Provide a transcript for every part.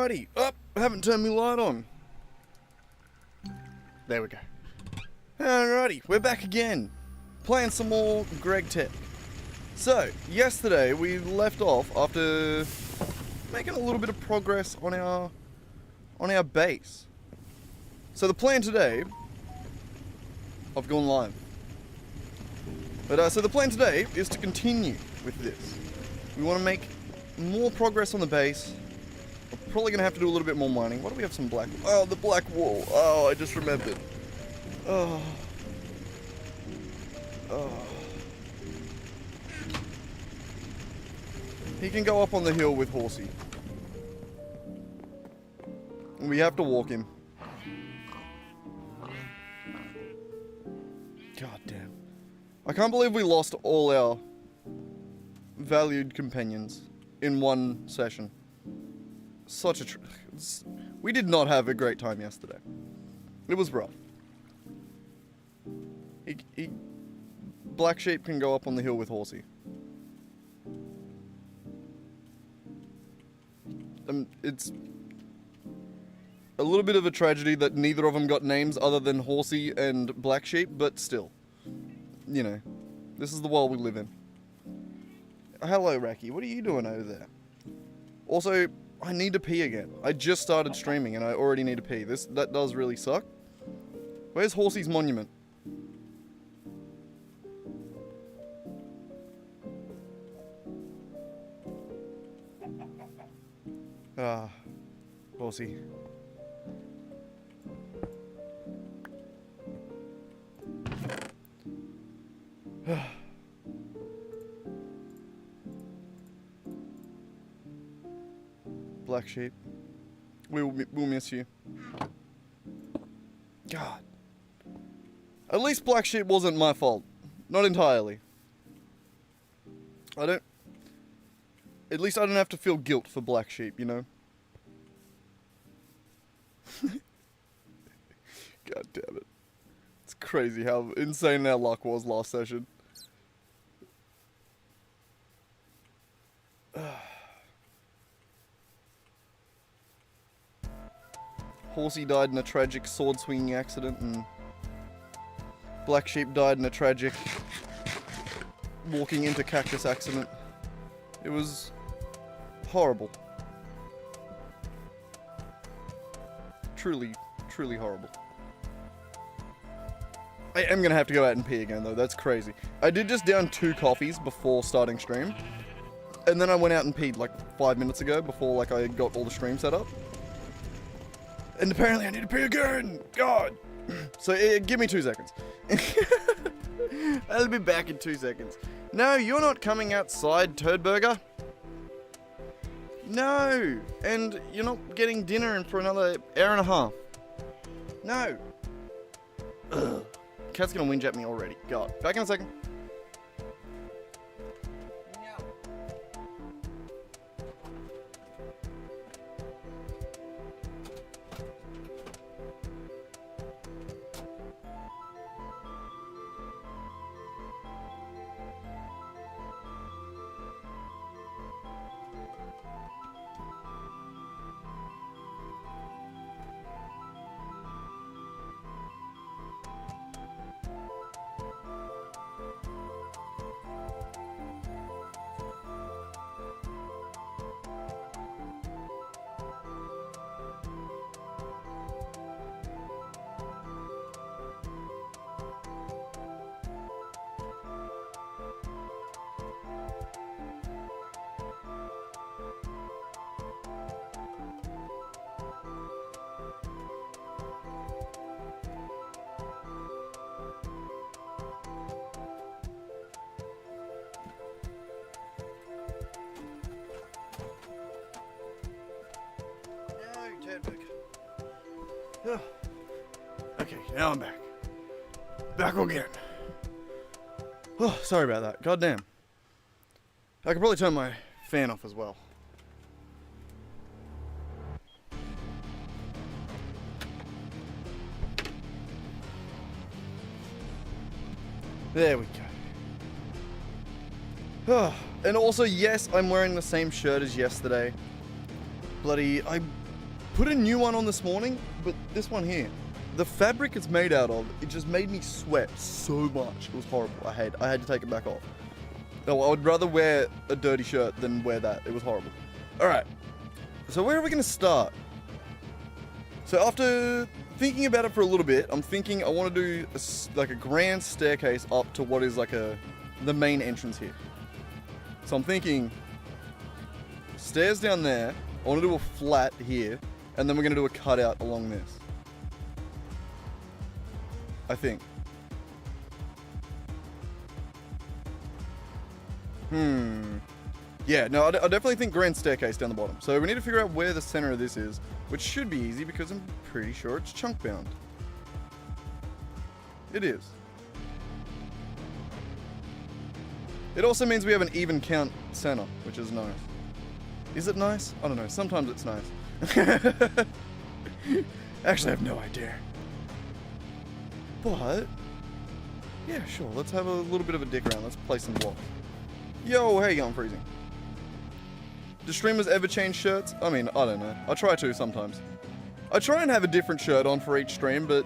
Alrighty. Oh, I haven't turned my light on. There we go. Alrighty, we're back again. Playing some more Gregtech. So, yesterday we left off after making a little bit of progress on our base. So the plan today... I've gone live. But so the plan today is to continue with this. We want to make more progress on the base. We're probably going to have to do a little bit more mining. Why do we have some black... Oh, the black wool. Oh, I just remembered. Oh. Oh. He can go up on the hill with Horsey. We have to walk him. God damn. I can't believe we lost all our valued companions in one session. Such a... We did not have a great time yesterday. It was rough. Black Sheep can go up on the hill with Horsey. It's a little bit of a tragedy that neither of them got names other than Horsey and Black Sheep, but still. You know, this is the world we live in. Hello, Raki. What are you doing over there? Also, I need to pee again. I just started streaming and I already need to pee. That does really suck. Where's Horsey's monument? Ah, Horsey. Black Sheep. We'll miss you. God. At least Black Sheep wasn't my fault. Not entirely. At least I don't have to feel guilt for Black Sheep, you know? God damn it. It's crazy how insane our luck was last session. Horsey died in a tragic sword-swinging accident, and Black Sheep died in a tragic walking into cactus accident. It was horrible. Truly, truly horrible. I am gonna have to go out and pee again, though. That's crazy. I did just down 2 coffees before starting stream, and then I went out and peed like 5 minutes ago before like I got all the stream set up. And apparently I need to pee again! God! So, give me 2 seconds. I'll be back in 2 seconds. No, you're not coming outside, Turdburger. No! And you're not getting dinner in for another hour and a half. No! Ugh. Cat's gonna whinge at me already. God. Back in a second. Okay, now I'm back. Back again. Oh, sorry about that. God damn. I could probably turn my fan off as well. There we go. And also, yes, I'm wearing the same shirt as yesterday. Bloody, I put a new one on this morning, but this one here, the fabric it's made out of, it just made me sweat so much. It was horrible. I had to take it back off. No, I would rather wear a dirty shirt than wear that. It was horrible. All right. So where are we going to start? So after thinking about it for a little bit, I'm thinking I want to do like a grand staircase up to what is like the main entrance here. So I'm thinking stairs down there. I want to do a flat here, and then we're going to do a cutout along this. I think. Yeah, no, I definitely think grand staircase down the bottom. So we need to figure out where the center of this is, which should be easy because I'm pretty sure it's chunk bound. It is. It also means we have an even count center, which is nice. Is it nice? I don't know. Sometimes it's nice. Actually, I have no idea. But, yeah, sure. Let's have a little bit of a dick around. Let's play some blocks. Yo, how you going, Freezing? Do streamers ever change shirts? I mean, I don't know. I try to sometimes. I try and have a different shirt on for each stream, but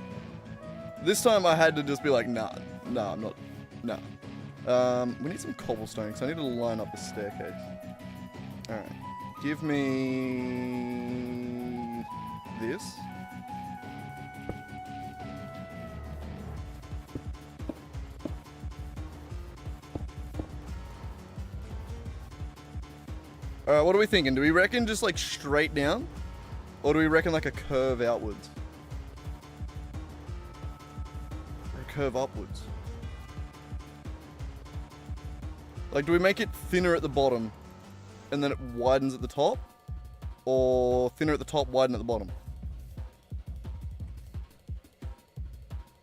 this time I had to just be like, nah, I'm not, nah. We need some cobblestone, because I need to line up the staircase. Alright. Give me this. Alright, what are we thinking? Do we reckon just like straight down? Or do we reckon like a curve outwards? Or a curve upwards? Like, do we make it thinner at the bottom and then it widens at the top? Or thinner at the top, widen at the bottom?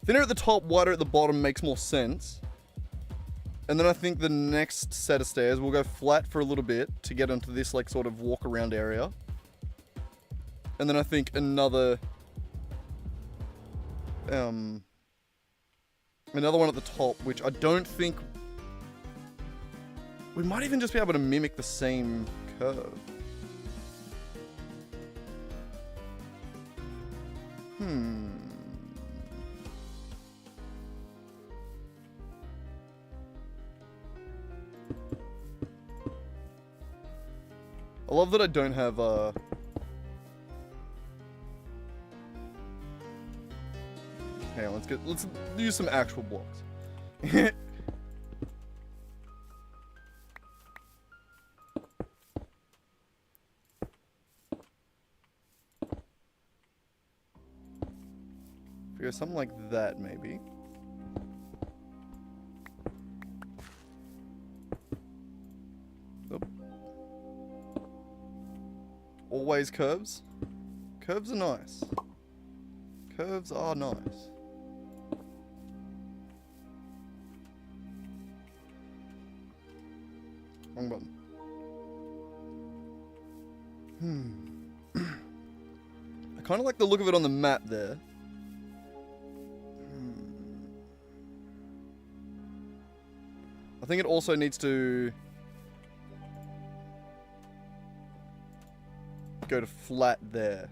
Thinner at the top, wider at the bottom makes more sense. And then I think the next set of stairs, we'll go flat for a little bit to get into this like sort of walk around area. And then I think another one at the top, which I don't think... We might even just be able to mimic the same curve. I love that I don't have, Hang on, let's use some actual blocks. Figure something like that, maybe. Nope. Always curves. Curves are nice. Curves are nice. Wrong button. I kind of like the look of it on the map there. I think it also needs to go to flat there.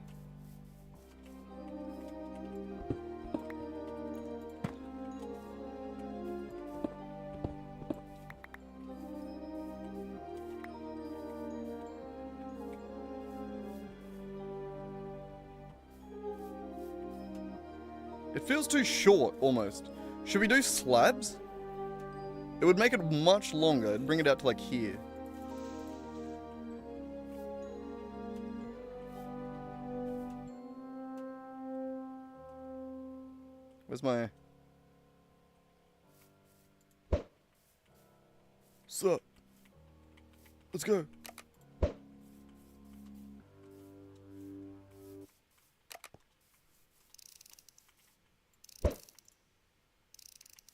It feels too short, almost. Should we do slabs? It would make it much longer. It'd bring it out to like here. Where's my... Sup? Let's go.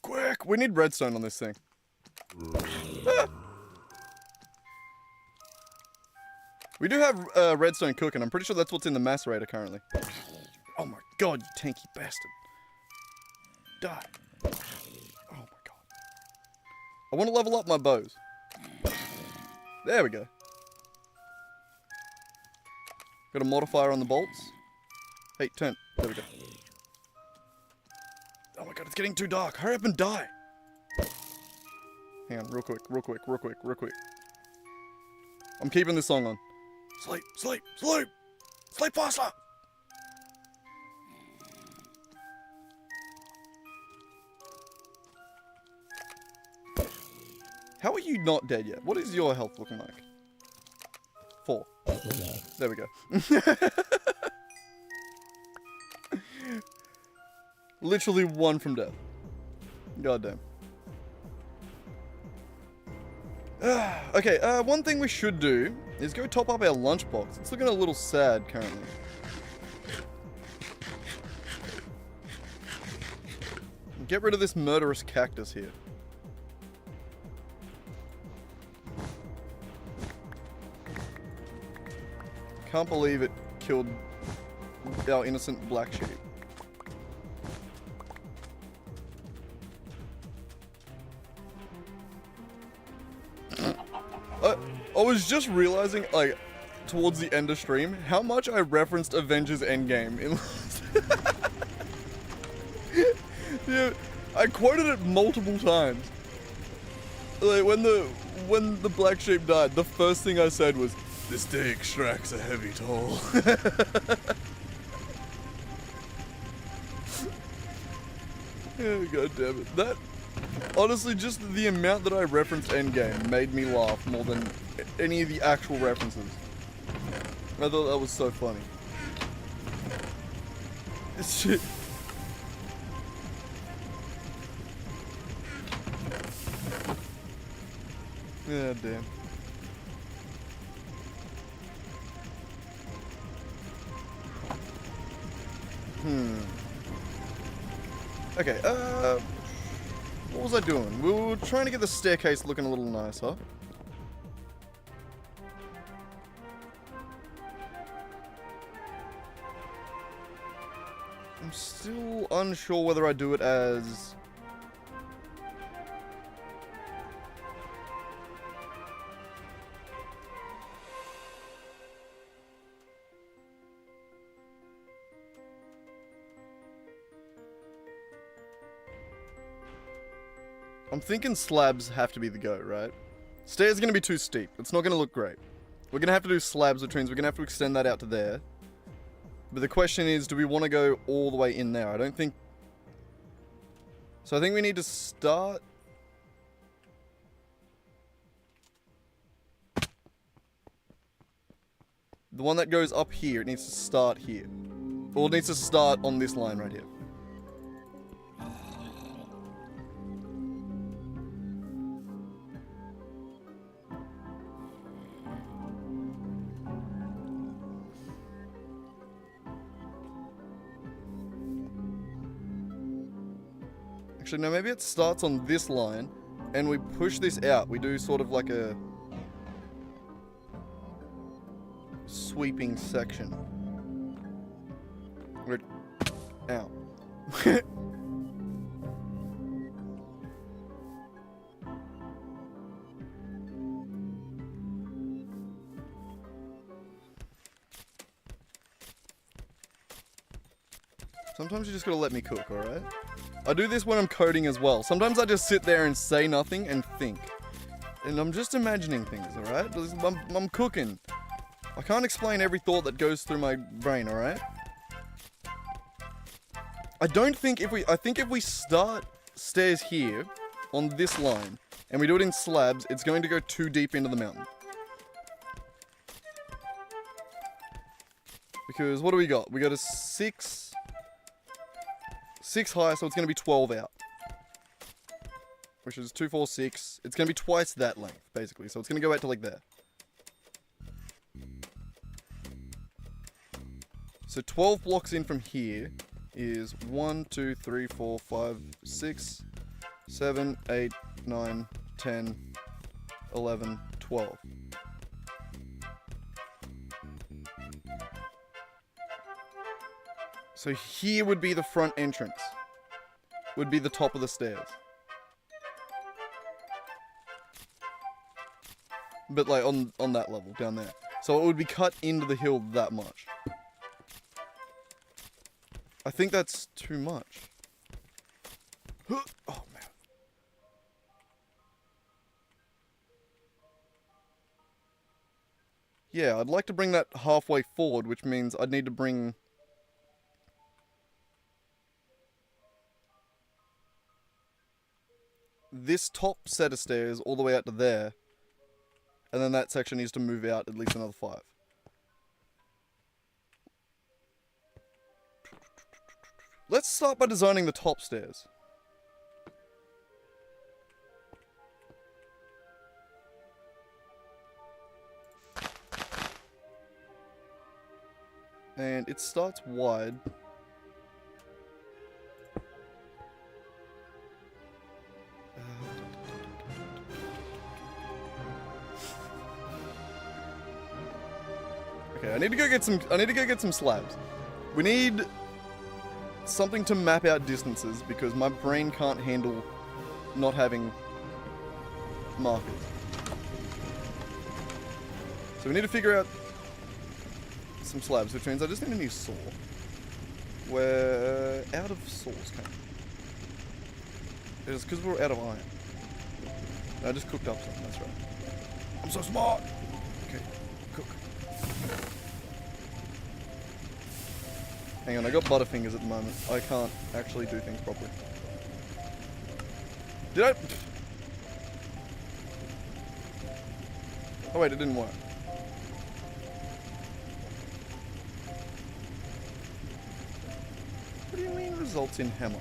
Quick! We need redstone on this thing. We do have redstone cooking. I'm pretty sure that's what's in the macerator currently. Oh my god, you tanky bastard. Die. Oh my god. I want to level up my bows. There we go. Got a modifier on the bolts. Hey, turn. There we go. Oh my god, it's getting too dark. Hurry up and die. Hang on, real quick. I'm keeping this song on. Sleep, sleep, sleep! Sleep faster! How are you not dead yet? What is your health looking like? 4. There we go. Literally 1 from death. Goddamn. Okay, one thing we should do is go top up our lunchbox. It's looking a little sad currently. Get rid of this murderous cactus here. Can't believe it killed our innocent black sheep. I was just realizing, like, towards the end of stream, how much I referenced Avengers Endgame in yeah, I quoted it multiple times. Like, when the black sheep died, the first thing I said was, "This day extracts a heavy toll." Oh, god damn it. That, honestly, just the amount that I referenced Endgame made me laugh more than any of the actual references. I thought that was so funny. This shit. Yeah, damn. Okay, what was I doing? We were trying to get the staircase looking a little nicer. I'm still unsure whether I do it as... I'm thinking slabs have to be the go, right? Stairs are going to be too steep. It's not going to look great. We're going to have to do slabs, which means we're going to have to extend that out to there. But the question is, do we want to go all the way in there? I don't think... So I think we need to start... The one that goes up here, it needs to start here. Or it needs to start on this line right here. Actually, no, maybe it starts on this line, and we push this out. We do sort of like a sweeping section. We're... Ow. Sometimes you just gotta let me cook, alright? I do this when I'm coding as well. Sometimes I just sit there and say nothing and think. And I'm just imagining things, alright? I'm cooking. I can't explain every thought that goes through my brain, alright? I think if we start stairs here, on this line, and we do it in slabs, it's going to go too deep into the mountain. Because, what do we got? We got a 6 high, so it's going to be 12 out. Which is 2, 4, 6. It's going to be twice that length, basically. So it's going to go out to like there. So 12 blocks in from here is 1, 2, 3, 4, 5, 6, 7, 8, 9, 10, 11, 12. So here would be the front entrance. Would be the top of the stairs. But like on that level, down there. So it would be cut into the hill that much. I think that's too much. Oh, man. Yeah, I'd like to bring that halfway forward, which means I'd need to bring... this top set of stairs all the way out to there. And then that section needs to move out at least another 5. Let's start by designing the top stairs. And it starts wide. Okay, I need to go get some slabs. We need something to map out distances because my brain can't handle not having markers. So we need to figure out some slabs, which means I just need a new saw. We're out of saws, kind of. It's because we're out of iron. I just cooked up something, that's right. I'm so smart! Okay, cook. Hang on, I got butterfingers at the moment. I can't actually do things properly. Did I? Oh wait, it didn't work. What do you mean results in hammer?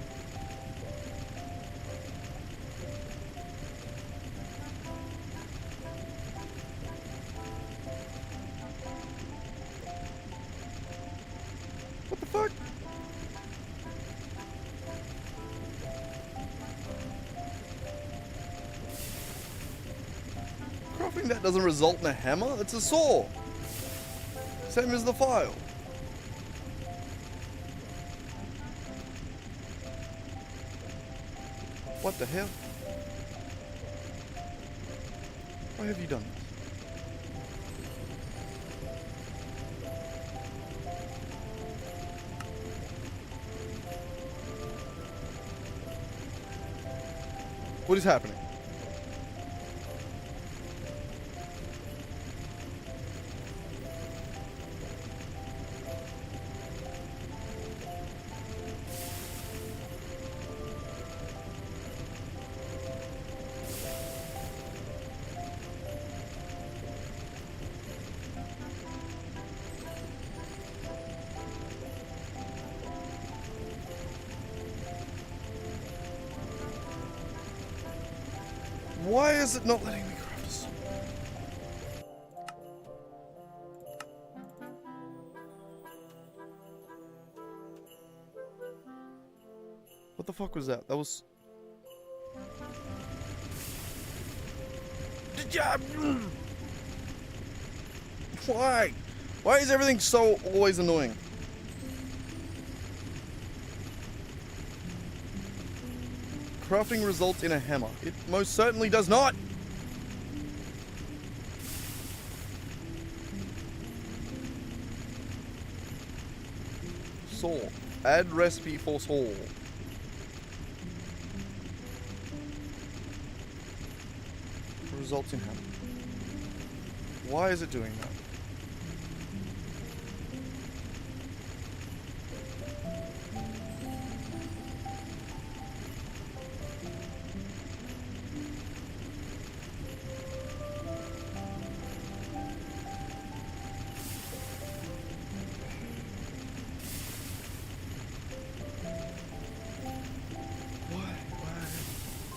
What the fuck? Crafting that doesn't result in a hammer? It's a saw. Same as the file. What the hell? Why have you done this? What is happening? Why is it not letting me craft a saw? What the fuck was that? That was... Why? Why is everything so always annoying? Crafting results in a hammer. It most certainly does not! Saw. Add recipe for saw. Results in hammer. Why is it doing that?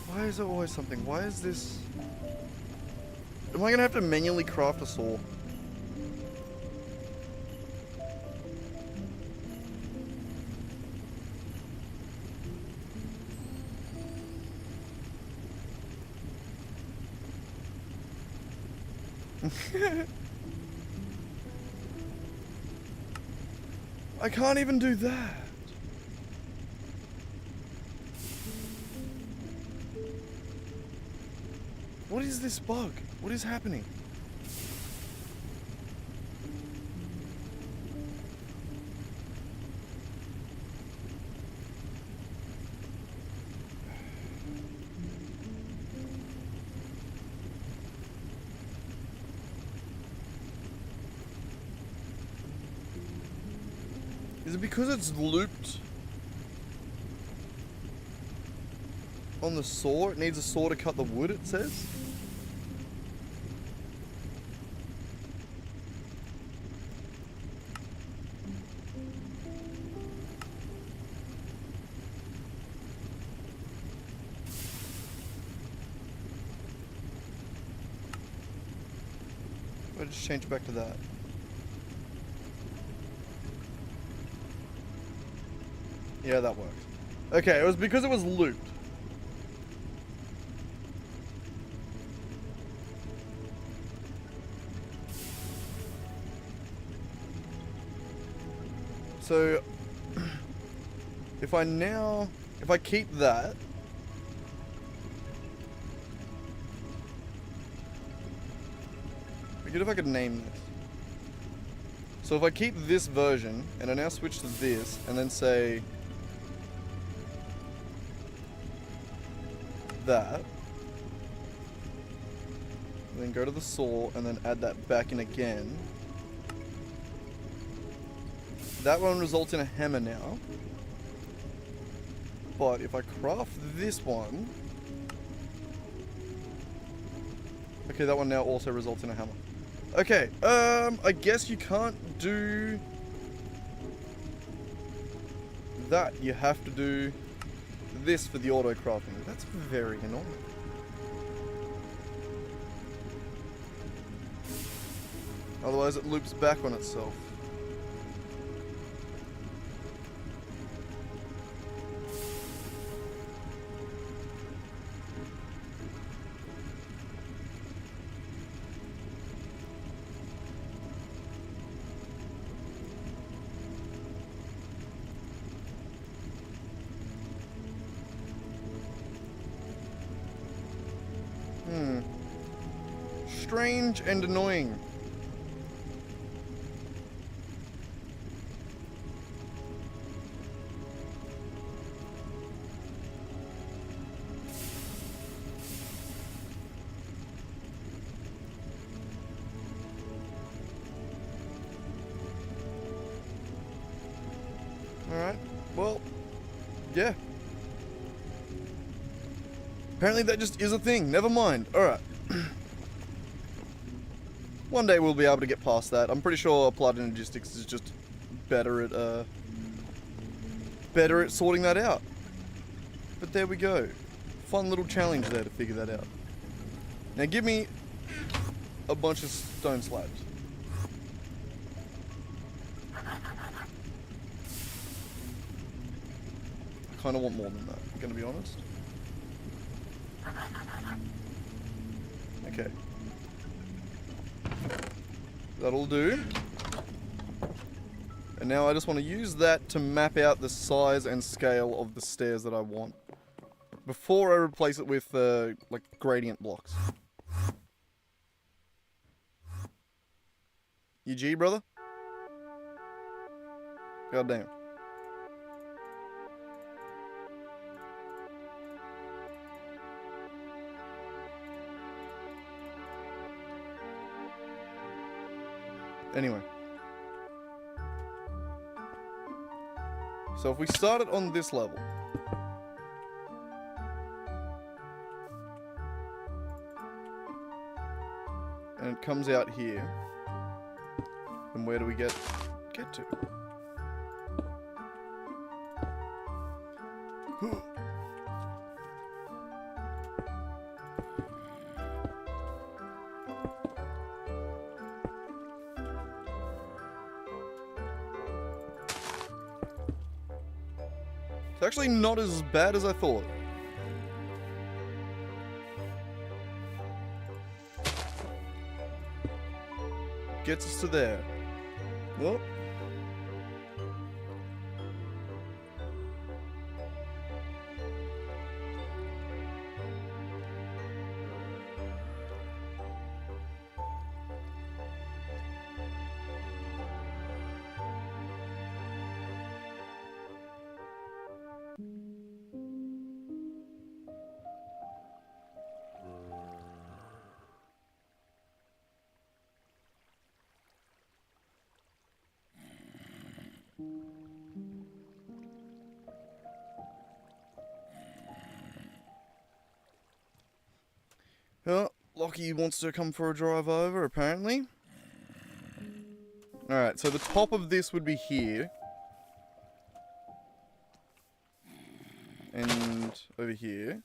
Why is there always something? Why is this... Am I gonna have to manually craft a saw? I can't even do that. What is this bug? What is happening? Is it because it's looped on the saw? It needs a saw to cut the wood, it says? I'll just change it back to that. Yeah, that works. Okay, it was because it was looped. So, if I keep that, it'd be good if I could name this. So if I keep this version, and I now switch to this, and then say that, and then go to the saw, and then add that back in again, that one results in a hammer now. But if I craft this one, okay, that one now also results in a hammer. Okay, I guess you can't do that. You have to do this for the auto crafting. That's very annoying. Otherwise it loops back on itself. Strange and annoying. Alright, well, yeah. Apparently that just is a thing, never mind. Alright. One day we'll be able to get past that. I'm pretty sure Applied Logistics is just better at sorting that out. But there we go. Fun little challenge there to figure that out. Now give me a bunch of stone slabs. I kind of want more than that, I'm gonna be honest. Okay. That'll do. And now I just want to use that to map out the size and scale of the stairs that I want before I replace it with like gradient blocks. You G, brother? God damn. Anyway. So if we start it on this level. And it comes out here. And where do we get to? It's actually not as bad as I thought. Gets us to there. Well. Oh, Lockie wants to come for a drive over, apparently. Alright, so the top of this would be here. And over here.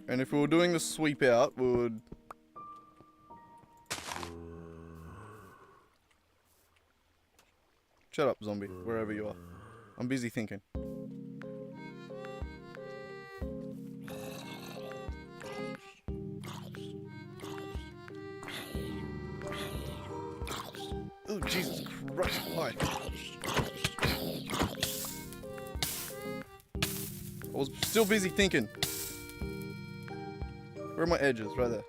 And if we were doing the sweep out, we would... Shut up, zombie, wherever you are. I'm busy thinking. Oh, Jesus Christ, why? I was still busy thinking. Where are my edges? Right there.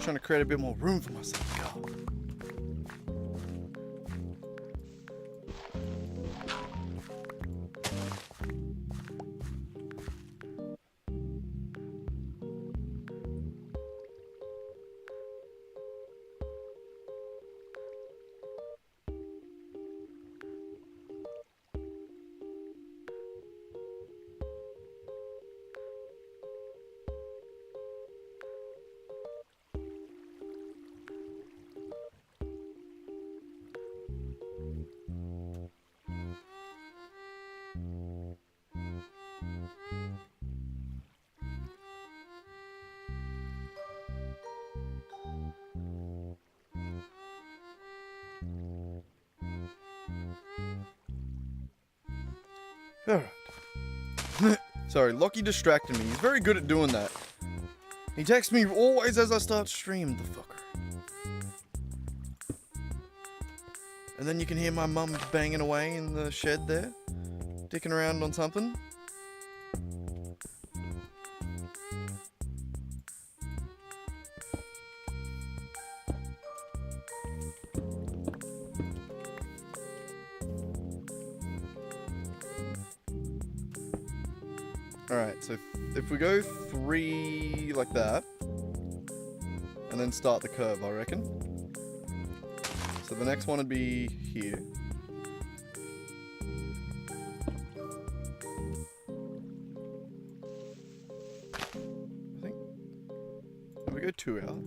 Trying to create a bit more room for myself. God. Alright. Sorry, Lockie distracted me. He's very good at doing that. He texts me always as I start stream, the fucker. And then you can hear my mum banging away in the shed there. Dicking around on something. Alright, so if we go 3 like that, and then start the curve, I reckon. So the next one would be here. I think. If we go 2 out.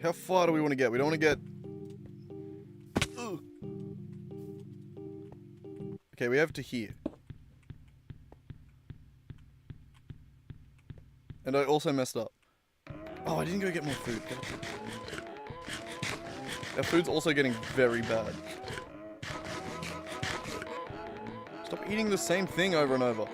How far do we want to get? We don't want to get... Ugh. Okay, we have to here. And I also messed up. Oh, I didn't go get more food. Our food's also getting very bad. Stop eating the same thing over and over.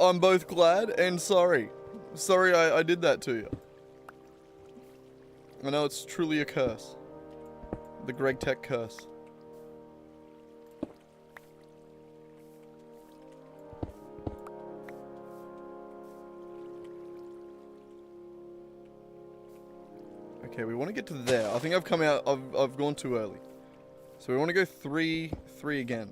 I'm both glad and sorry. Sorry I did that to you. I know it's truly a curse. The Gregtech curse. Okay, we want to get to there. I think I've come out, I've gone too early. So we want to go 3 again.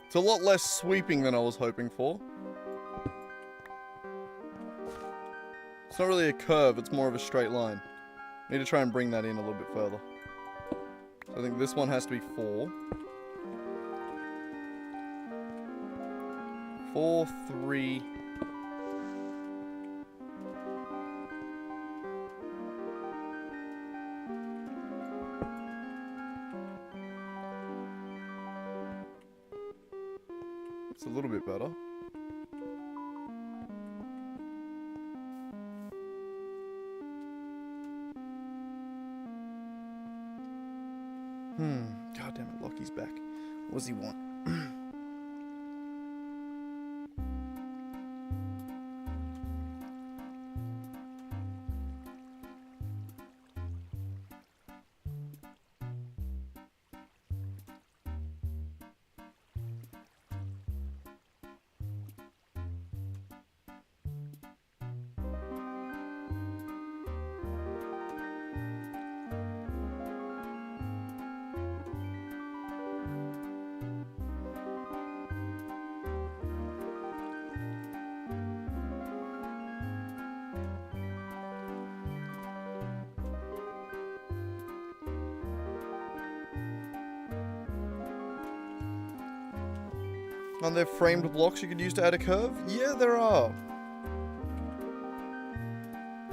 It's a lot less sweeping than I was hoping for. It's not really a curve, it's more of a straight line. Need to try and bring that in a little bit further. So I think this one has to be 4. 4, 3... It's a little bit better. God damn it, Lockie's back. What does he want? Aren't there framed blocks you could use to add a curve? Yeah, there are.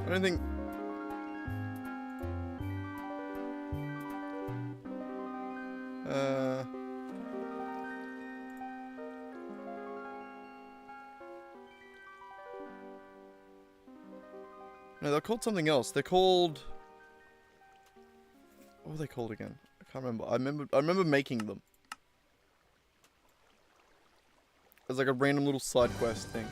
I don't think... No, they're called something else. They're called... What were they called again? I can't remember. I remember making them. As like a random little side quest thing.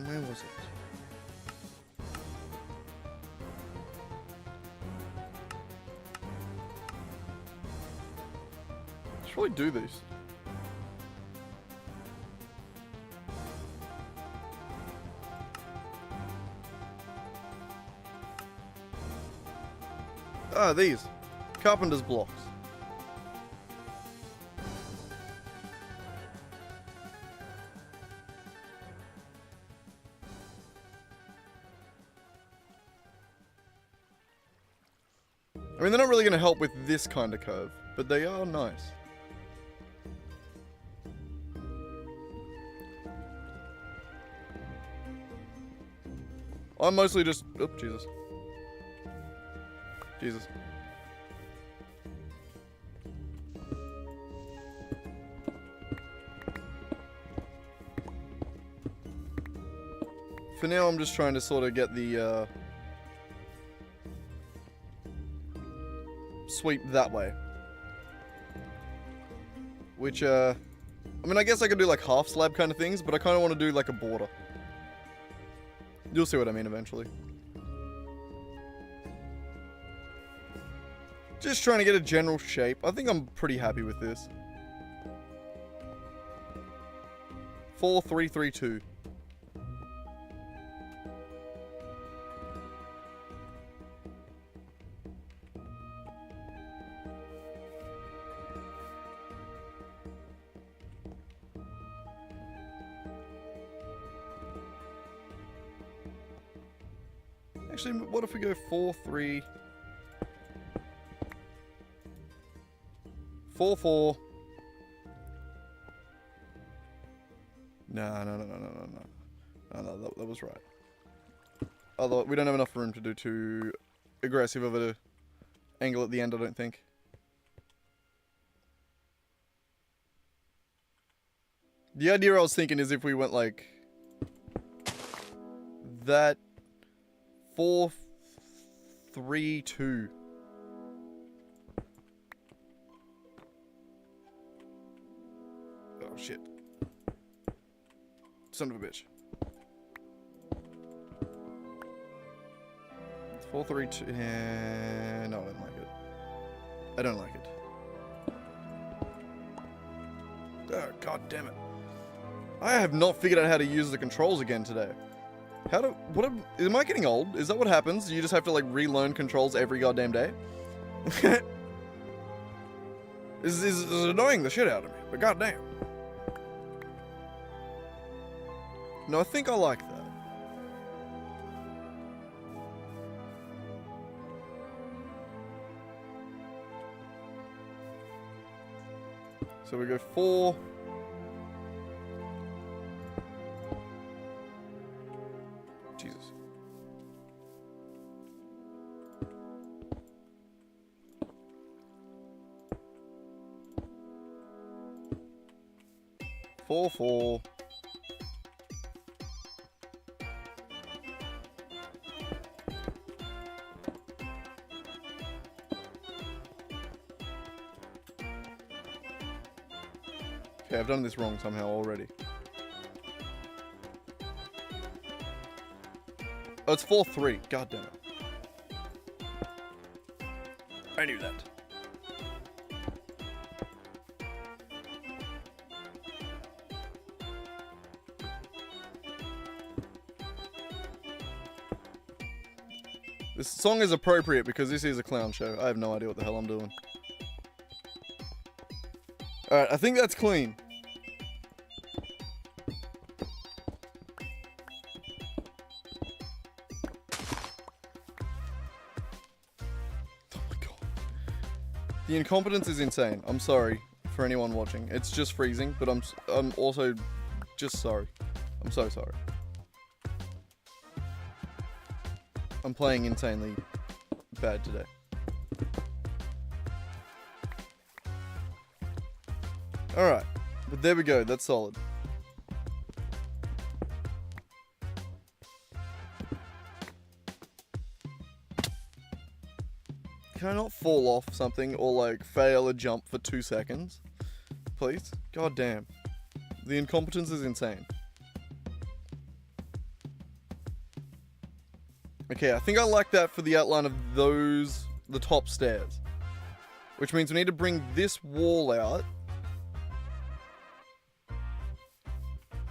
Where was it? Should probably do this. Ah, these. Carpenter's blocks. I mean, they're not really going to help with this kind of curve, but they are nice. I'm mostly just... Oh, Jesus. Jesus. For now, I'm just trying to sort of get the, sweep that way. Which, I mean, I guess I could do, like, half slab kind of things, but I kind of want to do, like, a border. You'll see what I mean eventually. Just trying to get a general shape. I think I'm pretty happy with this. 4-3-3-2. Actually, what if we go 4-3... 4-4... No, that was right. Although, we don't have enough room to do too aggressive of an angle at the end, I don't think. The idea I was thinking is if we went like... that... 4-3-2. Oh shit. Son of a bitch. 4-3-2. No, I don't like it. I don't like it. Oh, god damn it. I have not figured out how to use the controls again today. Am I getting old? Is that what happens? You just have to like relearn controls every goddamn day? This is annoying the shit out of me, but goddamn. No, I think I like that. So we go 4. Jesus. Four, 4. Okay, I've done this wrong somehow already. Oh, it's 4, 3. God damn it. I knew that. This song is appropriate because this is a clown show. I have no idea what the hell I'm doing. Alright, I think that's clean. Oh my god. The incompetence is insane. I'm sorry for anyone watching. It's just freezing, but I'm also just sorry. I'm so sorry. I'm playing insanely bad today. Alright, but there we go, that's solid. Can I not fall off something or like fail a jump for 2 seconds? Please? God damn. The incompetence is insane. Okay, I think I like that for the outline of those, the top stairs. Which means we need to bring this wall out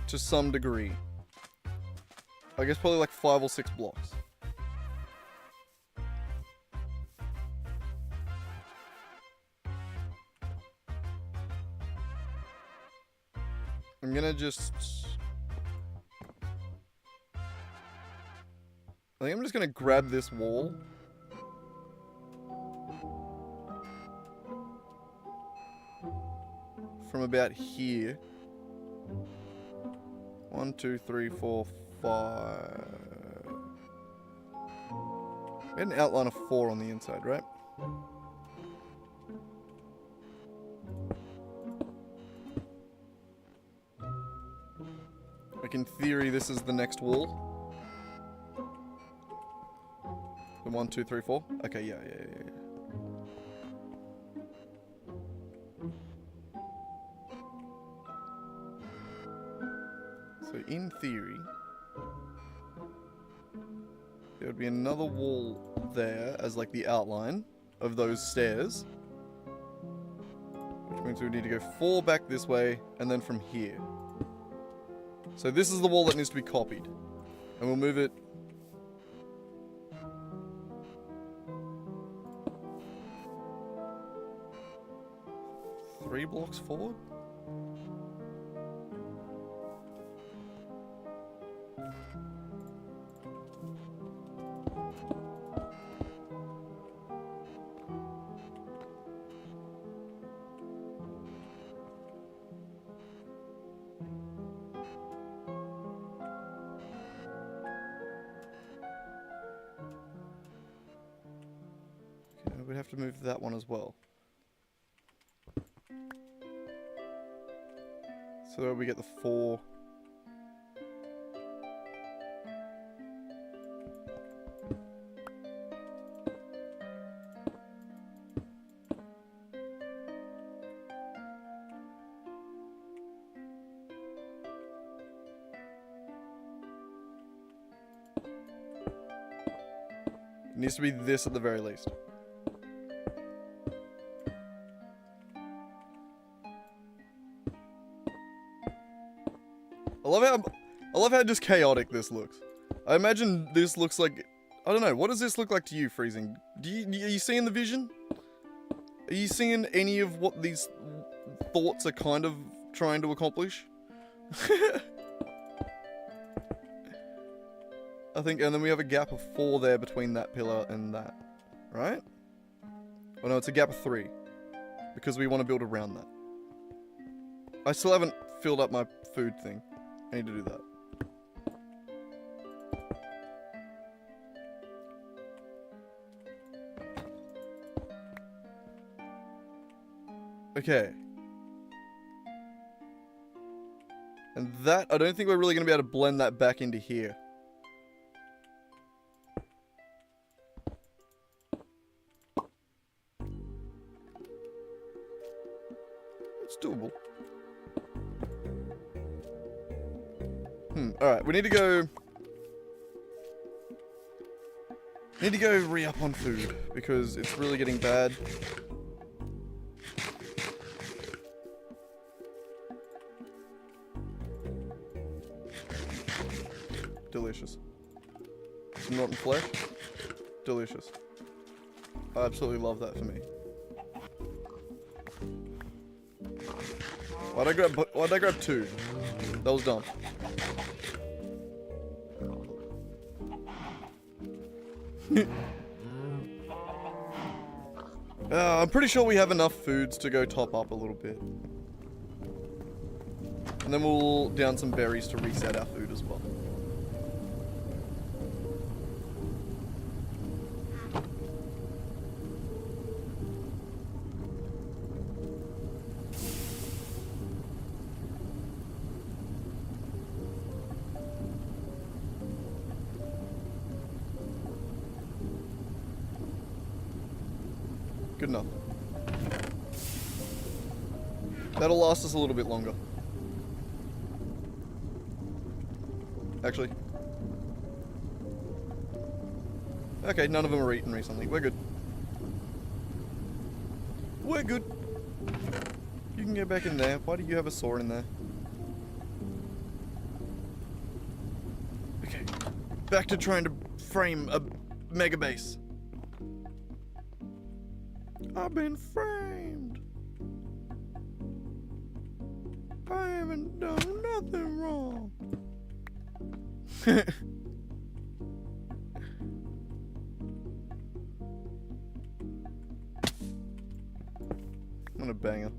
to some degree. I guess probably like 5 or 6 blocks. I'm gonna just... I think I'm just gonna grab this wall. From about here. 1, 2, 3, 4, 5. We had an outline of 4 on the inside, right? Like in theory, this is the next wall. The 1, 2, 3, 4. Okay, yeah. So in theory, there would be another wall there as like the outline of those stairs. Which means we need to go 4 back this way and then from here. So this is the wall that needs to be copied. And we'll move it... three blocks forward? Okay, we'd have to move that one as well. So we get the 4. It needs to be this at the very least. I love how just chaotic this looks. I imagine this looks like... I don't know, what does this look like to you, Freezing? Are you seeing the vision? Are you seeing any of what these thoughts are kind of trying to accomplish? I think, and then we have a gap of 4 there between that pillar and that. Right? Oh no, it's a gap of 3. Because we want to build around that. I still haven't filled up my food thing. I need to do that. Okay. And that, I don't think we're really going to be able to blend that back into here. It's doable. Alright, we need to go... re-up on food, because it's really getting bad. Delicious. Some rotten flesh. Delicious. I absolutely love that for me. Why'd I grab two? That was dumb. I'm pretty sure we have enough foods to go top up a little bit. And then we'll down some berries to reset our food as well. Good enough. That'll last us a little bit longer. Actually. Okay, none of them are eaten recently. We're good. We're good. You can get back in there. Why do you have a saw in there? Okay. Back to trying to frame a mega base. I've been framed. I haven't done nothing wrong. What a banger.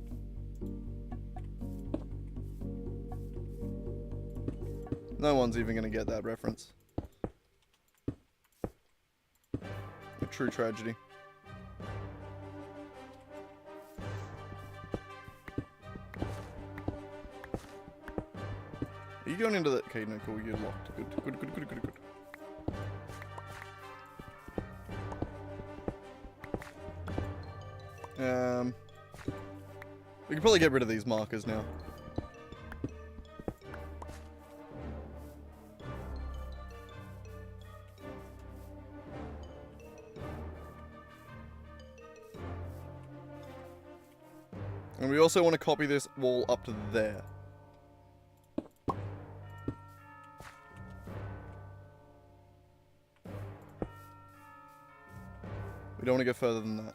No one's even gonna get that reference. A true tragedy. Are you going into the... Okay, no, cool, you're locked. Good. We can probably get rid of these markers now. And we also want to copy this wall up to there. We don't want to go further than that.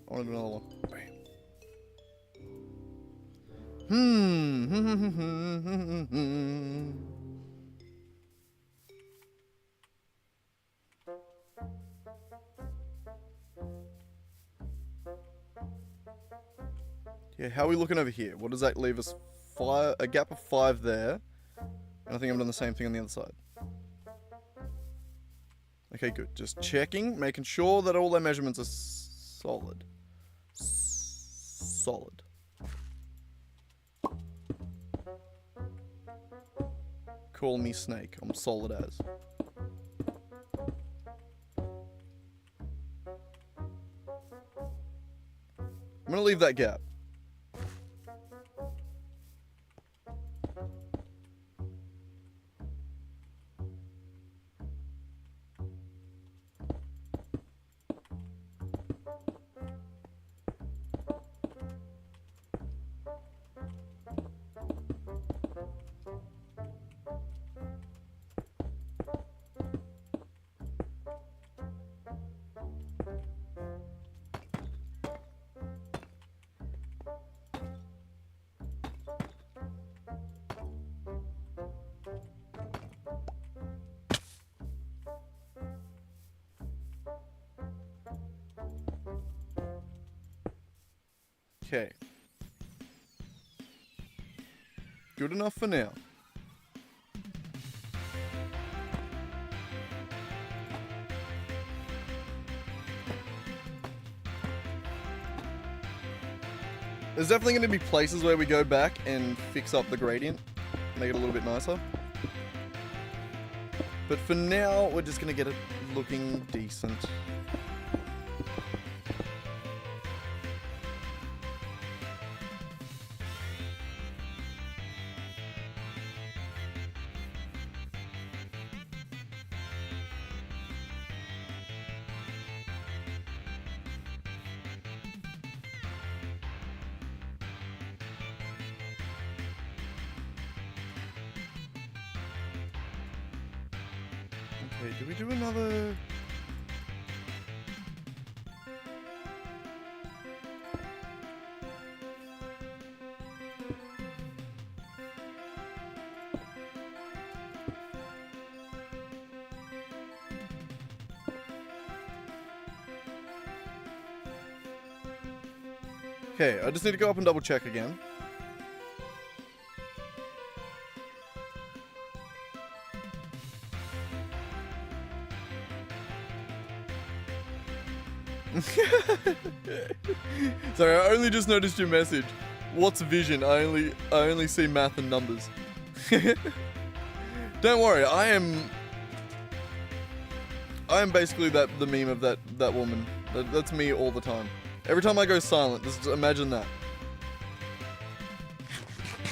I want to do another one. Bam. Yeah, how are we looking over here? What does that leave us? A gap of 5 there. And I think I'm doing the same thing on the other side. Okay, good. Just checking, making sure that all their measurements are solid. Solid. Call me Snake. I'm solid as. I'm gonna leave that gap. Okay. Good enough for now. There's definitely going to be places where we go back and fix up the gradient, make it a little bit nicer. But for now, we're just going to get it looking decent. Okay, do we do another... Okay, I just need to go up and double check again. Sorry, I only just noticed your message. What's vision? I only see math and numbers. Don't worry, I am basically the meme of that woman. That's me all the time. Every time I go silent, just imagine that.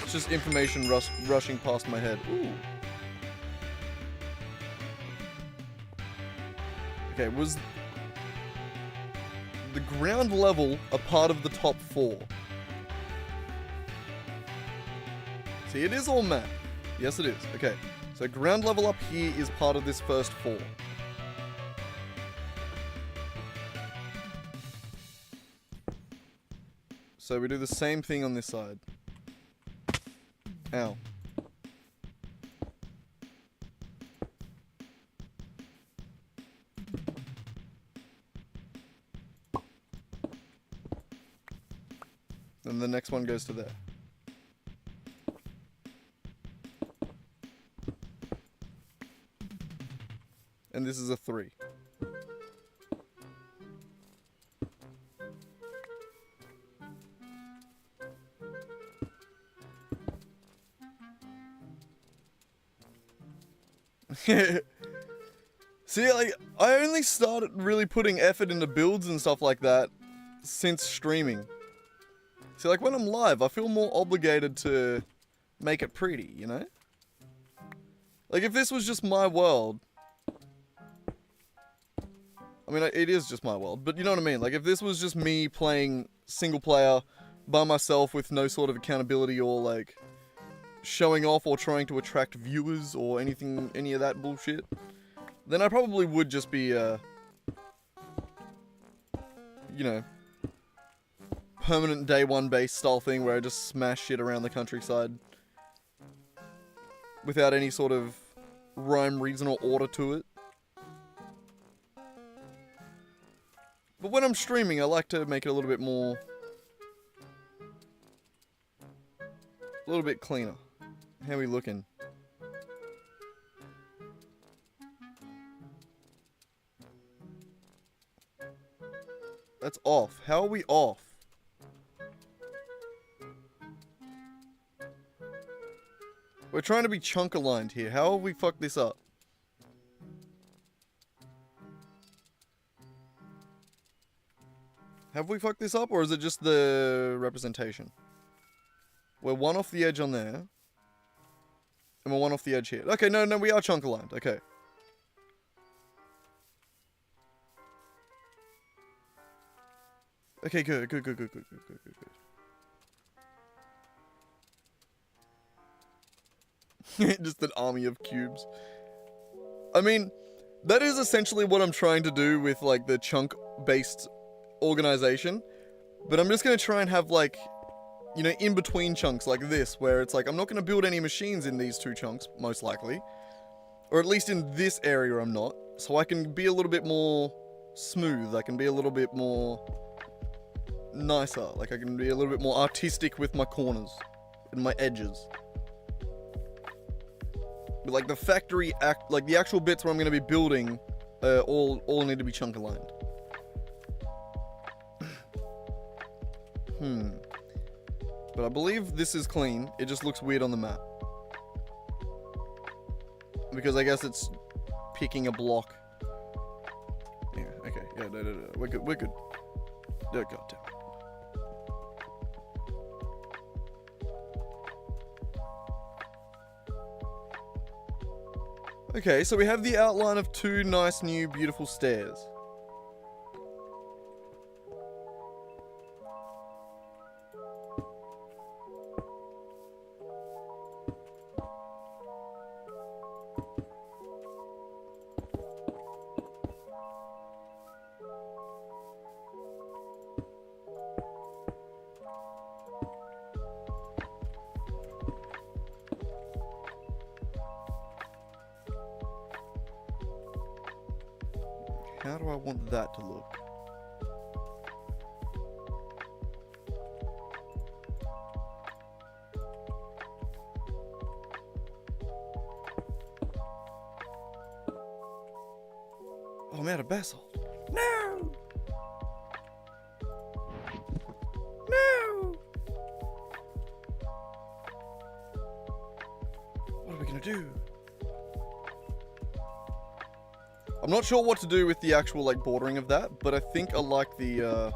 It's just information rushing past my head. Ooh. Okay, was the ground level a part of the top 4? See, it is all map. Yes, it is. Okay, so ground level up here is part of this first 4. So we do the same thing on this side. Ow. Then the next one goes to there. And this is a 3. See, like, I only started really putting effort into builds and stuff like that since streaming. See, like, when I'm live, I feel more obligated to make it pretty, you know? Like, if this was just my world... I mean, it is just my world, but you know what I mean? Like, if this was just me playing single player by myself with no sort of accountability or, like, showing off or trying to attract viewers or anything, any of that bullshit, then I probably would just be, you know, permanent day one base style thing where I just smash shit around the countryside without any sort of rhyme, reason, or order to it. But when I'm streaming, I like to make it a little bit more... a little bit cleaner. How are we looking? That's off. How are we off? We're trying to be chunk aligned here. How have we fucked this up? Have we fucked this up, or is it just the representation? We're one off the edge on there. And we're one off the edge here. Okay, no, we are chunk aligned. Okay. Okay, good. Just an army of cubes. I mean, that is essentially what I'm trying to do with, like, the chunk-based organization. But I'm just gonna try and have, like, you know, in-between chunks like this, where it's like, I'm not gonna build any machines in these 2 chunks, most likely. Or at least in this area I'm not. So I can be a little bit more smooth. I can be a little bit more nicer. Like I can be a little bit more artistic with my corners and my edges. But like the factory like the actual bits where I'm going to be building, all need to be chunk aligned. But I believe this is clean. It just looks weird on the map. Because I guess it's picking a block. Yeah, okay. Yeah, no. We're good. Oh, God damn it. Okay, so we have the outline of 2 nice, new, beautiful stairs. How do I want that to look? Oh, I'm out of basalt. No! No! What are we gonna do? I'm not sure what to do with the actual, like, bordering of that, but I think I like the,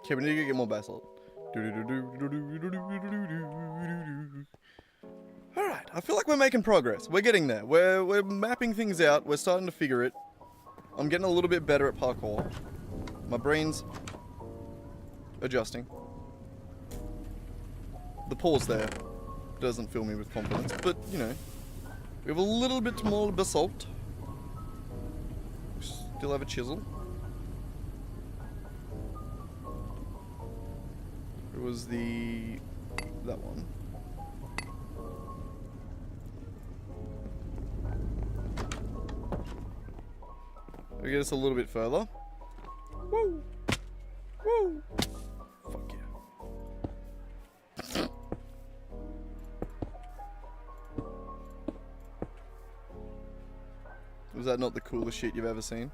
Okay, we need to get more basalt. Alright, I feel like we're making progress. We're getting there. We're mapping things out. We're starting to figure it. I'm getting a little bit better at parkour. My brain's adjusting. The pause there doesn't fill me with confidence, but, you know, we have a little bit more basalt. Still have a chisel. It was that one. We get us a little bit further. Woo! Woo! Fuck yeah. Was that not the coolest shit you've ever seen?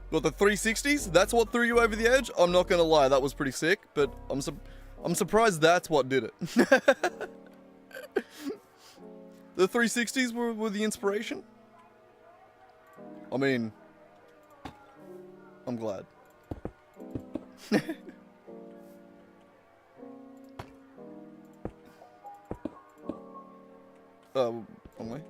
What, the 360s? That's what threw you over the edge? I'm not gonna lie, that was pretty sick, but I'm surprised that's what did it. The 360s were the inspiration? I mean, I'm glad. Wrong way.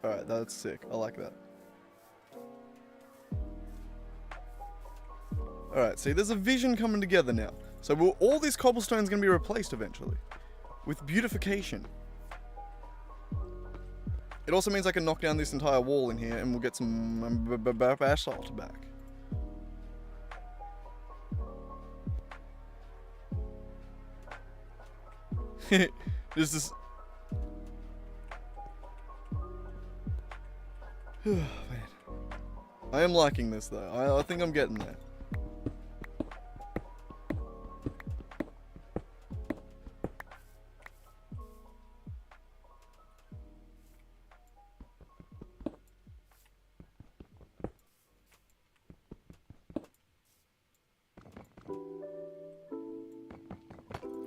Alright, that's sick. I like that. Alright, see, there's a vision coming together now. So all this cobblestone's going to be replaced eventually. With beautification. It also means I can knock down this entire wall in here and we'll get some basalt back. This is... Man. I am liking this though. I think I'm getting there.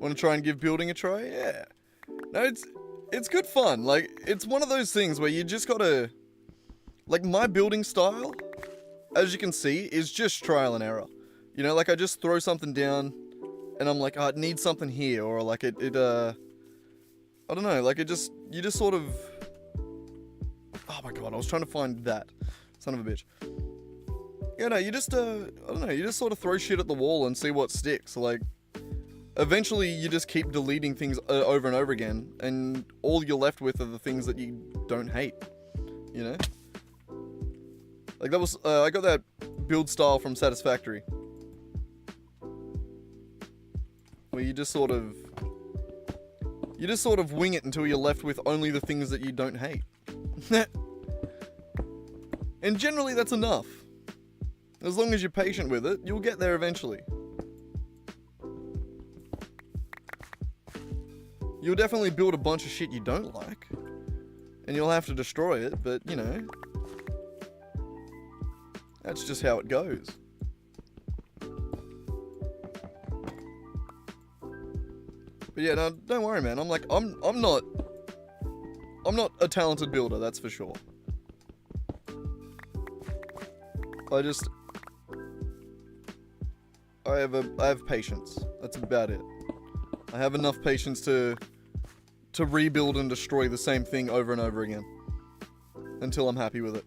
Want to try and give building a try? Yeah. No, it's good fun. Like, it's one of those things where you just gotta... Like, my building style, as you can see, is just trial and error. You know, like, I just throw something down, and I'm like, oh, it needs something here, or like I don't know, like you just sort of, oh my god, I was trying to find that, son of a bitch. Yeah, no, you just, I don't know, you just sort of throw shit at the wall and see what sticks. Like, eventually you just keep deleting things over and over again, and all you're left with are the things that you don't hate, you know? Like that was, I got that build style from Satisfactory, where you just sort of wing it until you're left with only the things that you don't hate. And generally that's enough. As long as you're patient with it, you'll get there eventually. You'll definitely build a bunch of shit you don't like, and you'll have to destroy it, but you know, that's just how it goes. But yeah, no, don't worry, man. I'm not a talented builder, that's for sure. I have patience. That's about it. I have enough patience to rebuild and destroy the same thing over and over again until I'm happy with it.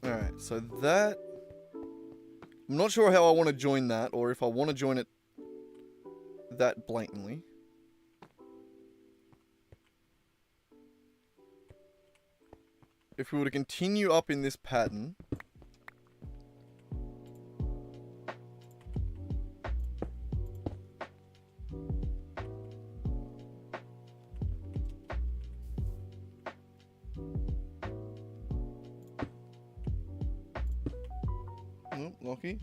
Alright, so that, I'm not sure how I want to join that, or if I want to join it that blatantly. If we were to continue up in this pattern, oh, lucky.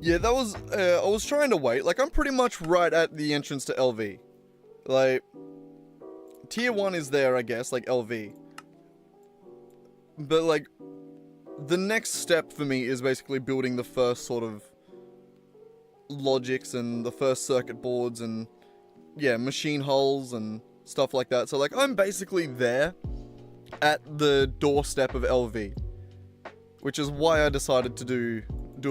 Yeah, that was, I was trying to wait. Like, I'm pretty much right at the entrance to LV. Like, tier 1 is there, I guess, like LV. But, like, the next step for me is basically building the first sort of logics and the first circuit boards and, yeah, machine hulls and stuff like that. So, like, I'm basically there at the doorstep of LV. Which is why I decided to do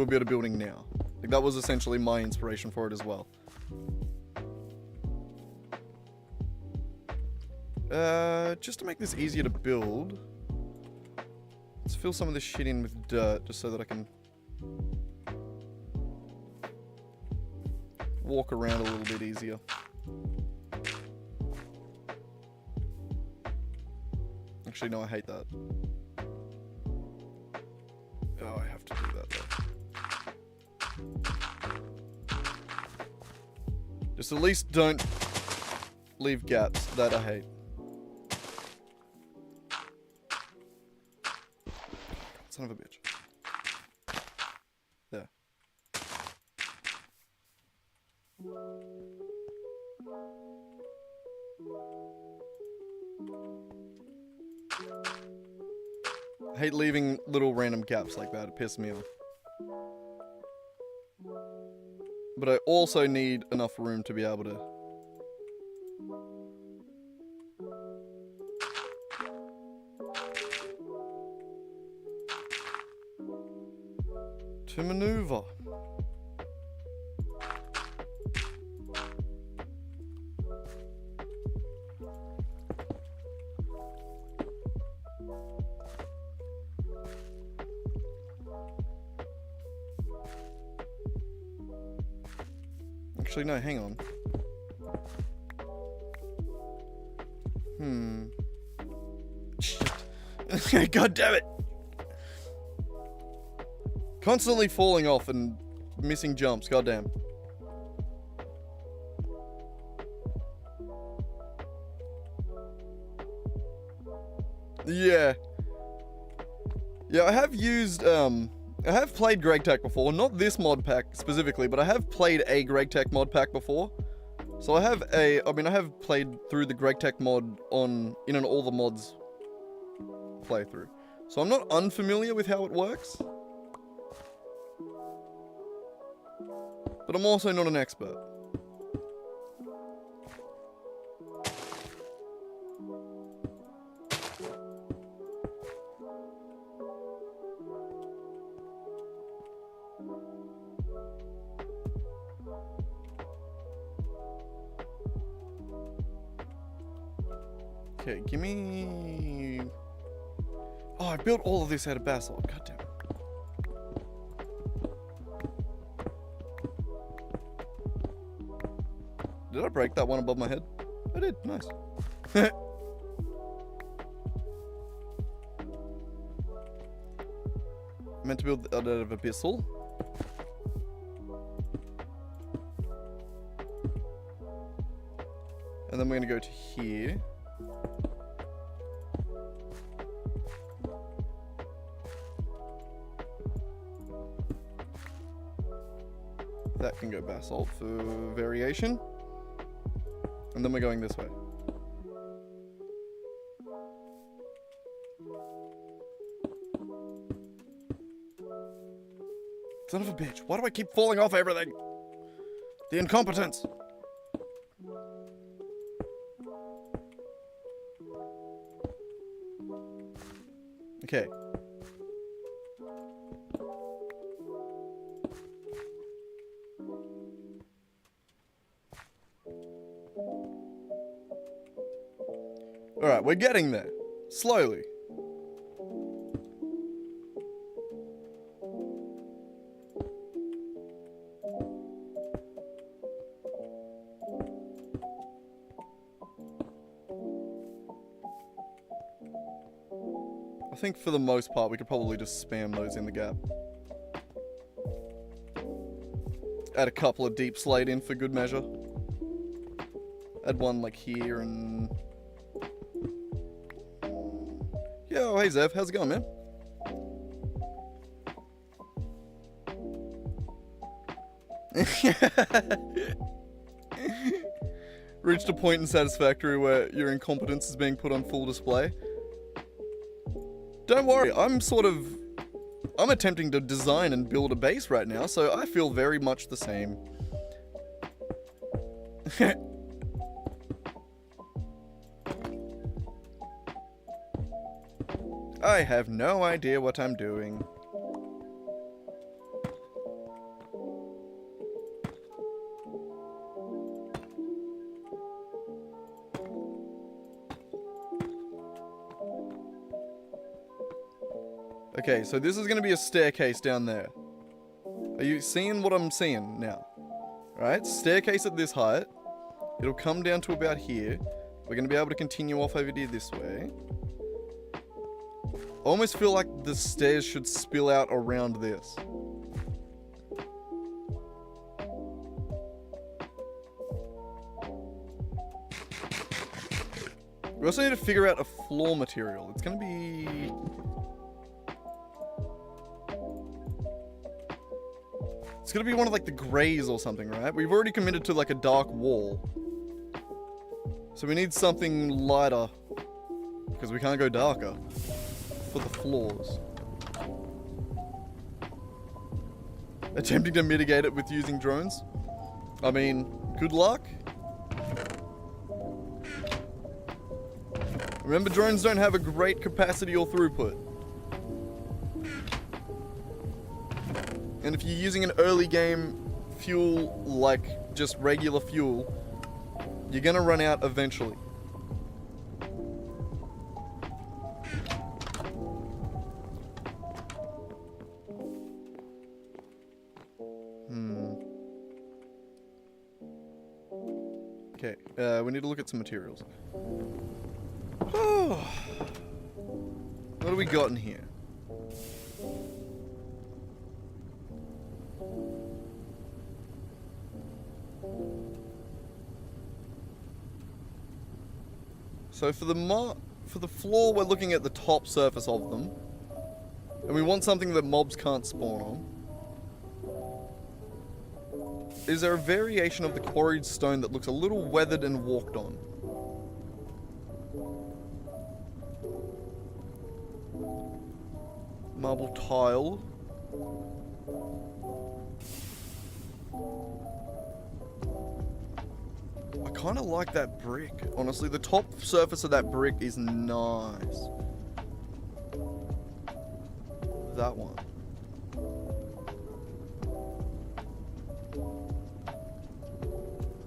a bit of building now. Like, that was essentially my inspiration for it as well. Just to make this easier to build, let's fill some of this shit in with dirt just so that I can walk around a little bit easier. Actually, no, I hate that. Oh, I have to do that though. Just at least don't leave gaps that I hate. Son of a bitch. There. I hate leaving little random gaps like that. It pisses me off. But I also need enough room to be able to maneuver. Actually, no, hang on. Shit. God damn it! Constantly falling off and missing jumps, goddamn. Yeah. Yeah, I have used I have played Gregtech before, not this mod pack specifically, but I have played a Gregtech mod pack before. So I have played through the Gregtech mod in an all the mods playthrough. So I'm not unfamiliar with how it works. But I'm also not an expert. Okay, give me... Oh, I built all of this out of basalt. God damn it. Did I break that one above my head? I did. Nice. Meant to build out of abyssal. And then we're going to go to here. That can go basalt for variation. And then we're going this way. Son of a bitch. Why do I keep falling off everything? The incompetence. Okay. Alright, we're getting there. Slowly. I think for the most part we could probably just spam those in the gap. Add a couple of deep slate in for good measure. Add one like here and... Yo, hey Zev, how's it going, man? Reached a point in Satisfactory where your incompetence is being put on full display. Don't worry, I'm attempting to design and build a base right now, so I feel very much the same. I have no idea what I'm doing. Okay, so this is going to be a staircase down there. Are you seeing what I'm seeing now? Alright, staircase at this height. It'll come down to about here. We're going to be able to continue off over here this way. I almost feel like the stairs should spill out around this. We also need to figure out a floor material. It's going to be... It's going to be one of like the greys or something, right? We've already committed to like a dark wall. So we need something lighter. Because we can't go darker. For the floors. Attempting to mitigate it with using drones. I mean, good luck. Remember, drones don't have a great capacity or throughput. And if you're using an early game fuel like just regular fuel, you're gonna run out eventually. Okay, we need to look at some materials. What do we got in here? So for the floor, we're looking at the top surface of them. And we want something that mobs can't spawn on. Is there a variation of the quarried stone that looks a little weathered and walked on? Marble tile. I kind of like that brick. Honestly, the top surface of that brick is nice. That one.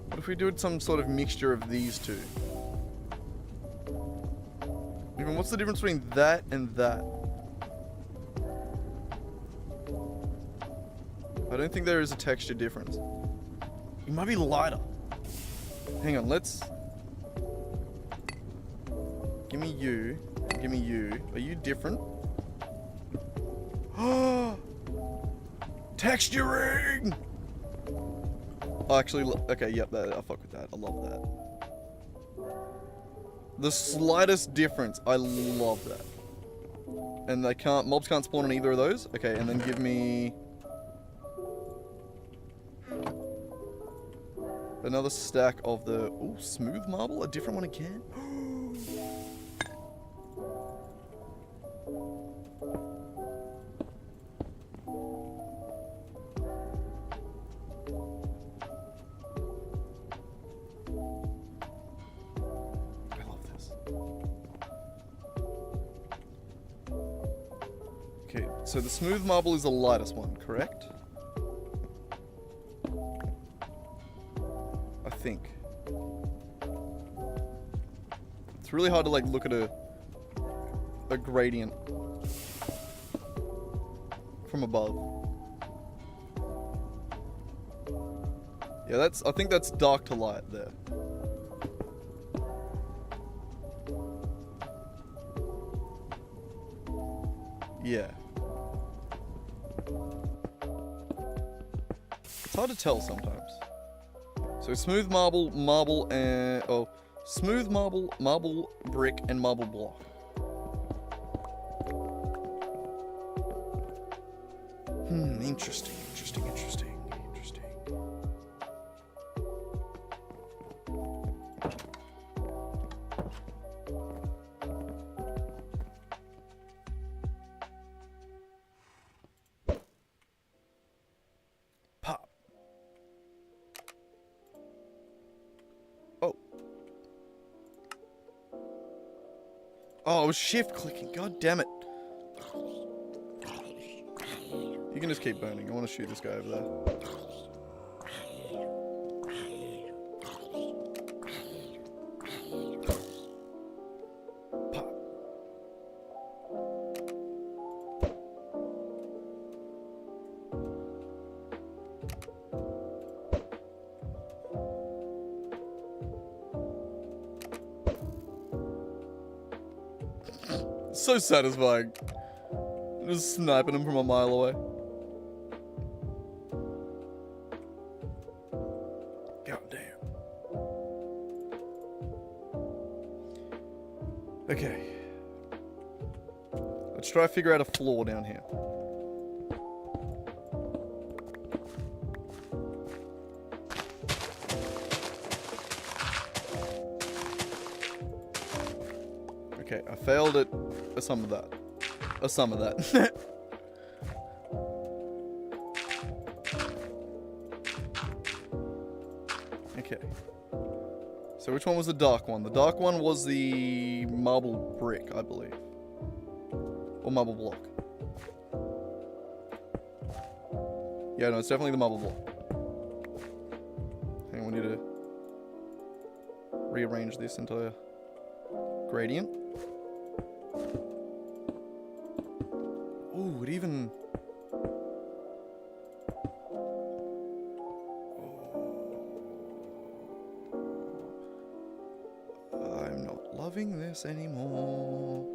What if we did some sort of mixture of these two? Even what's the difference between that and that? I don't think there is a texture difference. It might be lighter. Hang on, let's... Give me you. Give me you. Are you different? Texturing! Oh, actually, okay, yep, I'll fuck with that. I love that. The slightest difference. I love that. And mobs can't spawn on either of those? Okay, and then give me... another stack of the... Ooh, smooth marble? A different one again? I love this. Okay, so the smooth marble is the lightest one, correct? I think. It's really hard to like look at a gradient from above. Yeah, I think that's dark to light there. Yeah. It's hard to tell sometimes. So smooth marble, and... Oh, smooth marble brick, and marble block. Interesting. Pop. Oh, I was shift clicking. God damn it. You can just keep burning. I want to shoot this guy over there. Pop. So satisfying. Just sniping him from a mile away. God damn. Okay. Let's try to figure out a floor down here. Okay, I failed at some of that. Some of that. Okay. So which one was the dark one? The dark one was the marble brick, I believe. Or marble block. Yeah, no, it's definitely the marble block. Hang on, we need to rearrange this into a gradient. Ooh, it even... I'm not loving this anymore.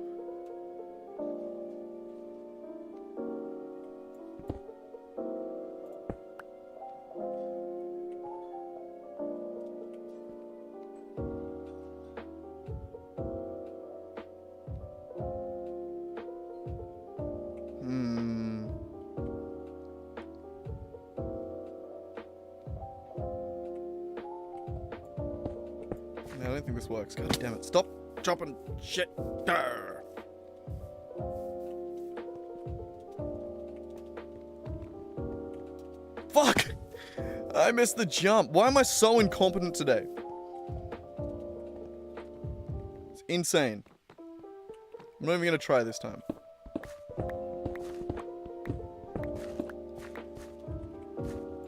I don't think this works. God damn it. Stop chopping shit. Durr. Fuck! I missed the jump. Why am I so incompetent today? It's insane. I'm not even gonna try this time.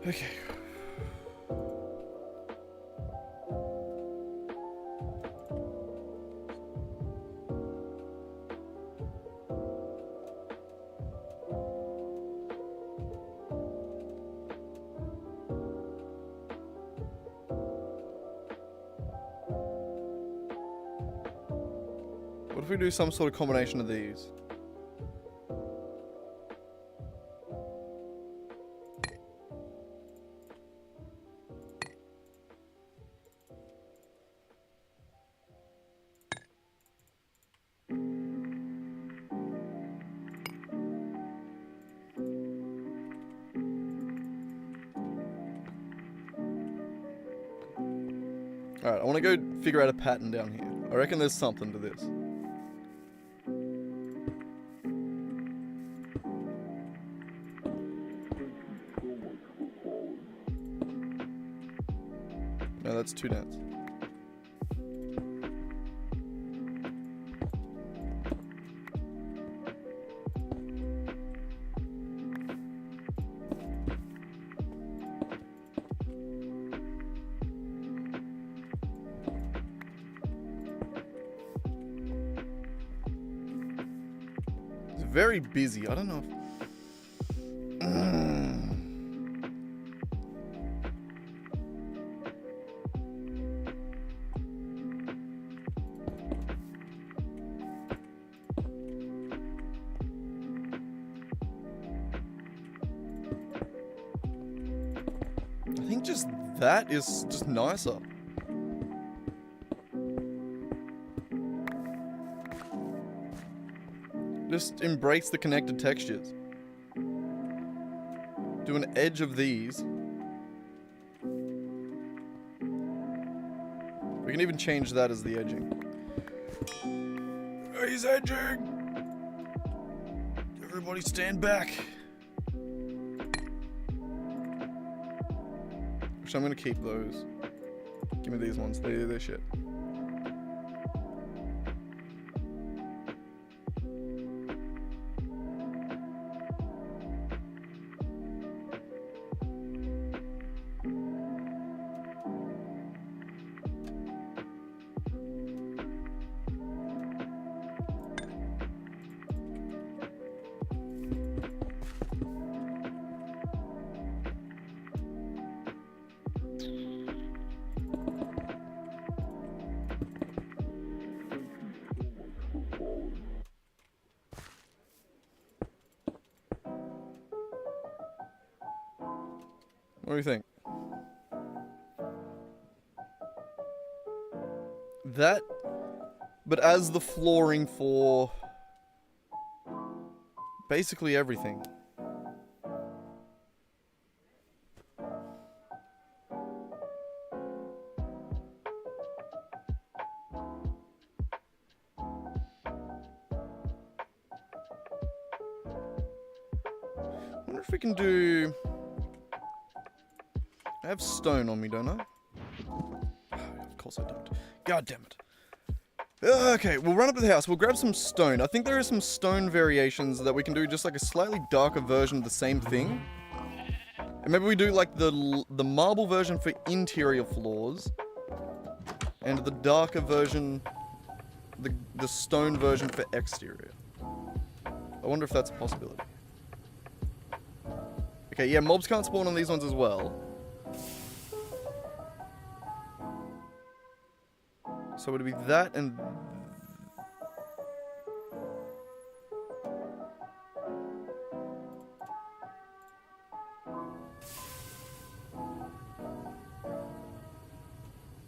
Okay. What if we do some sort of combination of these? Alright, I want to go figure out a pattern down here. I reckon there's something to this. No, that's too dense. It's very busy. I don't know if... I think just that is just nicer. Just embrace the connected textures. Do an edge of these. We can even change that as the edging. He's edging! Everybody stand back. Actually, I'm gonna keep those. Give me these ones, they're shit. What do you think? That, but as the flooring for basically everything. I wonder if we can do... I have stone on me, don't I? Of course I don't. God damn it. Okay, we'll run up to the house. We'll grab some stone. I think there are some stone variations that we can do just like a slightly darker version of the same thing. And maybe we do like the marble version for interior floors. And the darker version, the stone version for exterior. I wonder if that's a possibility. Okay, yeah, mobs can't spawn on these ones as well. So it'd be that and...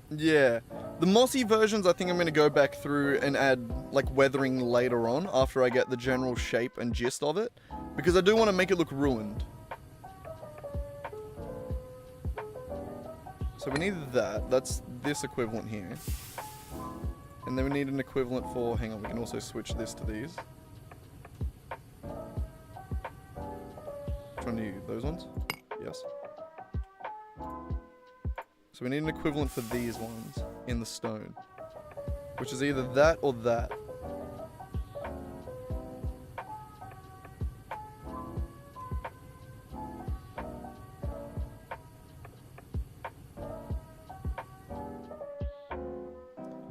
Yeah. The mossy versions, I think I'm going to go back through and add, like, weathering later on, after I get the general shape and gist of it. Because I do want to make it look ruined. So we need that. That's this equivalent here. And then we need an equivalent for... Hang on, we can also switch this to these. Which one do you... Those ones? Yes. So we need an equivalent for these ones in the stone. Which is either that or that.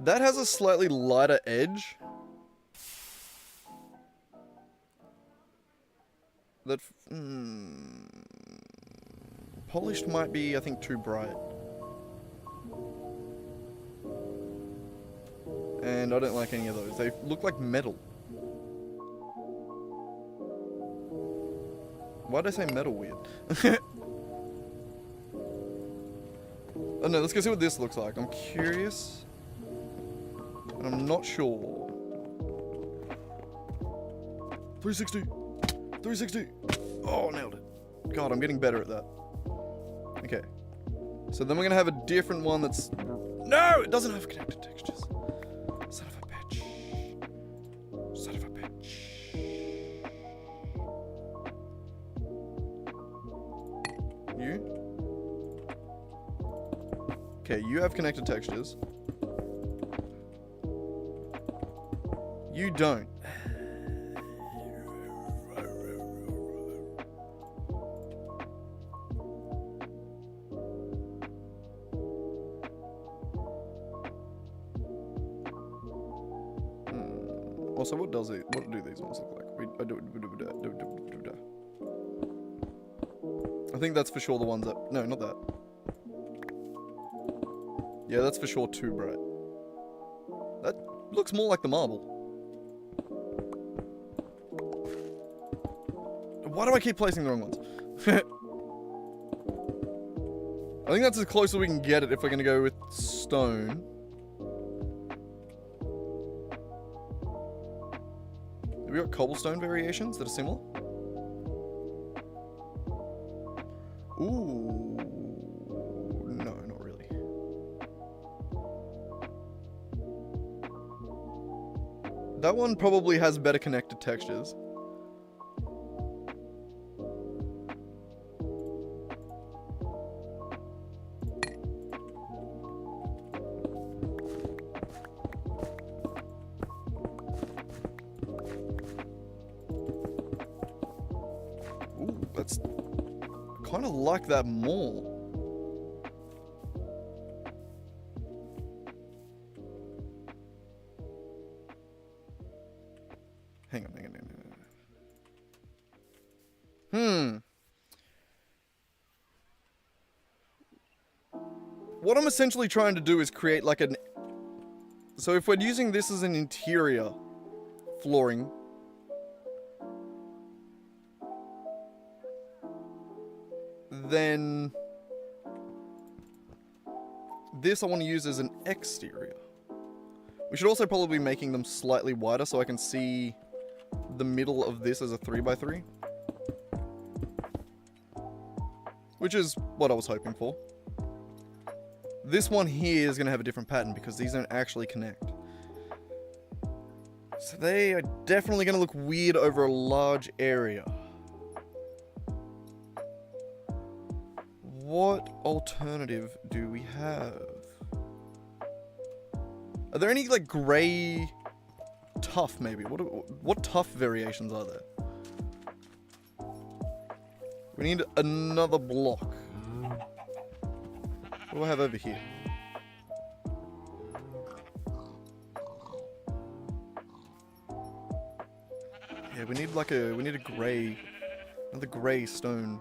That has a slightly lighter edge. That... Polished might be, I think, too bright. And I don't like any of those. They look like metal. Why did I say metal weird? Oh no, let's go see what this looks like. I'm curious. And I'm not sure. 360! 360! Oh, nailed it. God, I'm getting better at that. Okay. So then we're gonna have a different one that's... No! It doesn't have connected textures. Son of a bitch. Son of a bitch. You? Okay, you have connected textures. You don't. Also, what do these ones look like? I think that's for sure the ones that... No, not that. Yeah, that's for sure too bright. That looks more like the marble. Why do I keep placing the wrong ones? I think that's as close as we can get it if we're going to go with stone. Have we got cobblestone variations that are similar? Ooh. No, not really. That one probably has better connected textures. That's kind of like that more. Hang on. What I'm essentially trying to do is create like an... So if we're using this as an interior flooring, then this I want to use as an exterior. We should also probably be making them slightly wider so I can see the middle of this as a 3x3. Which is what I was hoping for. This one here is going to have a different pattern because these don't actually connect. So they are definitely going to look weird over a large area. What alternative do we have? Are there any, like, grey tuff, maybe? What tuff variations are there? We need another block. What do I have over here? Yeah, we need, like, we need a grey... Another grey stone.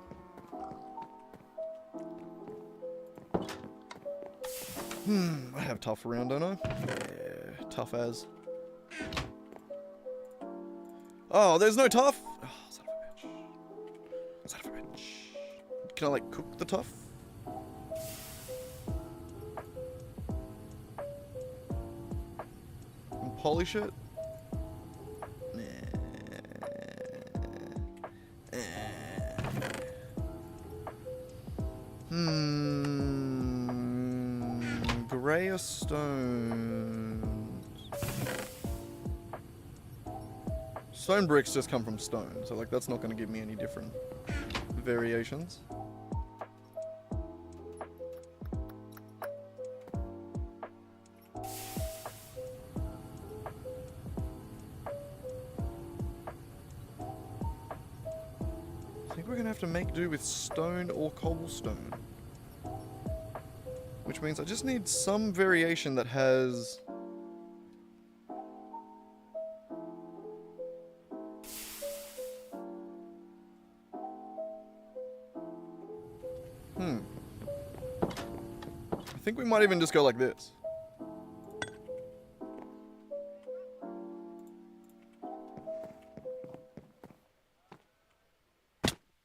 I have tough around, don't I? Yeah, tough as. Oh, there's no tough? Oh, son of a bitch. Son of a bitch. Can I, like, cook the tough? And polish it? Grey or stones? stone bricks just come from stone, so like that's not going to give me any different variations. I think we're going to have to make do with stone or cobblestone. Which means I just need some variation that has... I think we might even just go like this.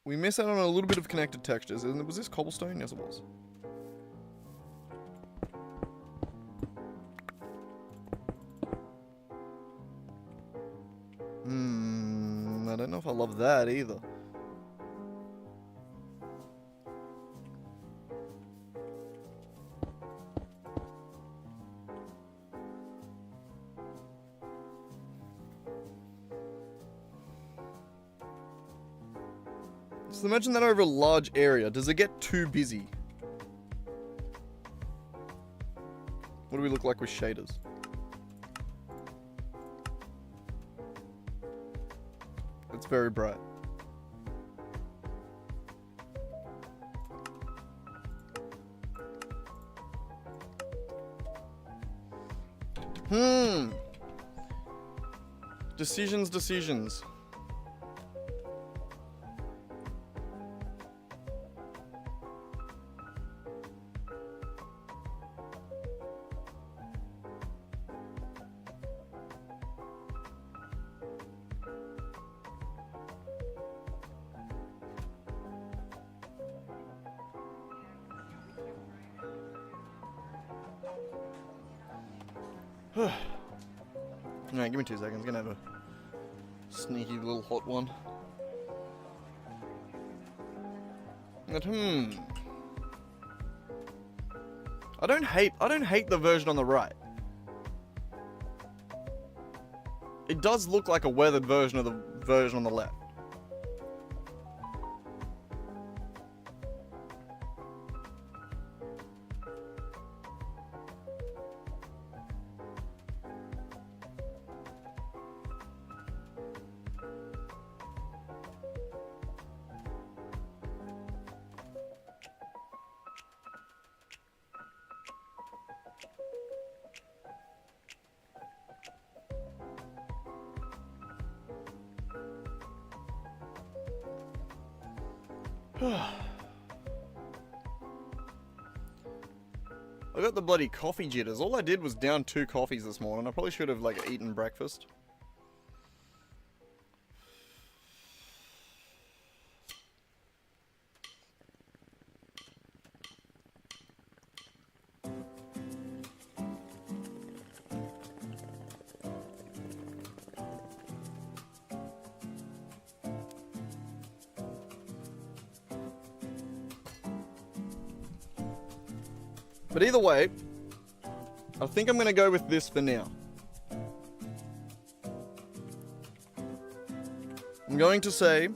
We miss out on a little bit of connected textures. Was this cobblestone? Yes, it was. I don't know if I love that either. Just imagine that over a large area. Does it get too busy? What do we look like with shaders? It's very bright. Decisions. Alright, give me 2 seconds. Gonna have a sneaky little hot one. But, I don't hate the version on the right. It does look like a weathered version of the version on the left. I got the bloody coffee jitters. All I did was down 2 coffees this morning. I probably should have, like, eaten breakfast. But either way, I think I'm going to go with this for now. I'm going to say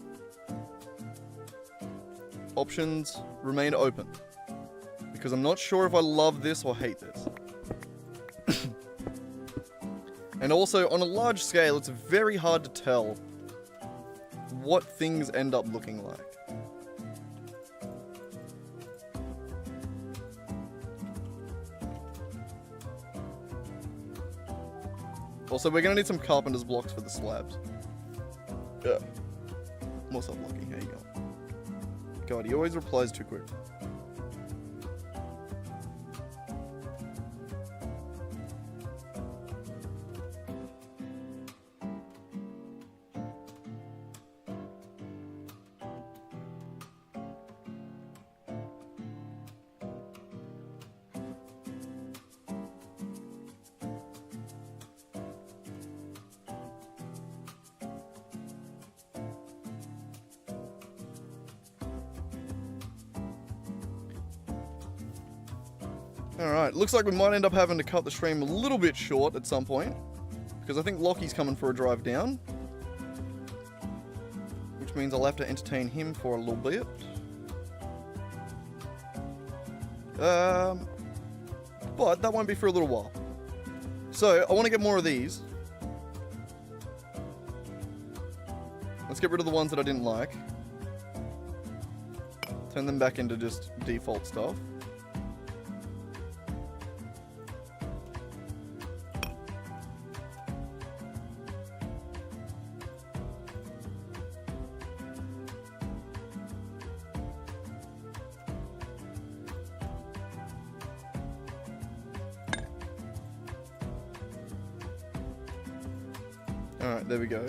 options remain open, because I'm not sure if I love this or hate this. And also, on a large scale, it's very hard to tell what things end up looking like. Also, we're gonna need some carpenter's blocks for the slabs. Yeah. More sub-blocking, here you go. God, he always replies too quick. Alright, looks like we might end up having to cut the stream a little bit short at some point, because I think Lockie's coming for a drive down. means I'll have to entertain him for a little bit. But that won't be for a little while. So, I want to get more of these. Let's get rid of the ones that I didn't like. Turn them back into just default stuff. Alright, there we go.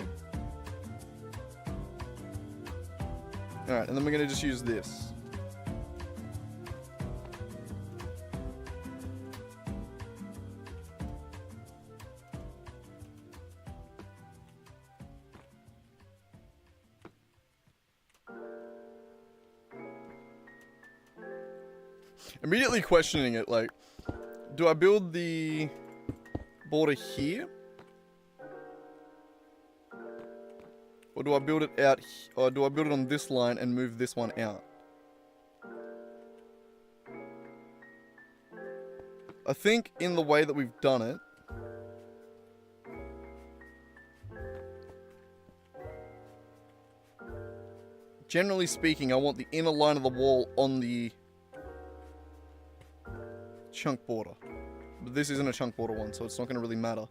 Alright, and then we're going to just use this. Immediately questioning it, like, do I build the border here? Or do I build it out, or do I build it on this line and move this one out? I think in the way that we've done it, generally speaking, I want the inner line of the wall on the chunk border. But this isn't a chunk border one, so it's not going to really matter.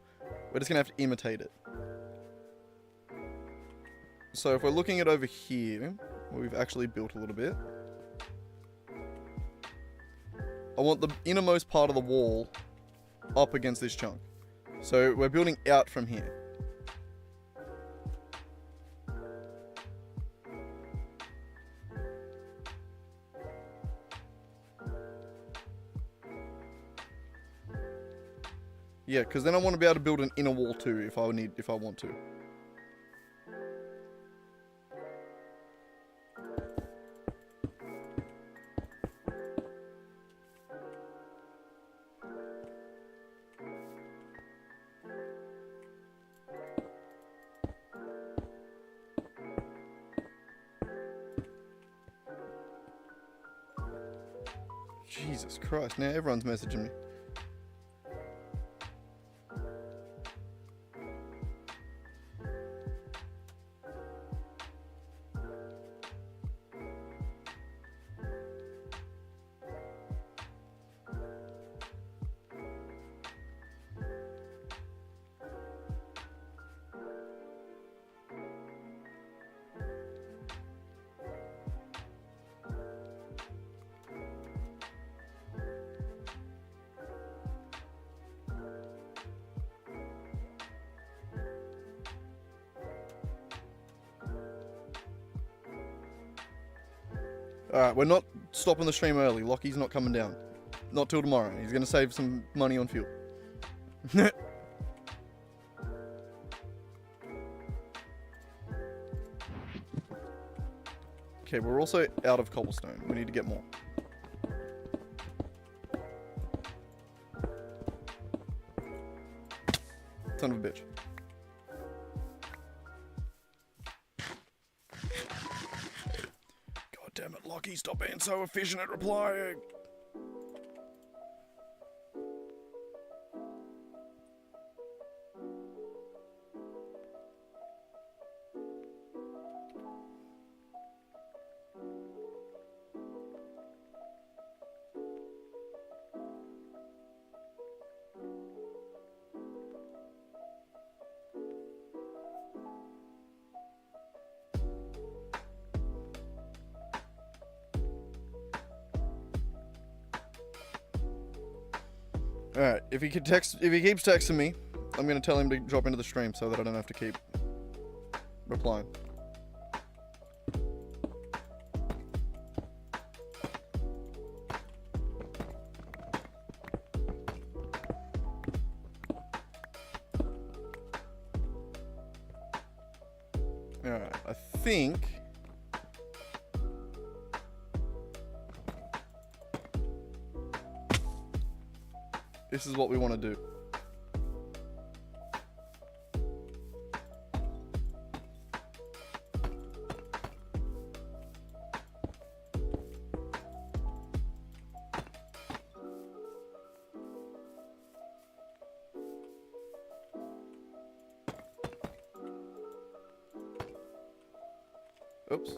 We're just going to have to imitate it. So if we're looking at over here, where we've actually built a little bit, I want the innermost part of the wall up against this chunk. So we're building out from here. Yeah, because then I want to be able to build an inner wall too if I want to. Jesus Christ, now everyone's messaging me. Alright, we're not stopping the stream early. Lockie's not coming down. Not till tomorrow. He's going to save some money on fuel. Okay, we're also out of cobblestone. We need to get more. Son of a bitch. Damn it, Lockie, stop being so efficient at replying. Alright, if he keeps texting me, I'm gonna tell him to drop into the stream so that I don't have to keep replying. Alright, I think this is what we want to do. Oops.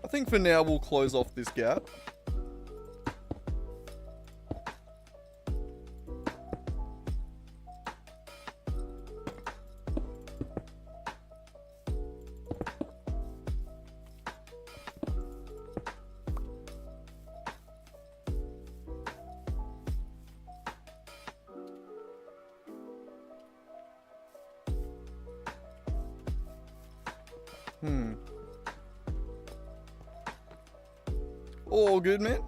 I think for now we'll close off this gap. All good, man.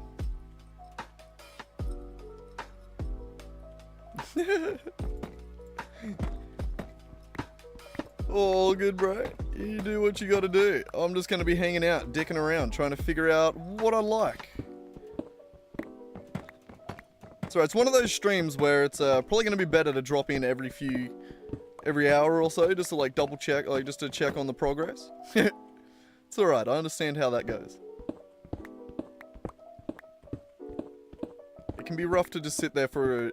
All good, bro. You do what you gotta do. I'm just gonna be hanging out, dicking around, trying to figure out what I like. So it's one of those streams where it's probably gonna be better to drop in every hour or so, just to like double check, like just to check on the progress. It's alright, I understand how that goes. It can be rough to just sit there for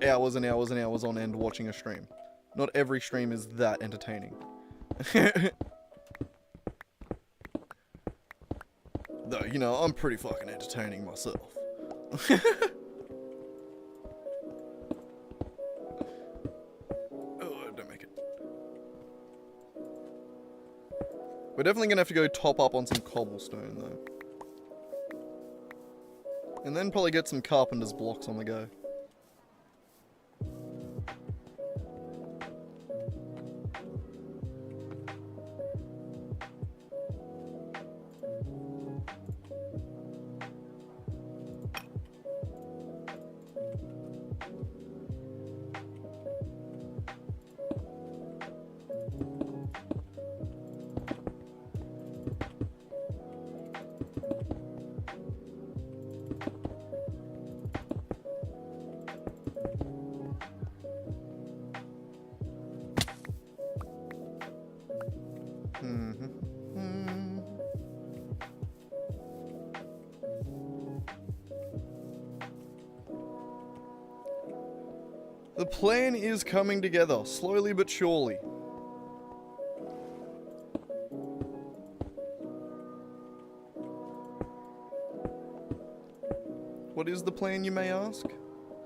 hours and hours and hours on end watching a stream. Not every stream is that entertaining. Though, you know, I'm pretty fucking entertaining myself. Oh, don't make it. We're definitely gonna have to go top up on some cobblestone, though. And then probably get some carpenter's blocks on the go. The plan is coming together, slowly but surely. What is the plan, you may ask?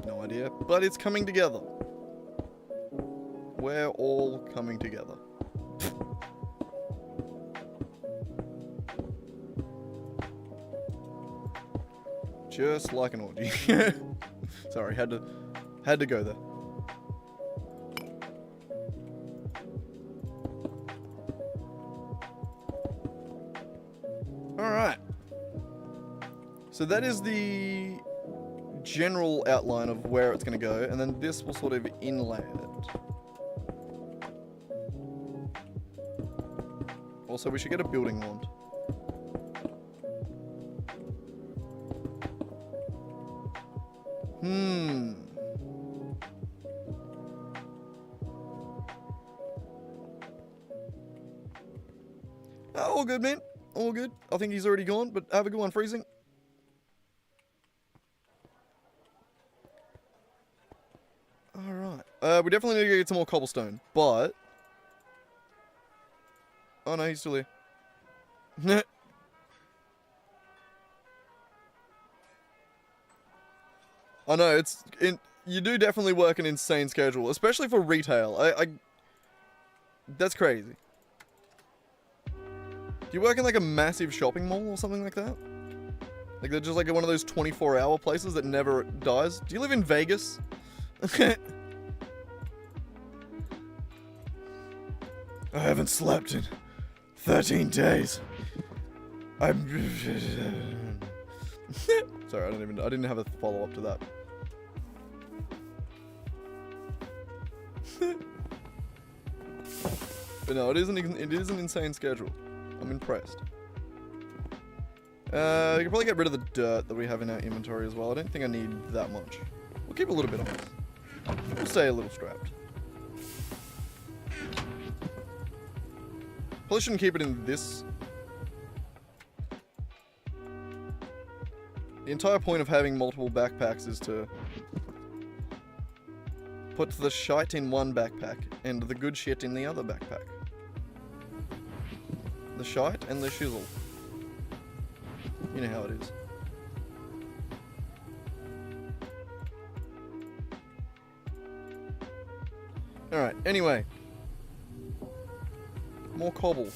No idea, but it's coming together. We're all coming together. Just like an orgy. Sorry, had to go there. Alright. So that is the general outline of where it's going to go, and then this will sort of inlay it. Also, we should get a building wand. All good, man. All good. I think he's already gone, but have a good one, Freezing. Alright. We definitely need to get some more cobblestone, but... Oh no, he's still here. I know, you do definitely work an insane schedule, especially for retail. That's crazy. Do you work in like a massive shopping mall or something like that? Like they're just like one of those 24-hour places that never dies? Do you live in Vegas? I haven't slept in 13 days. Sorry, I didn't have a follow-up to that. But no, it is an insane schedule. I'm impressed. We can probably get rid of the dirt that we have in our inventory as well. I don't think I need that much. We'll keep a little bit on us. We'll stay a little strapped. Probably shouldn't keep it in this. The entire point of having multiple backpacks is to put the shite in one backpack and the good shit in the other backpack. The shite and the shizzle. You know how it is. Alright, anyway. More cobble.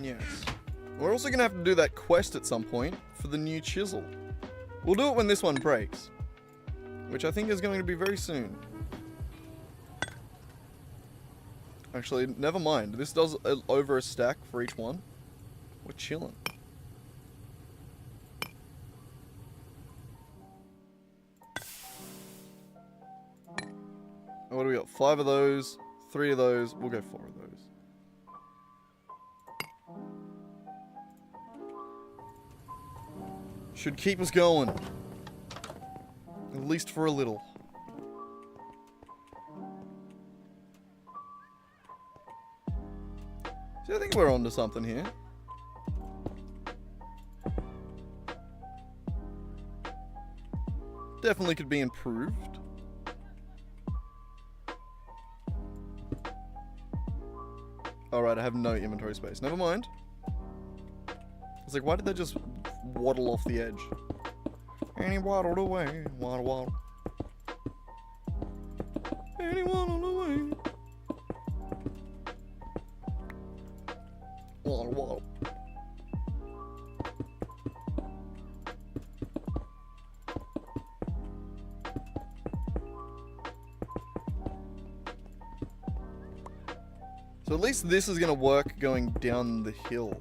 Yes. We're also going to have to do that quest at some point for the new chisel. We'll do it when this one breaks, which I think is going to be very soon. Actually, never mind. This does over a stack for each one. We're chilling. What do we got? 5 of those, 3 of those. We'll go 4 of those. Should keep us going. At least for a little. See, I think we're onto something here. Definitely could be improved. Alright, I have no inventory space. Never mind. I was like, why did they just waddle off the edge? And he waddled away. Waddle, waddle. And he waddled away. Waddle, waddle. So at least this is going to work going down the hill.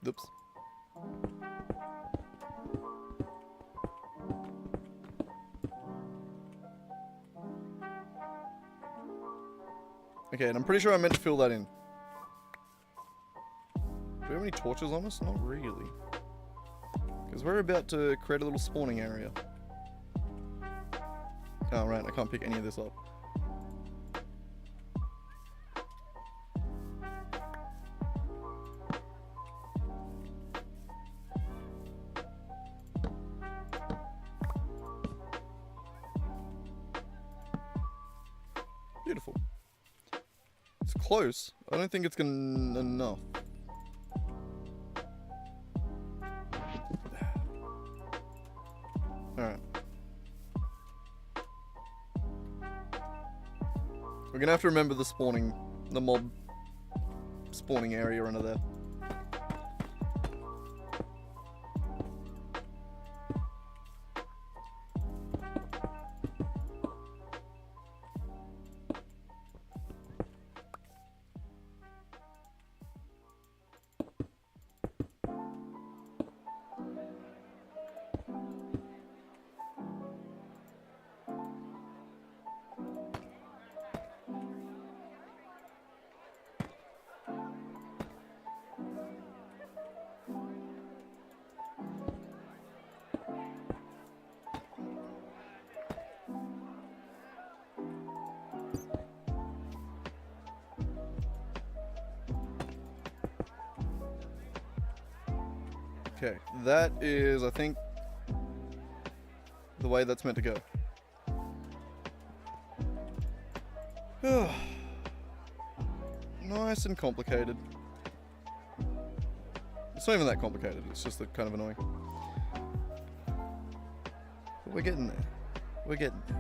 Oops. Okay, and I'm pretty sure I meant to fill that in. Do we have any torches on us? Not really. Because we're about to create a little spawning area. Oh, right, I can't pick any of this up. Beautiful. It's close. I don't think it's enough. Alright. We're gonna have to remember the mob spawning area under there. Okay, that is, I think, the way that's meant to go. Nice and complicated. It's not even that complicated, it's just kind of annoying. But we're getting there. We're getting there.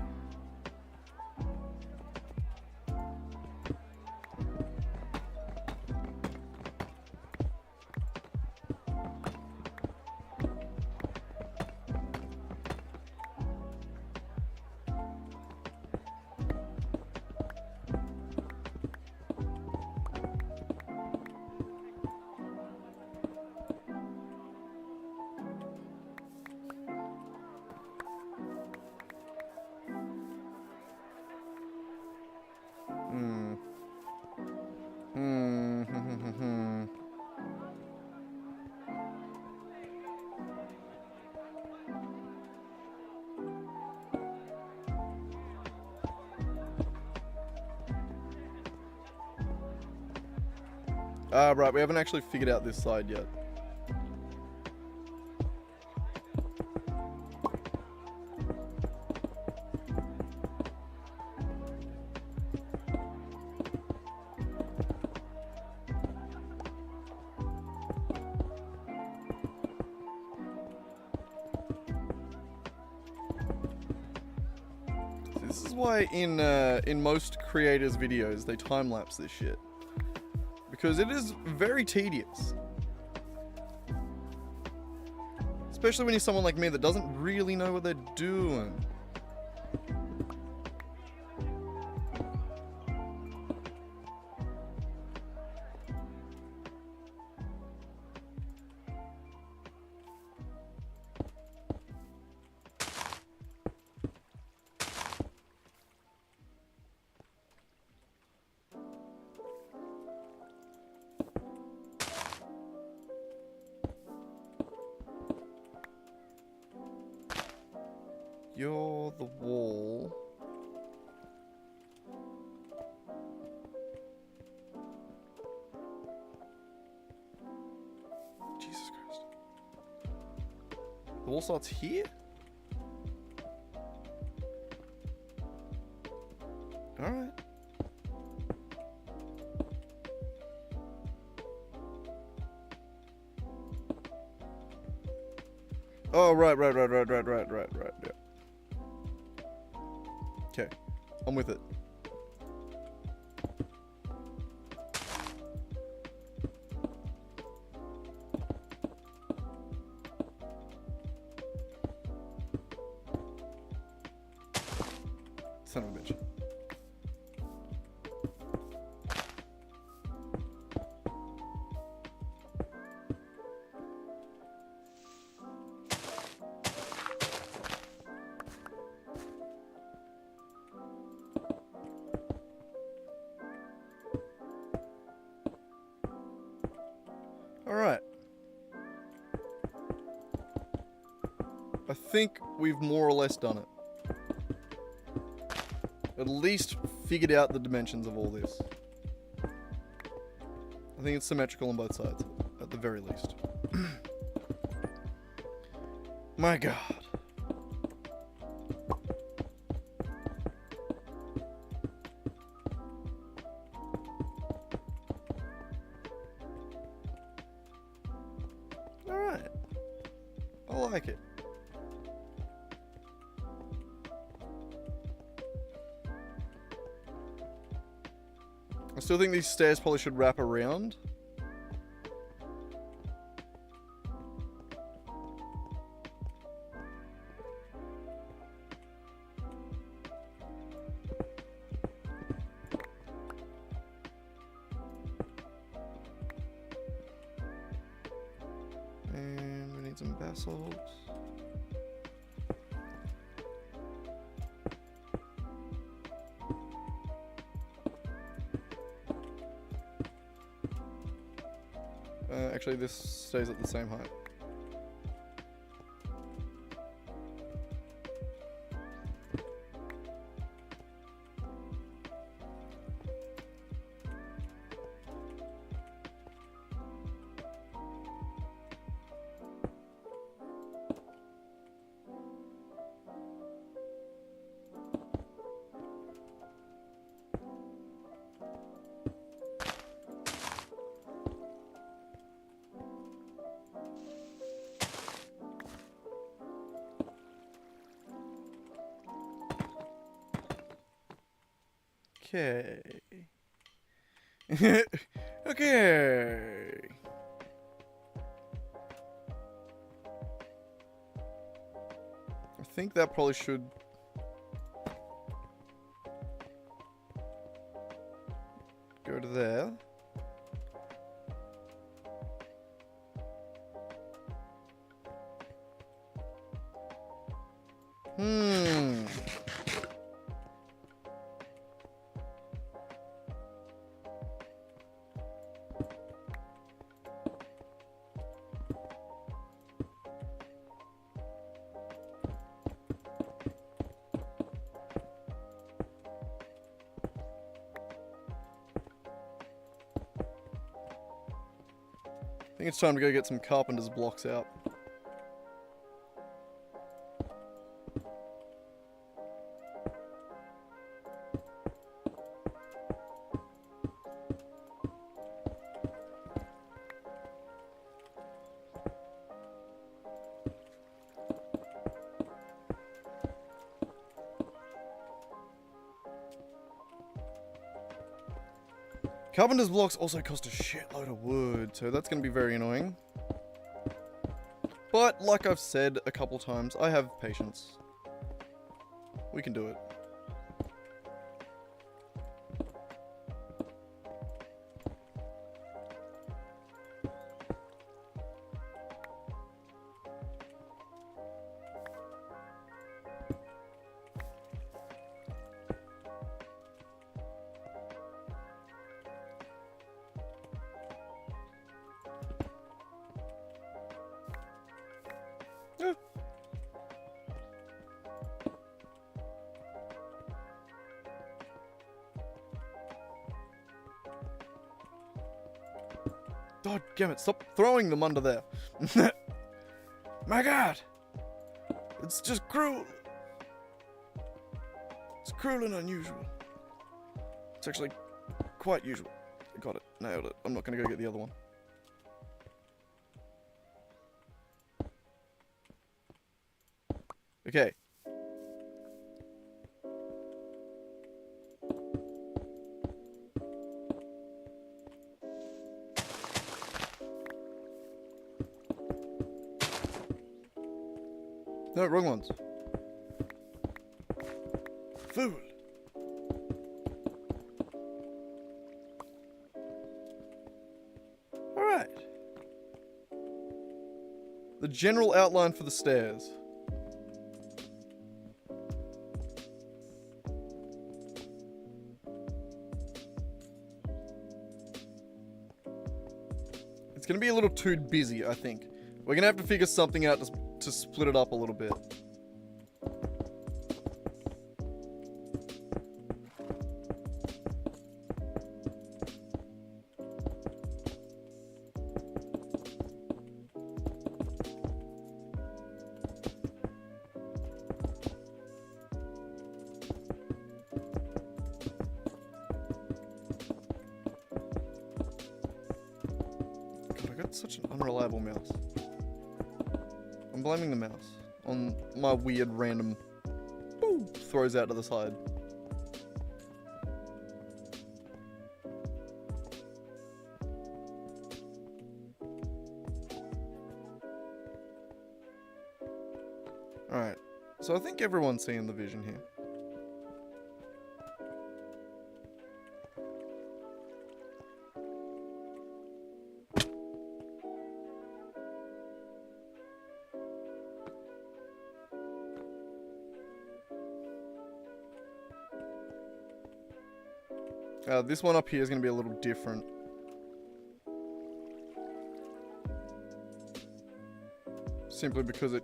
Ah, right, we haven't actually figured out this side yet. This is why in most creators' videos they time-lapse this shit. Because it is very tedious. Especially when you're someone like me that doesn't really know what they're doing. You're the wall. Jesus Christ. The wall starts here? Alright. Oh, right, yeah. Okay, I'm with it. Son of a bitch. Alright. I think we've more or less done it. At least figured out the dimensions of all this. I think it's symmetrical on both sides, at the very least. My God. Alright. I like it. I still think these stairs probably should wrap around. And we need some basalt. Actually, this stays at the same height. Okay. Okay. I think that probably should go to there. think it's time to go get some carpenter's blocks out. Carpenter's blocks also cost a shitload of wood, so that's going to be very annoying. But, like I've said a couple times, I have patience. We can do it. Yeah. God damn it, stop throwing them under there. My God! It's just cruel. It's cruel and unusual. It's actually quite usual. Got it, nailed it. I'm not gonna go get the other one. Okay. No, wrong ones. Fool. Alright. The general outline for the stairs. It's going to be a little too busy, I think. We're going to have to figure something out to split it up a little bit. Such an unreliable mouse. I'm blaming the mouse on my weird random throws out to the side. Alright, so I think everyone's seeing the vision here. This one up here is going to be a little different. Simply because it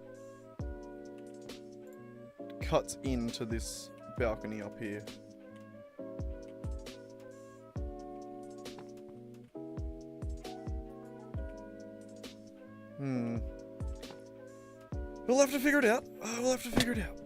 cuts into this balcony up here. We'll have to figure it out. We'll have to figure it out.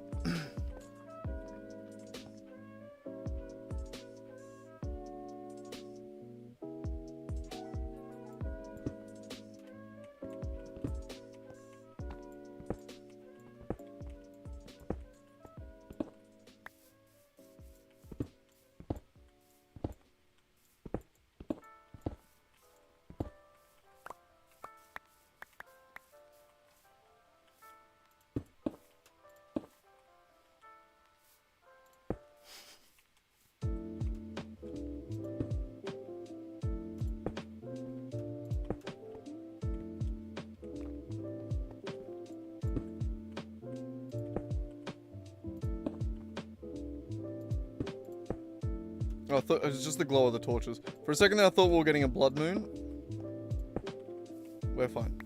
I thought it was just the glow of the torches. For a second there, I thought we were getting a blood moon. We're fine.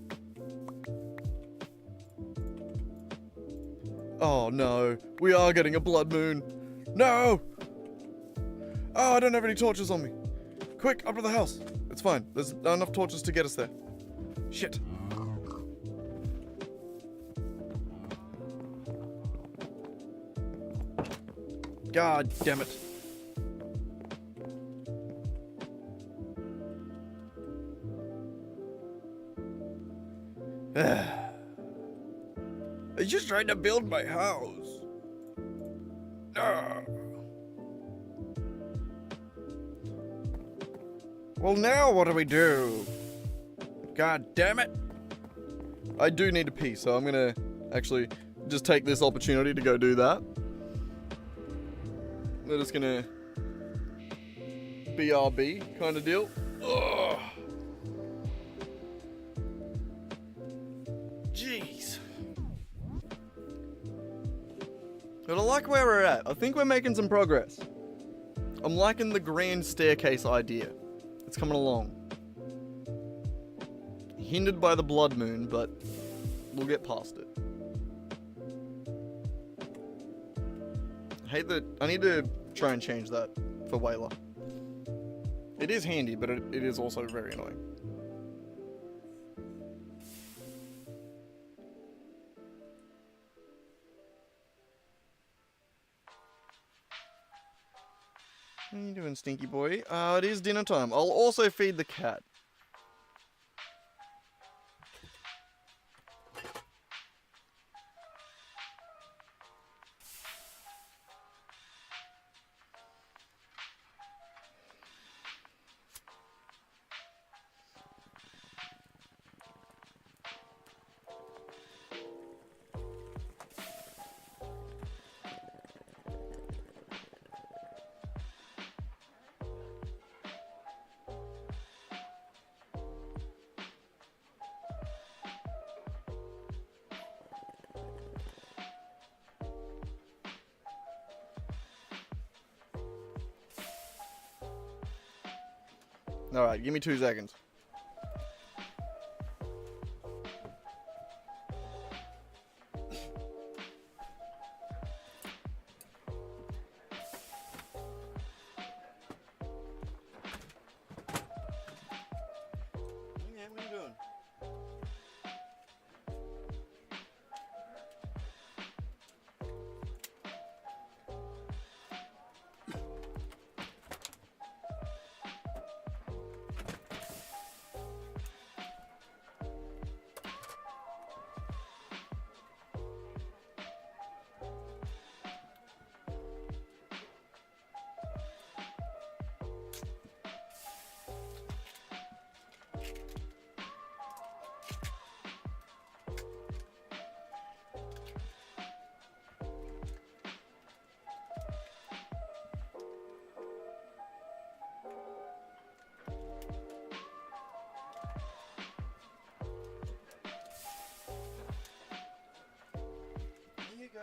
Oh no, we are getting a blood moon. No! Oh, I don't have any torches on me. Quick, up to the house. It's fine. There's not enough torches to get us there. Shit. God damn it. I just tried to build my house. Well, now what do we do? God damn it. I do need to pee, so I'm gonna actually just take this opportunity to go do that. We're just gonna BRB kind of deal. Ugh. Jeez. But I like where we're at. I think we're making some progress. I'm liking the grand staircase idea. It's coming along. Hindered by the blood moon, but we'll get past it. I hate that. I need to try and change that for Whaler. It is handy, but it is also very annoying. What are you doing, stinky boy? It is dinner time. I'll also feed the cat. Alright, give me 2 seconds. Yeah, what are you doing? Here you go.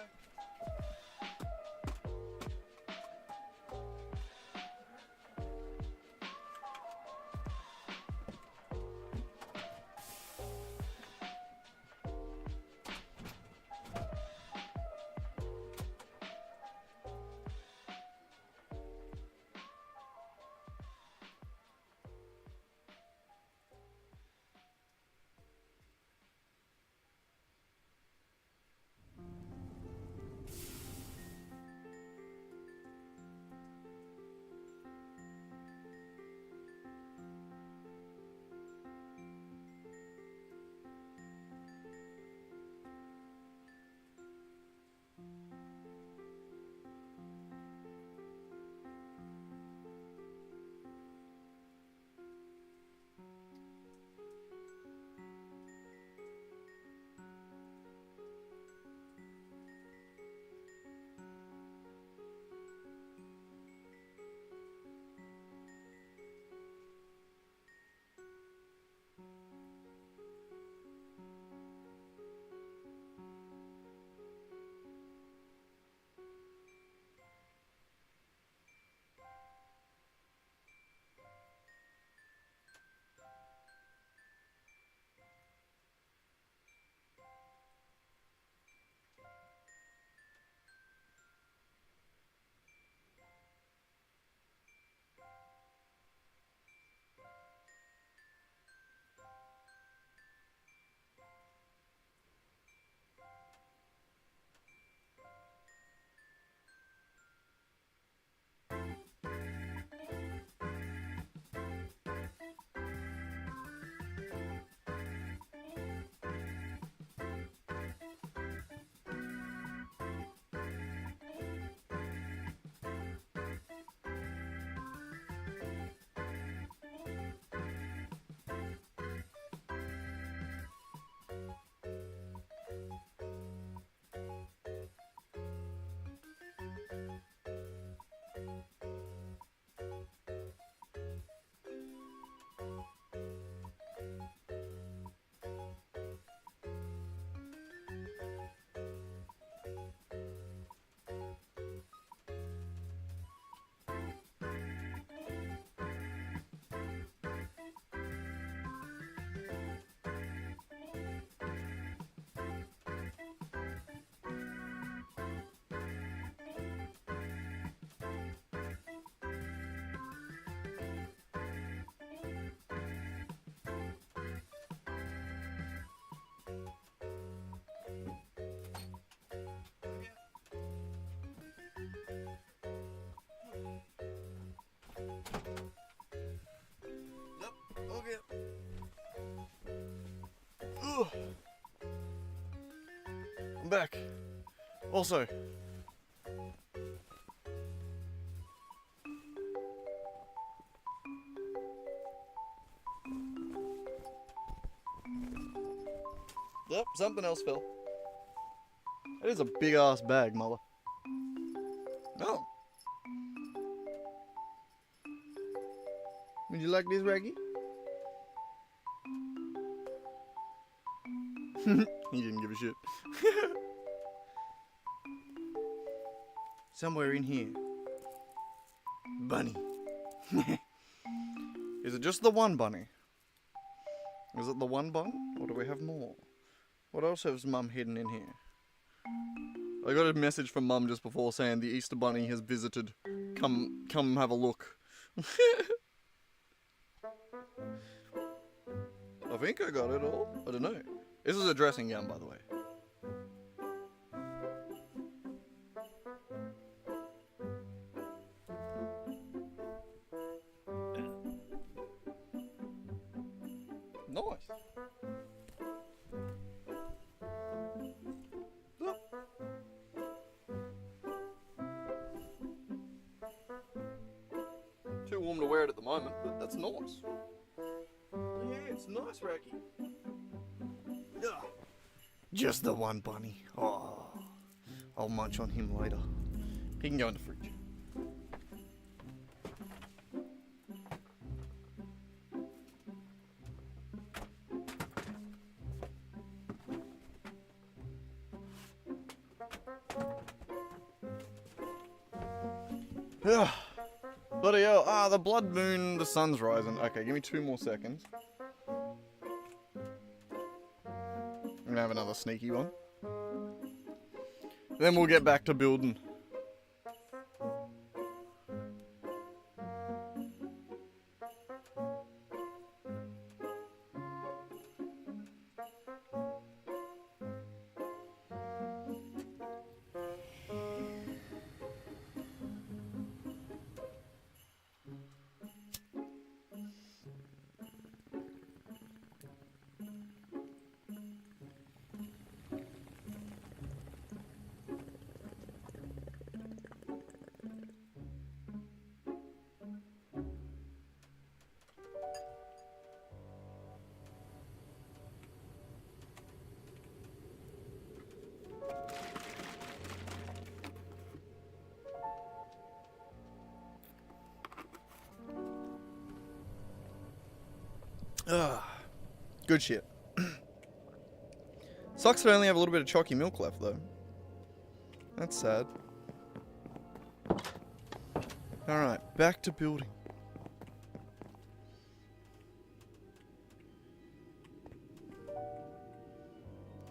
back. Also, yep, something else fell. That is a big ass bag, mother. Oh. Would you like this, Raggy? He didn't give a shit. Somewhere in here. Bunny. Is it just the one bunny? Is it the one bun? Or do we have more? What else has Mum hidden in here? I got a message from Mum just before saying the Easter Bunny has visited. Come have a look. I think I got it all. I don't know. This is a dressing gown, by the way. Nice. Too warm to wear it at the moment, but that's nice. Yeah, it's nice, Racky. Ugh. Just the one bunny. Oh, I'll munch on him later. He can go in the fridge. Bloody hell. Ah, the blood moon, the sun's rising. Okay, give me 2 more seconds. I'm gonna have another sneaky one. Then we'll get back to building. Good shit. Sucks that I only have a little bit of chalky milk left, though. That's sad. Alright, back to building.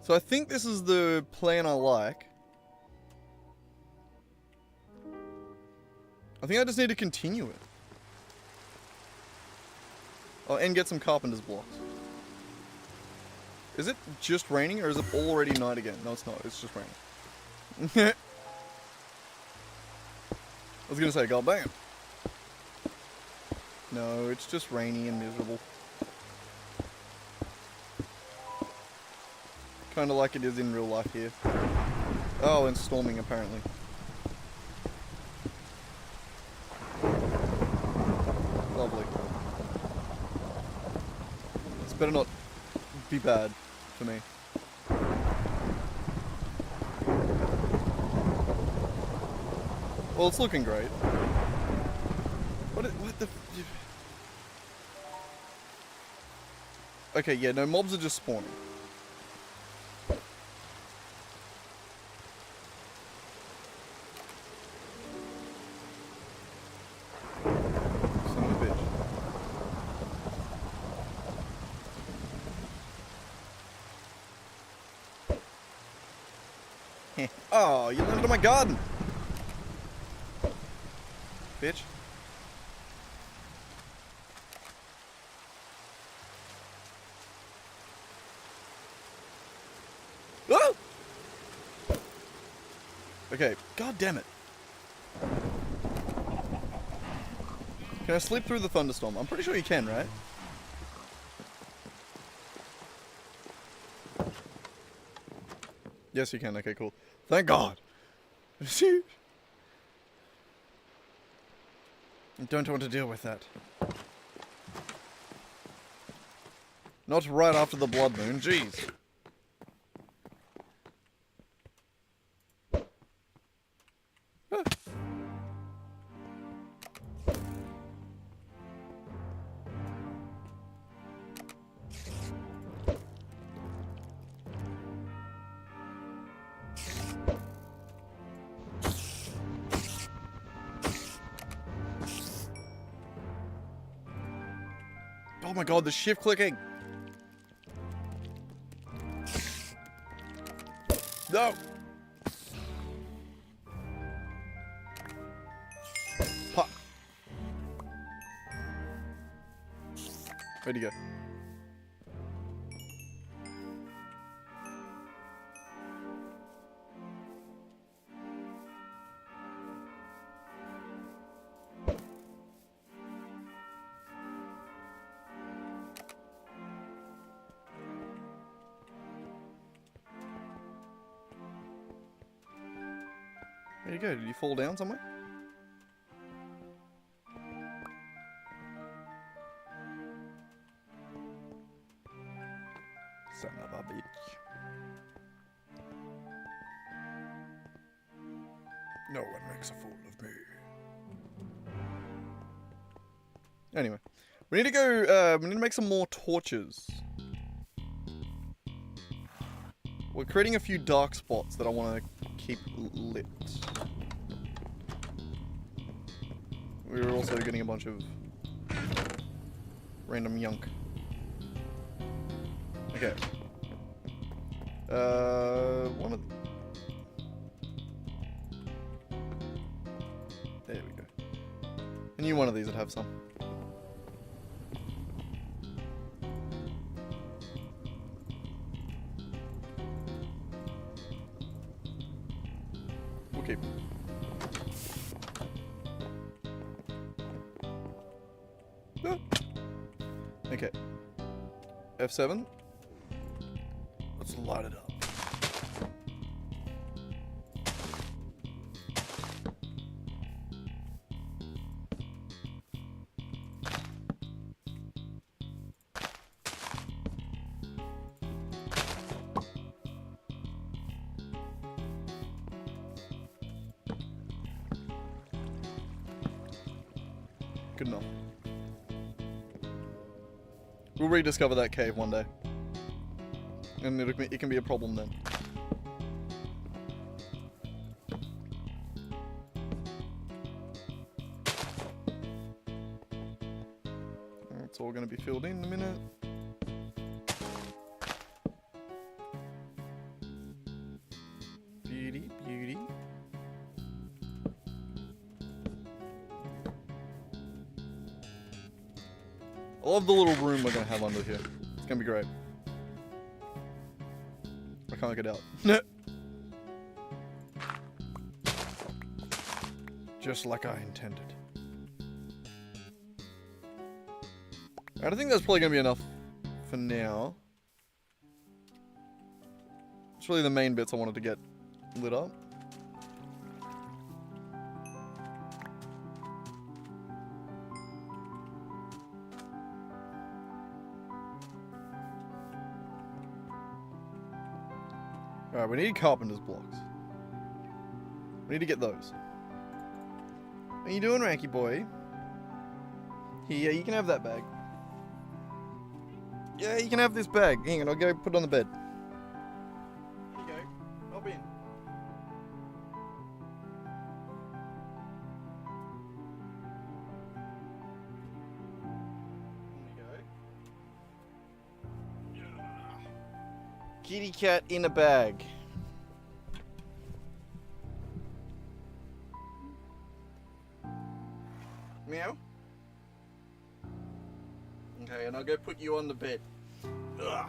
So I think this is the plan I like. I think I just need to continue it. Oh, and get some carpenter's blocks. Is it just raining, or is it already night again? No, it's not. It's just raining. I was gonna say, god damn. No, it's just rainy and miserable. Kinda like it is in real life here. Oh, and storming apparently. Lovely. This better not be bad for me. Well, it's looking great. What the... Okay, yeah, no, mobs are just spawning. Son of a bitch. Oh, you landed on my garden! Bitch. Oh! Okay, god damn it. Can I slip through the thunderstorm? I'm pretty sure you can, right? Yes, you can. Okay, cool. Thank God. I don't want to deal with that. Not right after the blood moon. Jeez. Ah. Oh my God, the shift clicking. No. Pop. Where'd he go? Where'd he go? Did he fall down somewhere? Son of a bitch. No one makes a fool of me. Anyway, we need to go, we need to make some more torches. We're creating a few dark spots that I want to keep lit. We're also getting a bunch of random yunk. Okay. One of the... There we go. I knew one of these would have some. We'll keep. Ah. Okay. F7. Let's light it up. Good enough. We'll rediscover that cave one day. And it can be a problem then. It's all going to be filled in a minute. Beauty, beauty. I love the little room we're going to have under here. It's going to be great. I can't get out. Just like I intended. I think that's probably going to be enough for now. It's really the main bits I wanted to get lit up. Alright, we need carpenter's blocks. We need to get those. What are you doing, Ranky boy? Here, you can have that bag. Yeah, you can have this bag. Hang on, I'll go put it on the bed. Here you go. Hop in. There you go. Kitty cat in a bag. Meow. Okay, and I'll go put you on the bed. Ugh.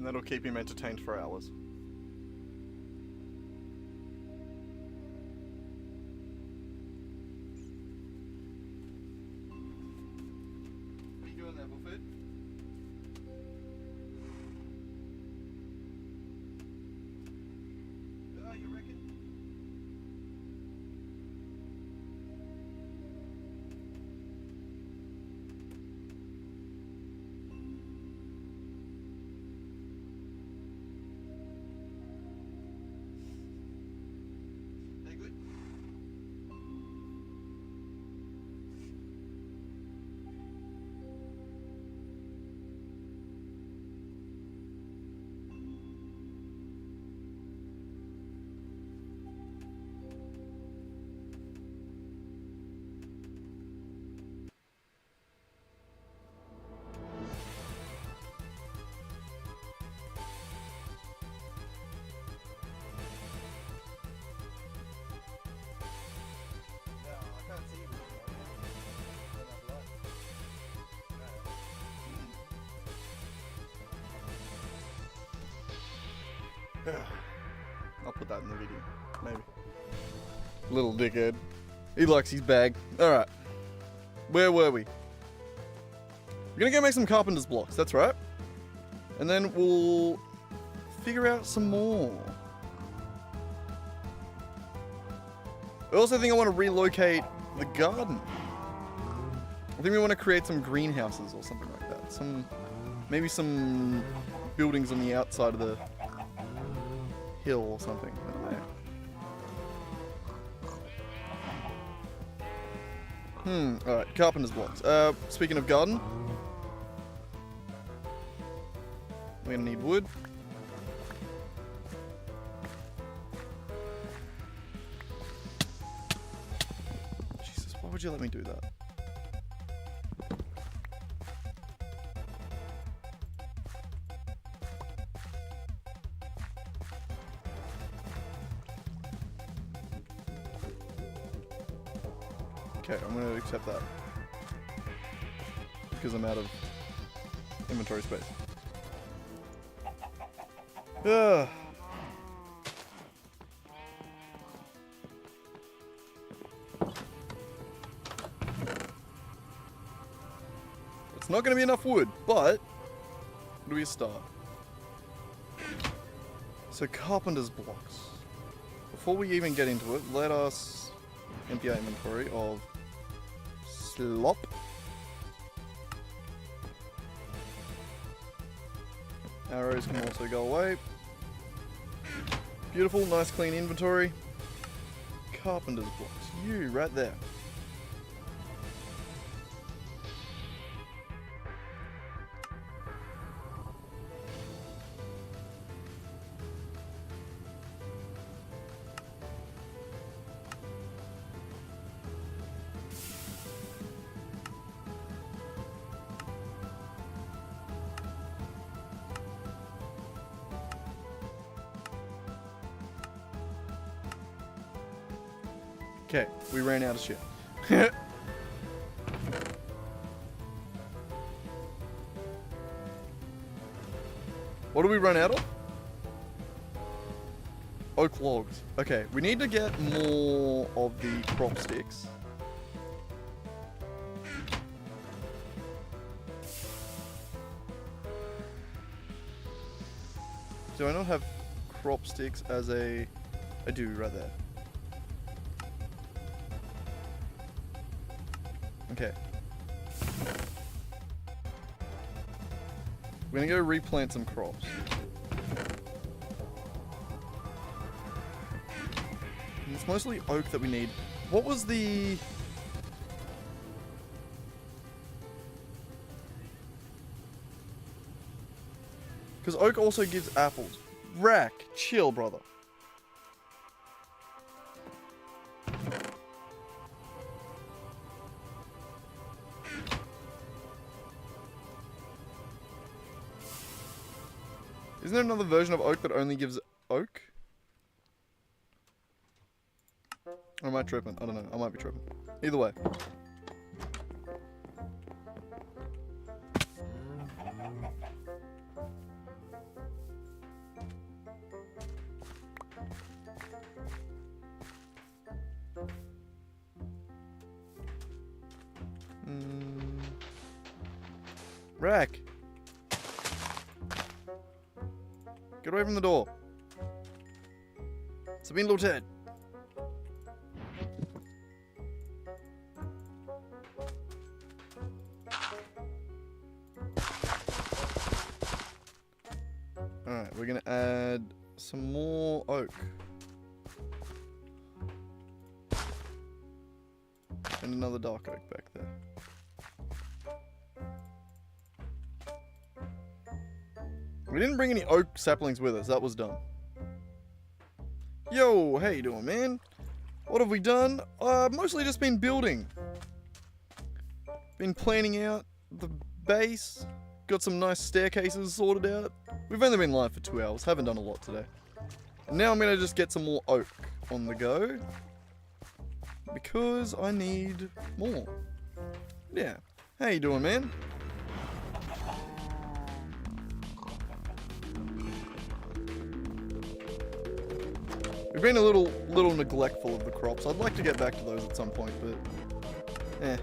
And that'll keep him entertained for hours. What are you doing there, Buffett? Oh, you reckon? They good? I'll put that in the video, maybe. Little dickhead. He likes his bag. Alright. Where were we? We're gonna go make some carpenter's blocks, that's right. And then we'll figure out some more. I also think I want to relocate the garden. I think we want to create some greenhouses or something like that. Maybe some buildings on the outside of the hill or something. I don't know. Alright, carpenter's blocks. Speaking of garden, we're gonna need wood. Jesus, why would you let me do that? Okay, I'm gonna accept that. Because I'm out of inventory space. Ugh. It's not gonna be enough wood, but where do we start? So carpenter's blocks. Before we even get into it, let us empty our inventory of slop. Arrows can also go away. Beautiful, nice clean inventory. Carpenter's blocks. You, right there. Okay, we ran out of shit. What do we run out of? Oak logs. Okay, we need to get more of the crop sticks. Do I not have crop sticks as a... I do, right there. Okay. We're gonna go replant some crops. And it's mostly oak that we need. What was the... Because oak also gives apples. Rack, chill, brother. Isn't there another version of oak that only gives oak? Or am I tripping? I don't know. I might be tripping. Either way. Rack. Get away from the door. Sabine Lieutenant. Alright, we're gonna add some more oak. And another dark oak back there. We didn't bring any oak saplings with us, that was dumb. Yo, how you doing, man? What have we done? Mostly just been building. Been planning out the base. Got some nice staircases sorted out. We've only been live for 2 hours, haven't done a lot today. Now I'm gonna just get some more oak on the go. Because I need more. Yeah. How you doing, man? We've been a little neglectful of the crops. I'd like to get back to those at some point, but eh.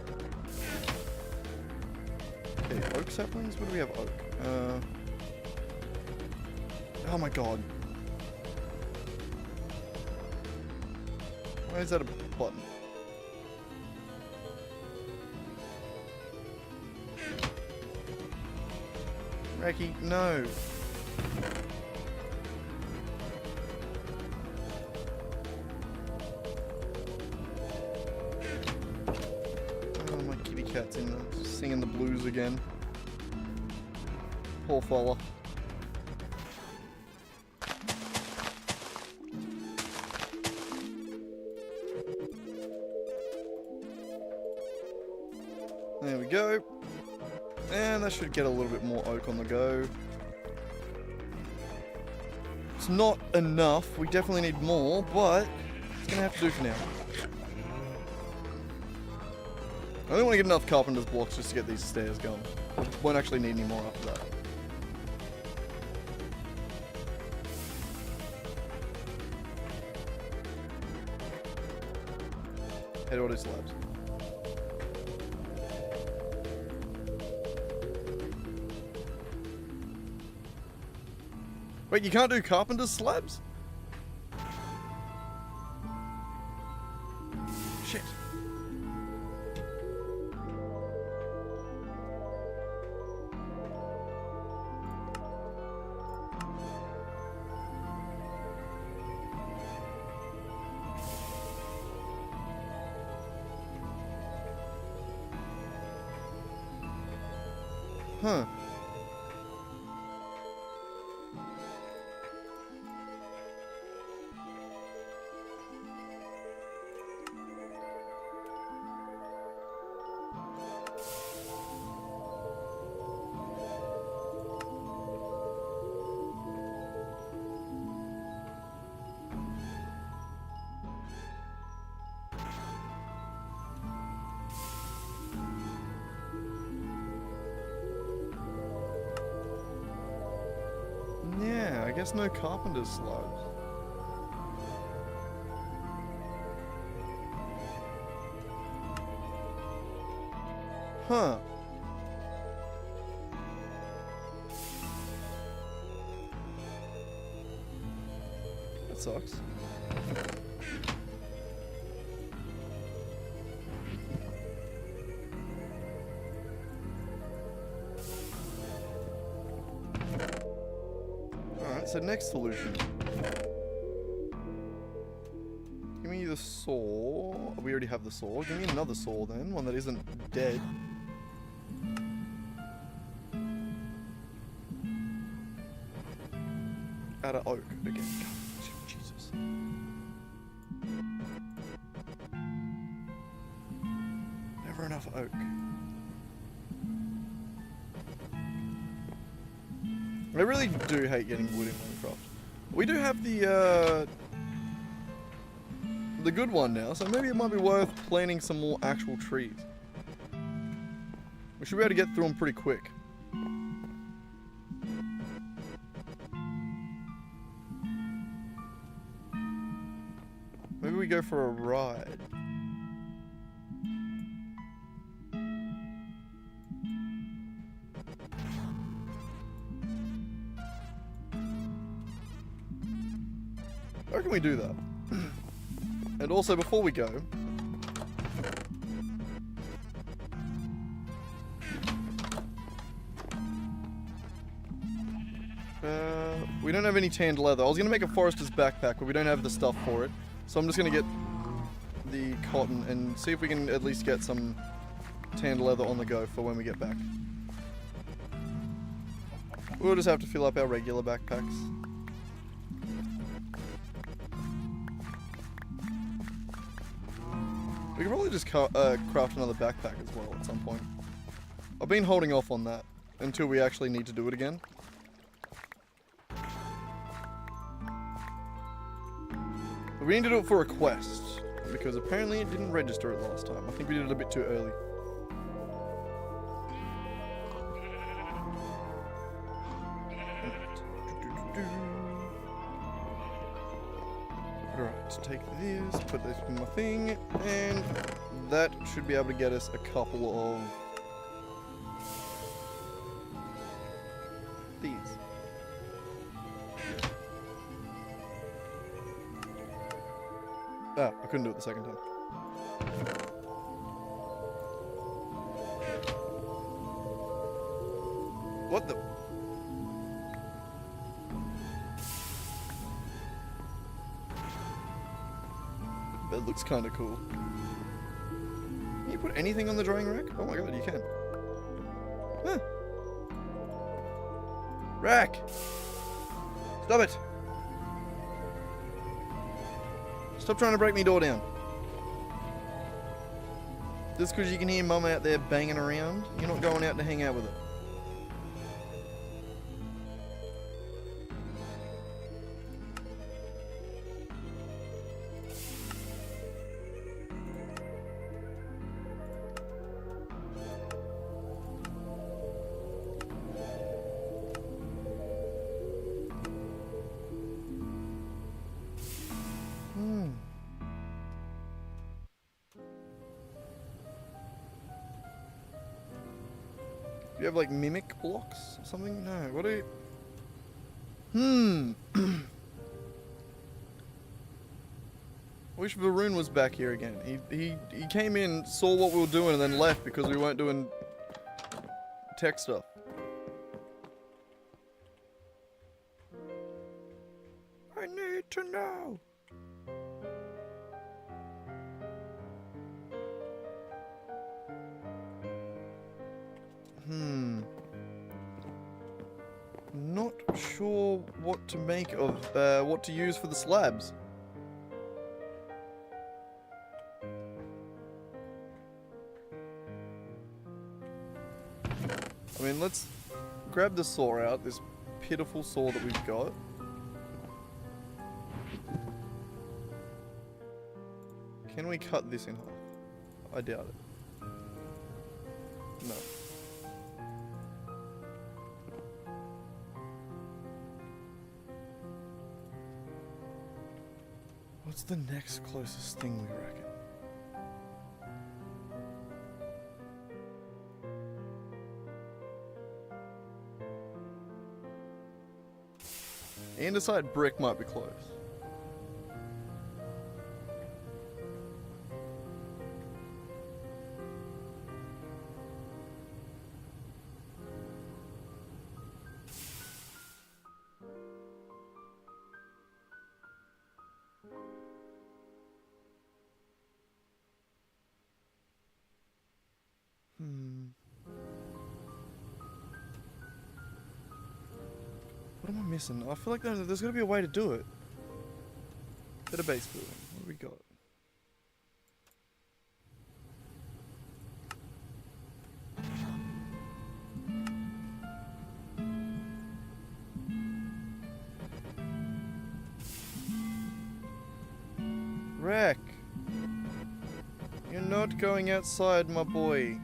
Okay, oak saplings? Where do we have oak? Oh my god. Why is that a button? Racky, no. Oh, my kitty cat's in there, singing the blues again. Poor fella. There we go. And that should get a little bit more oak on the go. It's not enough. We definitely need more, but it's going to have to do for now. I only want to get enough carpenter's blocks just to get these stairs going. Won't actually need any more after that. Head order slabs. Wait, you can't do carpenter's slabs? Shit. Huh. Yeah, I guess no carpenter's slabs. Huh. That sucks. Alright, so next solution. Give me the saw. We already have the saw. Give me another saw then, one that isn't dead. Out of oak again. God, Jesus. Never enough oak. I really do hate getting wood in Minecraft. We do have the good one now, so maybe it might be worth planting some more actual trees. We should be able to get through them pretty quick. Maybe we go for a ride. I reckon we do that. And also, before we go... we don't have any tanned leather. I was going to make a forester's backpack, but we don't have the stuff for it. So I'm just going to get the cotton and see if we can at least get some tanned leather on the go for when we get back. We'll just have to fill up our regular backpacks. We could probably just craft another backpack as well at some point. I've been holding off on that until we actually need to do it again. But we need to do it for a quest, because apparently it didn't register it last time. I think we did it a bit too early. Alright, take this, put this in my thing, and that should be able to get us a couple of these. Ah, I couldn't do it the second time. What the? That looks kind of cool. Can you put anything on the drying rack? Oh my god, you can. Huh. Rack! Stop it! Stop trying to break me door down. Just because you can hear Mum out there banging around, you're not going out to hang out with her. Do you have like mimic blocks or something? No, what are you... Wish Varun was back here again. He came in, saw what we were doing, and then left because we weren't doing tech stuff. I need to know. Not sure what to make of, what to use for the slabs. I mean, let's grab the saw out, this pitiful saw that we've got. Can we cut this in half? I doubt it. No. What's the next closest thing we reckon? Andesite brick might be close. What am I missing? I feel like there's got to be a way to do it. Bit of base building. What do we got? Wreck! You're not going outside, my boy.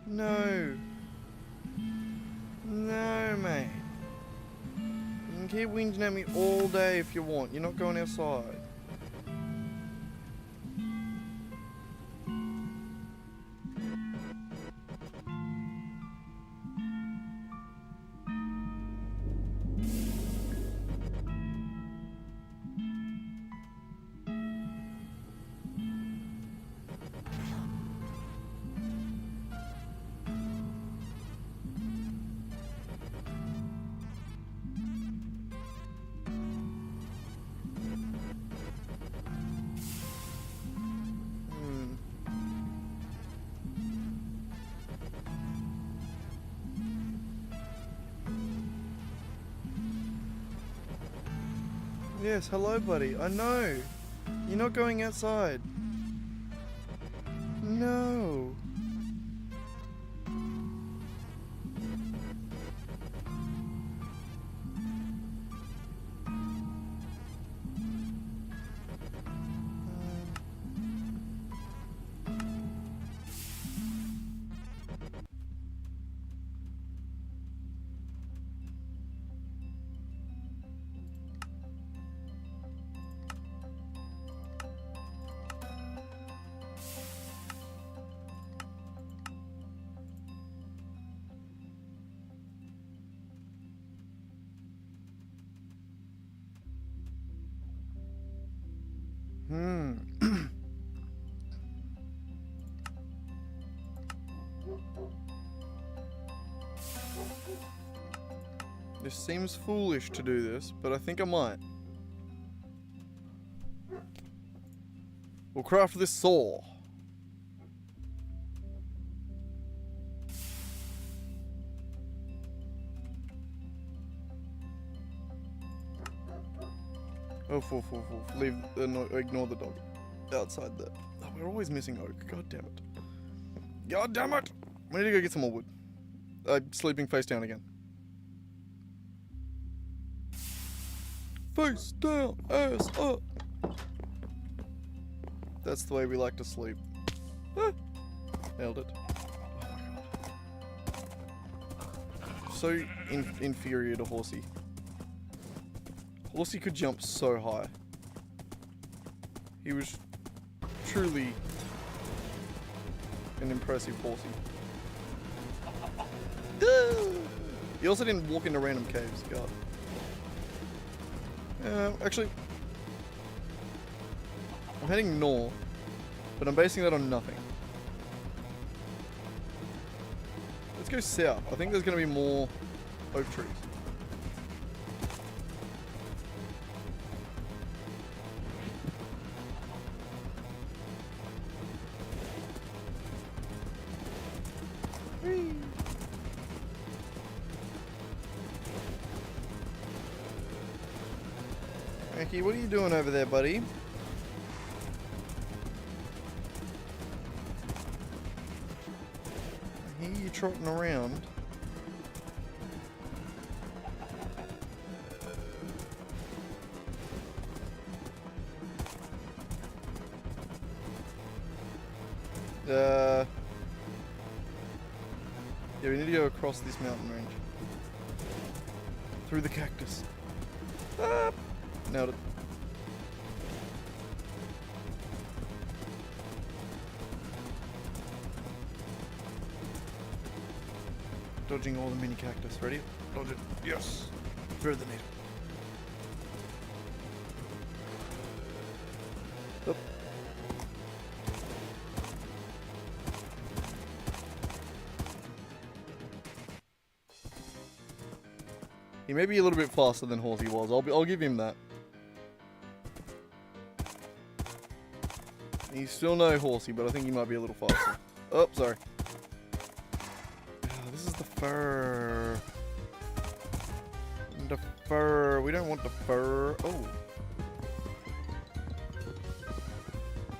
No. No, mate. You can keep whinging at me all day if you want. You're not going outside. Yes, hello, buddy. I know. You're not going outside. No. This seems foolish to do this, but I think I might. We'll craft this saw. Oh, leave, ignore the dog outside there. Oh, we're always missing oak. God damn it. God damn it! We need to go get some more wood. Sleeping face down again. Face down, ass up. That's the way we like to sleep. Ah, nailed it. Oh my god. So inferior to Horsey. Horsey could jump so high. He was truly an impressive Horsey. He also didn't walk into random caves, God. Actually, I'm heading north, but I'm basing that on nothing. Let's go south. I think there's going to be more oak trees. Frankie, what are you doing over there, buddy? I hear you trotting around. Yeah, we need to go across this mountain range. Through the cactus. Ah! Nailed it. Dodging all the mini cactus. Ready? Dodge it. Yes! Through the needle. Up. He may be a little bit faster than Horsey was. I'll give him that. He's still no Horsey, but I think he might be a little faster. Oh, sorry. Oh, this is the fur. The fur. We don't want the fur. Oh.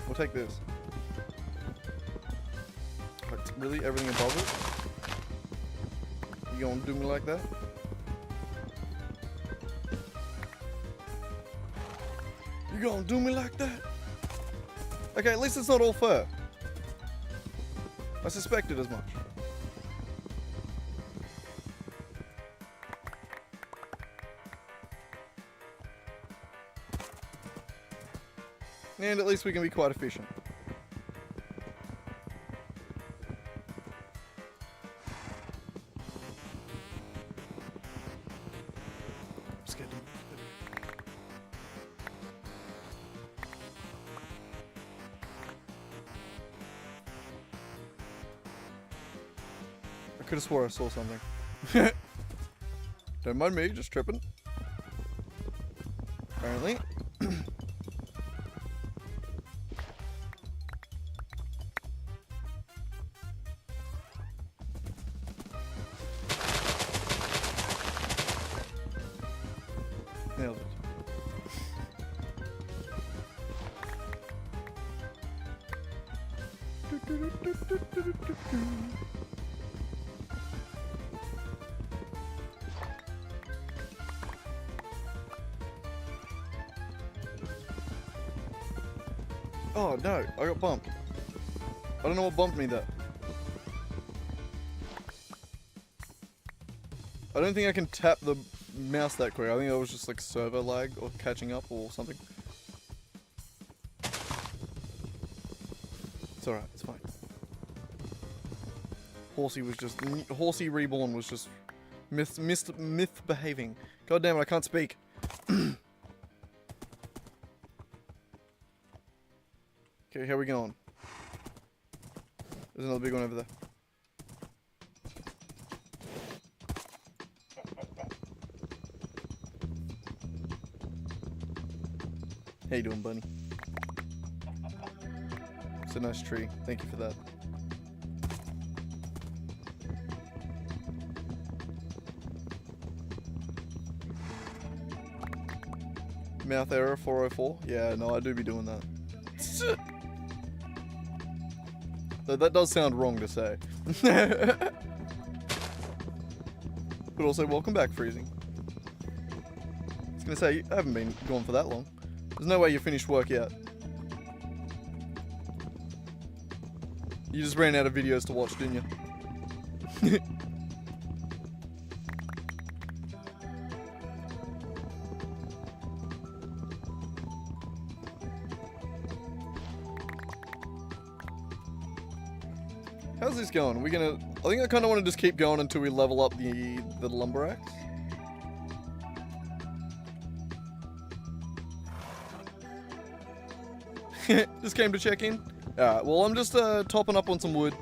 We'll take this. It's really everything above it? You gonna do me like that? You gonna do me like that? Okay, at least it's not all fur. I suspected as much. And at least we can be quite efficient. I'm scared to move. I could have swore I saw something. Don't mind me, just tripping. Apparently. Nailed it. Oh no, I got bumped. I don't know what bumped me there. I don't think I can tap the mouse that quick. I think that was just like server lag or catching up or something. It's alright, it's fine. Horsey Reborn was just misbehaving. God damn it, I can't speak. Okay, how are we going? There's another big one over there. How you doing, bunny? It's a nice tree. Thank you for that. Mouth error 404? Yeah, no, I do be doing that. That does sound wrong to say. But also, welcome back, Freezing. I was gonna say, I haven't been gone for that long. There's no way you finished work yet. You just ran out of videos to watch, didn't you? How's this going? Are we gonna... I think I kind of want to just keep going until we level up the lumber axe. Just came to check in. Alright, well I'm just topping up on some wood.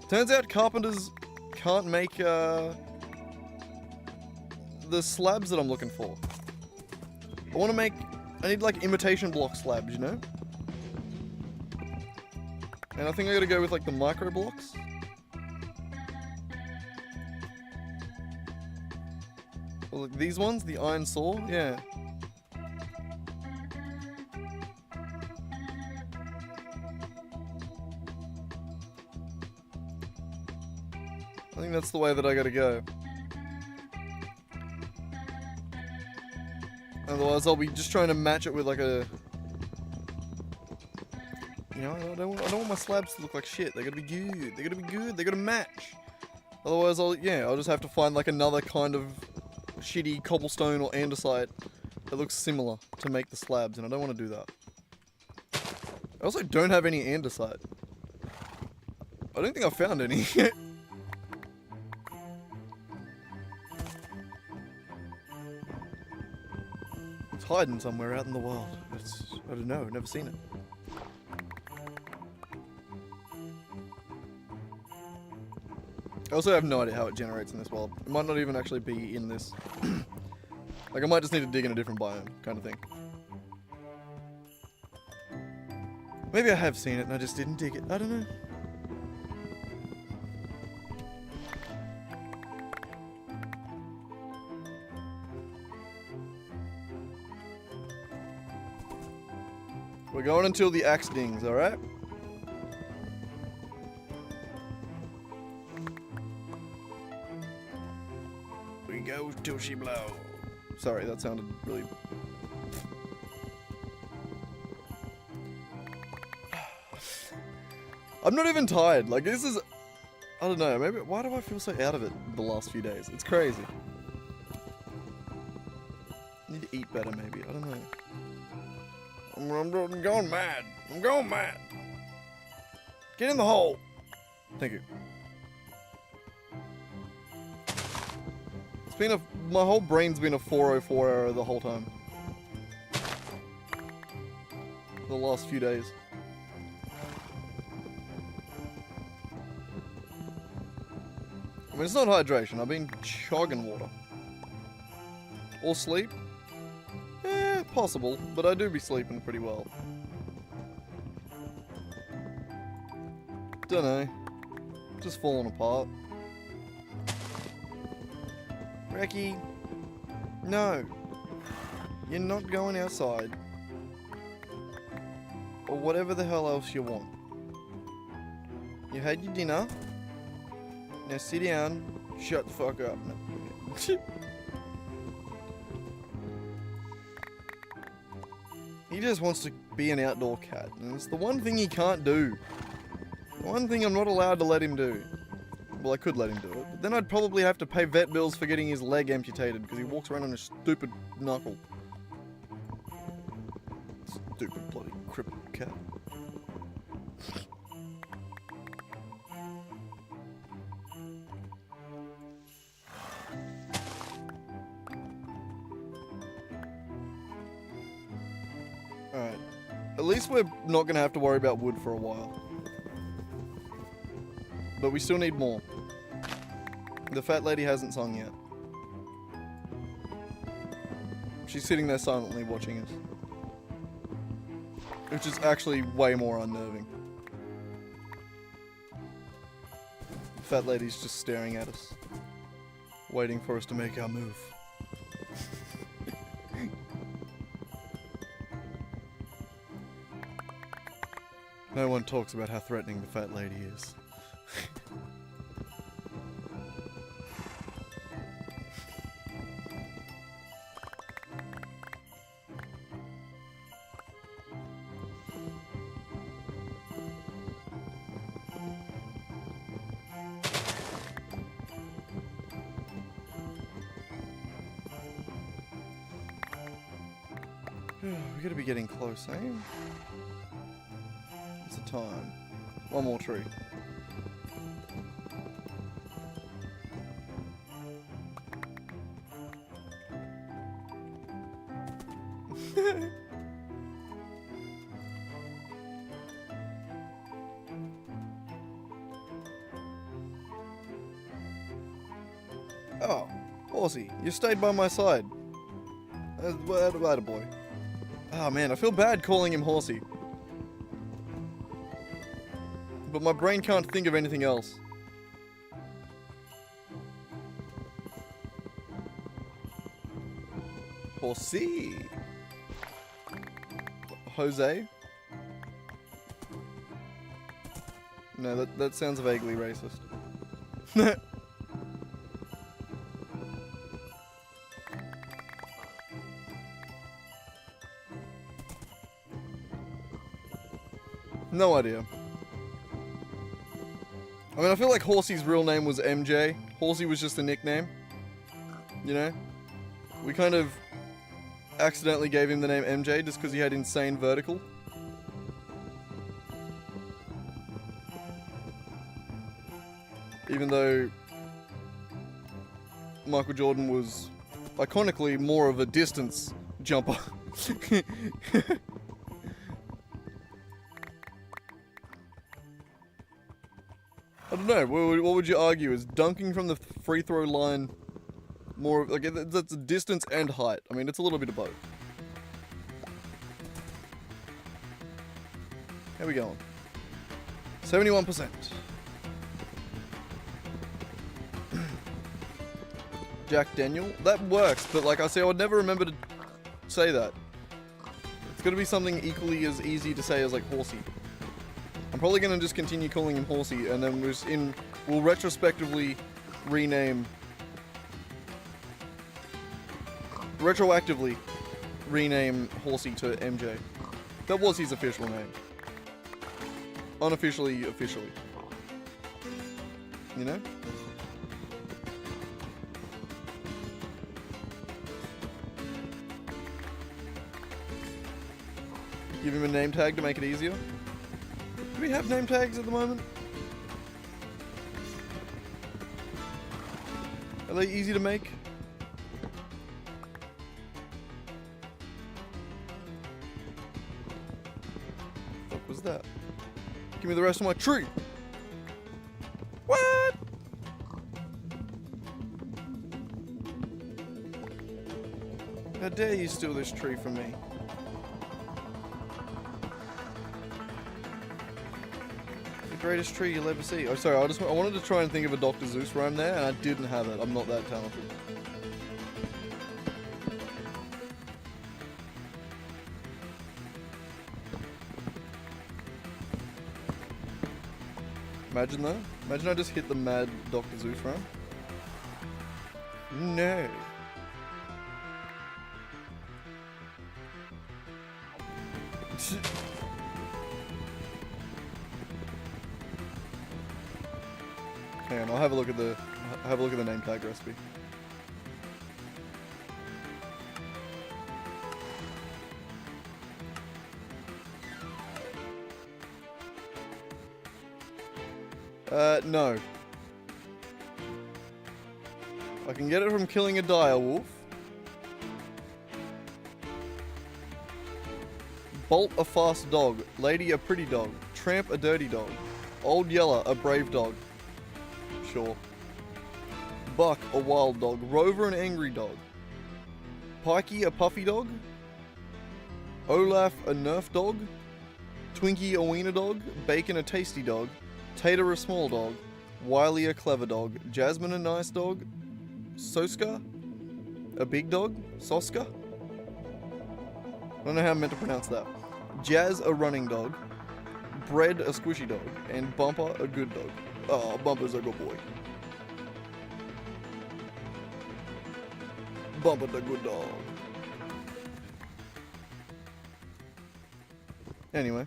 Turns out carpenters can't make the slabs that I'm looking for. I need like imitation block slabs, you know? And I think I gotta go with like the micro blocks. Well, like these ones, the iron saw, yeah. I think that's the way that I gotta go. Otherwise I'll be just trying to match it with like a... You know, I don't want my slabs to look like shit. They gotta be good. They gotta be good. They gotta match. Otherwise, I'll just have to find like another kind of shitty cobblestone or andesite that looks similar to make the slabs, and I don't want to do that. I also don't have any andesite. I don't think I've found any yet. It's hiding somewhere out in the world. I don't know. I've never seen it. I also have no idea how it generates in this world. It might not even actually be in this. Like, I might just need to dig in a different biome, kind of thing. Maybe I have seen it and I just didn't dig it. I don't know. We're going until the axe dings, alright? Go till she blow. Sorry, that sounded really... I'm not even tired. Like, this is... I don't know. Maybe... Why do I feel so out of it the last few days? It's crazy. I need to eat better, maybe. I don't know. I'm going mad. I'm going mad. Get in the hole. Thank you. My whole brain's been a 404 error the whole time. The last few days. I mean, it's not hydration. I've been chugging water. Or sleep? Eh, possible. But I do be sleeping pretty well. Dunno. Just falling apart. Reki, no, you're not going outside, or whatever the hell else you want. You had your dinner. Now sit down. Shut the fuck up. No. He just wants to be an outdoor cat. And it's the one thing he can't do. The one thing I'm not allowed to let him do. Well, I could let him do it, but then I'd probably have to pay vet bills for getting his leg amputated because he walks around on a stupid knuckle. Stupid bloody crippled cat. Alright. At least we're not going to have to worry about wood for a while. But we still need more. The fat lady hasn't sung yet. She's sitting there silently watching us. Which is actually way more unnerving. The fat lady's just staring at us. Waiting for us to make our move. No one talks about how threatening the fat lady is. We gotta be getting close, eh? What's the time? One more tree. Oh, Horsey, you stayed by my side. Attaboy. Oh man, I feel bad calling him Horsey. But my brain can't think of anything else. Horsey. Jose? No, that sounds vaguely racist. No idea. I mean, I feel like Horsey's real name was MJ. Horsey was just a nickname. You know? We kind of accidentally gave him the name MJ just because he had insane vertical. Even though Michael Jordan was iconically more of a distance jumper. I don't know, what would you argue? Is dunking from the free throw line more of, like, that's distance and height? I mean, it's a little bit of both. How we going? 71%. Jack Daniel? That works, but like I say, I would never remember to say that. It's gotta be something equally as easy to say as like Horsey. I'm probably gonna just continue calling him Horsey, and then we'll retrospectively retroactively rename Horsey to MJ. That was his official name. Unofficially, officially. You know? Give him a name tag to make it easier. Do we have name tags at the moment? Are they easy to make? What was that? Give me the rest of my tree! What? How dare you steal this tree from me? Greatest tree you'll ever see. Oh, sorry, I wanted to try and think of a Dr. Zeus rhyme there, and I didn't have it. I'm not that talented. Imagine that. Imagine I just hit the mad Dr. Zeus run. No. Hang on, I'll have a look at the name tag recipe. No. I can get it from killing a dire wolf. Bolt a fast dog. Lady a pretty dog. Tramp a dirty dog. Old Yeller a brave dog. Sure. Buck a wild dog. Rover an angry dog. Pikey a puffy dog. Olaf a nerf dog. Twinkie a wiener dog. Bacon a tasty dog. Tater a small dog. Wiley a clever dog. Jasmine a nice dog. Soska a big dog. Soska? I don't know how I'm meant to pronounce that. Jazz a running dog. Bread a squishy dog. And Bumper a good dog. Oh, Bumper's a good boy. Bumper the good dog. Anyway.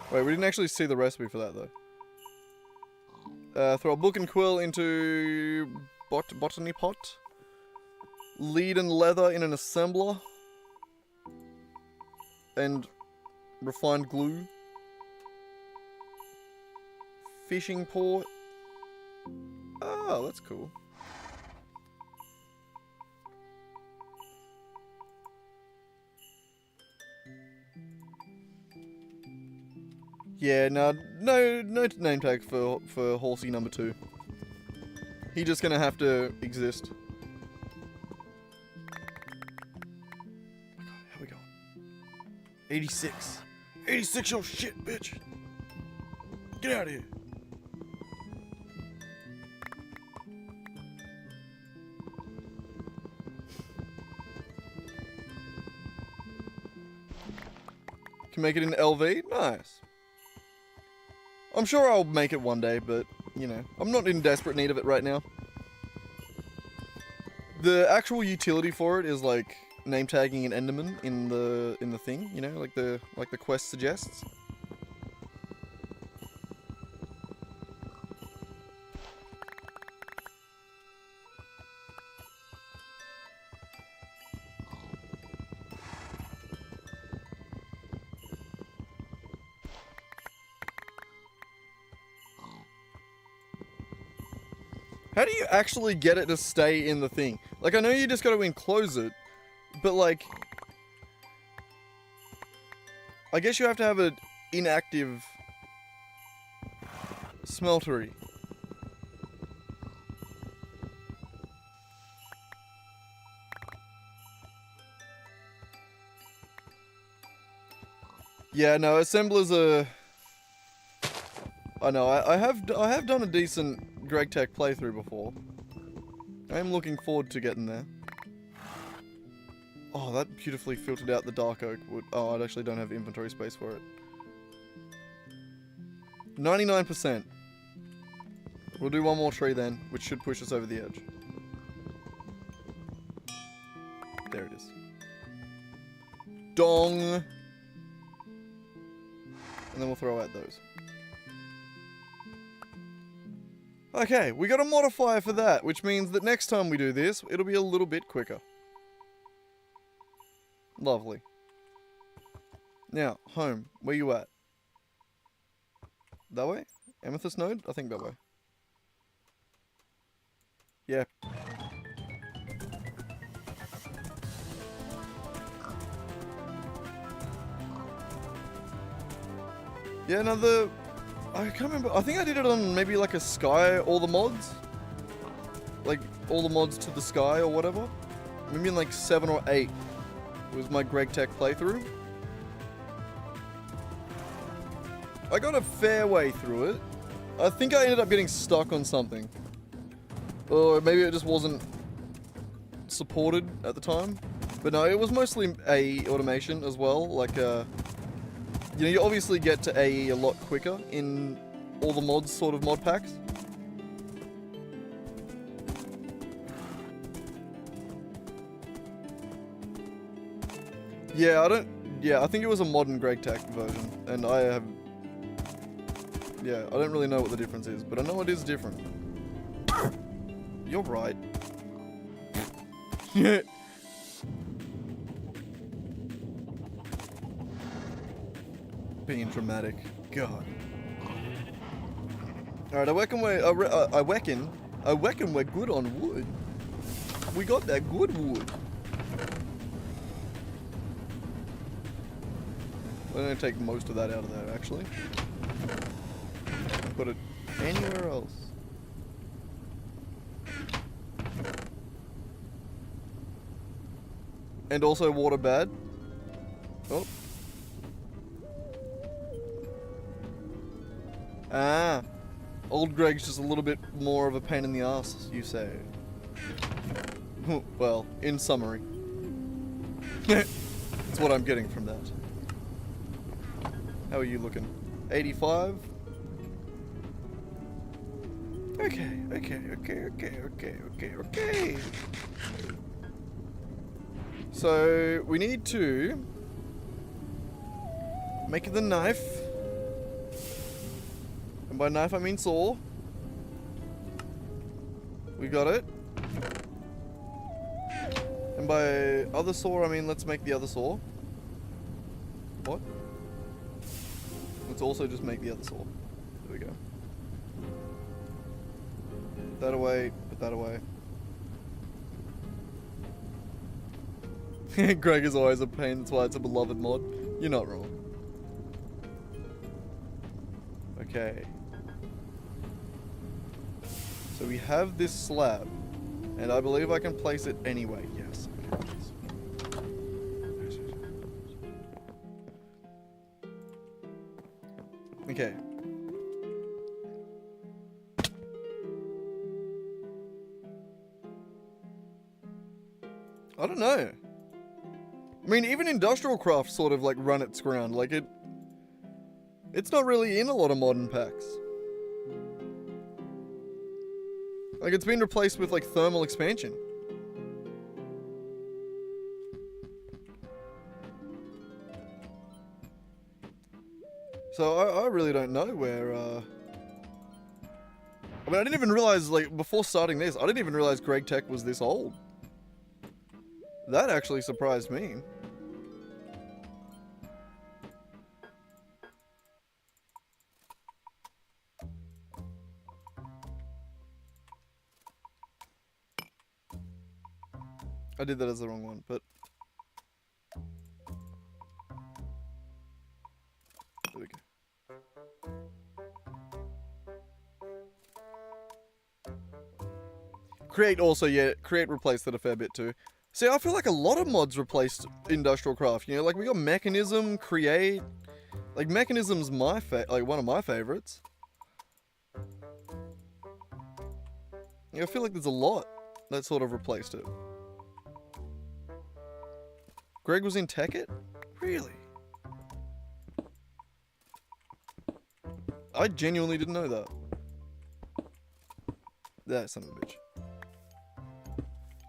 Wait, we didn't actually see the recipe for that though. Throw a book and quill into botany pot. Lead and leather in an assembler. And refined glue. Fishing port. Oh, that's cool. Yeah, no name tag for horsey number 2. He just gonna have to exist. How we going? 86. 86 your shit, bitch. Get out of here. Can make it in LV? Nice. I'm sure I'll make it one day, but, you know, I'm not in desperate need of it right now. The actual utility for it is like name tagging an Enderman in the thing, you know, like the quest suggests. How do you actually get it to stay in the thing? Like, I know you just gotta enclose it, but like, I guess you have to have an inactive smeltery. Yeah, no, assemblers are... I know, I have done a decent Gregtech playthrough before. I am looking forward to getting there. Oh, that beautifully filtered out the dark oak wood. Oh, I actually don't have inventory space for it. 99%. We'll do one more tree then, which should push us over the edge. There it is. Dong! And then we'll throw out those. Okay, we got a modifier for that, which means that next time we do this, it'll be a little bit quicker. Lovely. Now, home. Where you at? That way? Amethyst node? I think that way. Yeah. Yeah, no, I can't remember. I think I did it on maybe like a sky, all the mods. Like, all the mods to the sky or whatever. Maybe in like 7 or 8 was my Gregtech playthrough. I got a fair way through it. I think I ended up getting stuck on something. Or maybe it just wasn't supported at the time. But no, it was mostly AE automation as well. Like, you know, you obviously get to AE a lot quicker in all the mods sort of mod packs. Yeah, I think it was a modern Gregtech version, and I don't really know what the difference is, but I know it is different. You're right. Being dramatic. God. Alright, I reckon we're good on wood. We got that good wood. I'm gonna take most of that out of there, actually. Put it anywhere else. And also water bad. Oh. Ah. Old Greg's just a little bit more of a pain in the ass, you say. Well, in summary. That's what I'm getting from that. How are you looking? 85? Okay. So, we need to make the knife. And by knife, I mean saw. We got it. And by other saw, I mean let's make the other saw. What? Let's also just make the other saw. There we go. Put that away. Put that away. Greg is always a pain, that's why it's a beloved mod. You're not wrong. Okay. So we have this slab, and I believe I can place it anyway. Yes. Okay. I don't know. I mean, even industrial craft sort of like run its ground. Like it's not really in a lot of modern packs. Like it's been replaced with like thermal expansion. So I really don't know where, I mean, I didn't even realize, like, before starting this, I didn't even realize Gregtech was this old. That actually surprised me. I did that as the wrong one, but... There we go. Create also, yeah, Create replaced it a fair bit too. See, I feel like a lot of mods replaced Industrial Craft, you know, like we got Mechanism, Create, like Mechanism's one of my favorites. Yeah, I feel like there's a lot that sort of replaced it. Greg was in Tekkit? Really? I genuinely didn't know that. That son of a bitch.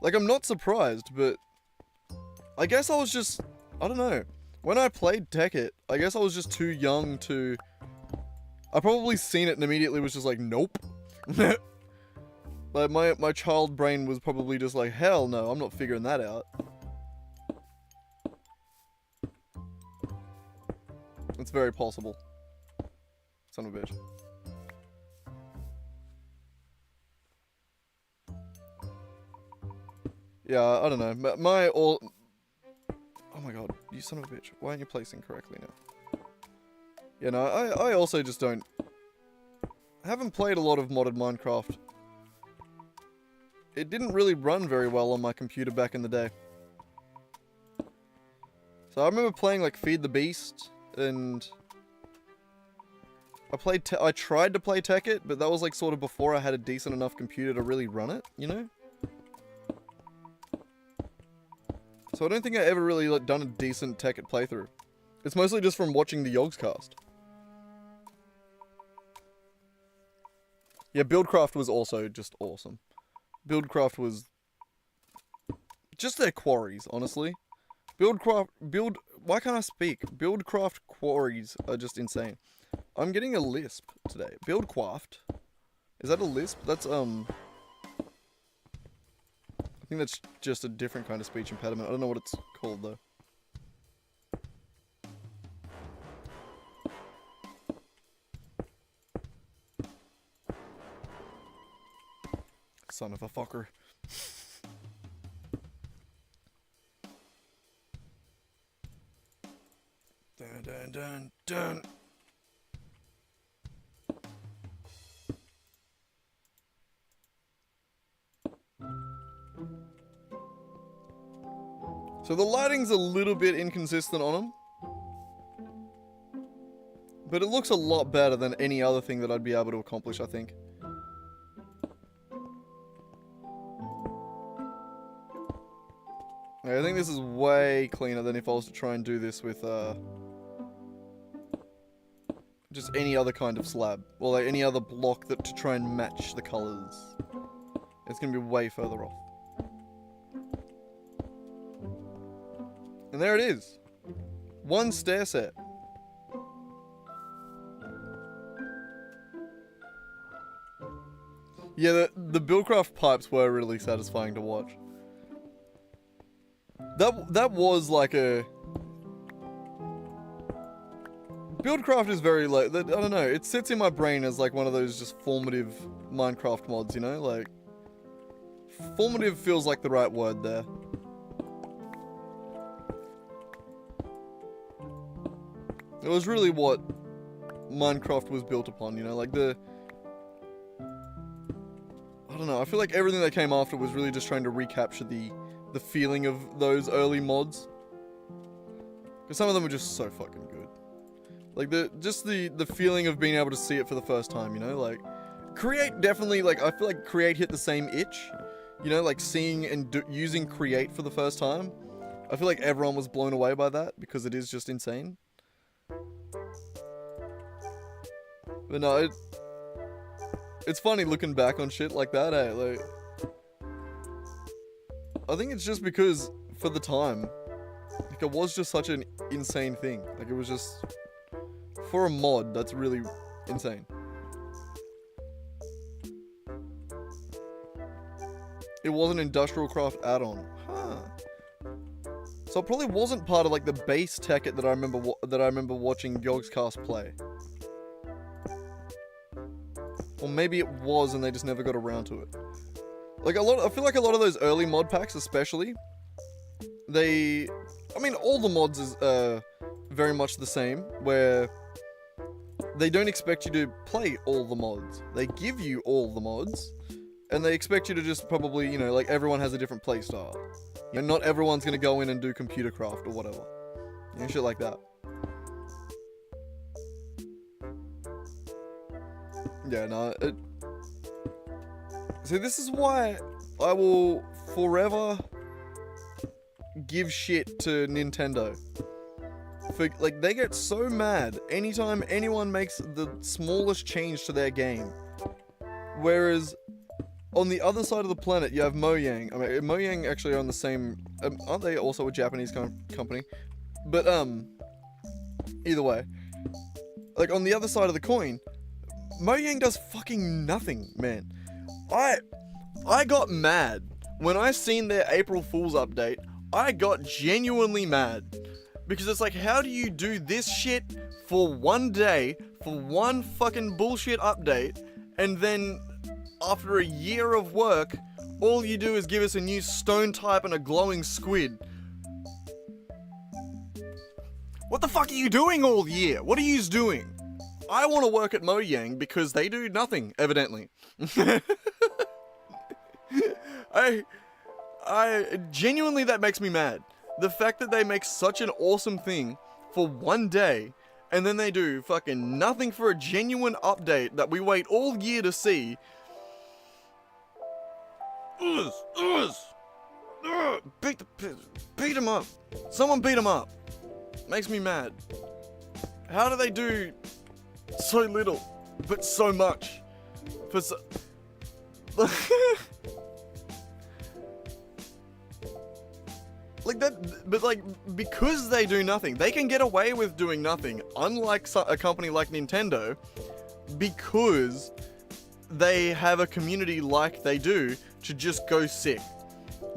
Like, I'm not surprised, but I guess I was just, I don't know. When I played Tekkit, I guess I was just too young to... I probably seen it and immediately was just like, nope. Like, my child brain was probably just like, hell no, I'm not figuring that out. It's very possible. Son of a bitch. Yeah, I don't know. Oh my god, you son of a bitch. Why aren't you placing correctly now? Yeah, no, I also just don't... I haven't played a lot of modded Minecraft. It didn't really run very well on my computer back in the day. So I remember playing like Feed the Beast, and... I tried to play Tekkit, but that was like sort of before I had a decent enough computer to really run it, you know? So I don't think I ever really like, done a decent Tekkit playthrough. It's mostly just from watching the Yogscast. Yeah, Buildcraft was also just awesome. Buildcraft was just their quarries, honestly. Why can't I speak? Buildcraft quarries are just insane. I'm getting a lisp today. Buildcraft. Is that a lisp? That's, I think that's just a different kind of speech impediment. I don't know what it's called, though. Son of a fucker. Dun dun dun dun. So the lighting's a little bit inconsistent on them. But it looks a lot better than any other thing that I'd be able to accomplish, I think. I think this is way cleaner than if I was to try and do this with, just any other kind of slab. Or like any other block that to try and match the colors. It's gonna be way further off. And there it is. One stair set. Yeah, the Buildcraft pipes were really satisfying to watch. That was like a... Buildcraft is very like, I don't know, it sits in my brain as like one of those just formative Minecraft mods, you know? Like, formative feels like the right word there. It was really what Minecraft was built upon, you know? Like I don't know, I feel like everything that came after was really just trying to recapture the feeling of those early mods. Because some of them were just so fucking good. Like, the feeling of being able to see it for the first time, you know? Like, Create definitely, like, I feel like Create hit the same itch. You know, like, seeing and using Create for the first time. I feel like everyone was blown away by that, because it is just insane. But no, it's funny looking back on shit like that, eh? Like, I think it's just because, for the time, like, it was just such an insane thing. Like, it was just, for a mod, that's really insane. It was an Industrial Craft add-on. Huh. So it probably wasn't part of, like, the base Tekkit that I remember watching Yogscast play. Or maybe it was and they just never got around to it. Like, I feel like a lot of those early mod packs, especially, I mean, all the mods is very much the same, where they don't expect you to play all the mods. They give you all the mods, and they expect you to just probably, you know, like, everyone has a different play style. You know, not everyone's gonna go in and do computer craft or whatever. You know, shit like that. Yeah, no, so this is why I will forever give shit to Nintendo. For, like, they get so mad anytime anyone makes the smallest change to their game. Whereas, on the other side of the planet, you have Mojang. I mean, Mojang actually are on the same... aren't they also a Japanese company? But, either way. Like, on the other side of the coin, Mojang does fucking nothing, man. I got mad. When I seen their April Fool's update, I got genuinely mad. Because it's like, how do you do this shit for one day, for one fucking bullshit update, and then after a year of work, all you do is give us a new stone type and a glowing squid? What the fuck are you doing all year? What are you doing? I want to work at Mojang because they do nothing, evidently. I genuinely, that makes me mad. The fact that they make such an awesome thing for one day, and then they do fucking nothing for a genuine update that we wait all year to see. Beat him up. Someone beat him up. Makes me mad. How do they do so little, but so much? For so... like that, but like, because they do nothing, they can get away with doing nothing, unlike a company like Nintendo, because they have a community like they do to just go sick,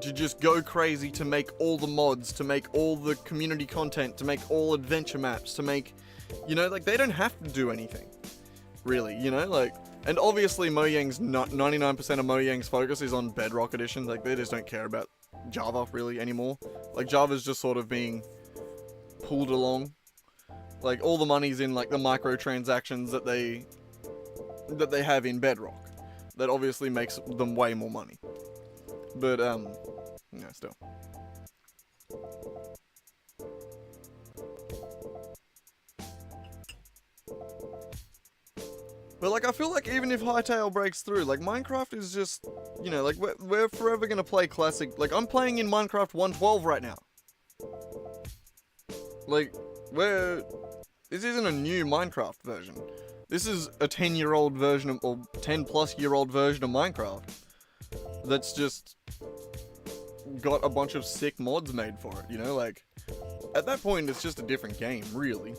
to just go crazy, to make all the mods, to make all the community content, to make all adventure maps, to make, you know, like, they don't have to do anything, really, you know, like, and obviously Mojang's 99% of Mojang's focus is on Bedrock Edition, like, they just don't care about Java, really, anymore. Like, Java's just sort of being pulled along. Like, all the money's in, like, the microtransactions that they have in Bedrock. That obviously makes them way more money. But, still. But, like, I feel like even if Hytale breaks through, like, Minecraft is just, you know, like, we're forever gonna play classic. Like, I'm playing in Minecraft 1.12 right now. Like, this isn't a new Minecraft version. This is a 10-year-old version of, or 10-plus-year-old version of Minecraft. That's just got a bunch of sick mods made for it, you know? Like, at that point, it's just a different game, really.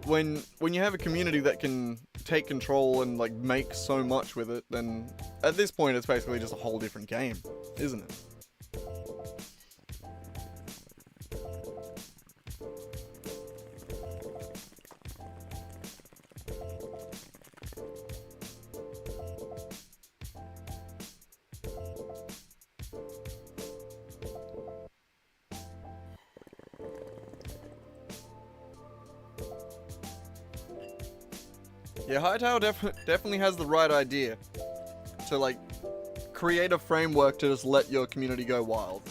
When you have a community that can take control and, like, make so much with it, then at this point it's basically just a whole different game, isn't it? Yeah, Hytale definitely has the right idea to, like, create a framework to just let your community go wild.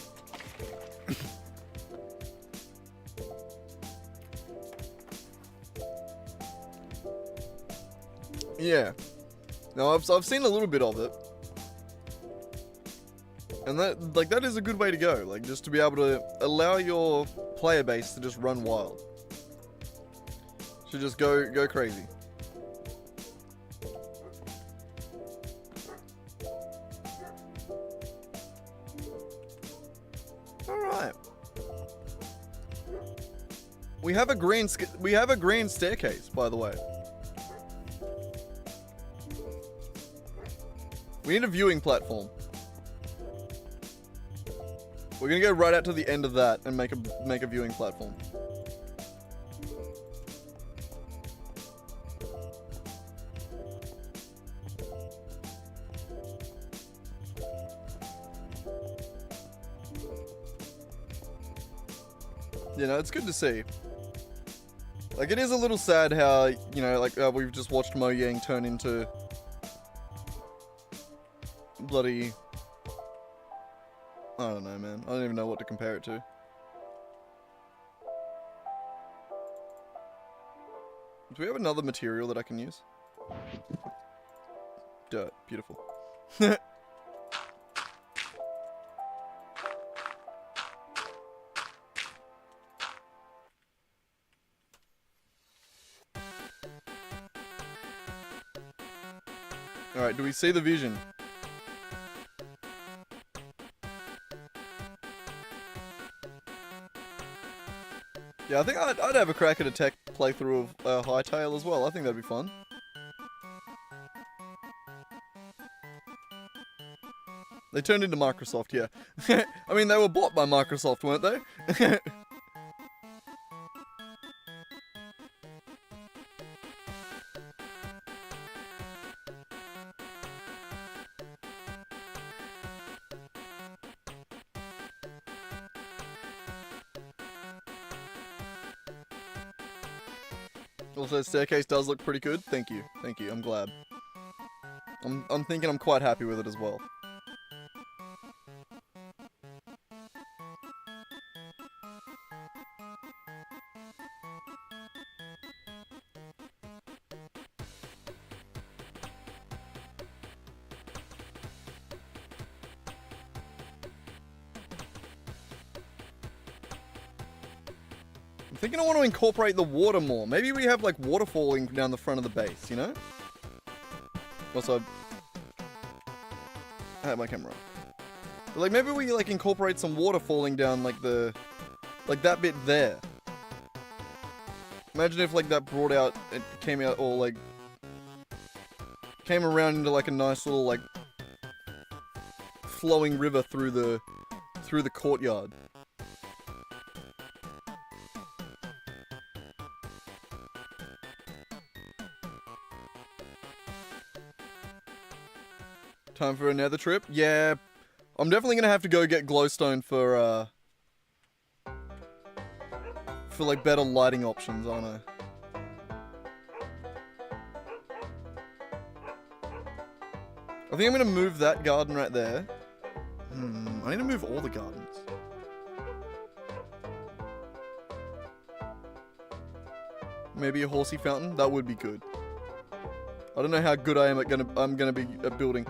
Yeah. No, I've seen a little bit of it. And that is a good way to go, like, just to be able to allow your player base to just run wild. To just go crazy. We have a green staircase, by the way. We need a viewing platform. We're gonna go right out to the end of that and make a viewing platform. You know, it's good to see. Like, it is a little sad how, you know, like, we've just watched Mojang turn into bloody... I don't know, man. I don't even know what to compare it to. Do we have another material that I can use? Dirt. Beautiful. Alright, do we see the vision? Yeah, I think I'd have a crack at a tech playthrough of Hytale as well. I think that'd be fun. They turned into Microsoft, yeah. I mean, they were bought by Microsoft, weren't they? Also, the staircase does look pretty good. Thank you. Thank you. I'm glad. I'm thinking I'm quite happy with it as well. I'm thinking I want to incorporate the water more. Maybe we have like water falling down the front of the base, you know? Also, I have my camera on. But like maybe we like incorporate some water falling down like that bit there. Imagine if like that brought out, it came out or like came around into like a nice little like flowing river through the courtyard. Time for another trip? Yeah, I'm definitely gonna have to go get glowstone for like better lighting options, aren't I? I think I'm gonna move that garden right there. I need to move all the gardens. Maybe a horsey fountain? That would be good. I don't know how good I am at I'm gonna be at building.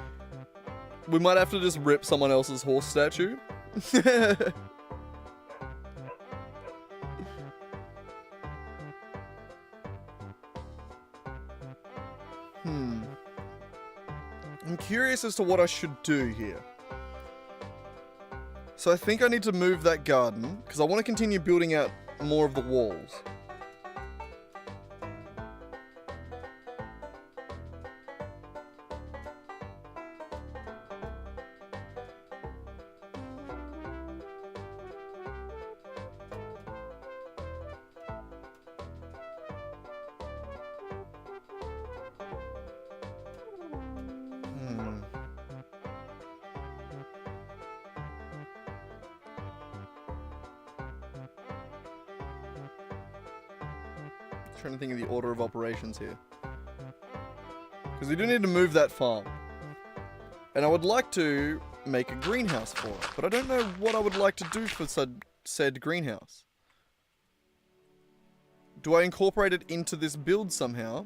We might have to just rip someone else's horse statue. I'm curious as to what I should do here. So I think I need to move that garden, because I want to continue building out more of the walls. Trying to think of the order of operations here. Because we do need to move that farm. And I would like to make a greenhouse for it. But I don't know what I would like to do for said greenhouse. Do I incorporate it into this build somehow?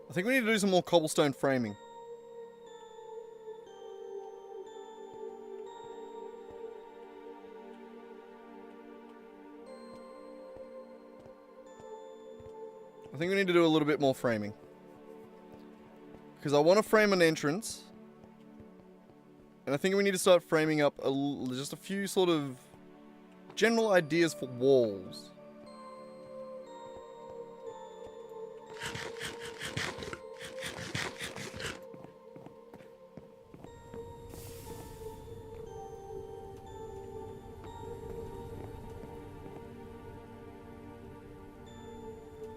I think we need to do some more cobblestone framing. I think we need to do a little bit more framing. Because I want to frame an entrance. And I think we need to start framing up just a few sort of general ideas for walls.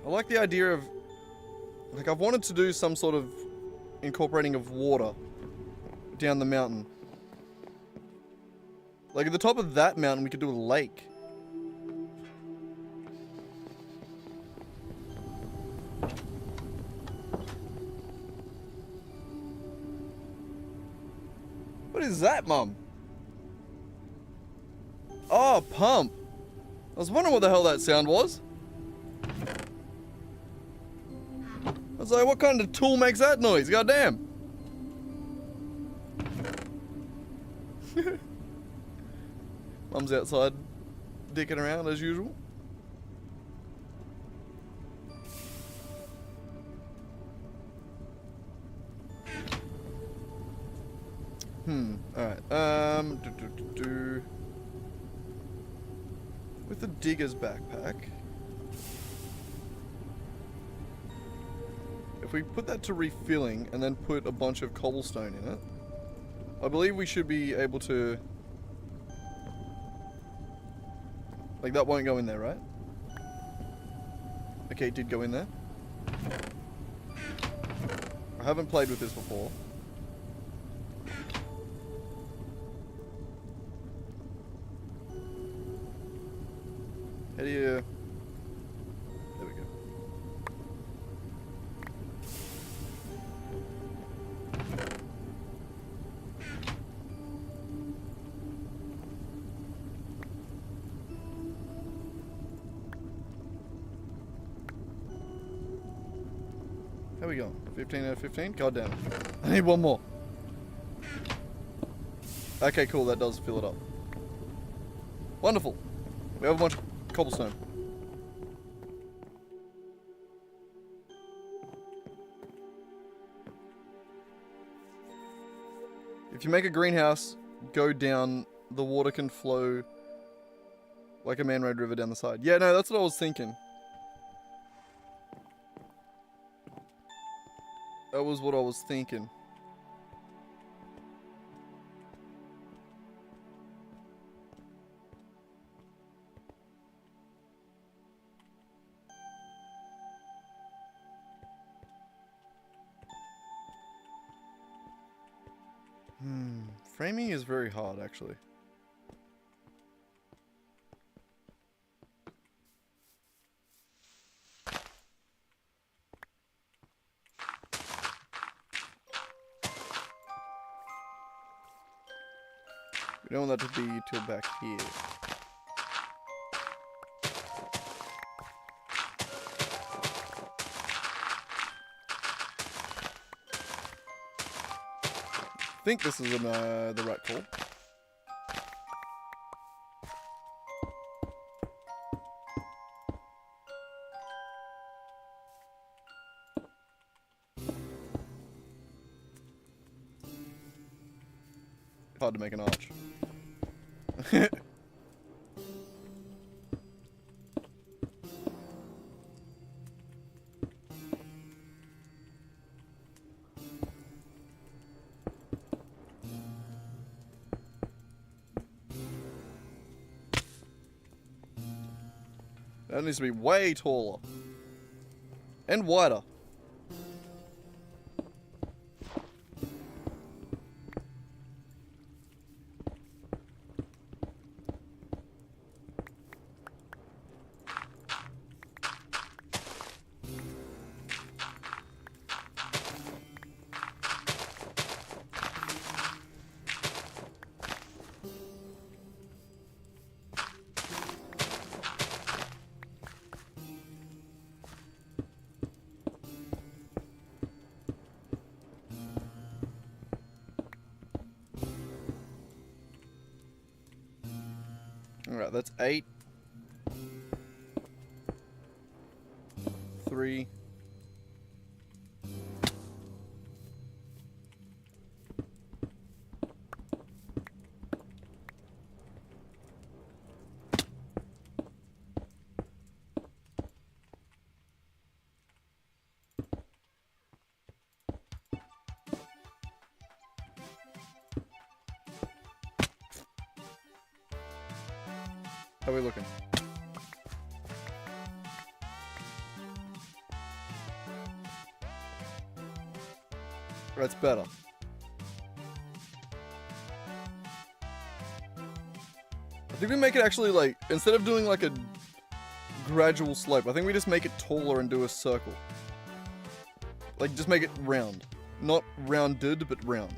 I like the idea of, like, I've wanted to do some sort of incorporating of water down the mountain. Like, at the top of that mountain, we could do a lake. What is that, Mum? Oh, pump. I was wondering what the hell that sound was. I was like, what kind of tool makes that noise? Goddamn. Mum's outside dicking around as usual. Alright. With the digger's backpack. If we put that to refilling and then put a bunch of cobblestone in it, I believe we should be able to... Like, that won't go in there, right? Okay, it did go in there. I haven't played with this before. How do you... There we go. How we going? 15 out of 15? God damn it. I need one more. Okay, cool. That does fill it up. Wonderful. We have a bunch of cobblestone. If you make a greenhouse, go down, the water can flow like a man-made river down the side. Yeah, no, that's what I was thinking. That was what I was thinking. Framing is very hard, actually. We don't want that to be till back here. I think this is the right call. Hard to make an arch. That needs to be way taller. And wider. Alright, that's 8. 3. How are we looking? That's better. I think we make it actually like, instead of doing like a gradual slope, I think we just make it taller and do a circle. Like, just make it round. Not rounded, but round.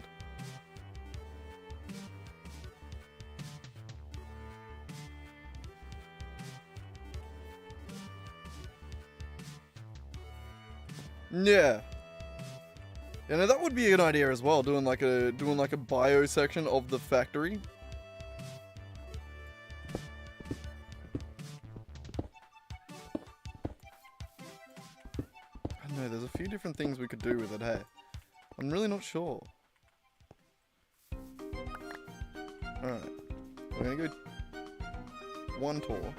Yeah. Yeah, no, that would be an idea as well, doing like a bio section of the factory. I don't know, there's a few different things we could do with it, hey. I'm really not sure. Alright. We're gonna go one taller.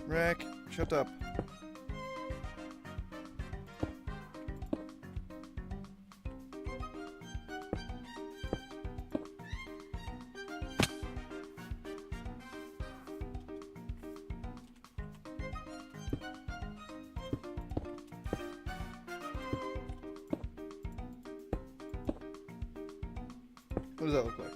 Rack, shut up. What does that look like?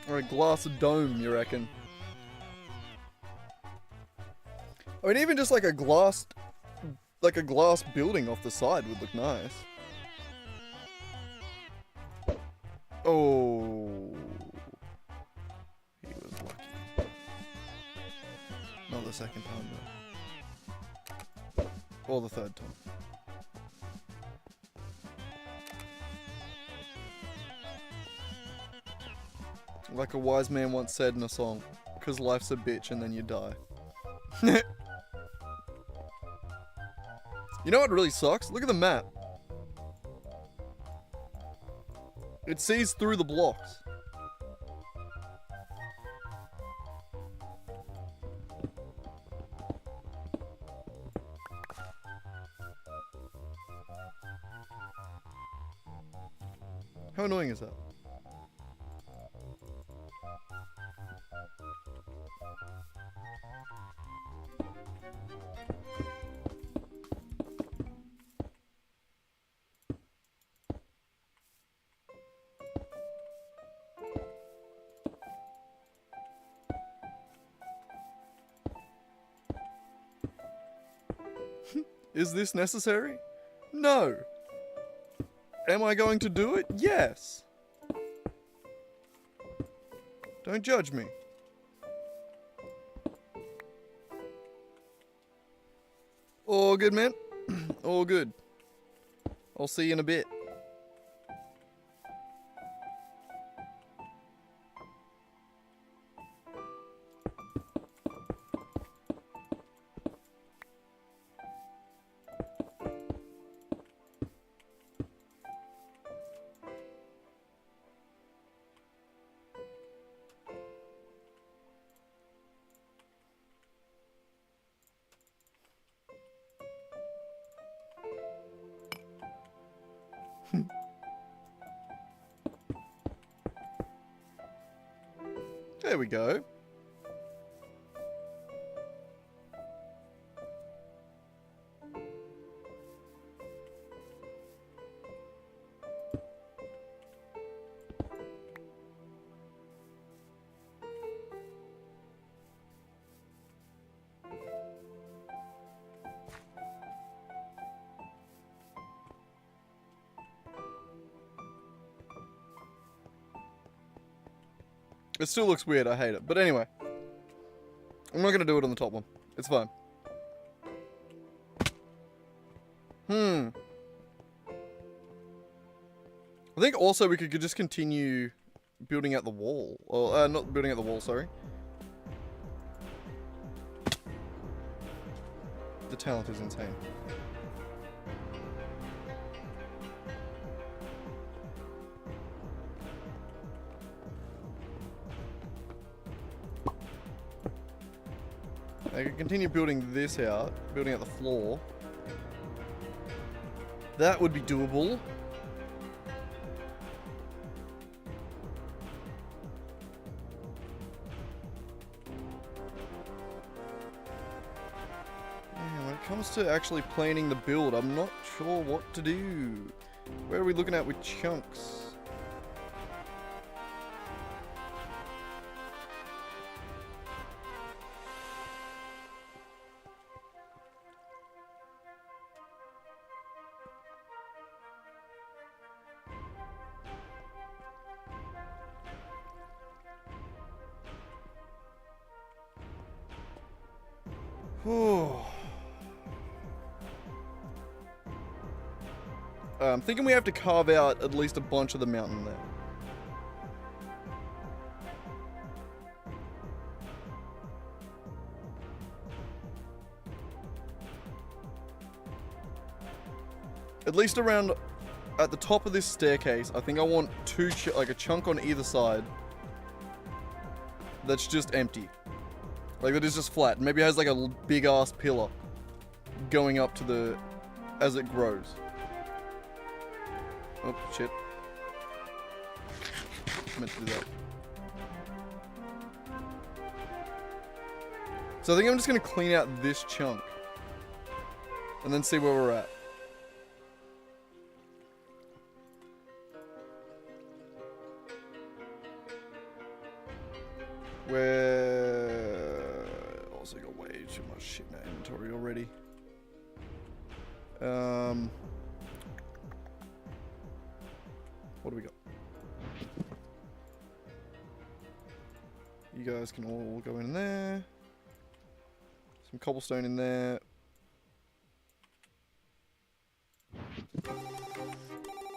Or a glass dome, you reckon? I mean, even just like a glass building off the side would look nice. Oh, he was lucky. Not the second time though, or the third time. Like a wise man once said in a song, "'Cause life's a bitch and then you die." You know what really sucks? Look at the map. It sees through the blocks. How annoying is that? Is this necessary? No. Am I going to do it? Yes. Don't judge me. All good, man. All good. I'll see you in a bit. There we go. It still looks weird, I hate it. But anyway. I'm not gonna do it on the top one. It's fine. I think also we could just continue building out the wall. Or, not building out the wall, sorry. The talent is insane. I could continue building this out, building out the floor. That would be doable. Yeah, when it comes to actually planning the build, I'm not sure what to do. Where are we looking at with chunks? I'm thinking we have to carve out at least a bunch of the mountain there. at least around at the top of this staircase, I think I want like a chunk on either side that's just empty. Like that is just flat. Maybe it has like a big ass pillar going up to the, as it grows. Oh, shit. Meant to do that. So I think I'm just gonna clean out this chunk. And then see where we're at. We're also got way too much shit in our inventory already. What do we got? You guys can all go in there. Some cobblestone in there.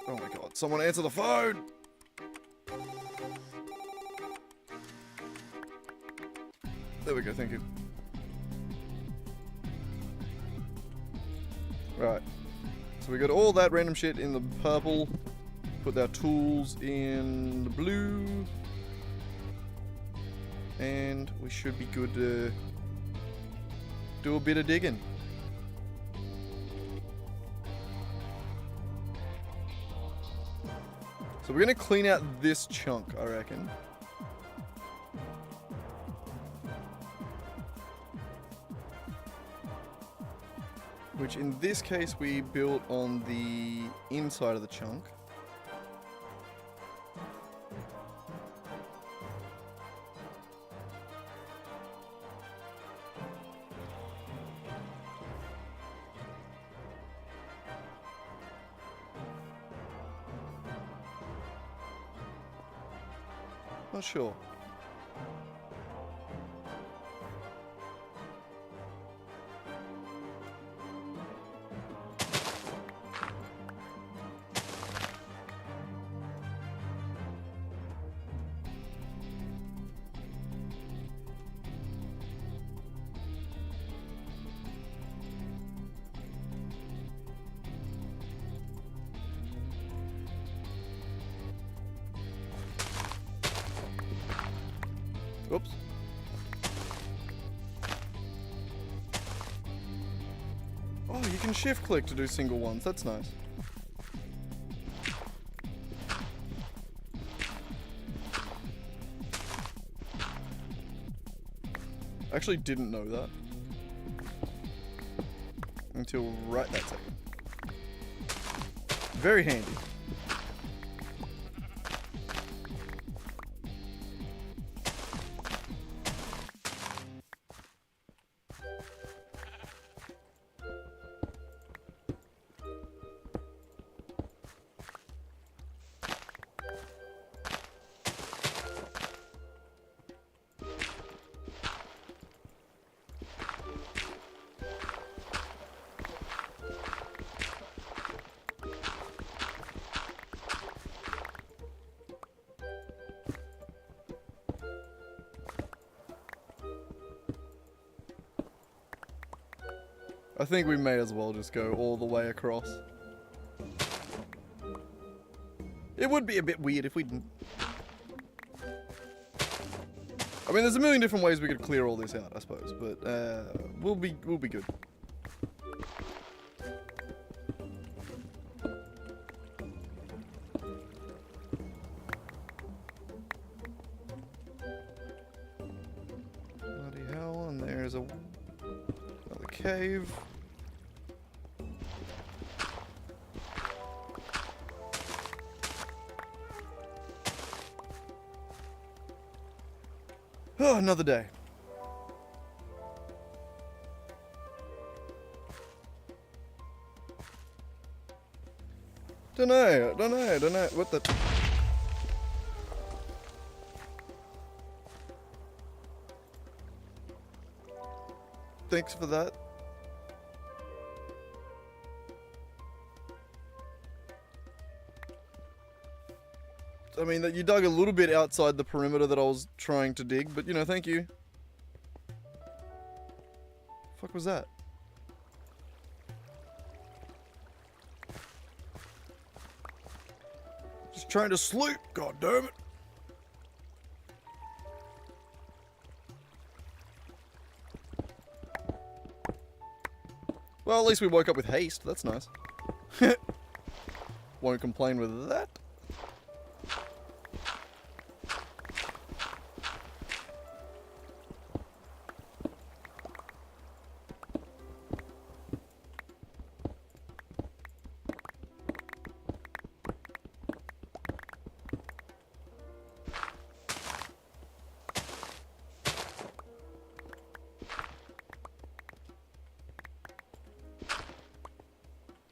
Oh my god, someone answer the phone! There we go, thank you. Right. So we got all that random shit in the purple. Put our tools in the blue. And we should be good to do a bit of digging. So we're gonna clean out this chunk, I reckon. Which in this case we built on the inside of the chunk. Not sure. Oops. Oh, you can shift click to do single ones. That's nice. Actually didn't know that. Until right that second. Very handy. I think we may as well just go all the way across. It would be a bit weird if we didn't. I mean, there's a million different ways we could clear all this out, I suppose, but we'll be good. Bloody hell, and there's another cave. Oh, another day. Don't know. What the? Thanks for that. I mean, that you dug a little bit outside the perimeter that I was trying to dig, but you know, thank you. Fuck was that? Just trying to sleep. God damn it. Well, at least we woke up with haste. That's nice. Won't complain with that.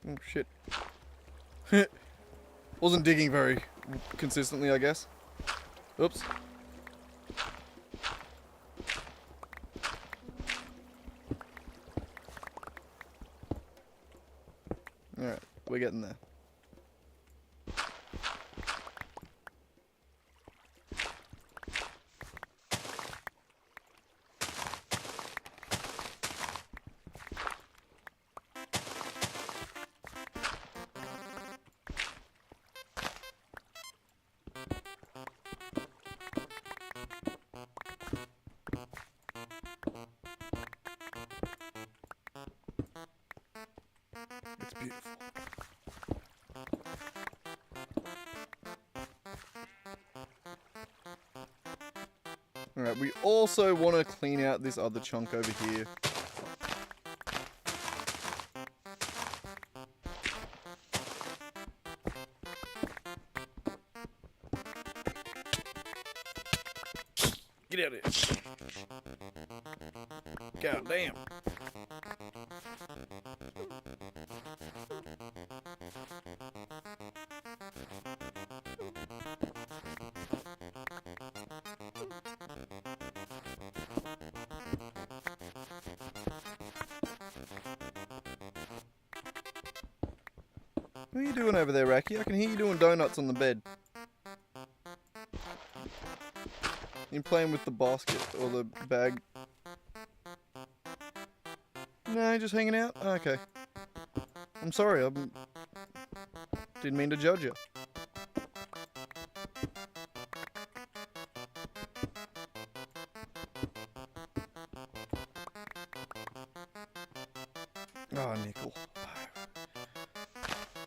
Oh, shit. Wasn't digging very consistently, I guess. Oops. Alright, we're getting there. It's beautiful. Alright, we also want to clean out this other chunk over here. Get out of here. God damn. What are you doing over there, Racky? I can hear you doing donuts on the bed. You playing with the basket or the bag? No, just hanging out? Okay. I'm sorry, I didn't mean to judge you. Oh, nickel.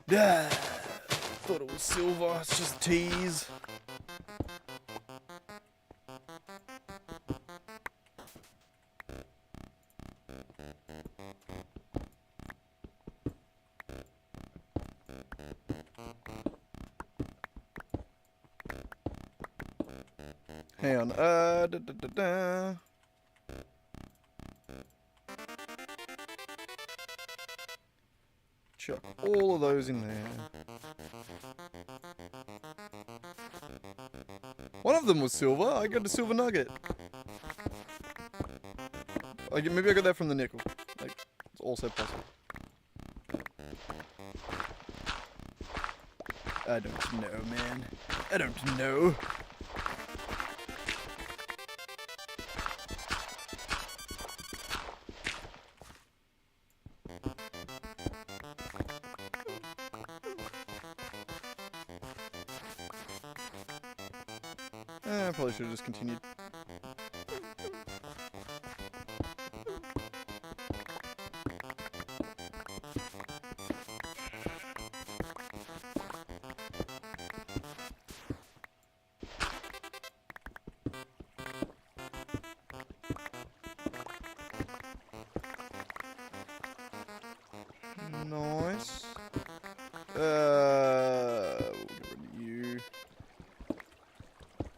Yeah, thought it was silver, it's just a tease. Hang on, chuck all of those in there. One of them was silver. I got a silver nugget. Maybe I got that from the nickel. Like, it's also possible. I don't know, man. I don't know. I probably should have just continued. Nice.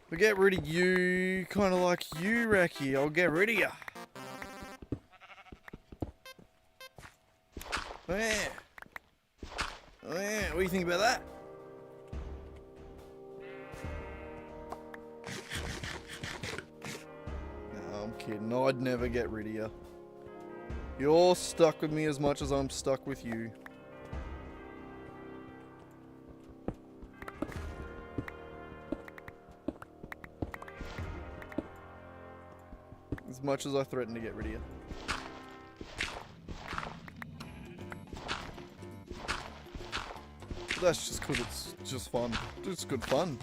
We'll get rid of you. Kind of like you, Racky. I'll get rid of you. Oh yeah. Oh yeah. What do you think about that? No, I'm kidding. I'd never get rid of you. You're stuck with me as much as I'm stuck with you. As much as I threaten to get rid of you. That's just because it's just fun. It's good fun.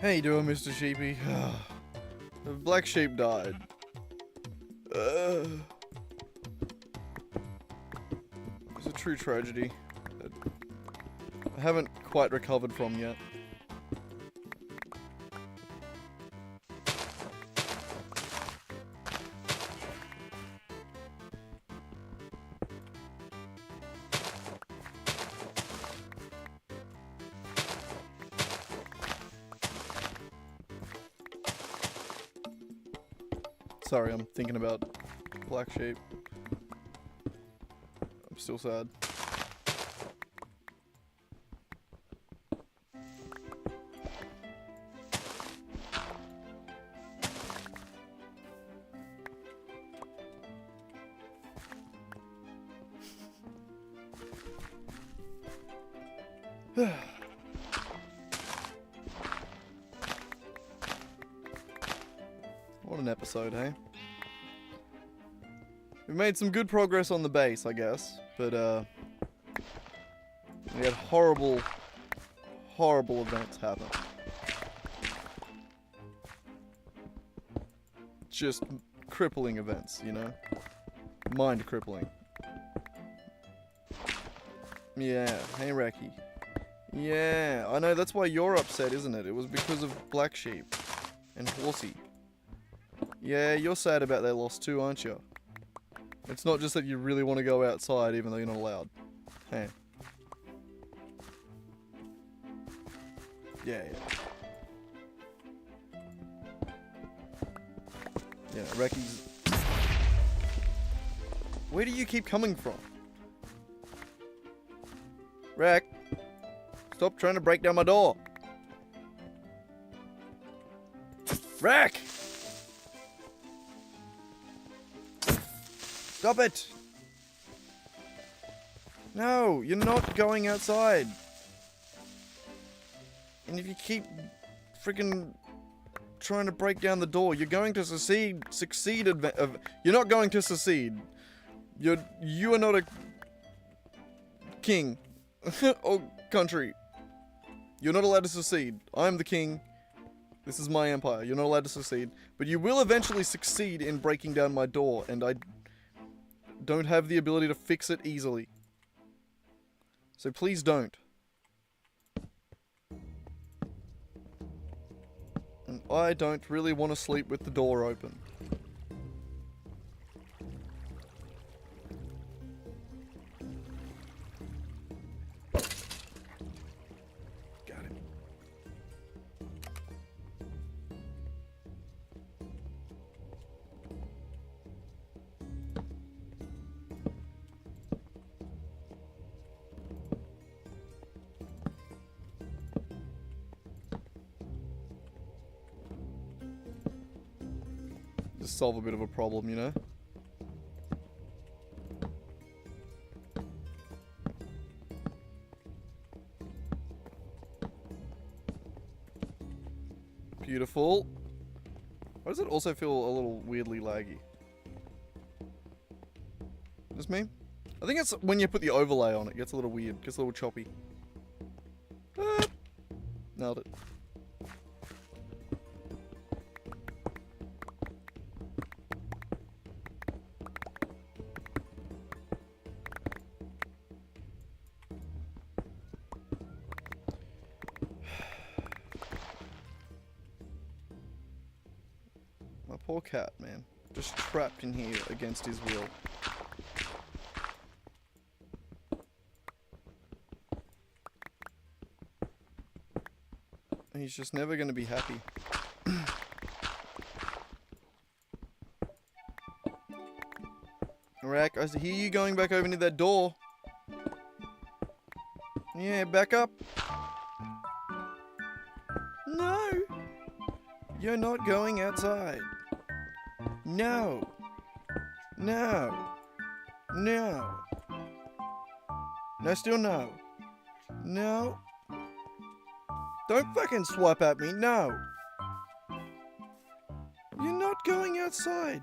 How you doing, Mr. Sheepy? The black sheep died. It's a true tragedy that I haven't quite recovered from yet. Sorry, I'm thinking about black sheep. I'm still sad. What an episode, hey? We made some good progress on the base, I guess, but we had horrible events happen. Just crippling events, you know? Mind crippling. Yeah, hey Reki. Yeah, I know, that's why you're upset, isn't it? It was because of Black Sheep and Horsey. Yeah, you're sad about their loss too, aren't you? It's not just that you really want to go outside even though you're not allowed. Hey. Yeah. Yeah, Reki's... Where do you keep coming from? Rek! Stop trying to break down my door! Rek! Stop it! No, you're not going outside. And if you keep freaking trying to break down the door, you're going to succeed. You're not going to succeed. You are not a king or country. You're not allowed to succeed. I'm the king. This is my empire. You're not allowed to succeed. But you will eventually succeed in breaking down my door, and I don't have the ability to fix it easily. So please don't. And I don't really want to sleep with the door open. Got him. Just solve a bit of a problem, you know? Beautiful. Why does it also feel a little weirdly laggy? Just me? I think it's when you put the overlay on, it gets a little weird, gets a little choppy. Ah, nailed it. My poor cat, man. Just trapped in here against his will. He's just never going to be happy. Rack, I hear you going back over near that door. Yeah, back up. No! You're not going outside. No. No. No. No, still no. No. Don't fucking swipe at me, no! You're not going outside!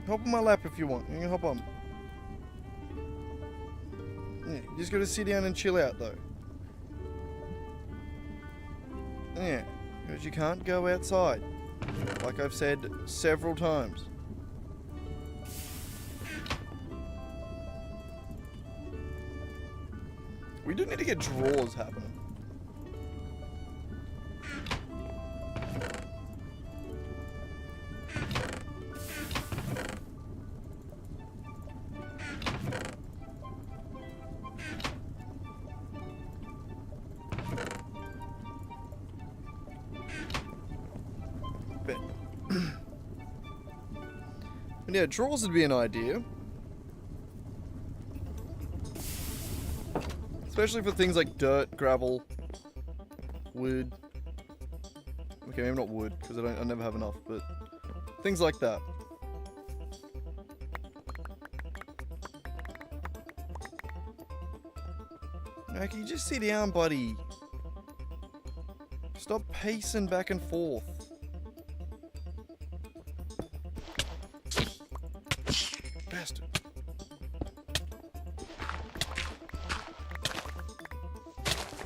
Hop on my lap if you want. You can hop on. Yeah, you just gotta sit down and chill out though. Yeah, because you can't go outside. Like I've said several times. We do need to get drawers happening. But yeah, drawers would be an idea. Especially for things like dirt, gravel, wood. Okay, maybe not wood, because I never have enough, but things like that. Now, can you just sit down, buddy? Stop pacing back and forth. Bastard.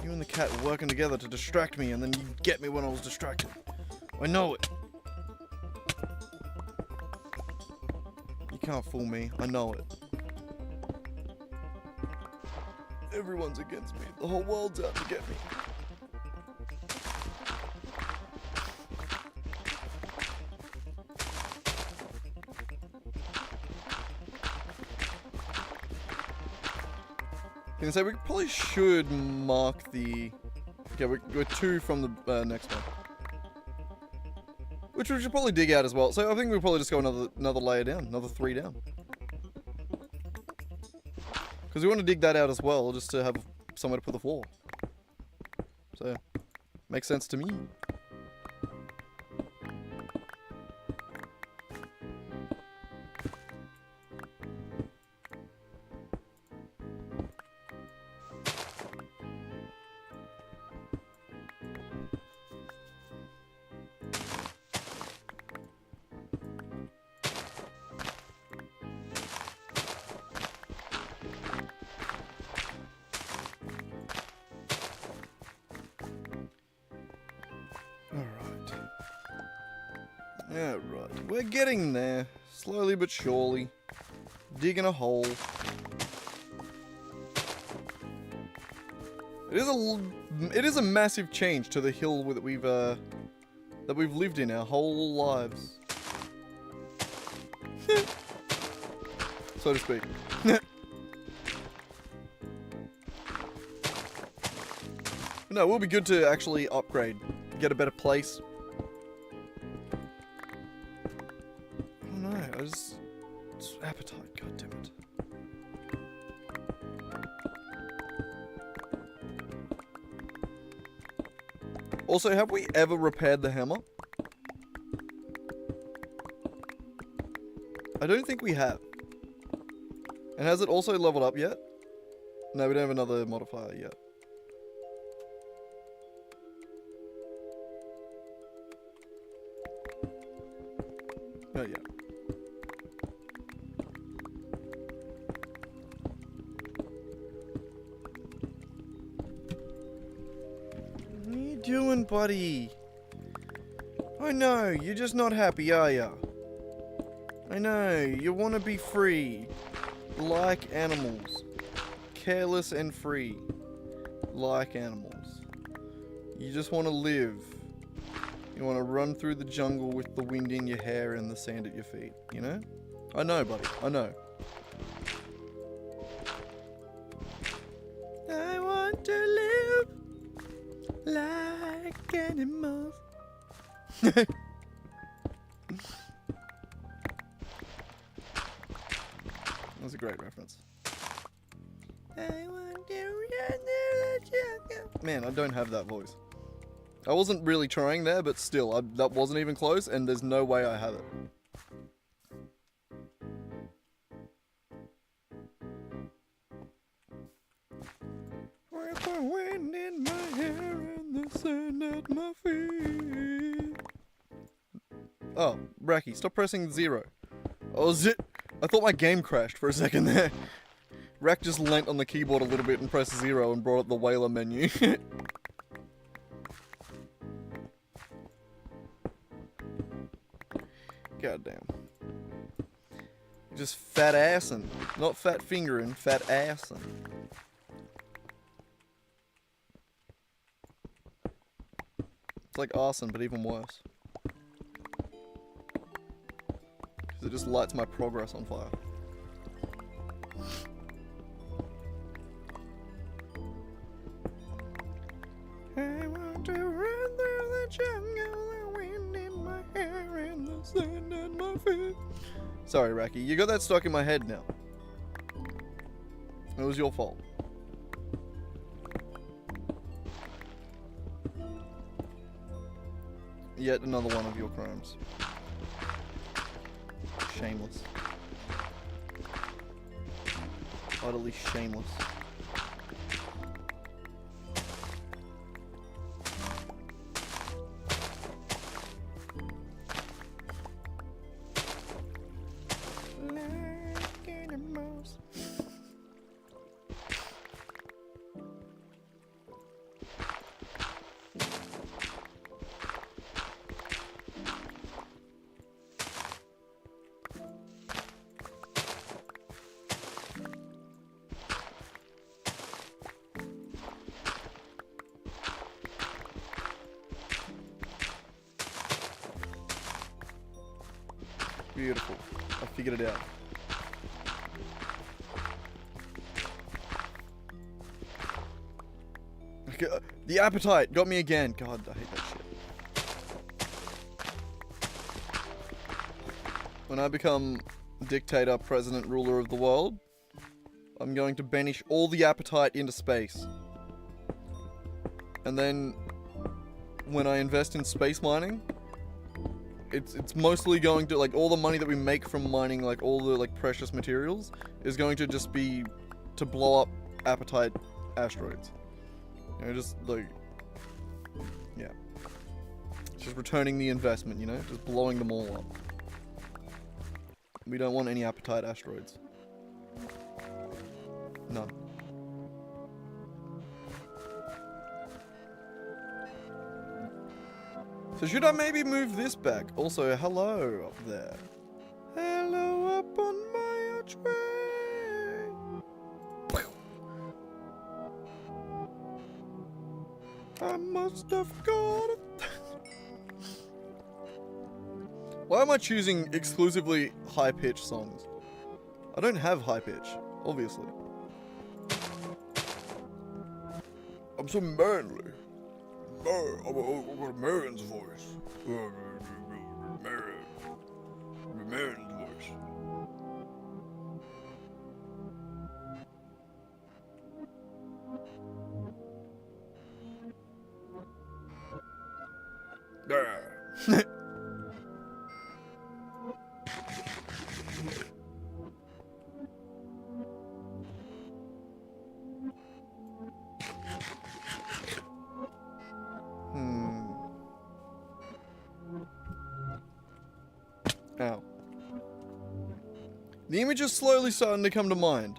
You and the cat were working together to distract me, and then you get me when I was distracted. I know it. You can't fool me. I know it. Everyone's against me. The whole world's out to get me. I can say we probably should mark the... Okay, we're 2 from the next one. Which we should probably dig out as well. So I think we'll probably just go another layer down. Another 3 down. Because we want to dig that out as well, just to have somewhere to put the floor. So, makes sense to me. Yeah, right. We're getting there. Slowly but surely. Digging a hole. It is a massive change to the hill that we've lived in our whole lives. So to speak. No, it will be good to actually upgrade. Get a better place. It's appetite, goddammit. Also, have we ever repaired the hammer? I don't think we have. And has it also leveled up yet? No, we don't have another modifier yet. Oh, yeah. What are you doing, buddy? I know, you're just not happy, are ya? I know, you want to be free. Like animals. Careless and free. Like animals. You just want to live. You want to run through the jungle with the wind in your hair and the sand at your feet, you know? I know, buddy, I know. I want to live like animals. That was a great reference. I want to... Man, I don't have that voice. I wasn't really trying there, but still, that wasn't even close, and there's no way I have it. With the wind in my hair and the sand at my feet. Oh, Bracky, stop pressing 0. Oh, I thought my game crashed for a second there. Rack just leant on the keyboard a little bit and pressed 0 and brought up the whaler menu. Goddamn. Just fat assing. Not fat fingering, fat assing. It's like arson, but even worse. Because it just lights my progress on fire. I want to run through the jungle, the wind in my hair and the sand at my feet. Sorry, Racky, you got that stuck in my head now. It was your fault. Yet another one of your crimes. Shameless. Utterly shameless. Beautiful. I figured it out. Okay, the appetite got me again. God, I hate that shit. When I become dictator, president, ruler of the world, I'm going to banish all the appetite into space. And then, when I invest in space mining, it's mostly going to, like, all the money that we make from mining, like, all the, like, precious materials is going to just be to blow up appetite asteroids. You know, just, like, yeah. Just returning the investment, you know? Just blowing them all up. We don't want any appetite asteroids. None. So should I maybe move this back? Also, hello up there. Hello up on my archway. I must have got it. Why am I choosing exclusively high-pitched songs? I don't have high pitch, obviously. I'm so manly. I've got a man's voice. Man's voice. Ow. The image is slowly starting to come to mind.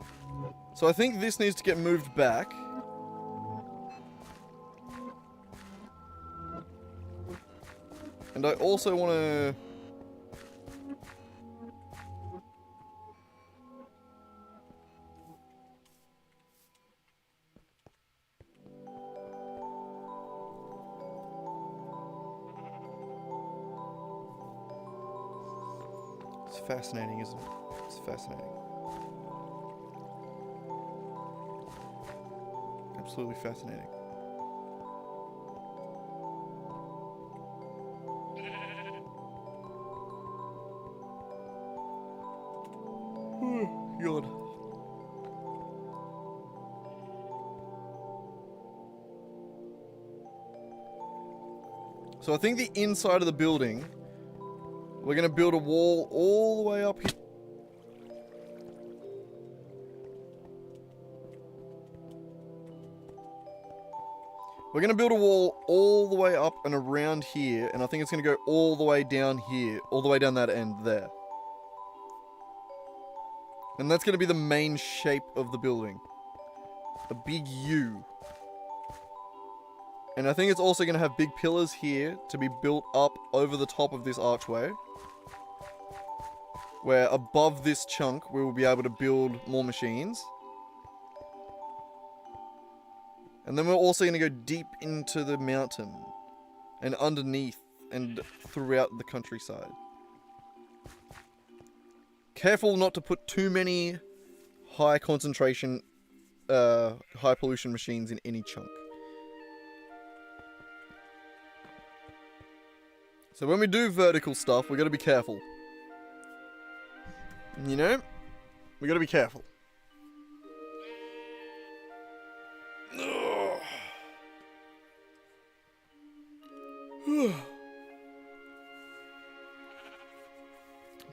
So I think this needs to get moved back. And I also want to... It's fascinating, isn't it? It's fascinating. Absolutely fascinating. God. So I think the inside of the building, we're going to build a wall all the way up here. We're going to build a wall all the way up and around here, and I think it's going to go all the way down here, all the way down that end there. And that's going to be the main shape of the building. A big U. And I think it's also going to have big pillars here to be built up over the top of this archway. Where above this chunk, we will be able to build more machines. And then we're also going to go deep into the mountain. And underneath and throughout the countryside. Careful not to put too many high concentration, high pollution machines in any chunk. So when we do vertical stuff, we got to be careful. You know? We got to be careful.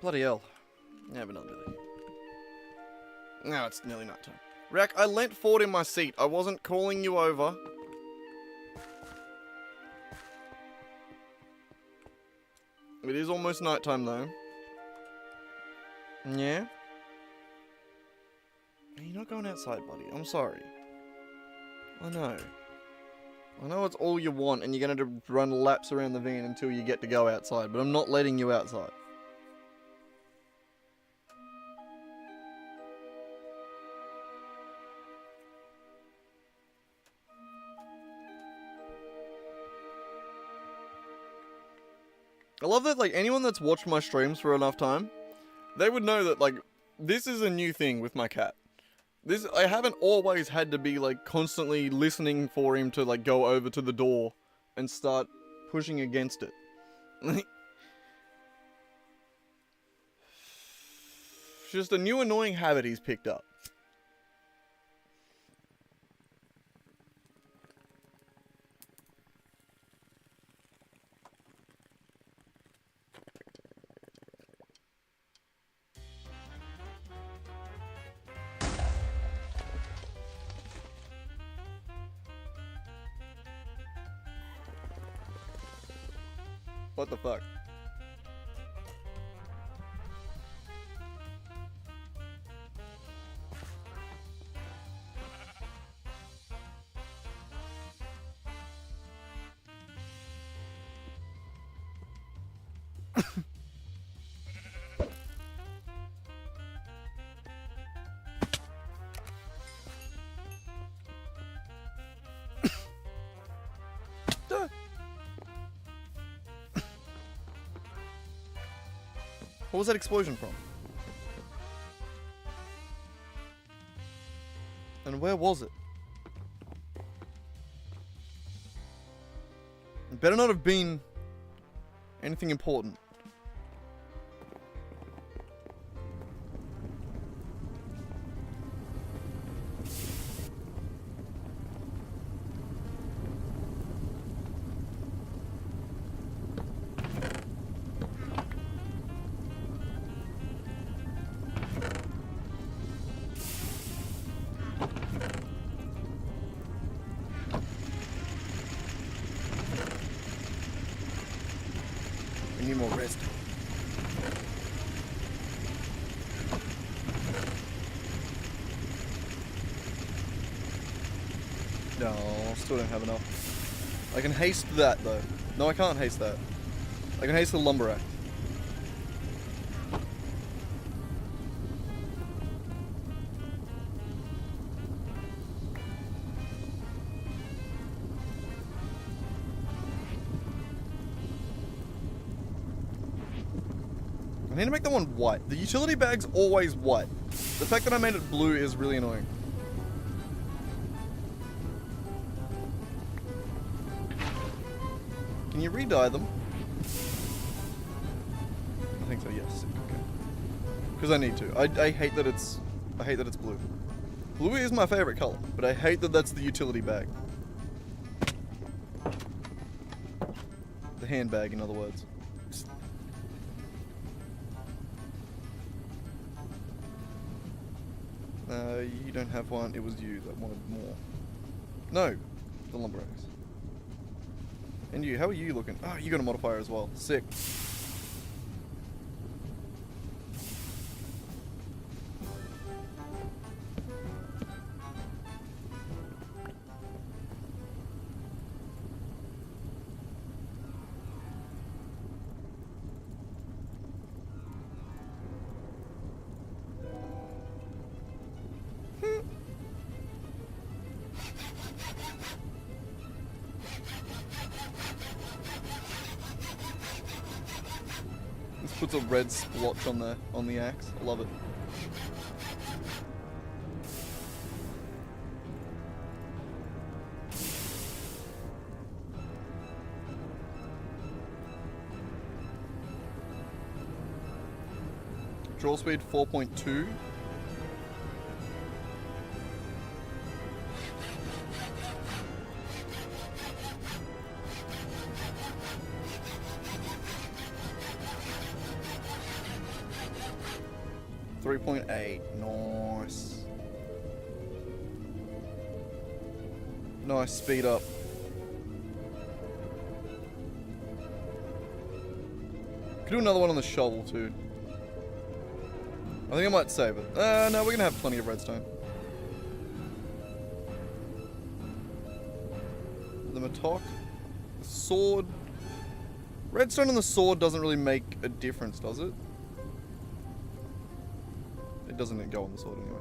Bloody hell. Yeah, but not really. No, it's nearly night time. Rack, I leant forward in my seat. I wasn't calling you over. It is almost nighttime though. Yeah? You're not going outside, buddy. I'm sorry. I know. I know it's all you want and you're going to run laps around the van until you get to go outside, but I'm not letting you outside. I love that, like, anyone that's watched my streams for enough time, they would know that, like, this is a new thing with my cat. I haven't always had to be, like, constantly listening for him to, like, go over to the door and start pushing against it. It's just a new annoying habit he's picked up. What the fuck? What was that explosion from? And where was it? It better not have been anything important. Need more rest. No, still don't have enough. I can haste that though. No, I can't haste that. I can haste the lumber rack. I need to make that one white. The utility bag's always white. The fact that I made it blue is really annoying. Can you re-dye them? I think so, yes. Okay. Because I need to. I hate that it's blue. Blue is my favorite color, but I hate that that's the utility bag. The handbag, in other words. You don't have one. It was you that wanted more. No, the lumber axe. And you, how are you looking? Oh, you got a modifier as well. Sick. This puts a red splotch on the axe. I love it. Draw speed 4.2. .8. Nice. Nice speed up. Could do another one on the shovel too. I think I might save it. No, we're gonna have plenty of redstone. The mattock, the sword. Redstone on the sword doesn't really make a difference, does it? It doesn't go on the sword anyway.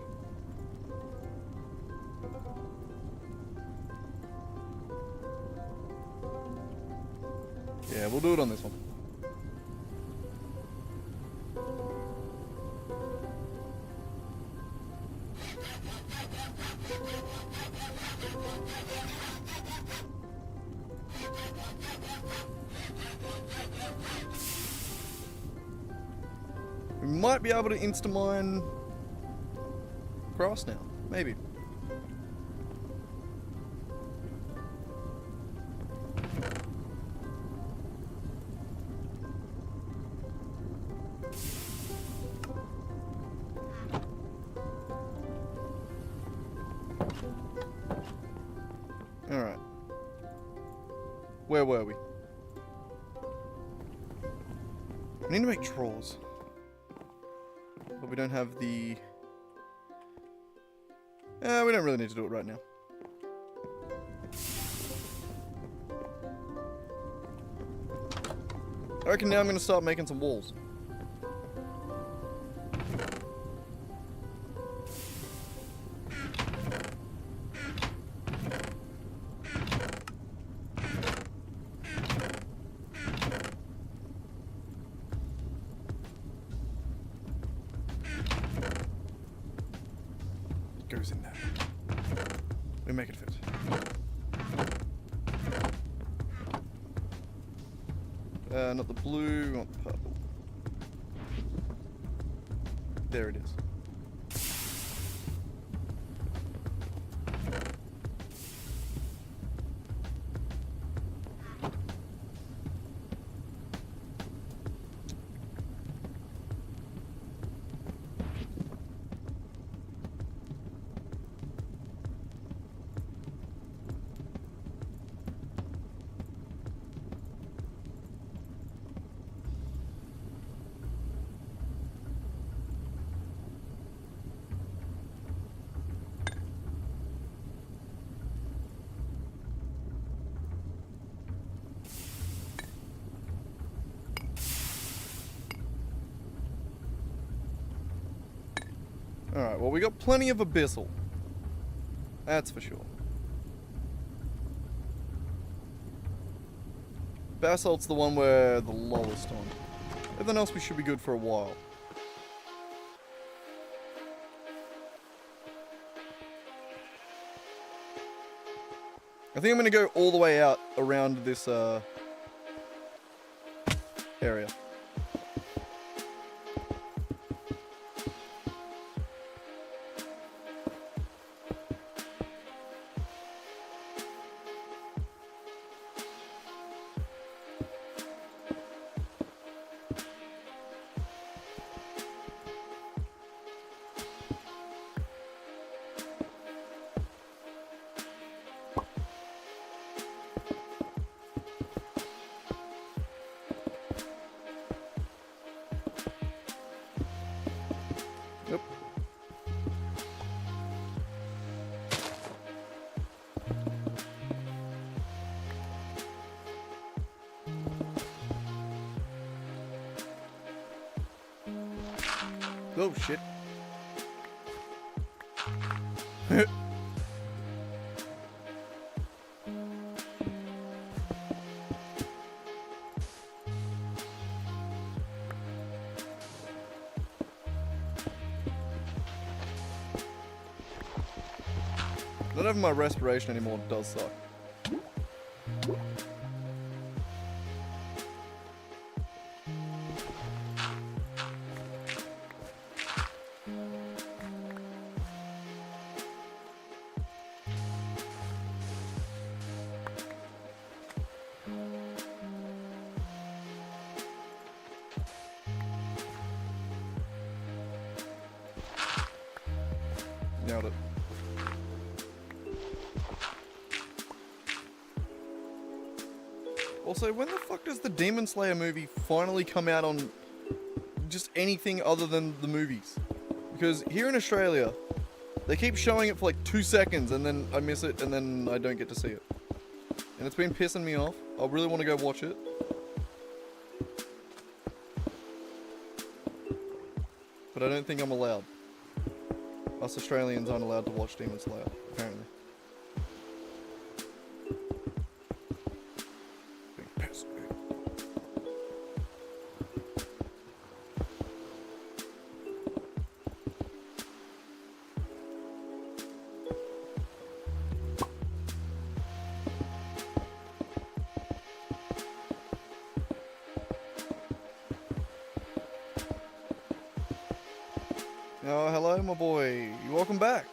Yeah, we'll do it on this one. We might be able to insta-mine grass now. Maybe. Alright. Where were we? We need to make drawers. But we don't have the... we don't really need to do it right now. I reckon now I'm going to start making some walls. Goes in there. We make it fit. Not the blue, we want the purple. There it is. Alright, well we got plenty of abyssal. That's for sure. Basalt's the one we're the lowest on. Everything else we should be good for a while. I think I'm gonna go all the way out around this area. Oh, shit. Not having my respiration anymore does suck. Nailed it. Also, when the fuck does the Demon Slayer movie finally come out on just anything other than the movies? Because here in Australia, they keep showing it for like 2 seconds and then I miss it and then I don't get to see it. And it's been pissing me off. I really want to go watch it. But I don't think I'm allowed. Us Australians aren't allowed to watch Demon Slayer, apparently. Being pissed, man. Oh, hello, my boy. Welcome back.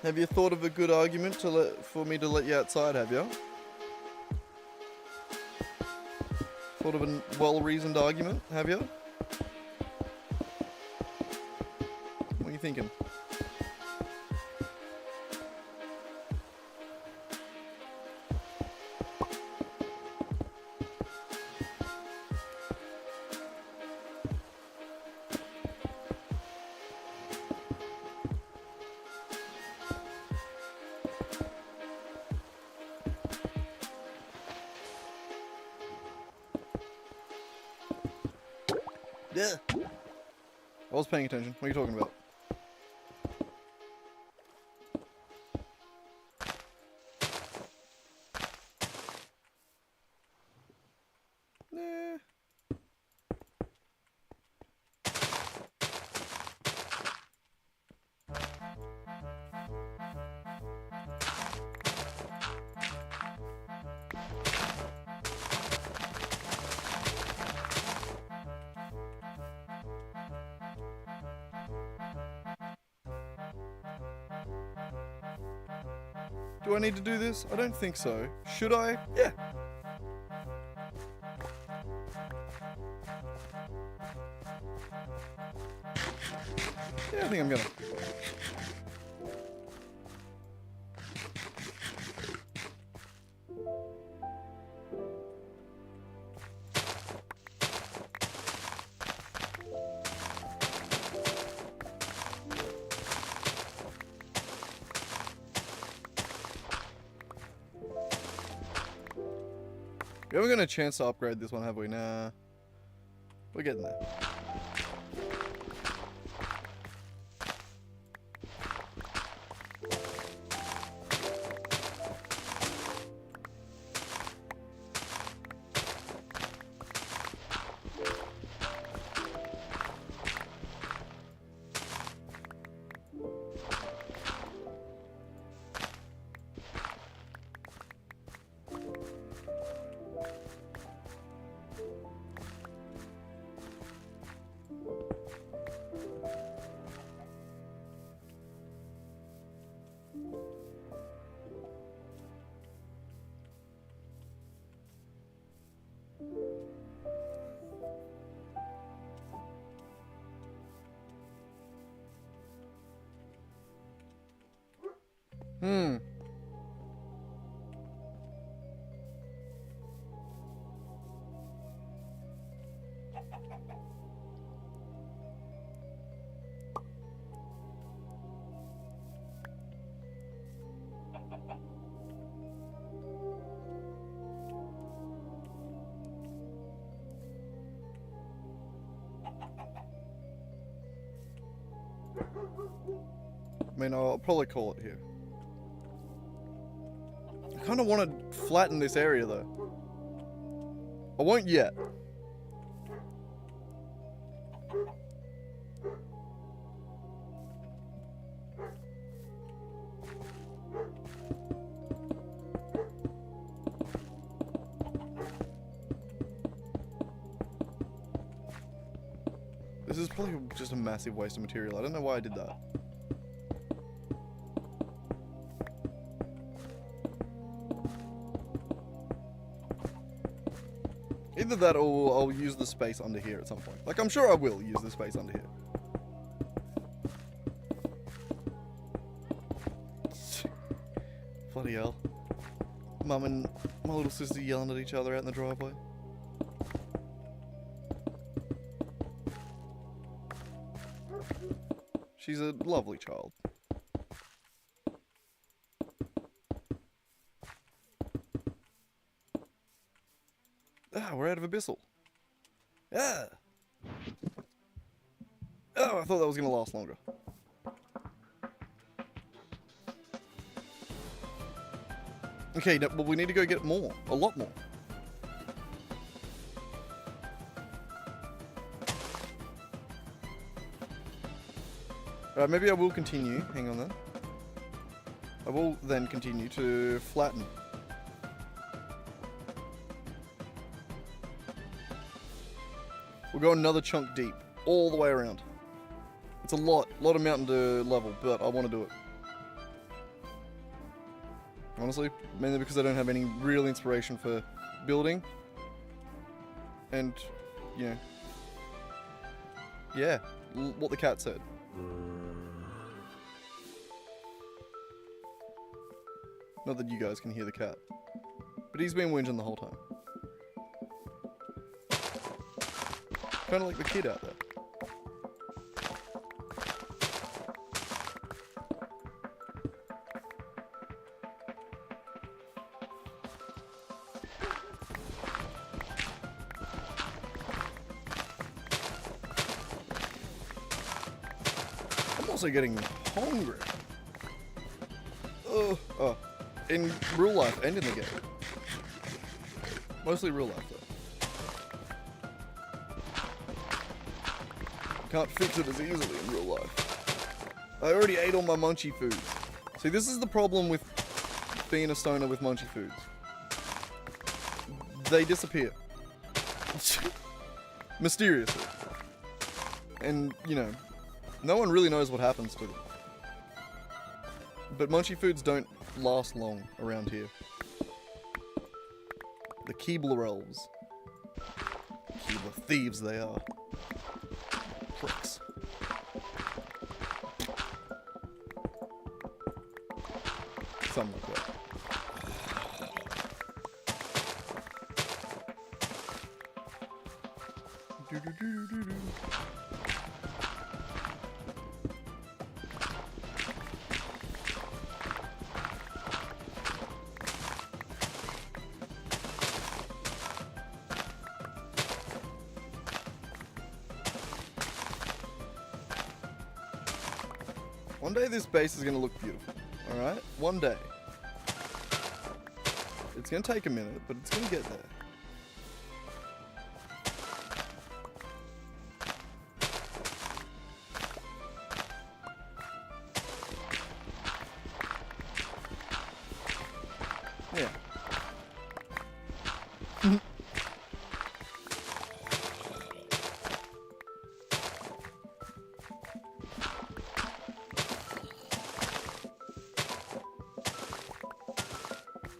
Have you thought of a good argument for me to let you outside, have you? Thought of a well-reasoned argument, have you? What are you thinking? Yeah. I was paying attention. What are you talking about? Nah. Do I need to do this? I don't think so. Should I? Yeah. Yeah, I think I'm gonna. We haven't got a chance to upgrade this one, have we? Nah. We're getting there. Hmm. I mean, I'll probably call it here. I kind of want to flatten this area, though. I won't yet. This is probably just a massive waste of material. I don't know why I did that. Either that or I'll use the space under here at some point. Like, I'm sure I will use the space under here. Bloody hell. Mum and my little sister yelling at each other out in the driveway. She's a lovely child. Ah, we're out of abyssal. Ah! Oh, I thought that was going to last longer. Okay, no, but we need to go get more. A lot more. Alright, maybe I will continue. Hang on then. I will then continue to flatten. We'll go another chunk deep, all the way around. It's a lot of mountain to level, but I want to do it. Honestly, mainly because I don't have any real inspiration for building. And, you know, yeah, what the cat said. Not that you guys can hear the cat, but he's been whinging the whole time. Kind of like the kid out there. I'm also getting hungry. Oh, in real life and in the game. Mostly real life though. Can't fix it as easily in real life. I already ate all my munchy foods. See, this is the problem with being a stoner with munchy foods. They disappear. Mysteriously. And, you know, no one really knows what happens to them. But munchy foods don't last long around here. The Keebler elves. Keebler thieves they are. Pricks. Something like that. One day this base is going to look beautiful, alright? One day. It's going to take a minute, but it's going to get there. Yeah.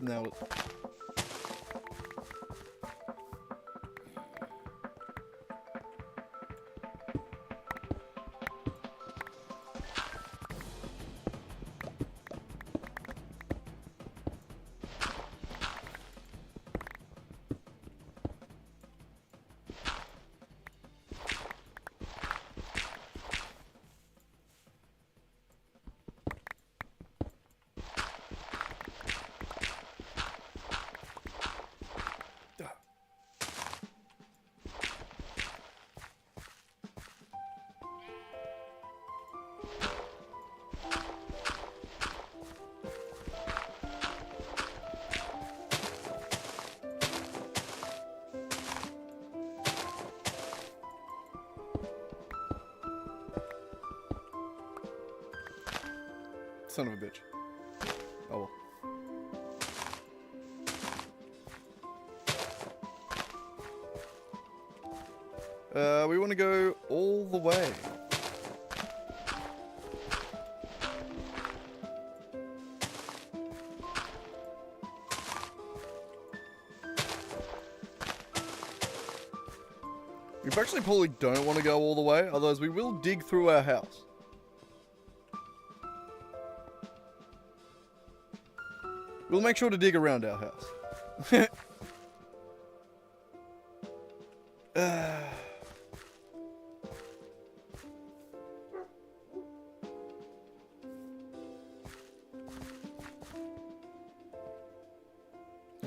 Now it. Son of a bitch. Oh well. We want to go all the way. We actually probably don't want to go all the way, otherwise we will dig through our house. We'll make sure to dig around our house. I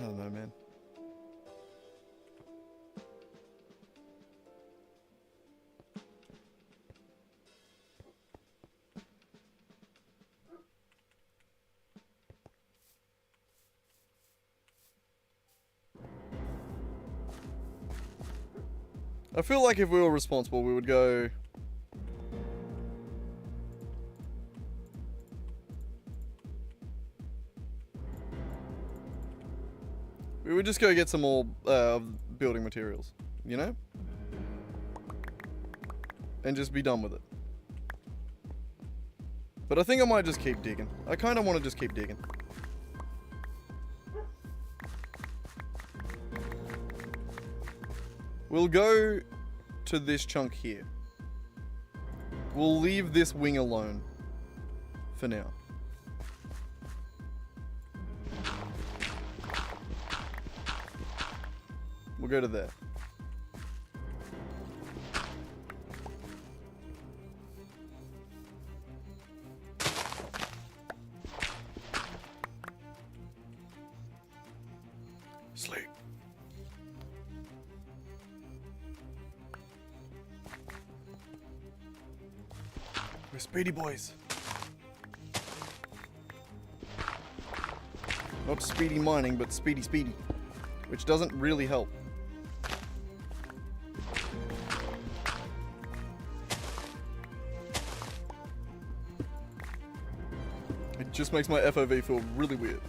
don't know, man. I feel like if we were responsible, we would go... We would just go get some more building materials, you know? And just be done with it. But I think I might just keep digging. I kind of want to just keep digging. We'll go to this chunk here. We'll leave this wing alone for now. We'll go to there. Sleep. We're speedy boys. Not speedy mining, but speedy, which doesn't really help. It just makes my FOV feel really weird.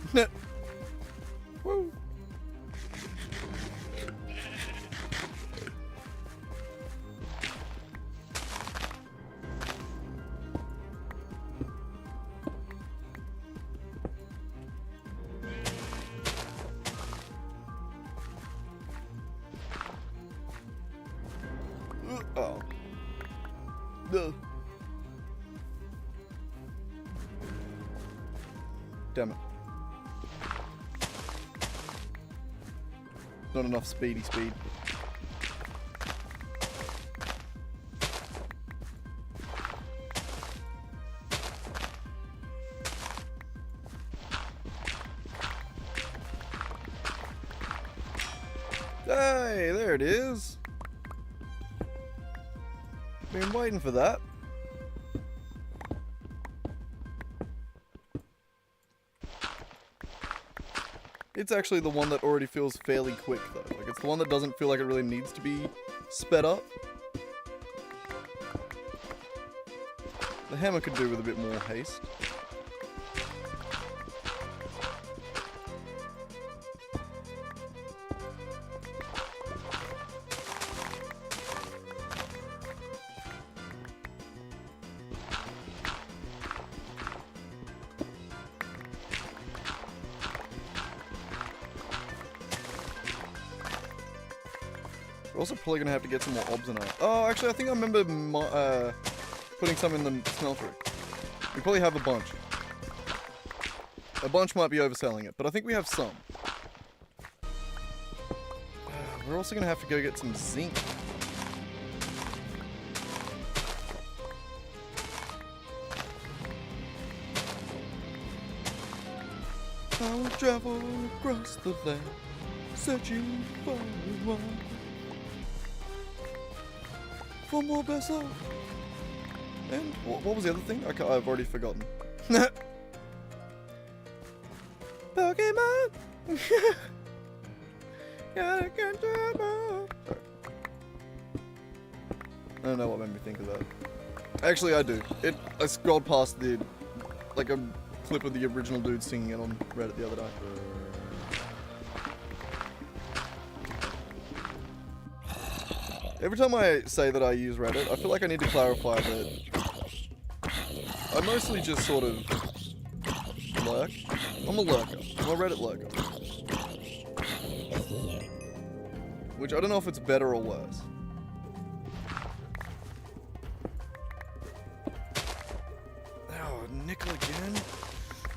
Woo. Oh. No. Damn it. Not enough speed. Hey, there it is. Been waiting for that. It's actually the one that already feels fairly quick though. Like it's the one that doesn't feel like it really needs to be sped up. The hammer could do with a bit more haste. We're also probably going to have to get some more obs in our... Oh, actually, I think I remember putting some in the smeltery. We probably have a bunch. A bunch might be overselling it, but I think we have some. We're also going to have to go get some zinc. I will travel across the land, searching for one. For more vessel. And what was the other thing? I've already forgotten. Pokemon. Sorry. I don't know what made me think of that. Actually, I do. I scrolled past the like a clip of the original dude singing it on Reddit the other day. Every time I say that I use Reddit, I feel like I need to clarify that I mostly just sort of lurk. I'm a lurker. I'm a Reddit lurker. Which I don't know if it's better or worse. Oh, nickel again?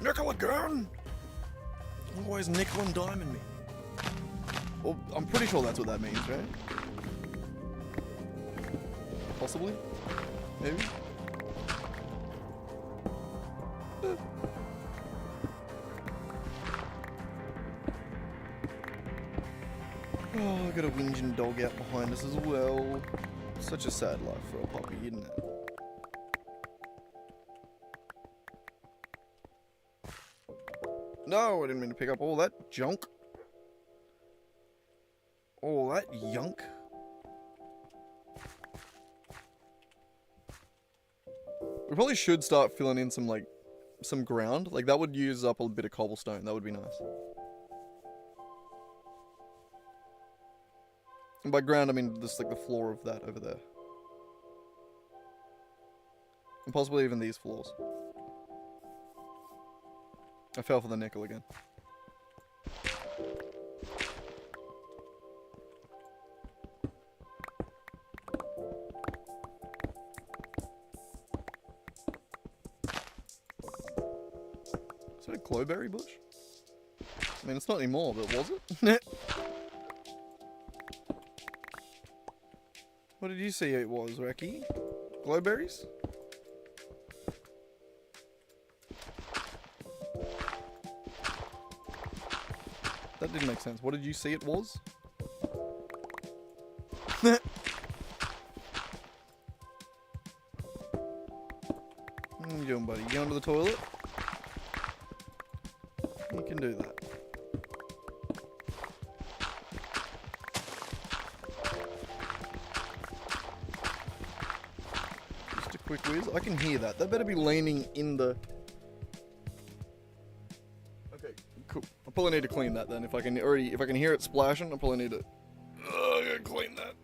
Nickel again? Always nickel and diming me. Well, I'm pretty sure that's what that means, right? Possibly? Maybe? Oh, I got a whinging dog out behind us as well. Such a sad life for a puppy, isn't it? No, I didn't mean to pick up all that junk. All that yunk. We probably should start filling in some, some ground. Like, that would use up a bit of cobblestone. That would be nice. And by ground, I mean just, the floor of that over there. And possibly even these floors. I fell for the nickel again. Is that a glowberry bush? I mean, it's not anymore, but was it? What did you see it was, Reki? Glowberries? That didn't make sense. What did you see it was? What are you doing, buddy? You going to the toilet? You can do that. Just a quick whiz. I can hear that. That better be leaning in the... Okay, cool. I probably need to clean that then. If I can hear it splashing, I probably need to... I gotta clean that.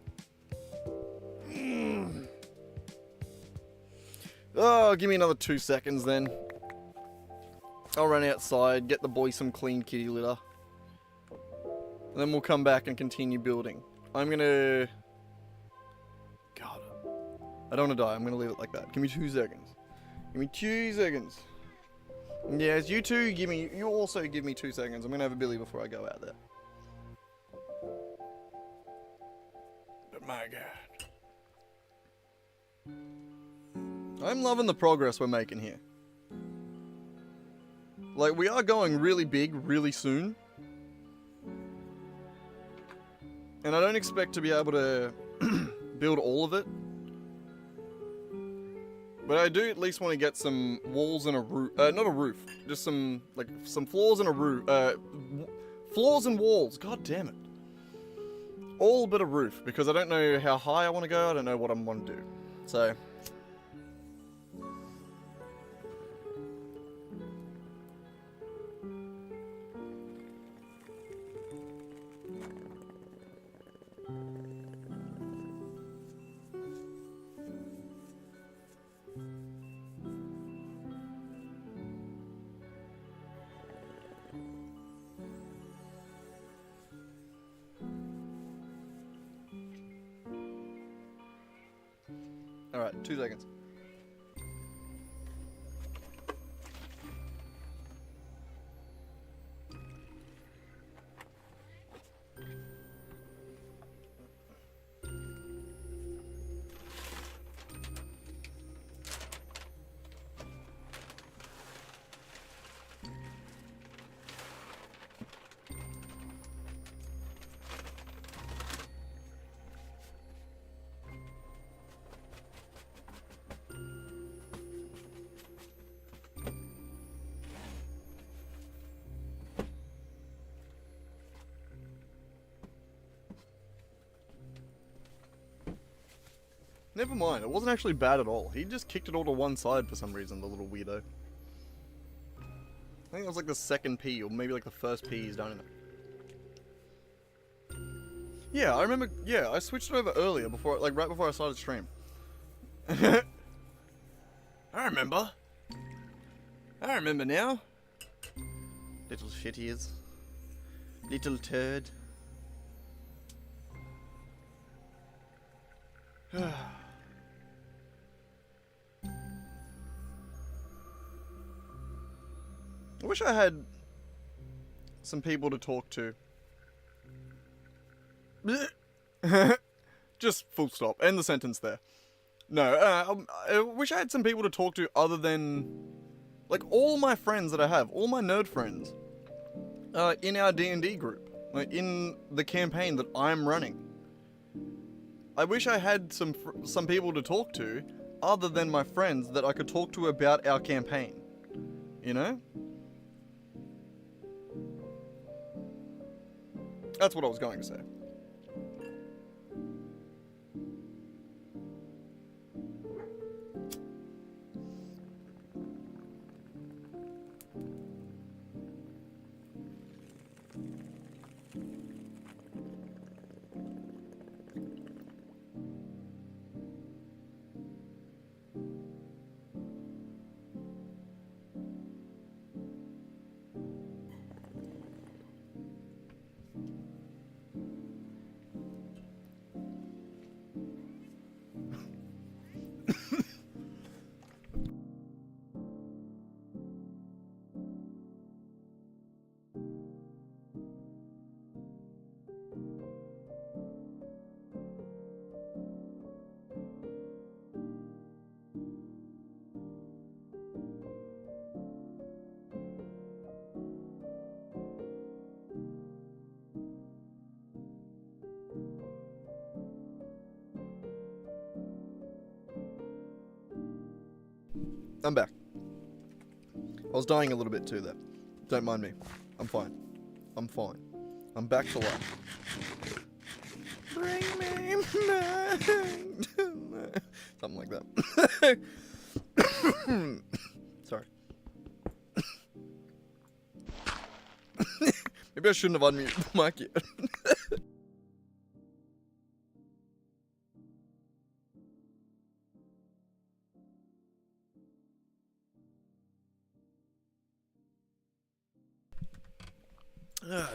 Oh, give me another 2 seconds then. I'll run outside, get the boy some clean kitty litter. And then we'll come back and continue building. I'm gonna... God. I don't want to die. I'm gonna leave it like that. Give me 2 seconds. Give me 2 seconds. Yes, you two, you also give me 2 seconds. I'm gonna have a billy before I go out there. But my God. I'm loving the progress we're making here. Like, we are going really big, really soon. And I don't expect to be able to build all of it. But I do at least want to get some walls and a roof. Not a roof. Just some floors and a roof. Floors and walls. God damn it. All but a roof. Because I don't know how high I want to go. I don't know what I want to do. So... Alright, 2 seconds. Never mind, it wasn't actually bad at all. He just kicked it all to one side for some reason, the little weirdo. think it was like the second P, or maybe like the first P he's done in it. Yeah, I remember, yeah, I switched it over earlier, before, like right before I started stream. I remember. I remember now. Little shit he is. Little turd. I wish I had some people to talk to. Just full stop. End the sentence there. No, I wish I had some people to talk to other than, like, all my friends that I have, all my nerd friends, in our D&D group, like, in the campaign that I'm running. I wish I had some people to talk to other than my friends that I could talk to about our campaign. You know? That's what I was going to say. I'm back. I was dying a little bit too there. Don't mind me. I'm fine. I'm fine. I'm back to life. Bring me back to life. Something like that. Sorry. Maybe I shouldn't have unmuted the mic yet.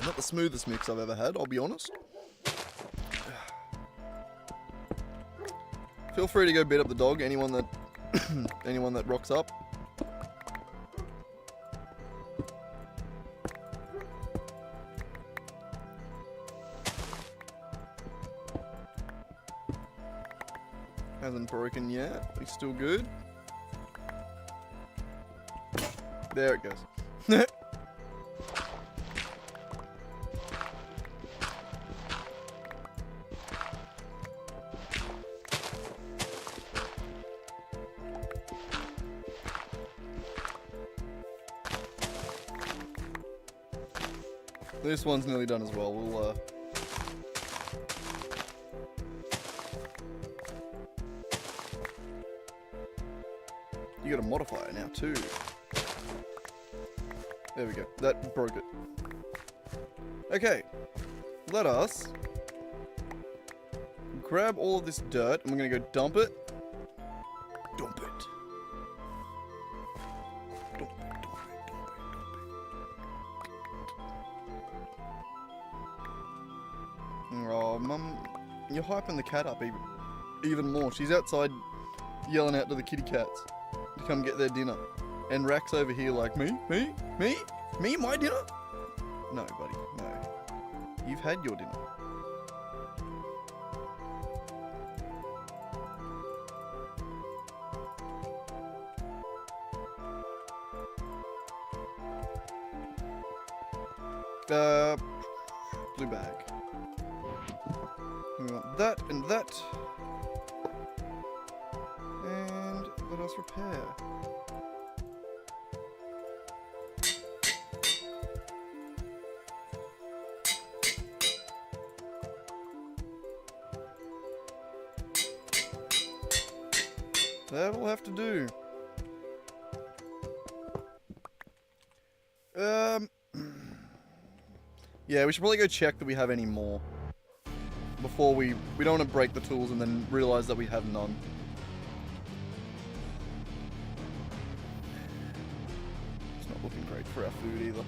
Not the smoothest mix I've ever had, I'll be honest. Feel free to go beat up the dog, anyone that rocks up. Hasn't broken yet, he's still good. There it goes. This one's nearly done as well. We'll you got a modifier now too. There we go. That broke it. Okay. Let us grab all of this dirt and we're gonna go dump it. Dump it. Dump it, dump it, dump it, dump it. Oh, Mum, you're hyping the cat up even more. She's outside yelling out to the kitty cats to come get their dinner. And Rack's over here like, me, my dinner? No, buddy, no. You've had your dinner. Blue bag. We want that and that. And let us repair. That'll have to do. Um... Yeah, we should probably go check that we have any more. Before we don't want to break the tools and then realize that we have none. It's not looking great for our food either.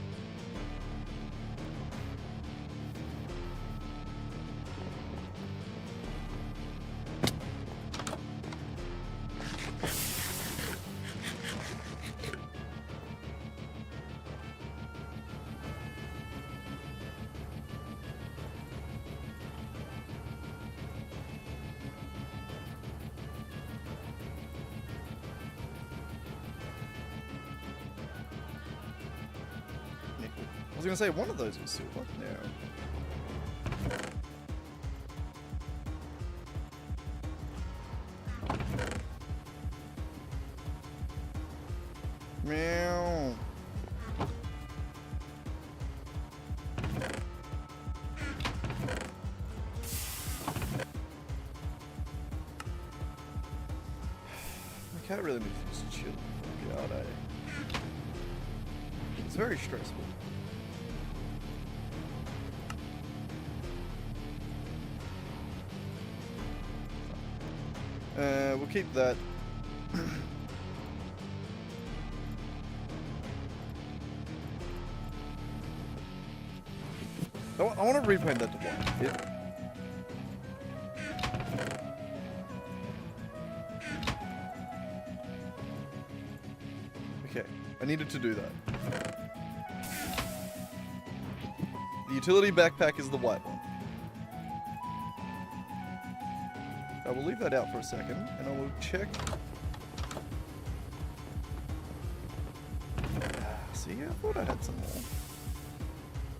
I was gonna say one of those was silver. No. Meow. My cat really needs to just chill. God, it's very stressful. We'll keep that. I want to repaint that to white. Yeah. Okay, I needed to do that. The utility backpack is the white one. I will leave that out for a second, and I will check. See, I thought I had some more.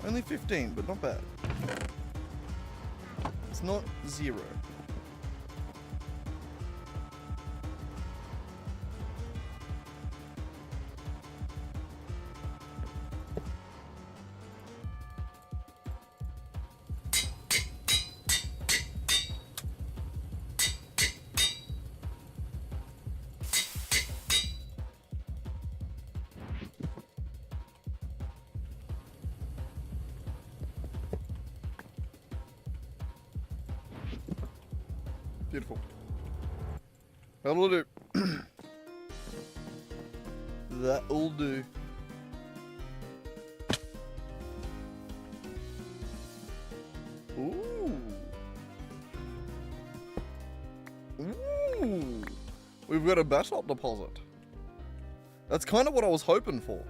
Only 15, but not bad. It's not 0. Beautiful. That'll do. That'll do. Ooh. Ooh. We've got a basalt deposit. That's kind of what I was hoping for.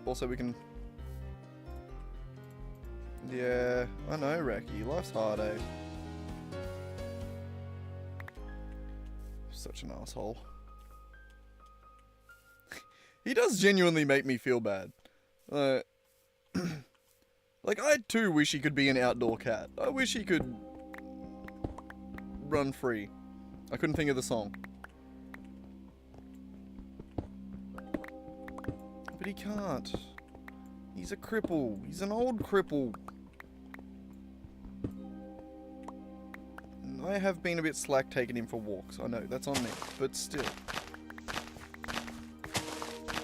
Also we can... Yeah, I know, Raki. Life's hard, eh? Such an asshole. He does genuinely make me feel bad. Like, I too wish he could be an outdoor cat. I wish he could run free. I couldn't think of the song. But he can't. He's a cripple. He's an old cripple. I have been a bit slack taking him for walks. I know, that's on me. But still.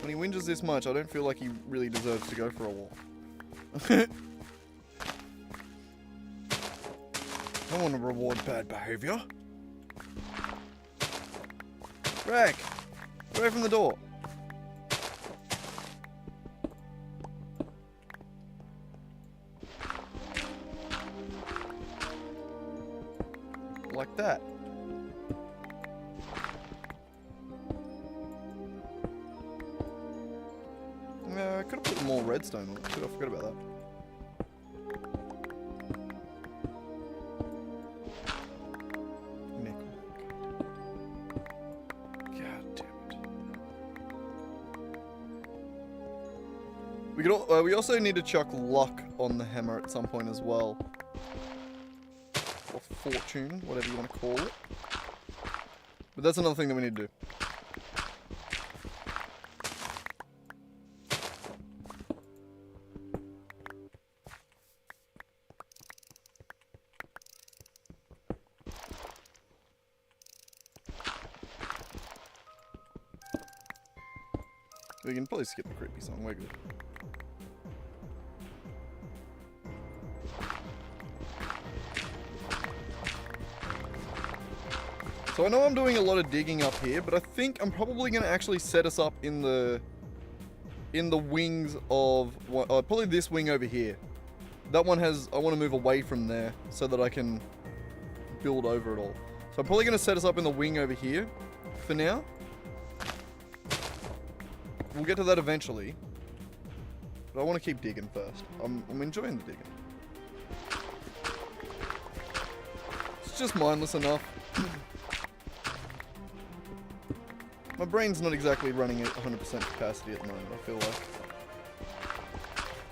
When he whinges this much, I don't feel like he really deserves to go for a walk. I want to reward bad behavior. Rack! Away from the door. Like that. I could have put more redstone on it. I forgot about that. Nickel. God damn it. We also need to chuck luck on the hammer at some point as well. Or fortune, whatever you want to call it. But that's another thing that we need to do. We can probably skip the creepy song, we're good. So I know I'm doing a lot of digging up here, but I think I'm probably going to actually set us up in the wings of, probably this wing over here. That one has, I want to move away from there so that I can build over it all. So I'm probably going to set us up in the wing over here for now. We'll get to that eventually. But I want to keep digging first. I'm enjoying the digging. It's just mindless enough. My brain's not exactly running at 100% capacity at the moment, I feel like.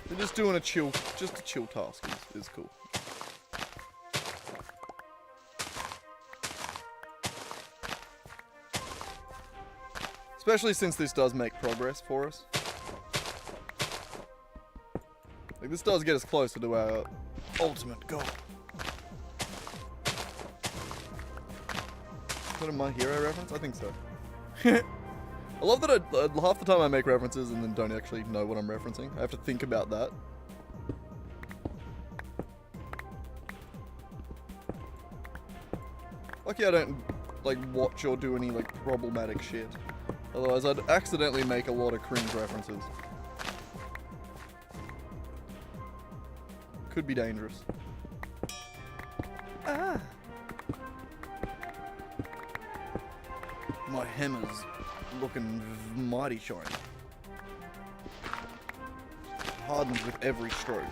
They're just doing just a chill task is cool. Especially since this does make progress for us. Like, this does get us closer to our ultimate goal. Is that a My Hero reference? I think so. I love that half the time I make references and then don't actually know what I'm referencing. I have to think about that. Lucky I don't, like, watch or do any, like, problematic shit. Otherwise, I'd accidentally make a lot of cringe references. Could be dangerous. Ah! My hammer's looking mighty shiny. Hardens with every stroke.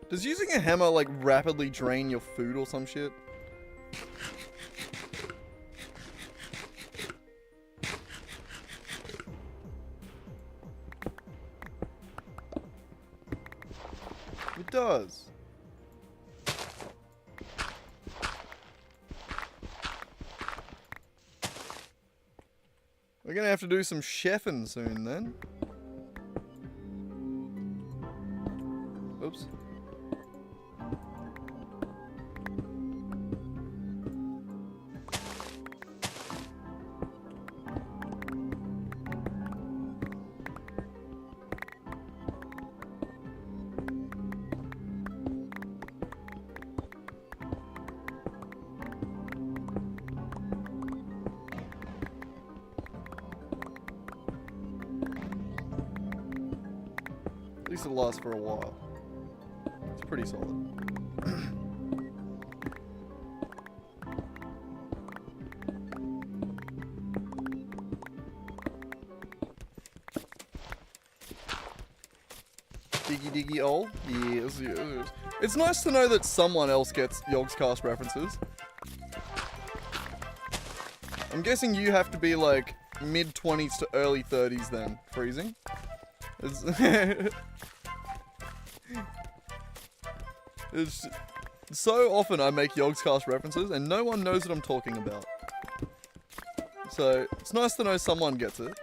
Does using a hammer, like, rapidly drain your food or some shit? It does. We're gonna have to do some chefing soon then. Oops. At least it'll last for a while. It's pretty solid. Diggy ol. Yes, yes. It's nice to know that someone else gets Yogscast references. I'm guessing you have to be like mid-20s to early 30s then, Freezing. It's so often I make Yogscast references and no one knows what I'm talking about. So it's nice to know someone gets it.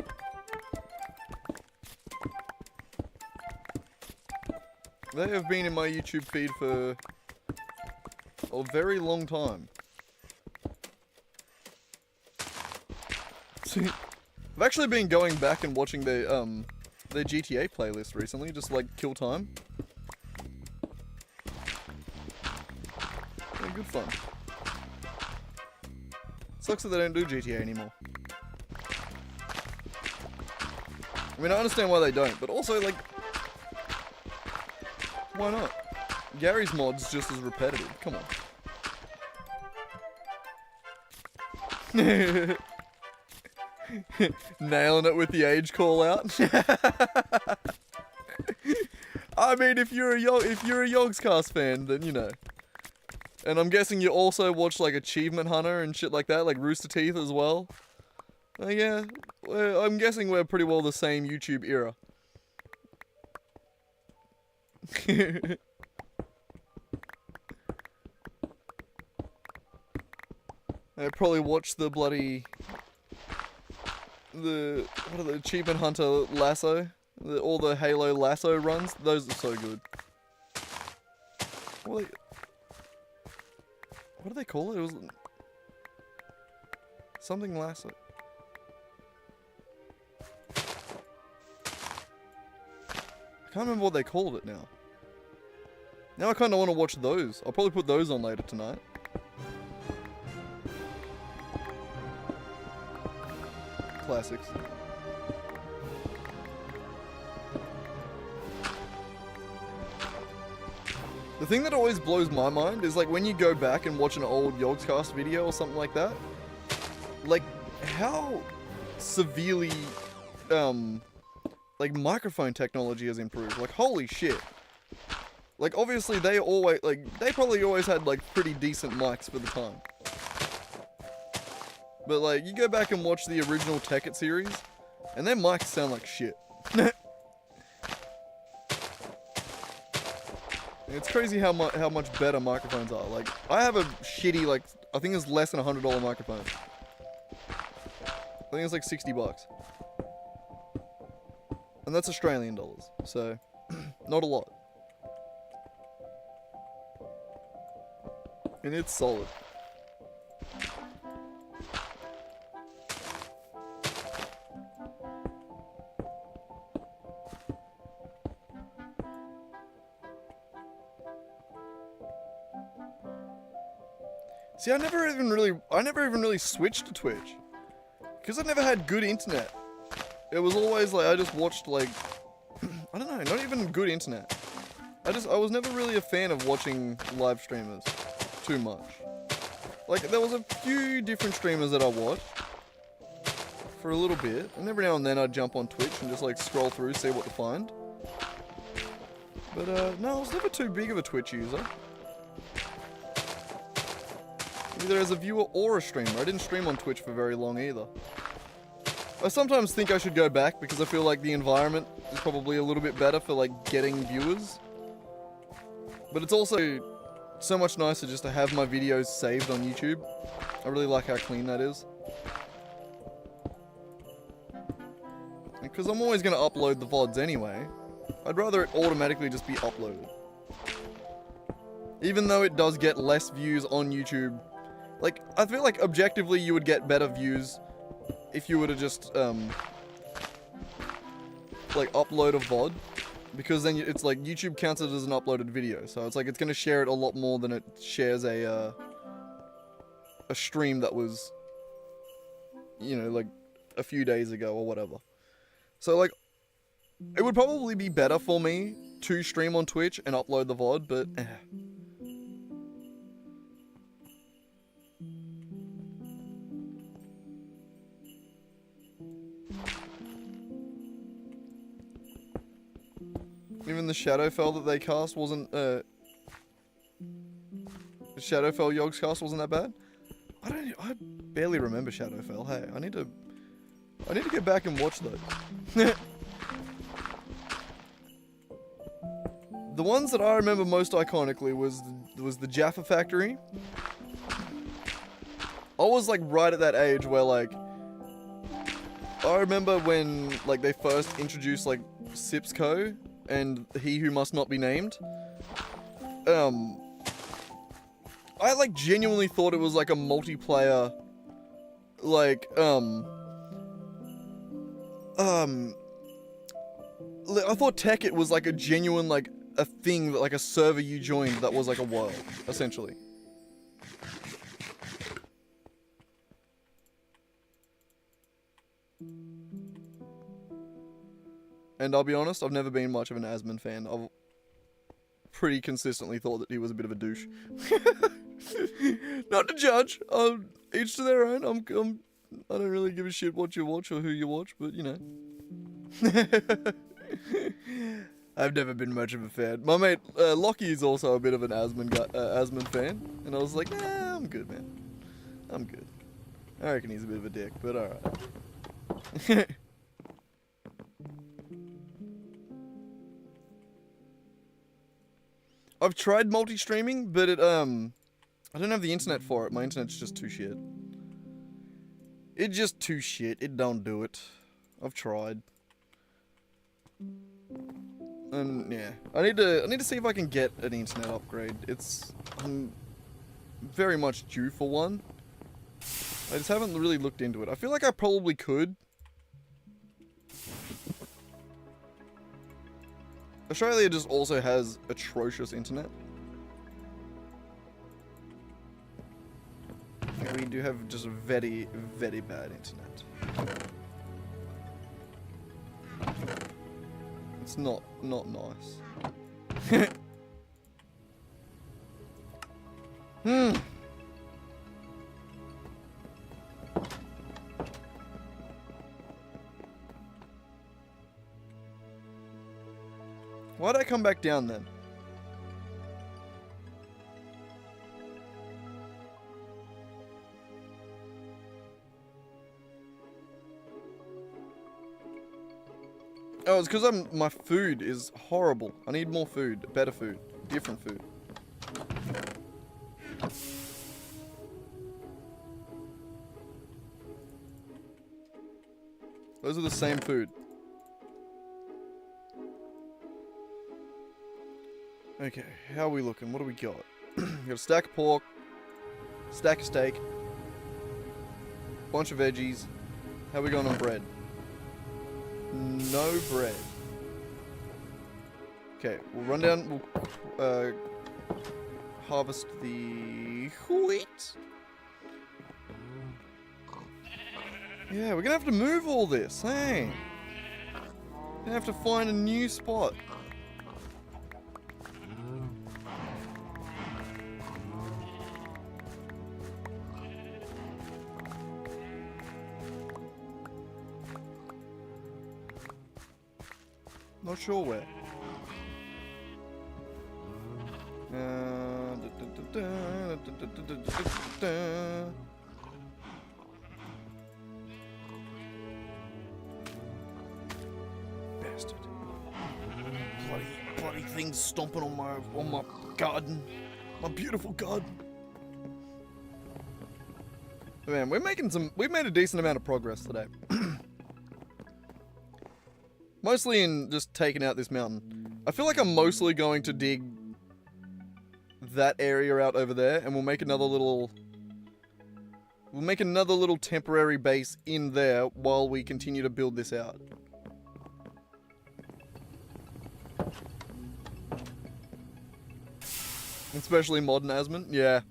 They have been in my YouTube feed for a very long time. See, I've actually been going back and watching their GTA playlist recently, just like kill time. Yeah, good fun. Sucks that they don't do GTA anymore. I mean, I understand why they don't, but also, like, why not? Gary's mod's just as repetitive. Come on. Nailing it with the age call out. I mean, if you're a Yogscast fan, then you know. And I'm guessing you also watch like Achievement Hunter and shit like that, like Rooster Teeth as well. Yeah, I'm guessing we're pretty well the same YouTube era. I probably watched the bloody what are the Achievement Hunter Lasso, all the Halo Lasso runs. Those are so good. What do they call it? It was something lasso. I can't remember what they called it now. Now I kind of want to watch those. I'll probably put those on later tonight. Classics. The thing that always blows my mind is like when you go back and watch an old Yogscast video or something like that, like how severely like microphone technology has improved. Like holy shit. Like obviously they probably always had like pretty decent mics for the time. But like you go back and watch the original Tekkit series and their mics sound like shit. It's crazy how much better microphones are. Like, I have a shitty, like, I think it's less than $100 microphone. I think it's like $60. And that's Australian dollars, so not a lot. And it's solid. See, I never even really switched to Twitch. Because I never had good internet. It was always like, I just watched like, I don't know, not even good internet. I was never really a fan of watching live streamers too much. Like, there was a few different streamers that I watched for a little bit. And every now and then I'd jump on Twitch and just like scroll through, see what to find. But no, I was never too big of a Twitch user. Either as a viewer or a streamer. I didn't stream on Twitch for very long either. I sometimes think I should go back because I feel like the environment is probably a little bit better for like getting viewers. But it's also so much nicer just to have my videos saved on YouTube. I really like how clean that is. Because I'm always going to upload the VODs anyway. I'd rather it automatically just be uploaded. Even though it does get less views on YouTube. Like, I feel like objectively you would get better views if you were to just, like, upload a VOD. Because then it's like, YouTube counts it as an uploaded video. So it's like, it's going to share it a lot more than it shares a stream that was, you know, like, a few days ago or whatever. So, like, it would probably be better for me to stream on Twitch and upload the VOD, but even the Shadowfell that they cast wasn't, the Shadowfell Yogs cast wasn't that bad? I barely remember Shadowfell, hey, I need to get back and watch those. The ones that I remember most iconically was the Jaffa Factory. I was like right at that age where like, I remember when like they first introduced like Sipsco and He Who Must Not Be Named. I like genuinely thought it was like a multiplayer, like, I thought Tekkit was like a genuine, like, a thing that, like, a server you joined that was like a world, essentially. And I'll be honest, I've never been much of an Asmon fan. I've pretty consistently thought that he was a bit of a douche. Not to judge. Each to their own. I don't really give a shit what you watch or who you watch, but you know. I've never been much of a fan. My mate Lockie is also a bit of an Asmon fan, and I was like, nah, I'm good, man. I'm good. I reckon he's a bit of a dick, but alright. I've tried multi-streaming, but it, I don't have the internet for it. My internet's just too shit. It's just too shit. It don't do it. I've tried. And yeah, I need to see if I can get an internet upgrade. I'm very much due for one. I just haven't really looked into it. I feel like I probably could. Australia just also has atrocious internet. We do have just a very, very bad internet. It's not nice. Why'd I come back down then? Oh, it's because my food is horrible. I need more food, better food, different food. Those are the same food. Okay, how are we looking? What do we got? We got a stack of pork, stack of steak, bunch of veggies. How are we going on bread? No bread. Okay, we'll run down, we'll harvest the wheat. Yeah, we're gonna have to move all this, hey? We're gonna have to find a new spot. Not sure where. Bastard. Bloody things stomping on my garden. My beautiful garden. Man, we've made a decent amount of progress today. Mostly in just taking out this mountain. I feel like I'm mostly going to dig that area out over there, and we'll make another little temporary base in there while we continue to build this out. Especially modern Asmon, yeah.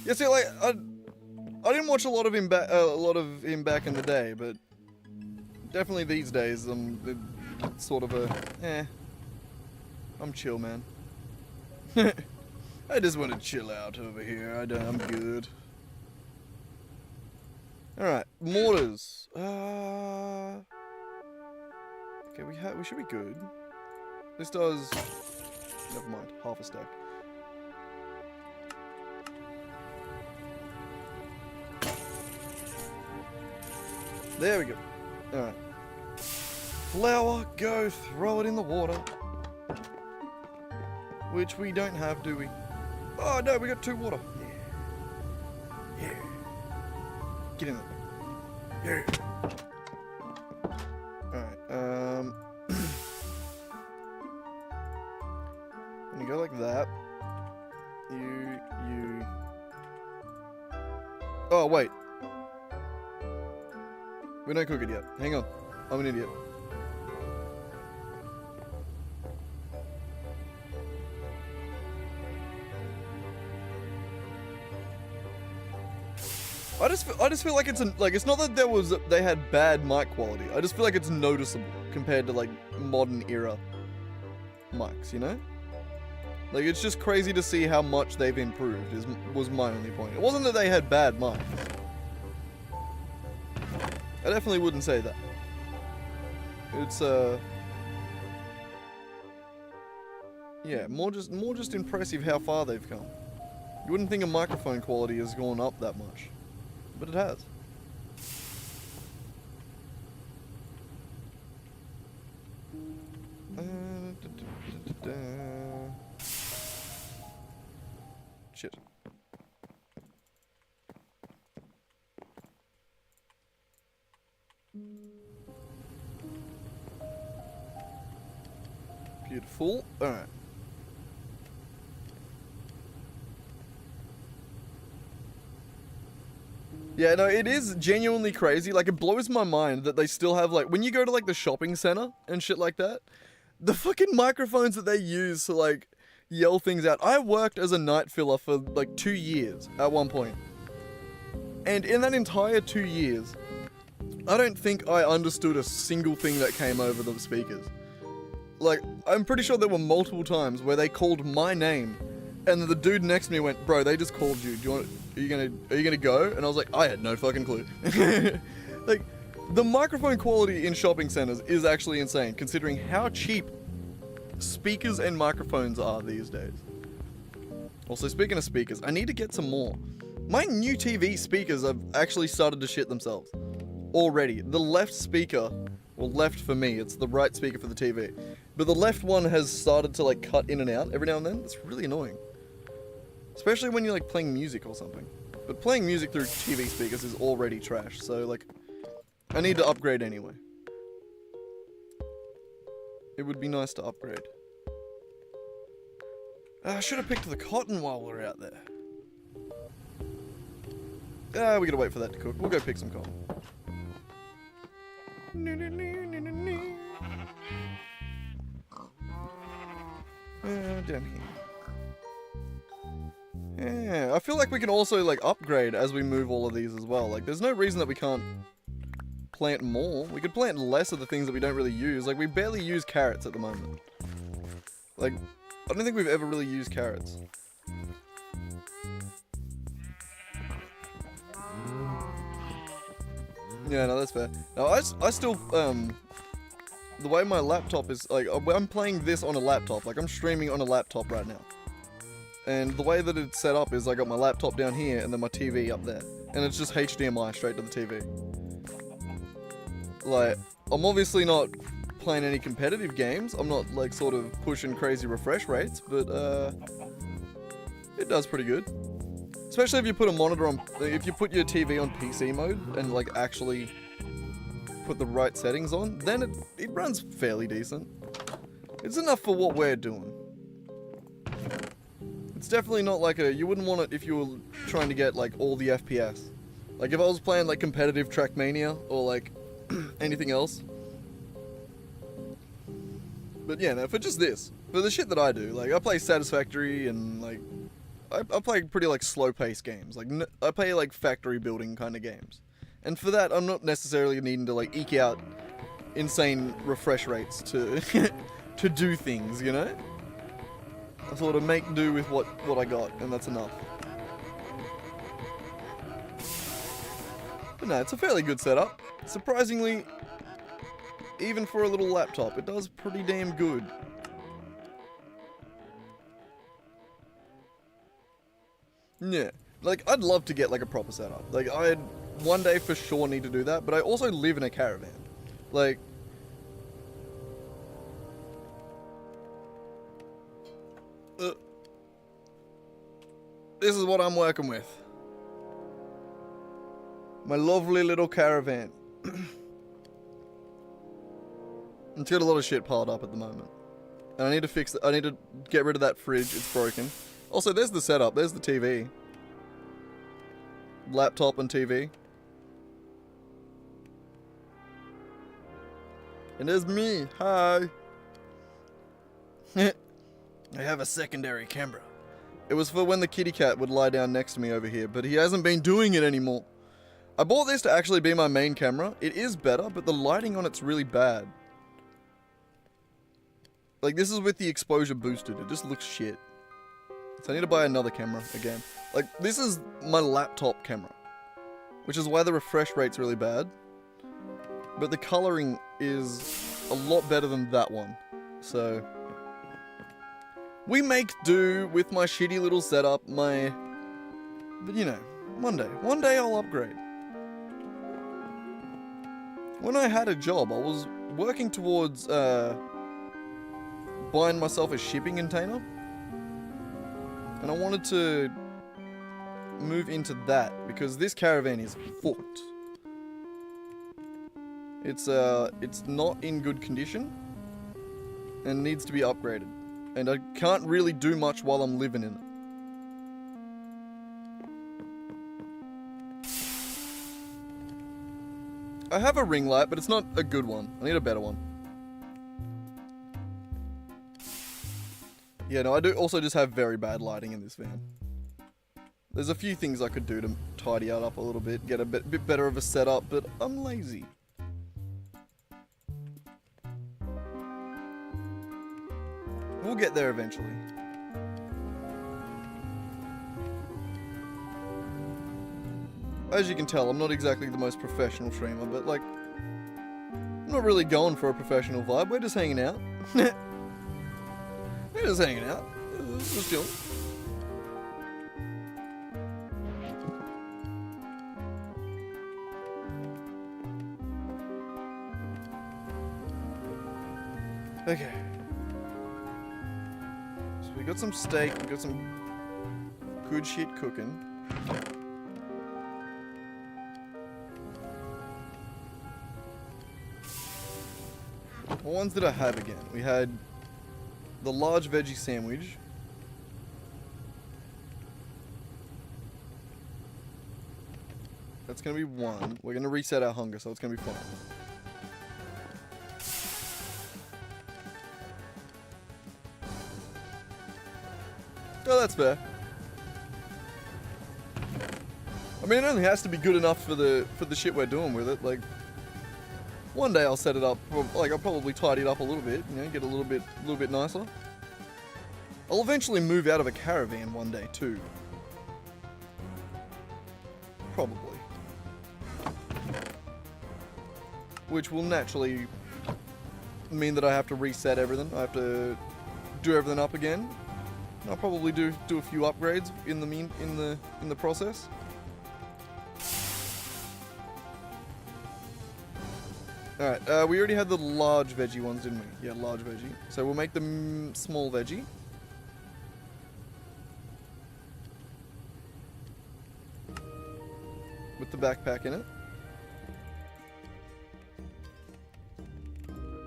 Yeah, see, like I didn't watch a lot of him back in the day, but definitely these days, it's sort of I'm chill, man. I just want to chill out over here. I'm good. Alright, mortars. Okay, we should be good. This does... Never mind, half a stack. There we go. Alright. Flour, go throw it in the water. Which we don't have, do we? Oh no, we got 2 water. Yeah. Yeah. Get in there. Yeah. Alright, when you go like that, you... Oh, wait. We don't cook it yet. Hang on. I'm an idiot. I just feel like it's not that they had bad mic quality. I just feel like it's noticeable compared to like modern era mics, you know? Like it's just crazy to see how much they've improved was my only point. It wasn't that they had bad mics. I definitely wouldn't say that. It's yeah, more just impressive how far they've come. You wouldn't think a microphone quality has gone up that much, but it has. Shit. full? Alright. Yeah, no, it is genuinely crazy. Like, it blows my mind that they still have, like, when you go to, like, the shopping center and shit like that, the fucking microphones that they use to, like, yell things out. I worked as a night filler for, like, 2 years at one point. And in that entire 2 years, I don't think I understood a single thing that came over the speakers. Like, I'm pretty sure there were multiple times where they called my name, and the dude next to me went, "Bro, they just called you. Are you gonna go?" And I was like, I had no fucking clue. Like, the microphone quality in shopping centers is actually insane, considering how cheap speakers and microphones are these days. Also, speaking of speakers, I need to get some more. My new TV speakers have actually started to shit themselves already. The left speaker, well, left for me, it's the right speaker for the TV, but the left one has started to, like, cut in and out every now and then. It's really annoying. Especially when you're, like, playing music or something. But playing music through TV speakers is already trash, so, like, I need to upgrade anyway. It would be nice to upgrade. I should have picked the cotton while we were out there. We gotta wait for that to cook. We'll go pick some cotton. Down here. Yeah, I feel like we can also, like, upgrade as we move all of these as well. Like, there's no reason that we can't plant more. We could plant less of the things that we don't really use. Like, we barely use carrots at the moment. Like, I don't think we've ever really used carrots. Yeah, no, that's fair. Now, I still, the way my laptop is, like, I'm playing this on a laptop. Like, I'm streaming on a laptop right now. And the way that it's set up is I got my laptop down here and then my TV up there. And it's just HDMI straight to the TV. Like, I'm obviously not playing any competitive games. I'm not, like, sort of pushing crazy refresh rates, but, it does pretty good. Especially if you put a monitor on, if you put your TV on PC mode and, like, actually put the right settings on, then it runs fairly decent. It's enough for what we're doing. It's definitely not like you wouldn't want it if you were trying to get, like, all the FPS. Like, if I was playing, like, competitive Trackmania or, like, anything else. But yeah, no, for just this. For the shit that I do, like, I play Satisfactory and, like, I play pretty, like, slow-paced games. Like, I play, like, factory building kind of games. And for that, I'm not necessarily needing to, like, eke out insane refresh rates to to do things, you know? I sort of make do with what I got, and that's enough. But no, it's a fairly good setup. Surprisingly, even for a little laptop, it does pretty damn good. Yeah, like, I'd love to get, like, a proper setup. Like, I'd one day for sure need to do that, but I also live in a caravan. Like, this is what I'm working with. My lovely little caravan. It's got a lot of shit piled up at the moment. And I need to fix it. I need to get rid of that fridge. It's broken. Also, there's the setup. There's the TV. Laptop and TV. And there's me. Hi. I have a secondary camera. It was for when the kitty cat would lie down next to me over here, but he hasn't been doing it anymore. I bought this to actually be my main camera. It is better, but the lighting on it's really bad. Like, this is with the exposure boosted. It just looks shit. So I need to buy another camera again. Like, this is my laptop camera, which is why the refresh rate's really bad. But the coloring is a lot better than that one. So we make do with my shitty little setup, but you know, one day I'll upgrade. When I had a job, I was working towards buying myself a shipping container. And I wanted to move into that because this caravan is fucked. It's not in good condition. and needs to be upgraded. And I can't really do much while I'm living in it. I have a ring light, but it's not a good one. I need a better one. Yeah, no, I do also just have very bad lighting in this van. There's a few things I could do to tidy it up a little bit, get a bit better of a setup, but I'm lazy. We'll get there eventually. As you can tell, I'm not exactly the most professional streamer, but like, I'm not really going for a professional vibe. We're just hanging out. We're just hanging out. Just chilling. Okay. So we got some steak, we got some good shit cooking. What ones did I have again? We had the large veggie sandwich. That's gonna be one. We're gonna reset our hunger, so it's gonna be fine. Oh, that's fair. I mean, it only has to be good enough for the shit we're doing with it. Like, one day I'll set it up. Like, I'll probably tidy it up a little bit. You know, get a little bit nicer. I'll eventually move out of a caravan one day too. Probably. Which will naturally mean that I have to reset everything. I have to do everything up again. I'll probably do a few upgrades in the process. Alright, we already had the large veggie ones, didn't we? Yeah, large veggie. So we'll make them small veggie. With the backpack in it.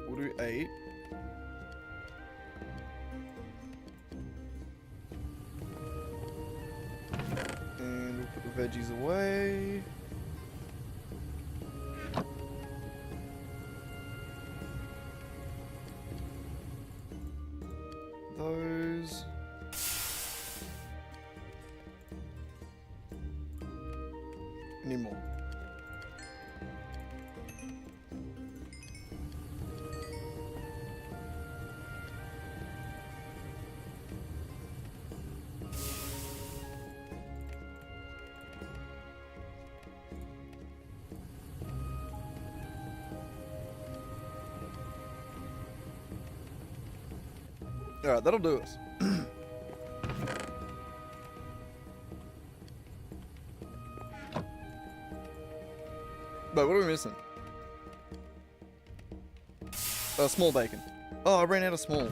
We'll do 8. And we'll put the veggies away. Those. Any more? Alright, that'll do us. But what are we missing? Small bacon. Oh, I ran out of small.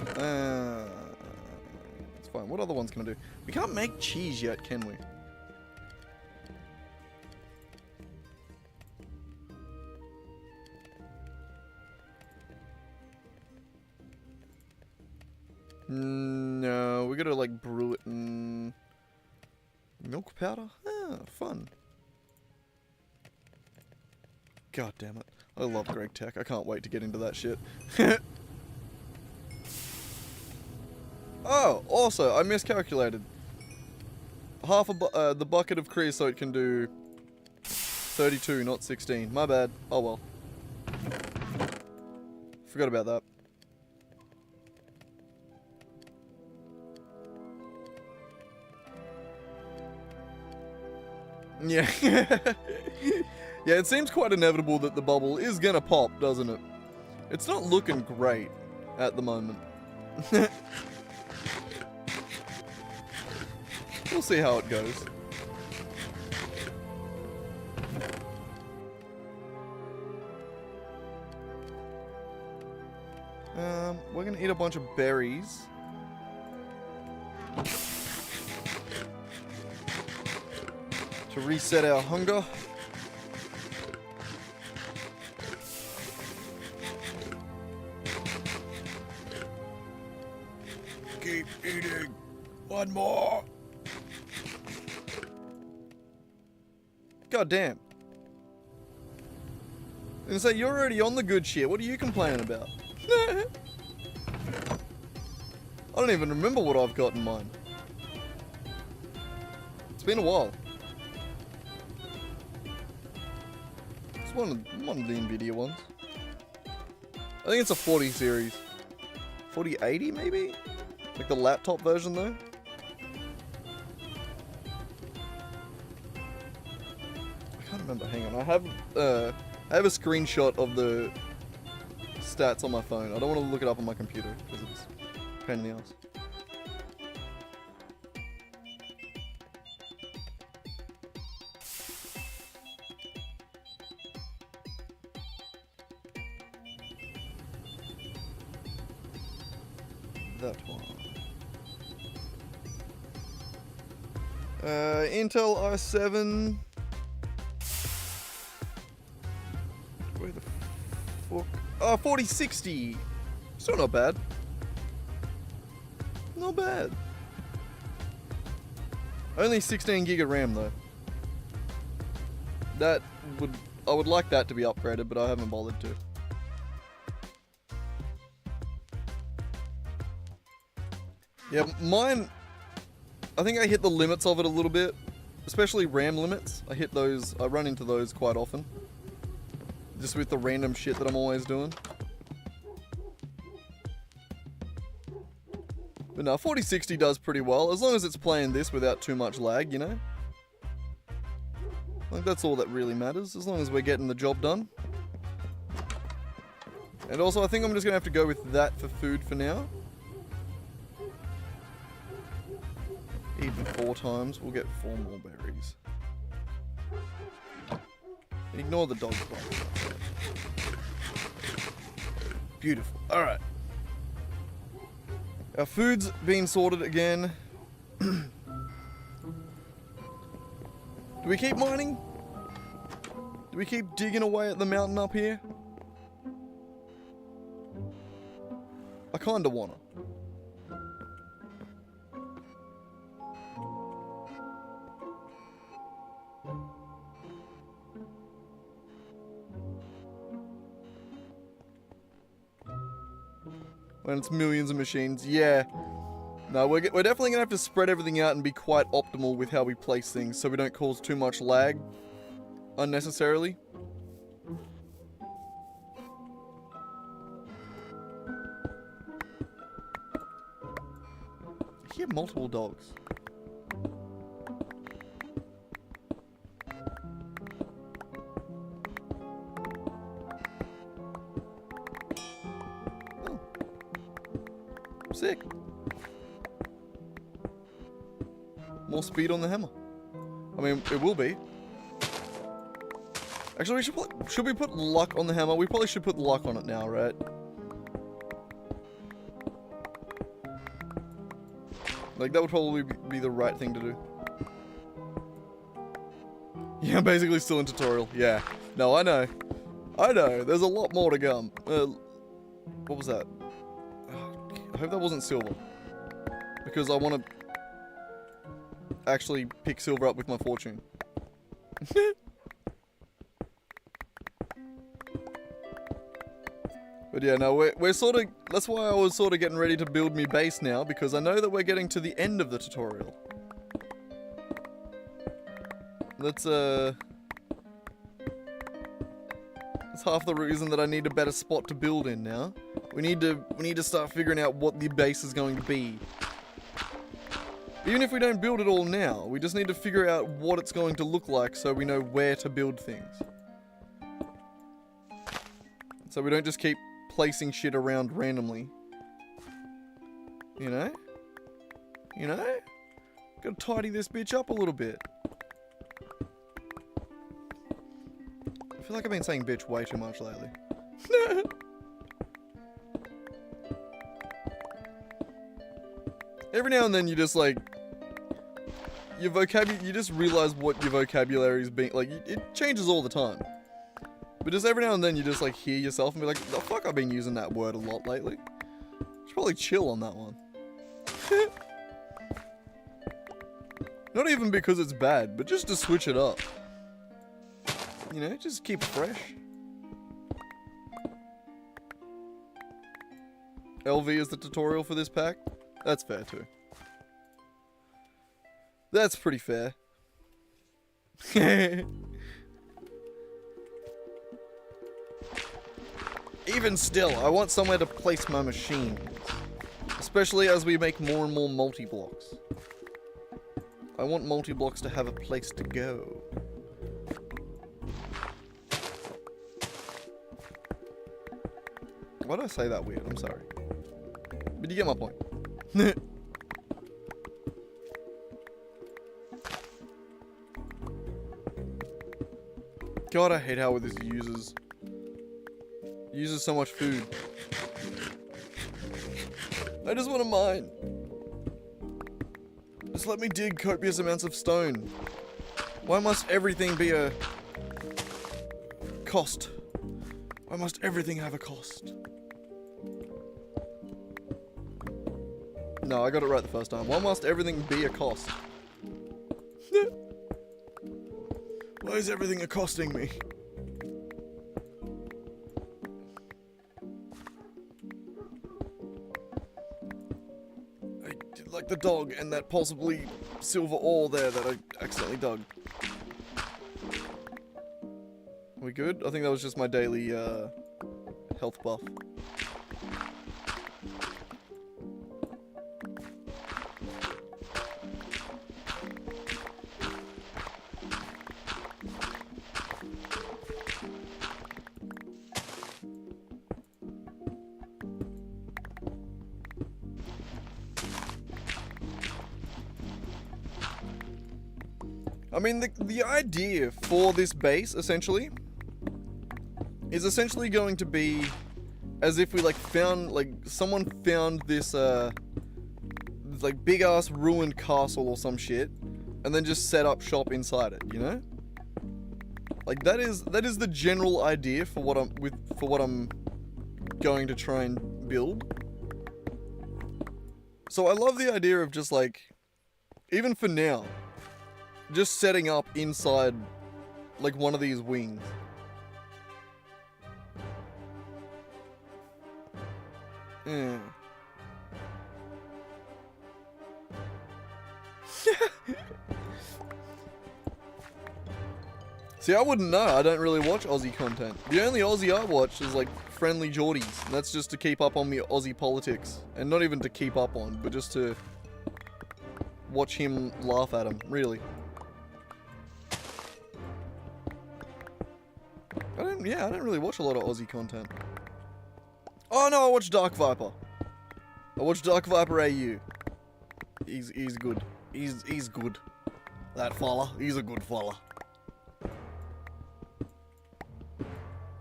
It's fine. What other ones can I do? We can't make cheese yet, can we? No, we gotta like brew it in milk powder. Ah, fun. God damn it. I love Gregtech. I can't wait to get into that shit. Oh, also, I miscalculated. Half the bucket of creosote can do 32, not 16. My bad. Oh well. Forgot about that. Yeah. Yeah, it seems quite inevitable that the bubble is gonna pop, doesn't it? It's not looking great at the moment. We'll see how it goes. We're gonna eat a bunch of berries. To reset our hunger. One more. God damn. And say you're already on the good shit. What are you complaining about? I don't even remember what I've got in mine. It's been a while. It's one of the Nvidia ones. I think it's a 40 series. 4080 maybe? Like the laptop version though? I can't remember. Hang on. I have a screenshot of the stats on my phone. I don't want to look it up on my computer because it's a pain in the ass. That one. Intel i7. Where the fuck? Oh, 4060. Still not bad. Not bad. Only 16 gig of RAM though. I would like that to be upgraded, but I haven't bothered to. Yeah, mine, I think I hit the limits of it a little bit, especially RAM limits. I run into those quite often. Just with the random shit that I'm always doing. But no, 4060 does pretty well, as long as it's playing this without too much lag, you know? Like, that's all that really matters, as long as we're getting the job done. And also, I think I'm just gonna have to go with that for food for now. Even 4 times, we'll get 4 more berries. Ignore the dog's bark. Beautiful. Alright. Our food's been sorted again. Do we keep mining? Do we keep digging away at the mountain up here? I kinda wanna. When it's millions of machines, yeah. No, we're definitely gonna have to spread everything out and be quite optimal with how we place things so we don't cause too much lag unnecessarily. I hear multiple dogs. Sick. More speed on the hammer. I mean, it will be. Actually, should we put luck on the hammer? We probably should put luck on it now, right? Like, that would probably be the right thing to do. Yeah, I'm basically still in tutorial. Yeah. No, I know. I know. There's a lot more to come. What was that? I hope that wasn't silver. Because I want to actually pick silver up with my fortune. But yeah, no, we're sort of... That's why I was sort of getting ready to build me base now, because I know that we're getting to the end of the tutorial. That's half the reason that I need a better spot to build in now. We need to start figuring out what the base is going to be. Even if we don't build it all now, we just need to figure out what it's going to look like so we know where to build things. So we don't just keep placing shit around randomly. You know? You know? Gotta tidy this bitch up a little bit. I feel like I've been saying bitch way too much lately. Every now and then you just like... you just realize what your vocabulary is being... Like, it changes all the time. But just every now and then you just like hear yourself and be like, the fuck, I've been using that word a lot lately. Should probably chill on that one. Not even because it's bad, but just to switch it up. You know, just keep it fresh. LV is the tutorial for this pack. That's fair too. That's pretty fair. Even still, I want somewhere to place my machines. Especially as we make more and more multi-blocks. I want multi-blocks to have a place to go. Why did I say that weird? I'm sorry. But you get my point. God, I hate how this uses so much food. I just want to mine. Just let me dig copious amounts of stone. Why must everything be a cost? Why must everything have a cost? No, I got it right the first time. Why must everything be a cost? Why is everything accosting me? I did like the dog and that possibly silver ore there that I accidentally dug. Are we good? I think that was just my daily health buff. I mean, the idea for this base, essentially, is essentially going to be as if we, someone found this, big-ass ruined castle or some shit, and then just set up shop inside it, you know? Like, that is the general idea for what I'm going to try and build. So I love the idea of just, even for now, just setting up inside, one of these wings. Yeah. See, I wouldn't know. I don't really watch Aussie content. The only Aussie I watch is, Friendly Geordies. And that's just to keep up on the Aussie politics. And not even to keep up on, but just to watch him laugh at him, really. I don't really watch a lot of Aussie content. Oh no, I watch Dark Viper. I watch Dark Viper AU. He's good. He's good. That fella, he's a good fella.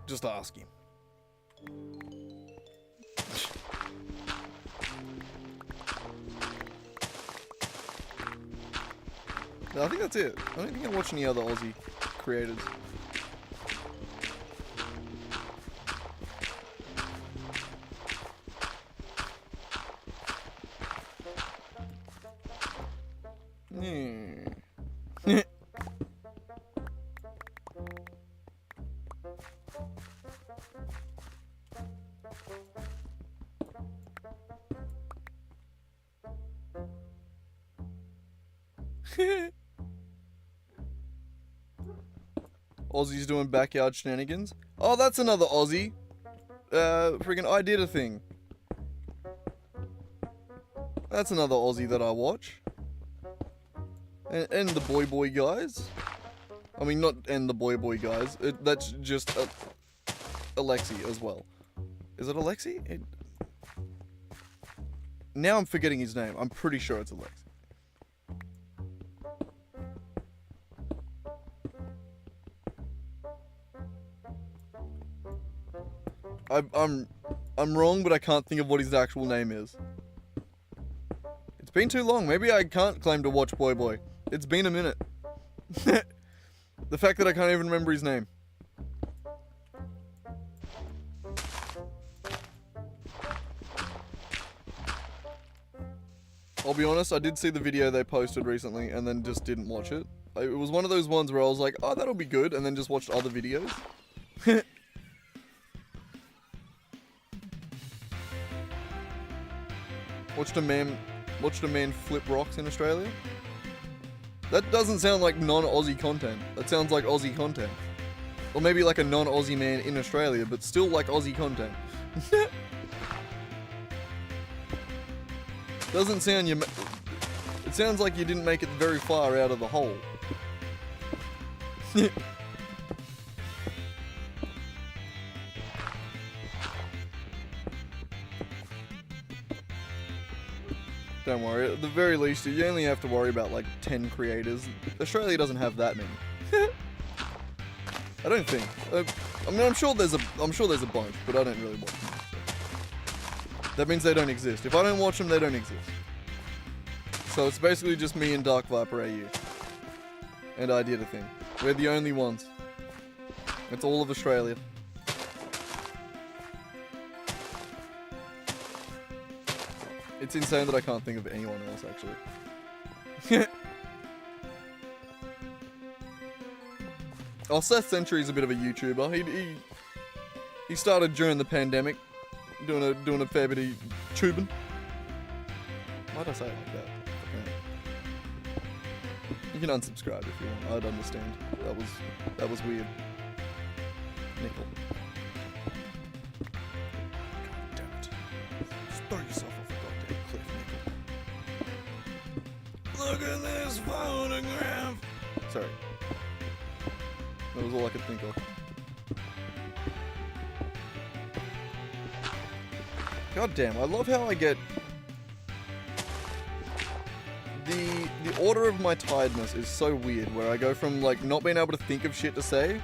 Just ask him. No, I think that's it. I don't think I watch any other Aussie creators. Aussie's doing backyard shenanigans. Oh, that's another Aussie. Friggin' I Did a Thing. That's another Aussie that I watch. And the Boy guys. I mean, not and the Boy guys. That's just Alexi as well. Is it Alexi? Now I'm forgetting his name. I'm pretty sure it's Alexi. I'm wrong, but I can't think of what his actual name is. It's been too long. Maybe I can't claim to watch Boy. It's been a minute. The fact that I can't even remember his name. I'll be honest, I did see the video they posted recently and then just didn't watch it. It was one of those ones where I was like, oh, that'll be good, and then just watched other videos. Watched a man flip rocks in Australia. That doesn't sound like non-Aussie content. That sounds like Aussie content. Or maybe like a non-Aussie man in Australia, but still like Aussie content. Doesn't sound it sounds like you didn't make it very far out of the hole. Don't worry, at the very least, you only have to worry about like 10 creators. Australia doesn't have that many. I don't think. I mean, I'm sure there's a bunch, but I don't really watch them. So. That means they don't exist. If I don't watch them, they don't exist. So it's basically just me and Dark Viper AU. And I did a thing. We're the only ones. It's all of Australia. It's insane that I can't think of anyone else, actually. Oh, Seth Century's a bit of a YouTuber. He started during the pandemic, doing a fair bit of tubing. Why'd I say it like that? Okay. You can unsubscribe if you want. I'd understand. That was weird. Nickel. God damn it. Just throw yourself off a goddamn cliff, Nickel. Look at this photograph! Sorry. That was all I could think of. God damn, I love how I get... The order of my tiredness is so weird, where I go from, like, not being able to think of shit to say,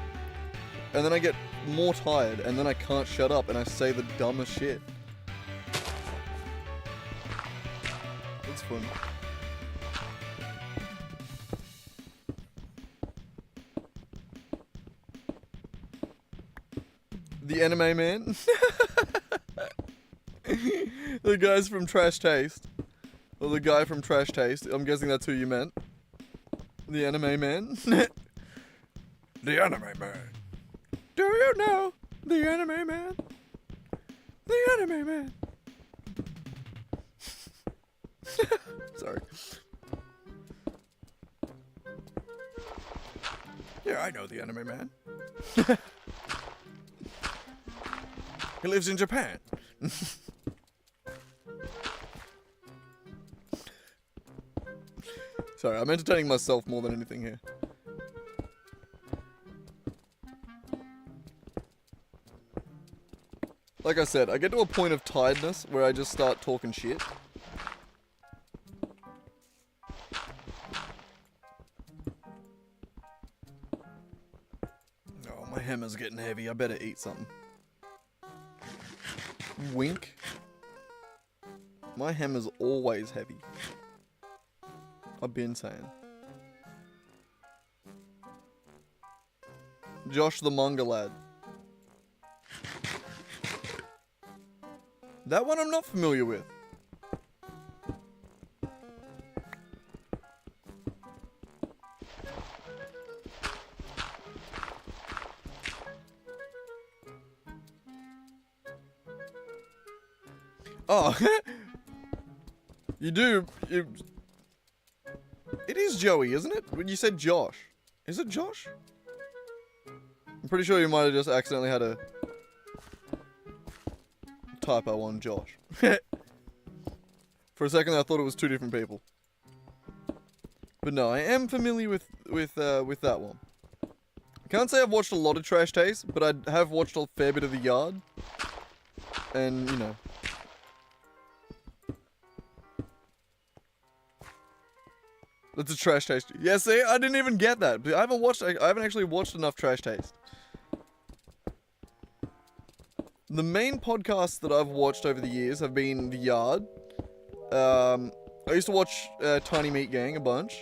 and then I get more tired, and then I can't shut up, and I say the dumbest shit. It's fun. The anime man? The guys from Trash Taste. Or the guy from Trash Taste. I'm guessing that's who you meant. The anime man? The anime man. Do you know the anime man? The anime man. Sorry. Yeah, I know the anime man. He lives in Japan. Sorry, I'm entertaining myself more than anything here. Like I said, I get to a point of tiredness where I just start talking shit. Oh, my hammer's getting heavy. I better eat something. Wink. My hammer's always heavy. I've been saying. Josh the manga lad. That one I'm not familiar with. Oh, you do. It is Joey, isn't it? When you said Josh. Is it Josh? I'm pretty sure you might have just accidentally had a typo on Josh. For a second I thought it was two different people. But no, I am familiar with that one. I can't say I've watched a lot of Trash Taste, but I have watched a fair bit of The Yard. And, you know. That's a Trash Taste. Yeah, see, I didn't even get that. I haven't actually watched enough Trash Taste. The main podcasts that I've watched over the years have been The Yard. I used to watch Tiny Meat Gang a bunch.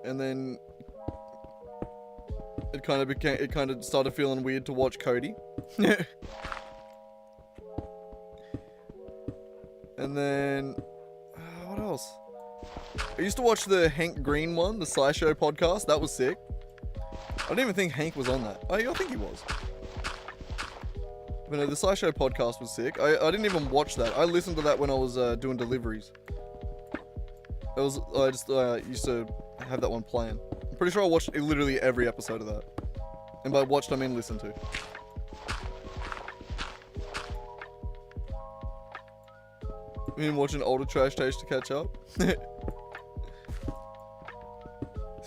And then it kind of started feeling weird to watch Cody. And And then, what else? I used to watch the Hank Green one, the SciShow podcast. That was sick. I didn't even think Hank was on that. I think he was. But no, the SciShow podcast was sick. I didn't even watch that. I listened to that when I was doing deliveries. I just used to have that one playing. I'm pretty sure I watched literally every episode of that. And by watched, I mean listened to. I mean watching older trash tapes to catch up. See,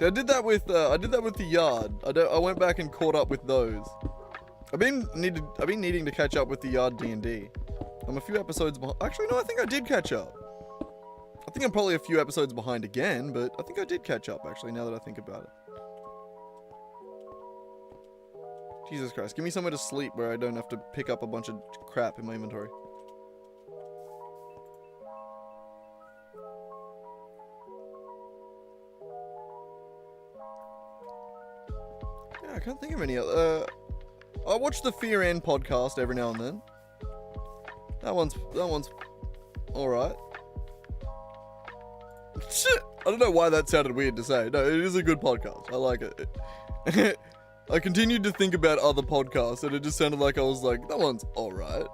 I did that with the Yard. I went back and caught up with those. I've been needing to catch up with the Yard D&D. I'm a few episodes behind. Actually, no, I think I did catch up. I think I'm probably a few episodes behind again, but I think I did catch up, actually, now that I think about it. Jesus Christ, give me somewhere to sleep where I don't have to pick up a bunch of crap in my inventory. Yeah, I can't think of any other... I watch the Fear End podcast every now and then. That one's alright. I don't know why that sounded weird to say. No, it is a good podcast. I like it. I continued to think about other podcasts and it just sounded like I was like, that one's alright.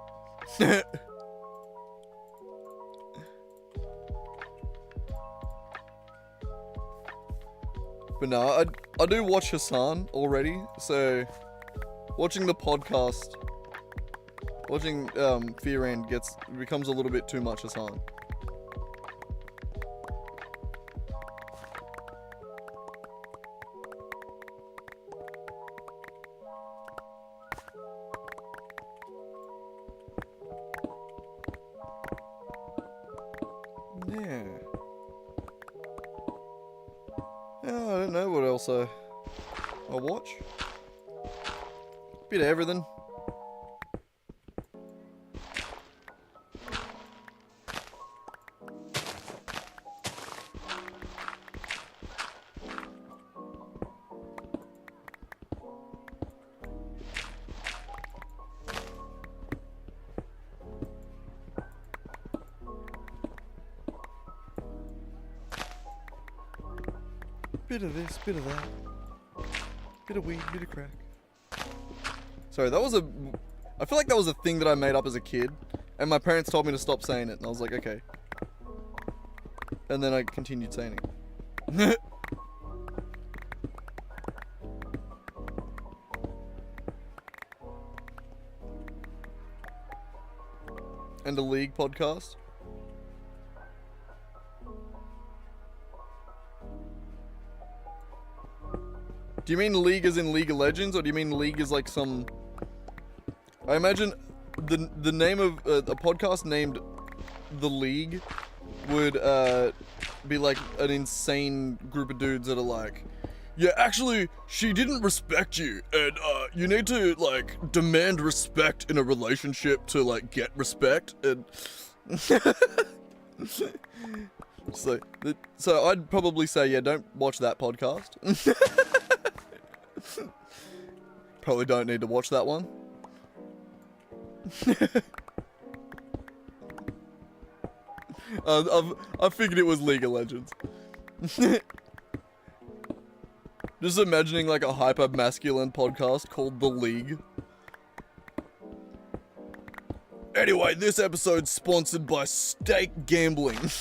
But no, I do watch Hassan already, so watching the podcast, watching Fear End becomes a little bit too much Hassan. Yeah. Yeah, I don't know what else I watch. Bit of everything. Bit of this, bit of that. Bit of weed, bit of crack. Sorry, I feel like that was a thing that I made up as a kid, and my parents told me to stop saying it, and I was like, okay. And then I continued saying it. And a League podcast. Do you mean League as in League of Legends, or do you mean League as like some... I imagine the name of a podcast named The League would be like an insane group of dudes that are like, yeah, actually, she didn't respect you, and you need to like demand respect in a relationship to like get respect, and so I'd probably say, yeah, don't watch that podcast. Probably don't need to watch that one. I figured it was League of Legends. Just imagining like a hyper masculine podcast called The League. Anyway, this episode's sponsored by Stake Gambling.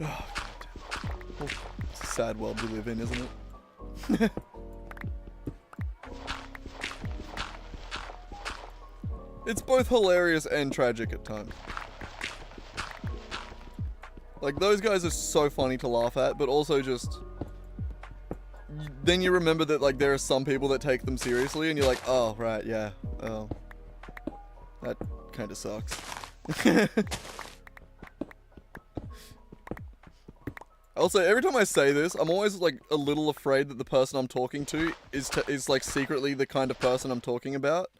Oh, God. It's a sad world we live in, isn't it? It's both hilarious and tragic at times. Like, those guys are so funny to laugh at, but also just... Then you remember that, like, there are some people that take them seriously, and you're like, oh, right, yeah, oh. That kinda sucks. Also, every time I say this, I'm always, like, a little afraid that the person I'm talking to is like, secretly the kind of person I'm talking about.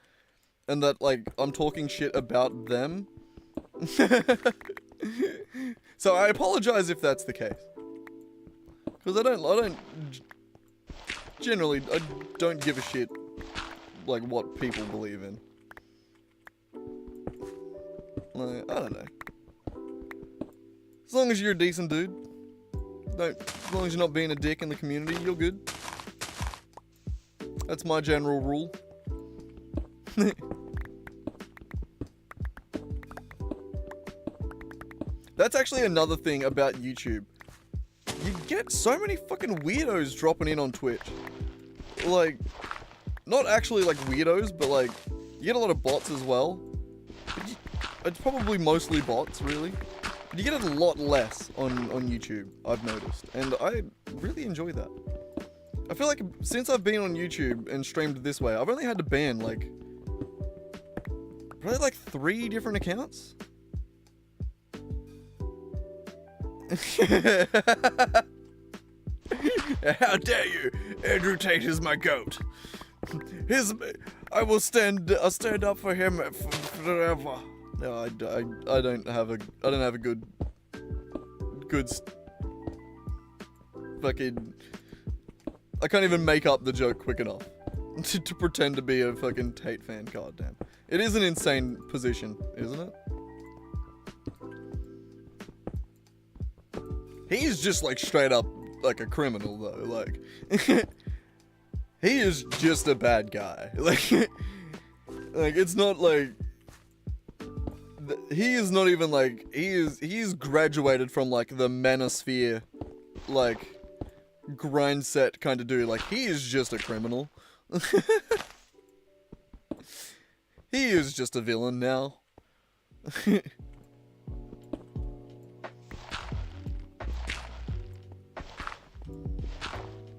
And that, like, I'm talking shit about them. So I apologize if that's the case. Because I don't generally, I don't give a shit like what people believe in. Like, I don't know. As long as you're a decent dude, as long as you're not being a dick in the community, you're good. That's my general rule. That's actually another thing about YouTube. You get so many fucking weirdos dropping in on Twitch. Like, not actually like weirdos, but like, you get a lot of bots as well. It's probably mostly bots, really. But you get it a lot less on YouTube, I've noticed. And I really enjoy that. I feel like since I've been on YouTube and streamed this way, I've only had to ban like, probably like 3 different accounts. How dare you! Andrew Tate is my goat. I will stand up for him forever. No, I don't have a good fucking. I can't even make up the joke quick enough to pretend to be a fucking Tate fan. Goddamn, it is an insane position, isn't it? He's just like straight up like a criminal though, like he is just a bad guy. Like it's not like he is not even like he's graduated from like the manosphere like grind set kind of dude. Like he is just a criminal. He is just a villain now.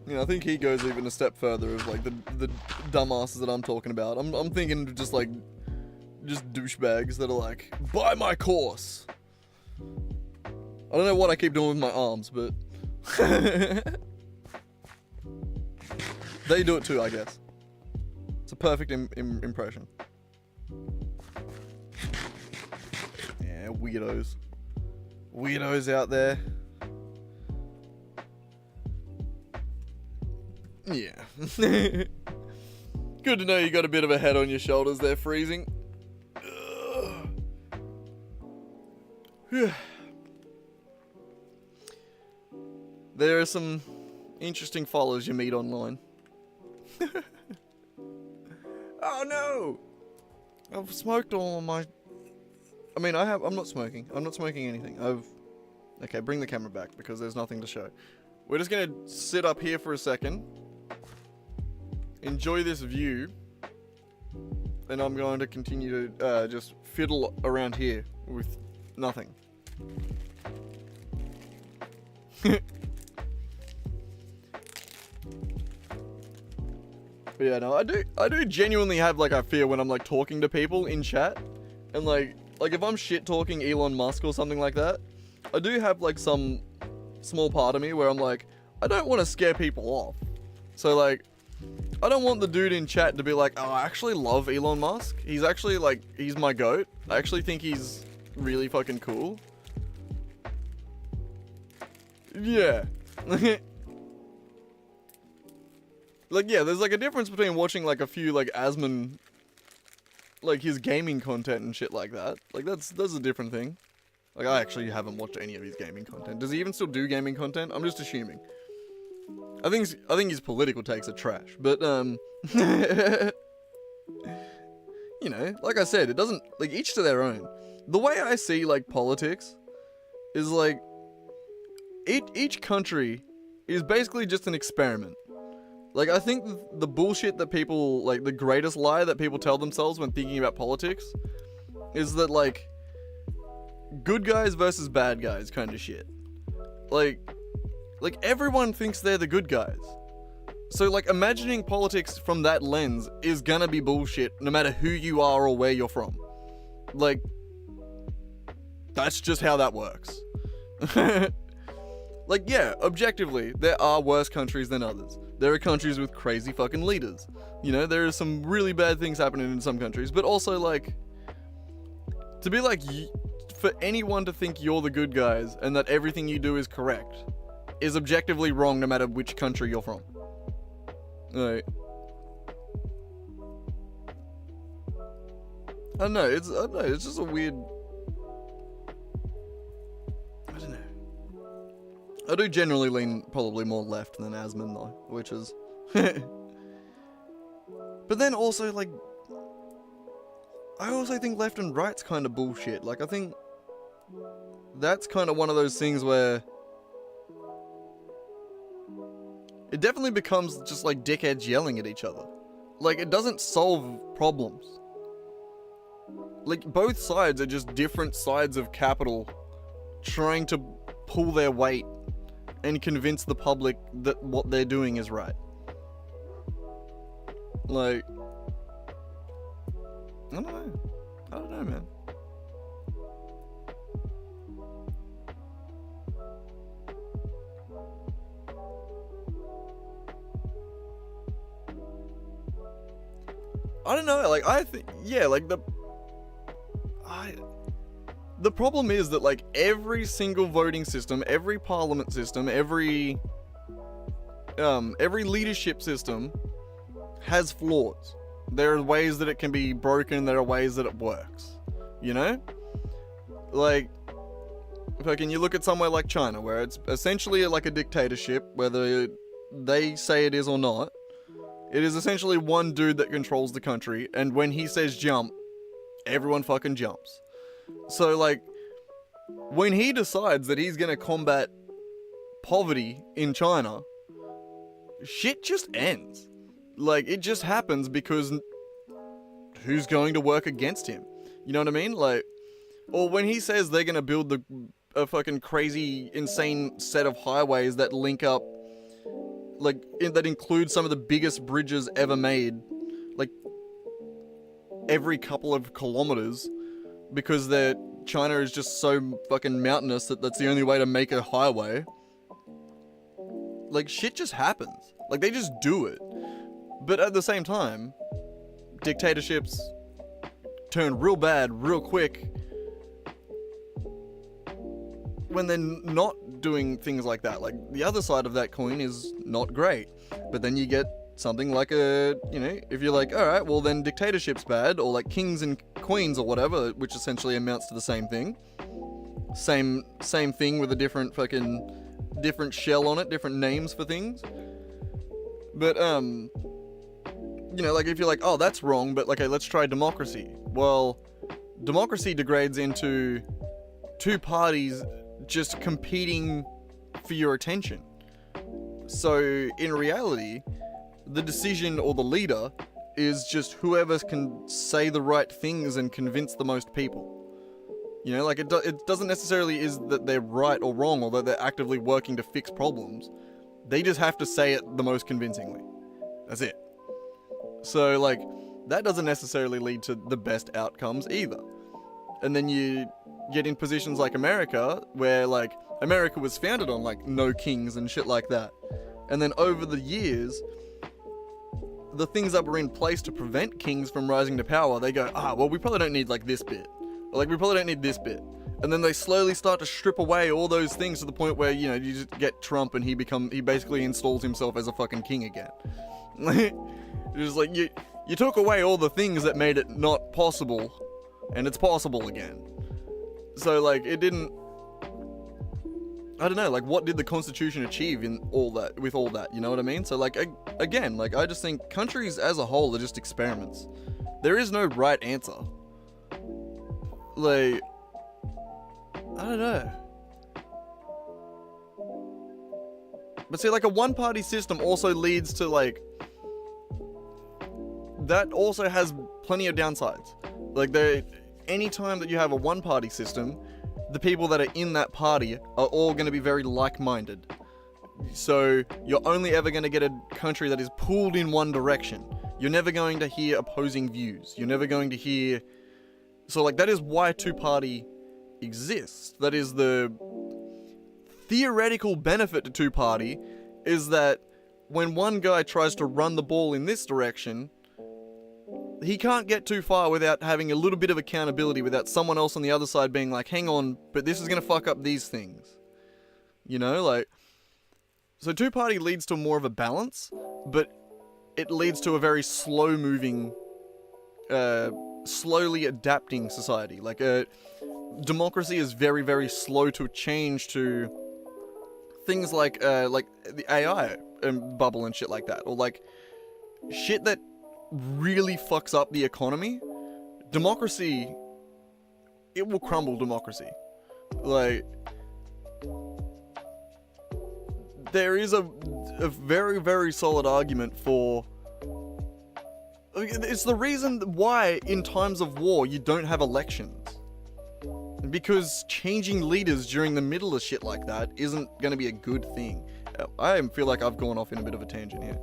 You know, I think he goes even a step further of like the dumbasses that I'm talking about. I'm thinking of just douchebags that are like, buy my course. I don't know what I keep doing with my arms, but they do it too, I guess. It's a perfect impression. Yeah, weirdos. Weirdos out there. Yeah. Good to know you got a bit of a head on your shoulders there, freezing. There are some interesting follows you meet online. Oh no! I've smoked all of my... I'm not smoking. I'm not smoking anything. Okay, bring the camera back because there's nothing to show. We're just gonna sit up here for a second. Enjoy this view. And I'm going to continue to just fiddle around here with nothing. But yeah, no, I do genuinely have like a fear when I'm like talking to people in chat. And like if I'm shit talking Elon Musk or something like that, I do have like some small part of me where I'm like, I don't want to scare people off. So like, I don't want the dude in chat to be like, oh, I actually love Elon Musk. He's actually like, he's my goat. I actually think he's really fucking cool. Yeah. Like, yeah, there's like a difference between watching like a few like Asmon, like his gaming content and shit like that. Like that's a different thing. Like I actually haven't watched any of his gaming content. Does he even still do gaming content? I'm just assuming. I think his political takes are trash, but you know, like I said, it doesn't, like, each to their own. The way I see like politics is like each country is basically just an experiment. Like I think the bullshit that people, like the greatest lie that people tell themselves when thinking about politics is that like good guys versus bad guys kind of shit. Like everyone thinks they're the good guys. So like imagining politics from that lens is gonna be bullshit no matter who you are or where you're from. Like, that's just how that works. Like, yeah, objectively, there are worse countries than others. There are countries with crazy fucking leaders. You know, there are some really bad things happening in some countries, but also like, to be like, for anyone to think you're the good guys and that everything you do is correct is objectively wrong no matter which country you're from. Like, I don't know, it's just a weird... I don't know. I do generally lean probably more left than Asman though, which is... But then also, like... I also think left and right's kind of bullshit. Like, I think... That's kind of one of those things where... It definitely becomes just like dickheads yelling at each other. Like, it doesn't solve problems. Like, both sides are just different sides of capital trying to pull their weight and convince the public that what they're doing is right. Like, I don't know. I don't know, man. I don't know, like, I think, yeah, like, the problem is that, like, every single voting system, every parliament system, every leadership system has flaws. There are ways that it can be broken, there are ways that it works, you know? Like, fucking, you look at somewhere like China, where it's essentially like a dictatorship, whether they say it is or not. It is essentially one dude that controls the country, and when he says jump, everyone fucking jumps. So, like, when he decides that he's gonna combat poverty in China, shit just ends. Like, it just happens because who's going to work against him? You know what I mean? Like, or when he says they're gonna build a fucking crazy, insane set of highways that link up, like, that includes some of the biggest bridges ever made, like, every couple of kilometers, because China is just so fucking mountainous that that's the only way to make a highway. Like, shit just happens. Like, they just do it. But at the same time, dictatorships turn real bad real quick when they're not doing things like that. Like, the other side of that coin is not great. But then you get something like if you're like, alright, well then dictatorship's bad, or like kings and queens or whatever, which essentially amounts to the same thing. Same thing with a different shell on it, different names for things. But, like, if you're like, oh, that's wrong, but, like, okay, let's try democracy. Well, democracy degrades into two parties just competing for your attention. So, in reality, the decision or the leader is just whoever can say the right things and convince the most people. You know, like, it doesn't necessarily is that they're right or wrong, or that they're actively working to fix problems. They just have to say it the most convincingly. That's it. So, like, that doesn't necessarily lead to the best outcomes either. And then you get in positions like America, where, like, America was founded on, like, no kings and shit like that. And then over the years, the things that were in place to prevent kings from rising to power, they go, well, we probably don't need, like, this bit. Or, like, we probably don't need this bit. And then they slowly start to strip away all those things to the point where, you just get Trump and he basically installs himself as a fucking king again. Just like, you took away all the things that made it not possible, and it's possible again. So, like, it didn't... I don't know, like, what did the Constitution achieve in all that, with all that, you know what I mean? So, like, again, like, I just think countries as a whole are just experiments. There is no right answer. Like, I don't know. But see, like, a one-party system also leads to, like... That also has plenty of downsides. Like, any time that you have a one-party system, the people that are in that party are all going to be very like-minded. So, you're only ever going to get a country that is pulled in one direction. You're never going to hear opposing views. You're never going to hear... So, like, that is why two-party exists. That is the theoretical benefit to two-party, is that when one guy tries to run the ball in this direction, he can't get too far without having a little bit of accountability, without someone else on the other side being like, hang on, but this is going to fuck up these things. You know, like... So two-party leads to more of a balance, but it leads to a very slow-moving slowly adapting society. Like, democracy is very, very slow to change to things like the AI bubble and shit like that, or like shit that really fucks up the economy. Democracy, it will crumble democracy. Like, there is a very, very solid argument for... It's the reason why in times of war you don't have elections. Because changing leaders during the middle of shit like that isn't going to be a good thing. I feel like I've gone off in a bit of a tangent here.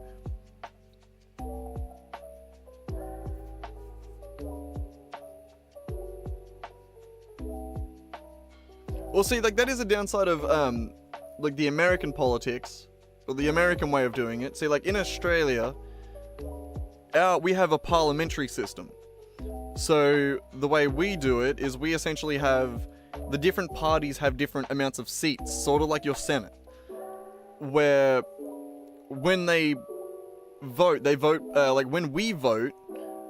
Well, see, like, that is a downside of, like, the American politics, or the American way of doing it. See, like, in Australia, we have a parliamentary system. So, the way we do it is we essentially have, the different parties have different amounts of seats, sort of like your Senate. Where, when they vote, like, when we vote,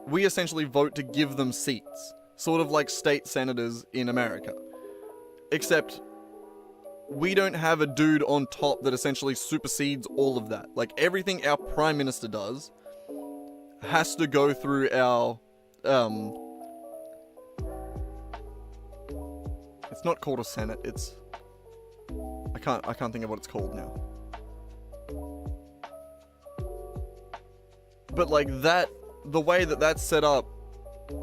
we essentially vote to give them seats. Sort of like state senators in America. Except, we don't have a dude on top that essentially supersedes all of that. Like, everything our Prime Minister does has to go through our, it's not called a Senate, it's... I can't think of what it's called now. But, like, that, the way that that's set up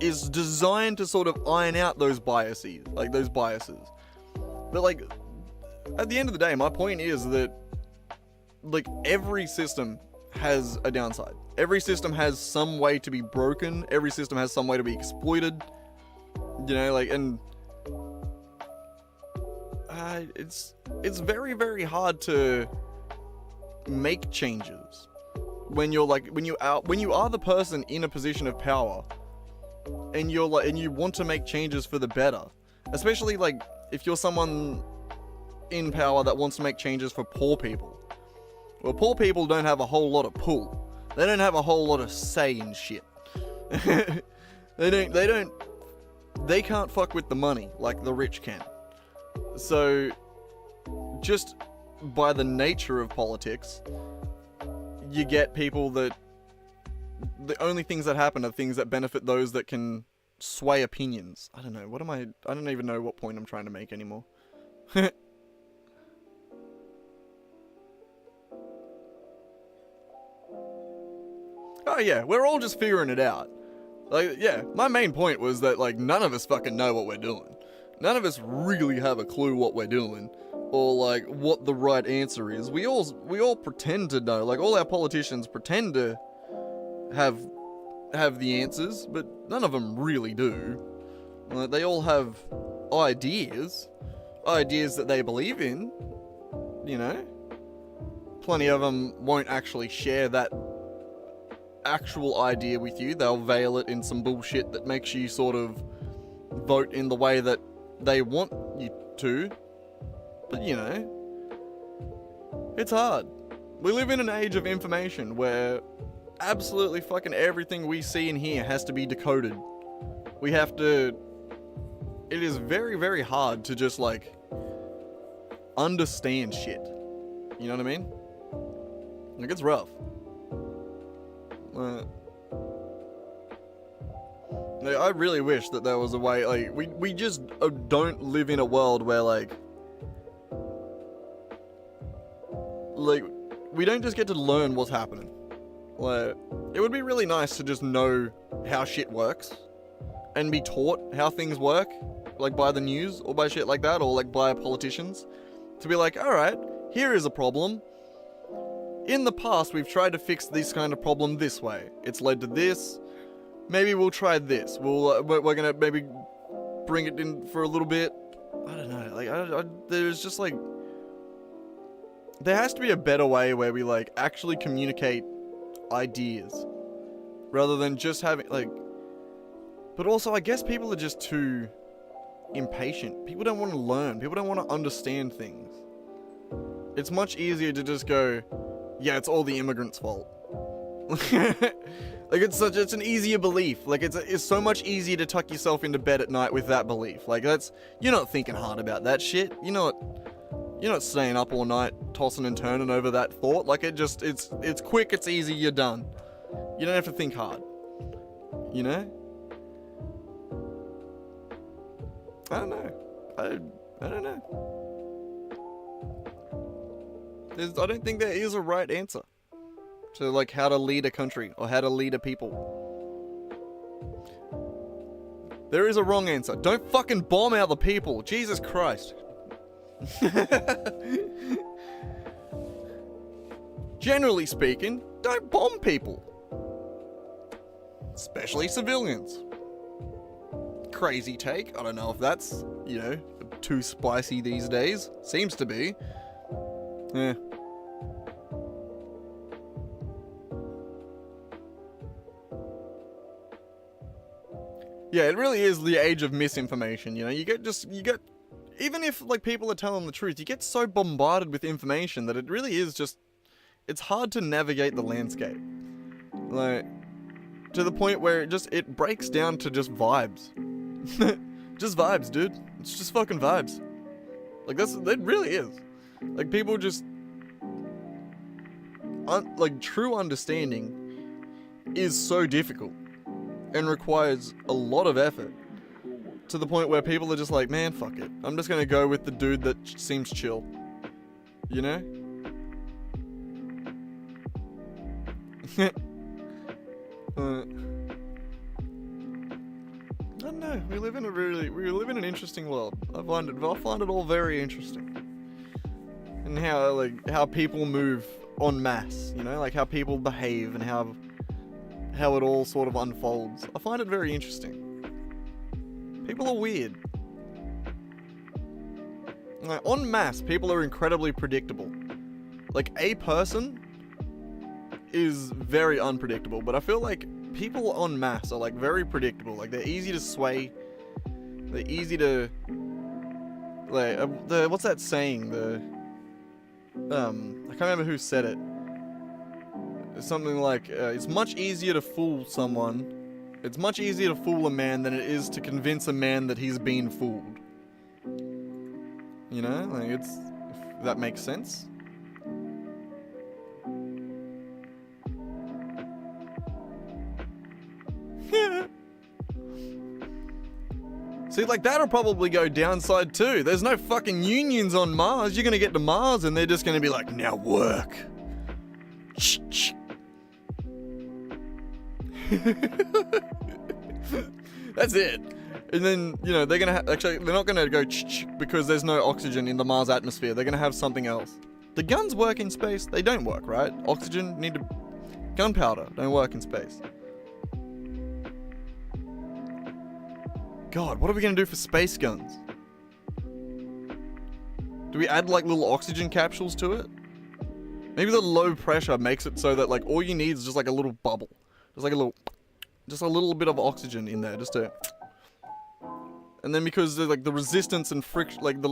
is designed to sort of iron out those biases. But, like, at the end of the day, my point is that, like, every system has a downside. Every system has some way to be broken. Every system has some way to be exploited. You know, like, and... it's very, very hard to make changes when you're, like, when you are the person in a position of power, and you're, like, and you want to make changes for the better. Especially, like, if you're someone in power that wants to make changes for poor people. Well, poor people don't have a whole lot of pull. They don't have a whole lot of say in shit. They can't fuck with the money like the rich can. So, just by the nature of politics, you get people that the only things that happen are things that benefit those that can sway opinions. I don't know, I don't even know what point I'm trying to make anymore. Oh yeah, we're all just figuring it out. Like, yeah, my main point was that, like, none of us fucking know what we're doing. None of us really have a clue what we're doing, or, like, what the right answer is. We all pretend to know. Like, all our politicians pretend to have the answers, but none of them really do. Like, they all have ideas that they believe in, you know? Plenty of them won't actually share that actual idea with you. They'll veil it in some bullshit that makes you sort of vote in the way that they want you to. But, you know, it's hard. We live in an age of information where absolutely fucking everything we see and hear has to be decoded. We have to... It is very, very hard to just, like, understand shit. You know what I mean? Like, it's rough. Like, I really wish that there was a way, like, we just don't live in a world where, like, we don't just get to learn what's happening. Like, it would be really nice to just know how shit works and be taught how things work, like, by the news or by shit like that, or, like, by politicians. To be like, alright, here is a problem. In the past, we've tried to fix this kind of problem this way. It's led to this. Maybe we'll try this. We're gonna maybe bring it in for a little bit. I don't know. Like, there's just, like... There has to be a better way where we, like, actually communicate ideas. Rather than just having, like... But also, I guess people are just too impatient. People don't want to learn. People don't want to understand things. It's much easier to just go... Yeah, it's all the immigrants' fault. Like it's an easier belief. Like it's so much easier to tuck yourself into bed at night with that belief. Like you're not thinking hard about that shit. You're not staying up all night tossing and turning over that thought. Like it's quick, it's easy, you're done. You don't have to think hard. You know? I don't know. I don't know. I don't think there is a right answer to like how to lead a country or how to lead a people. There is a wrong answer. Don't fucking bomb out the people. Jesus Christ. Generally speaking, don't bomb people. Especially civilians. Crazy take. I don't know if that's, too spicy these days. Seems to be. Yeah. Yeah, it really is the age of misinformation, you get, even if, like, people are telling the truth, you get so bombarded with information that it really is just, it's hard to navigate the landscape. Like, to the point where it breaks down to just vibes. Just vibes, dude. It's just fucking vibes. Like, it really is. Like, people just, true understanding is so difficult and requires a lot of effort, to the point where people are just like, man, fuck it. I'm just gonna go with the dude that seems chill. You know? I don't know. We live in an interesting world. I find it all very interesting. And how people move en masse, like how people behave and how it all sort of unfolds. I find it very interesting. People are weird. Like, en masse, people are incredibly predictable. Like, a person is very unpredictable, but I feel like people en masse are, like, very predictable. Like, they're easy to sway. They're easy to, like, what's that saying? I can't remember who said it. It's something like, it's much easier to fool someone. It's much easier to fool a man than it is to convince a man that he's been fooled. You know? Like, if that makes sense. See, like, that'll probably go downside too. There's no fucking unions on Mars. You're gonna get to Mars and they're just gonna be like, now work. That's it. And then, they're gonna they're not gonna go because there's no oxygen in the Mars atmosphere. They're gonna have something else. The guns work in space. They don't work, right? Oxygen, gunpowder don't work in space. God, what are we gonna do for space guns? Do we add, like, little oxygen capsules to it? Maybe the low pressure makes it so that, like, all you need is just, like, a little bubble. Just a little bit of oxygen in there, just to... And then because, like, the resistance and friction, like, the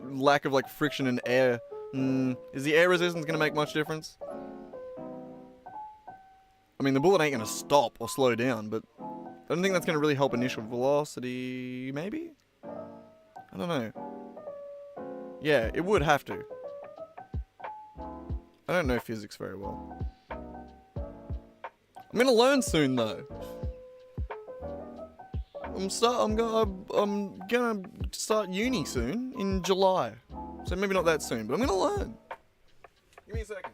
lack of, like, friction in air, is the air resistance gonna make much difference? I mean, the bullet ain't gonna stop or slow down, but I don't think that's gonna really help initial velocity, maybe? I don't know. Yeah, it would have to. I don't know physics very well. I'm gonna learn soon, though. I'm gonna start uni soon, in July. So maybe not that soon, but I'm gonna learn. Give me a second.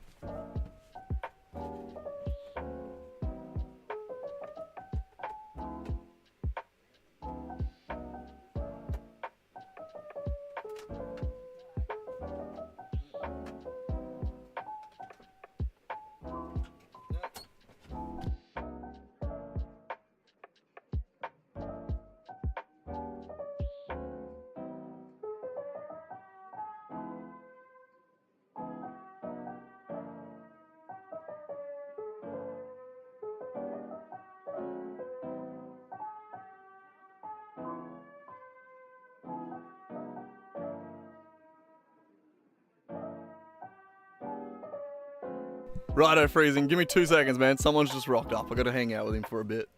Righto, Freezing. Give me 2 seconds, man. Someone's just rocked up. I gotta hang out with him for a bit.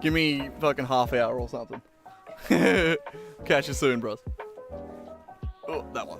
Give me fucking half hour or something. Catch you soon, bros. Oh, that one.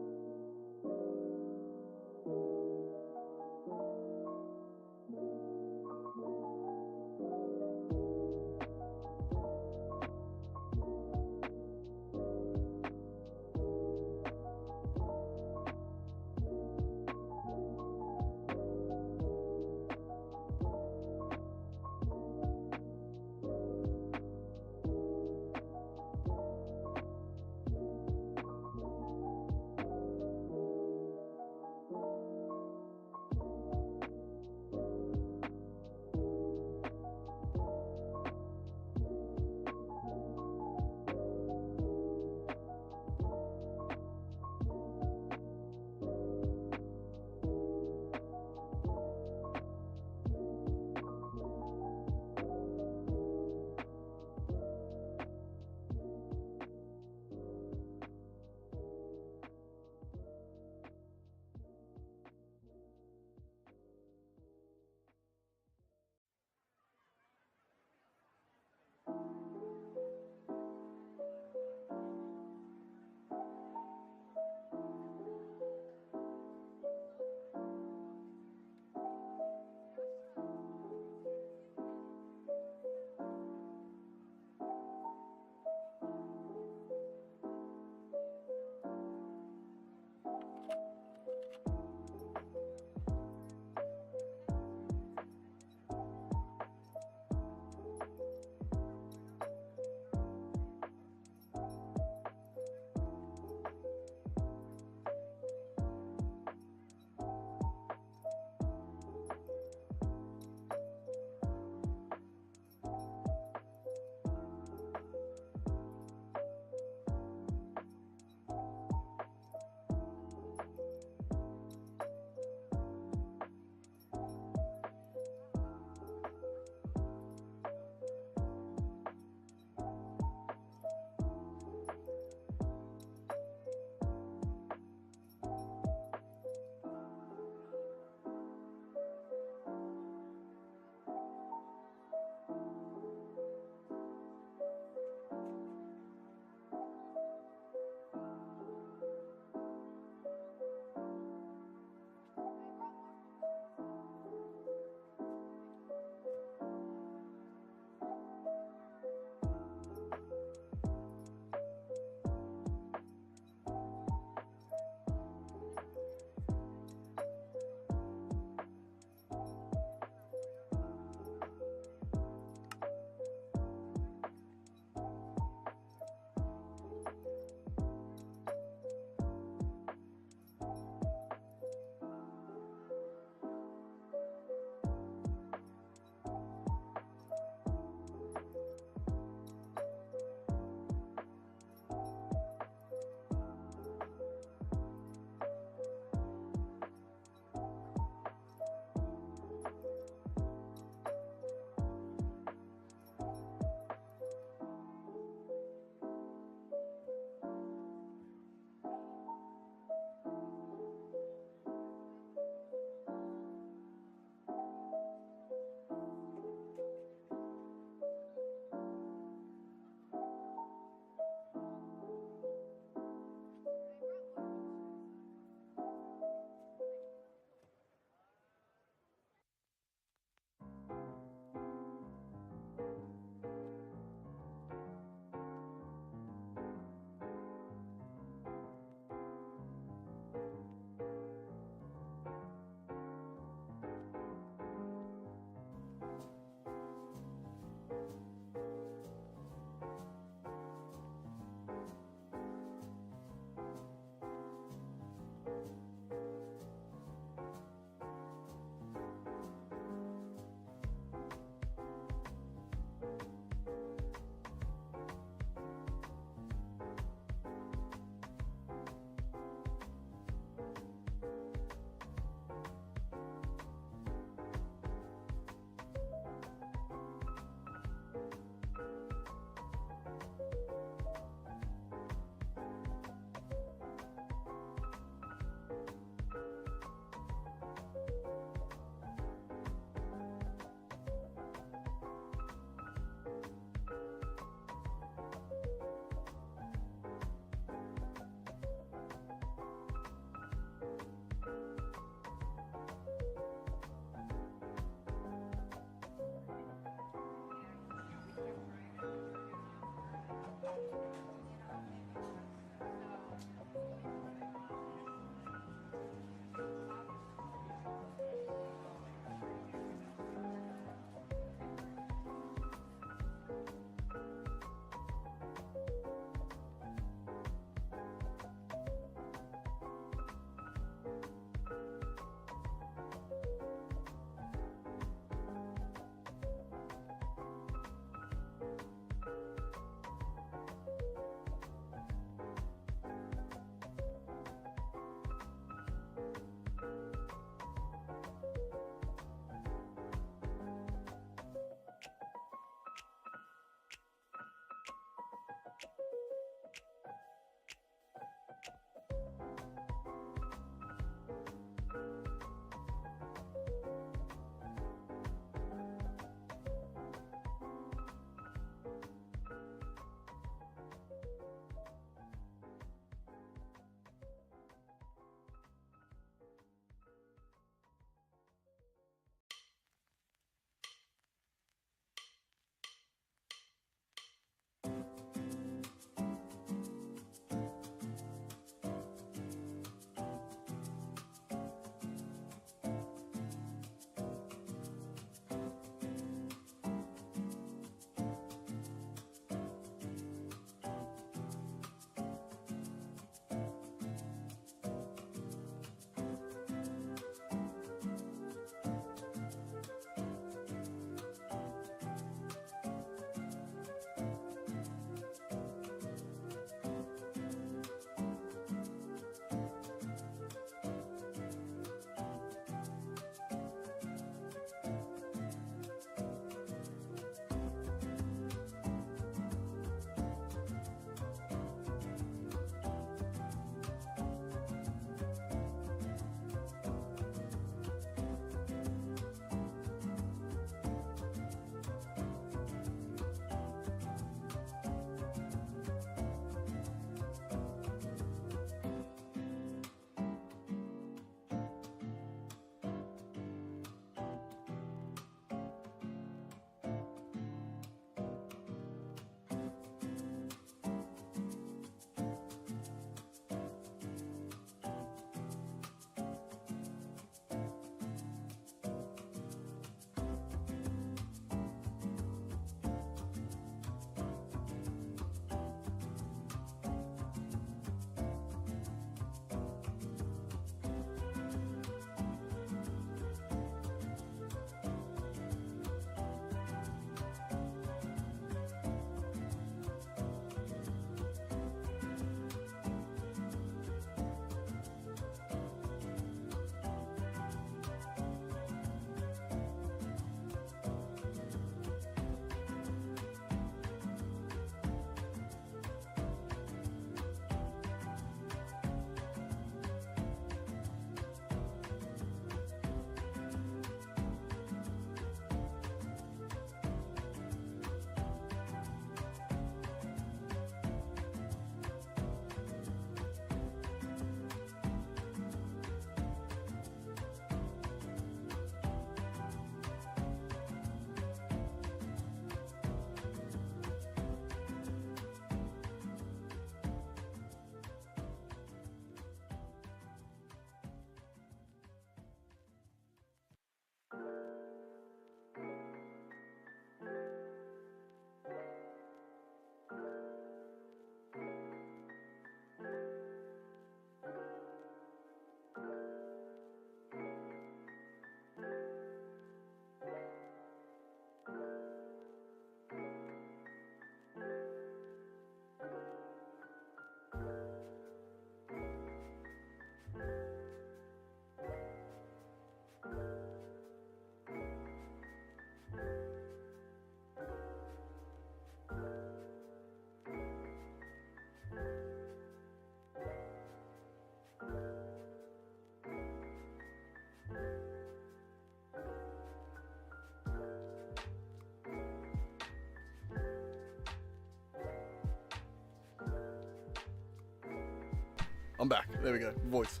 I'm back. There we go. Voice.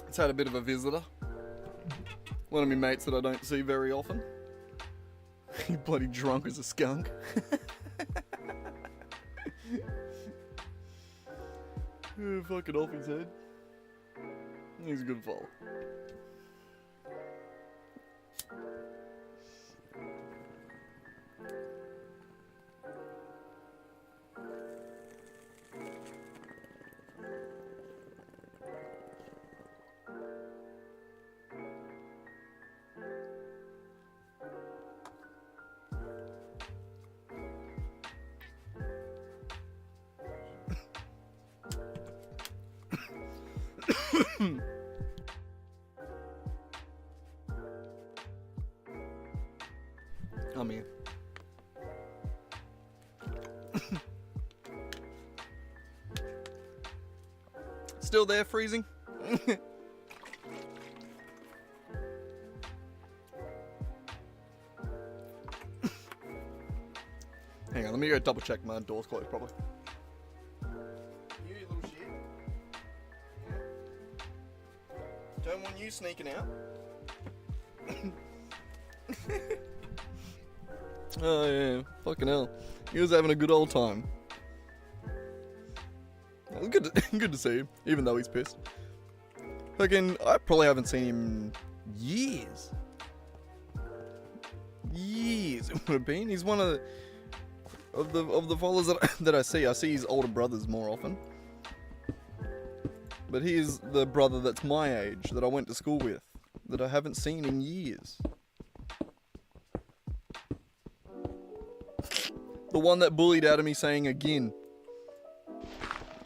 It's had a bit of a visitor. One of my mates that I don't see very often. He's bloody drunk as a skunk. Fucking off his head. He's a good fella. I'm here. Still there, freezing? Hang on, let me go double check my door's closed properly. You little shit. Yeah. Don't want you sneaking out. Oh yeah, fucking hell. He was having a good old time. It was good to see him, even though he's pissed. Fucking, I probably haven't seen him in years. Years it would have been. He's one of the followers that I see. I see his older brothers more often. But he's the brother that's my age, that I went to school with, that I haven't seen in years. The one that bullied out of me saying again.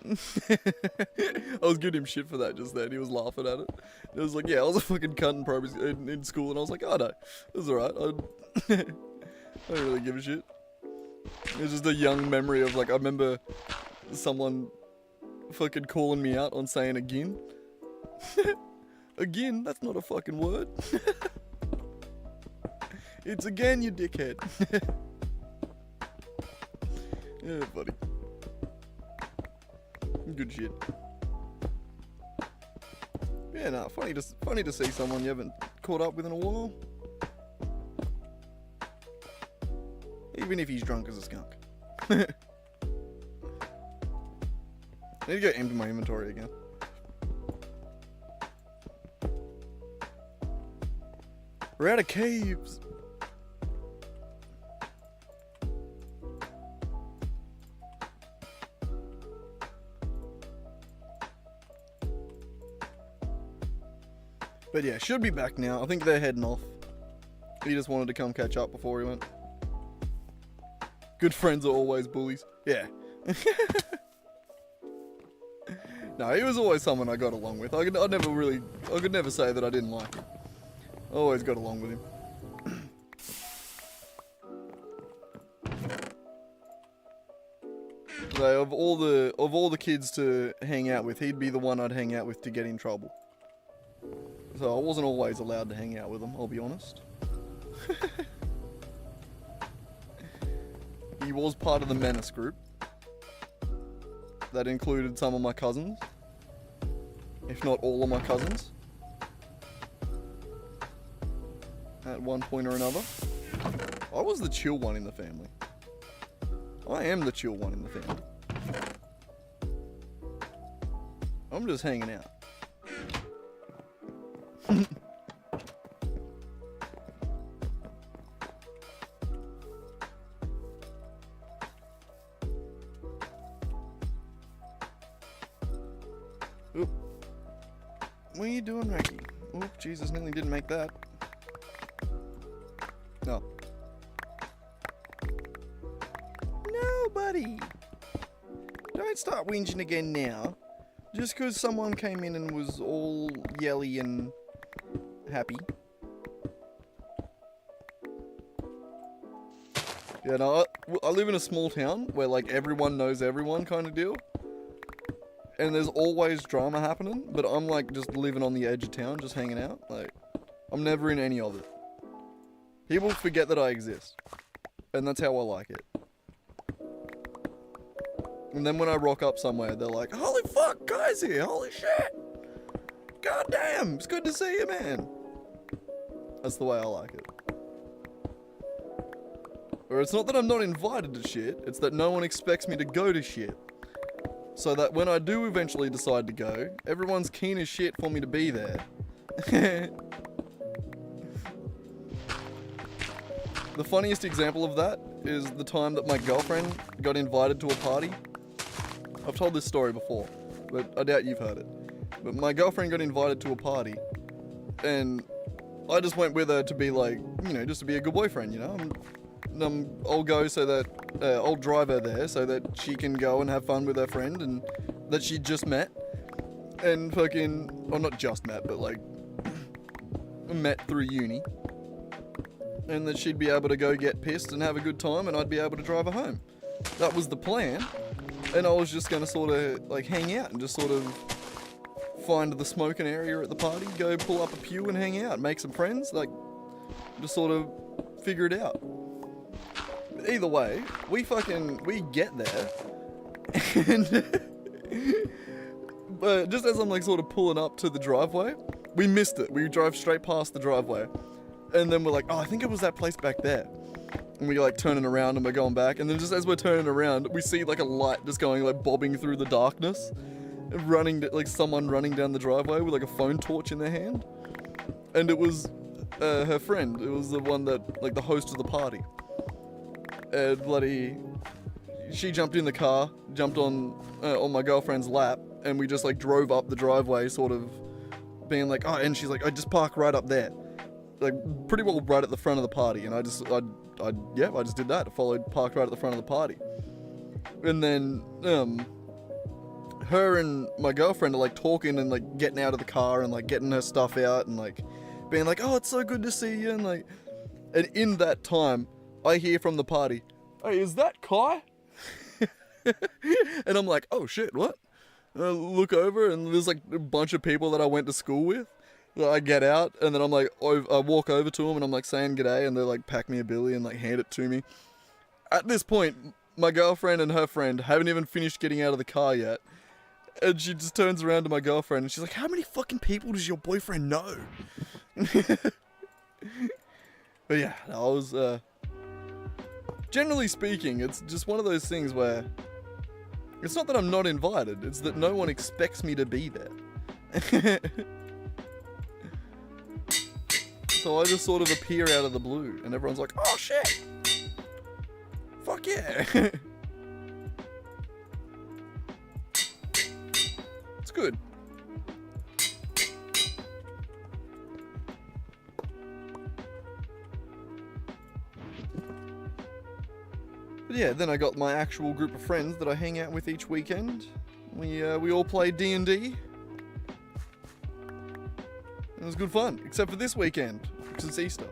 I was giving him shit for that just then. He was laughing at it. It was like, yeah, I was a fucking cunt in primary in school, and I was like, oh no, it was alright. I don't really give a shit. It was just a young memory of like, I remember someone fucking calling me out on saying again. Again, that's not a fucking word. It's again, you dickhead. Yeah, buddy. Good shit. Yeah, no, funny to see someone you haven't caught up with in a while. Even if he's drunk as a skunk. I need to go empty my inventory again. We're out of caves. But yeah, should be back now. I think they're heading off. He just wanted to come catch up before he went. Good friends are always bullies. Yeah. No, he was always someone I got along with. I could never say that I didn't like him. I always got along with him. So of all the kids to hang out with, he'd be the one I'd hang out with to get in trouble. So I wasn't always allowed to hang out with him, I'll be honest. He was part of the menace group. That included some of my cousins. If not all of my cousins. At one point or another. I was the chill one in the family. I am the chill one in the family. I'm just hanging out. Oop. What are you doing, Ricky? Oop, Jesus, nearly didn't make that. No. No, buddy. Don't start whinging again now. Just because someone came in and was all yelly and happy. Yeah, no, I live in a small town where like everyone knows everyone kind of deal. And there's always drama happening, but I'm like just living on the edge of town, just hanging out. Like, I'm never in any of it. People forget that I exist. And that's how I like it. And then when I rock up somewhere, they're like, holy fuck, Guy's here, holy shit. God damn, it's good to see you, man. That's the way I like it. Or it's not that I'm not invited to shit, it's that no one expects me to go to shit. So that when I do eventually decide to go, everyone's keen as shit for me to be there. The funniest example of that is the time that my girlfriend got invited to a party. I've told this story before, but I doubt you've heard it. But my girlfriend got invited to a party, and I just went with her to be like, you know, just to be a good boyfriend, you know? I'll go so that, I'll drive her there so that she can go and have fun with her friend and that she just met. And fucking, well, not just met, but like, met through uni. And that she'd be able to go get pissed and have a good time, and I'd be able to drive her home. That was the plan. And I was just gonna sort of like hang out and just sort of find the smoking area at the party, go pull up a pew and hang out, make some friends, like just sort of figure it out. But either way, we get there, and but just as I'm like sort of pulling up to the driveway, we missed it. We drove straight past the driveway, and then we're like, oh, I think it was that place back there. And we like turning around and we're going back, and then just as we're turning around, we see like a light just going like bobbing through the darkness, running like someone running down the driveway with like a phone torch in their hand, and it was her friend. It was the one that like the host of the party. And she jumped in the car, jumped on my girlfriend's lap, and we just like drove up the driveway, sort of being like, oh, and she's like, I just park right up there. Like pretty well right at the front of the party, and I just did that. I parked right at the front of the party, and then her and my girlfriend are like talking and like getting out of the car and like getting her stuff out and like being like, oh, it's so good to see you, and in that time I hear from the party, hey, is that Kai? And I'm like, oh shit, what? And I look over and there's like a bunch of people that I went to school with. I get out, and then I'm like, I walk over to them, and I'm like saying g'day, and they like pack me a billy and like hand it to me. At this point, my girlfriend and her friend haven't even finished getting out of the car yet, and she just turns around to my girlfriend, and she's like, how many fucking people does your boyfriend know? But yeah, I was, generally speaking, it's just one of those things where, it's not that I'm not invited, it's that no one expects me to be there. So I just sort of appear out of the blue, and everyone's like, oh shit! Fuck yeah! It's good. But yeah, then I got my actual group of friends that I hang out with each weekend. We all play D&D. It was good fun, except for this weekend, because it's Easter.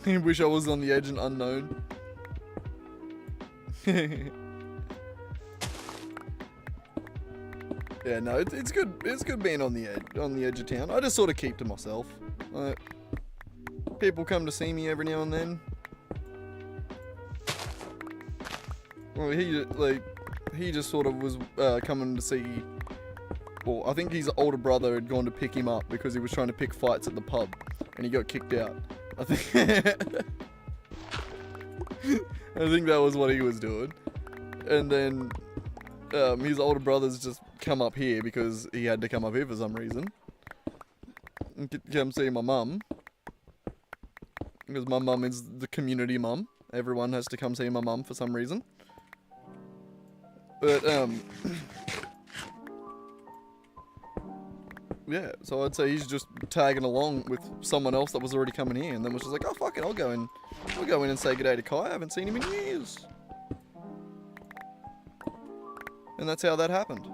I wish I was on the edge and unknown. Yeah, no, it's good. It's good being on the edge of town. I just sort of keep to myself. People come to see me every now and then. Well, he just sort of was coming to see. Well, I think his older brother had gone to pick him up because he was trying to pick fights at the pub, and he got kicked out. I think that was what he was doing, and then his older brother's just come up here because he had to come up here for some reason. And come see my mum. Because my mum is the community mum. Everyone has to come see my mum for some reason. But, yeah, so I'd say he's just tagging along with someone else that was already coming here, and then was just like, oh fuck it, I'll go in and say g'day to Kai. I haven't seen him in years. And that's how that happened.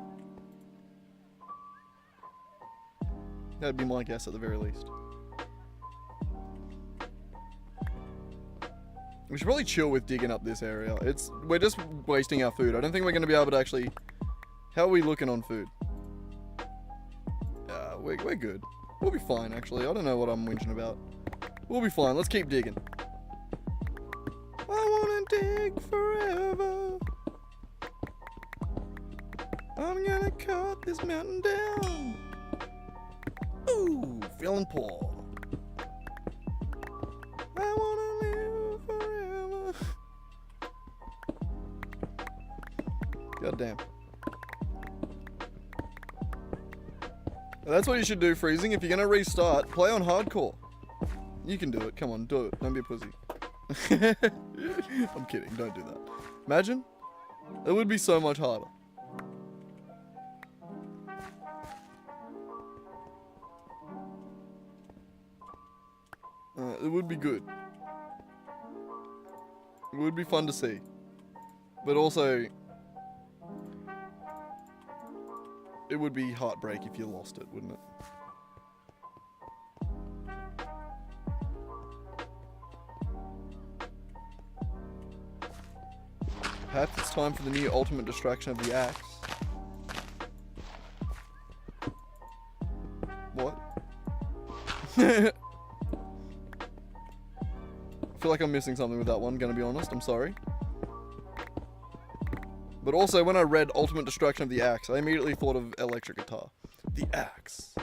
That'd be my guess at the very least. We should probably chill with digging up this area. We're just wasting our food. I don't think we're going to be able to actually... How are we looking on food? We're good. We'll be fine, actually. I don't know what I'm whinging about. We'll be fine. Let's keep digging. I wanna dig forever. I'm gonna cut this mountain down. Ooh, feeling poor. I wanna live forever. God damn. That's what you should do, Freezing. If you're gonna restart, play on hardcore. You can do it. Come on, do it. Don't be a pussy. I'm kidding. Don't do that. Imagine. It would be so much harder. It would be good. It would be fun to see. But also... It would be heartbreak if you lost it, wouldn't it? Perhaps it's time for the new ultimate distraction of the axe. What? I feel like I'm missing something with that one, gonna be honest, I'm sorry. But also, when I read ultimate distraction of the axe, I immediately thought of electric guitar. The axe.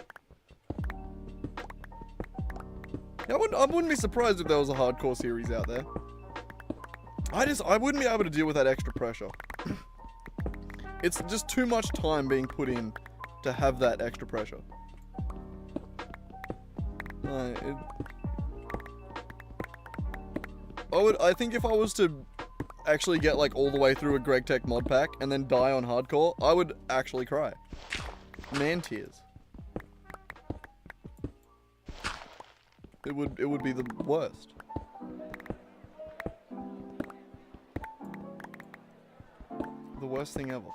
I wouldn't be surprised if there was a hardcore series out there. I wouldn't be able to deal with that extra pressure. It's just too much time being put in to have that extra pressure. I think if I was to actually get like all the way through a Gregtech mod pack and then die on hardcore, I would actually cry. Man tears. It would be the worst. The worst thing ever.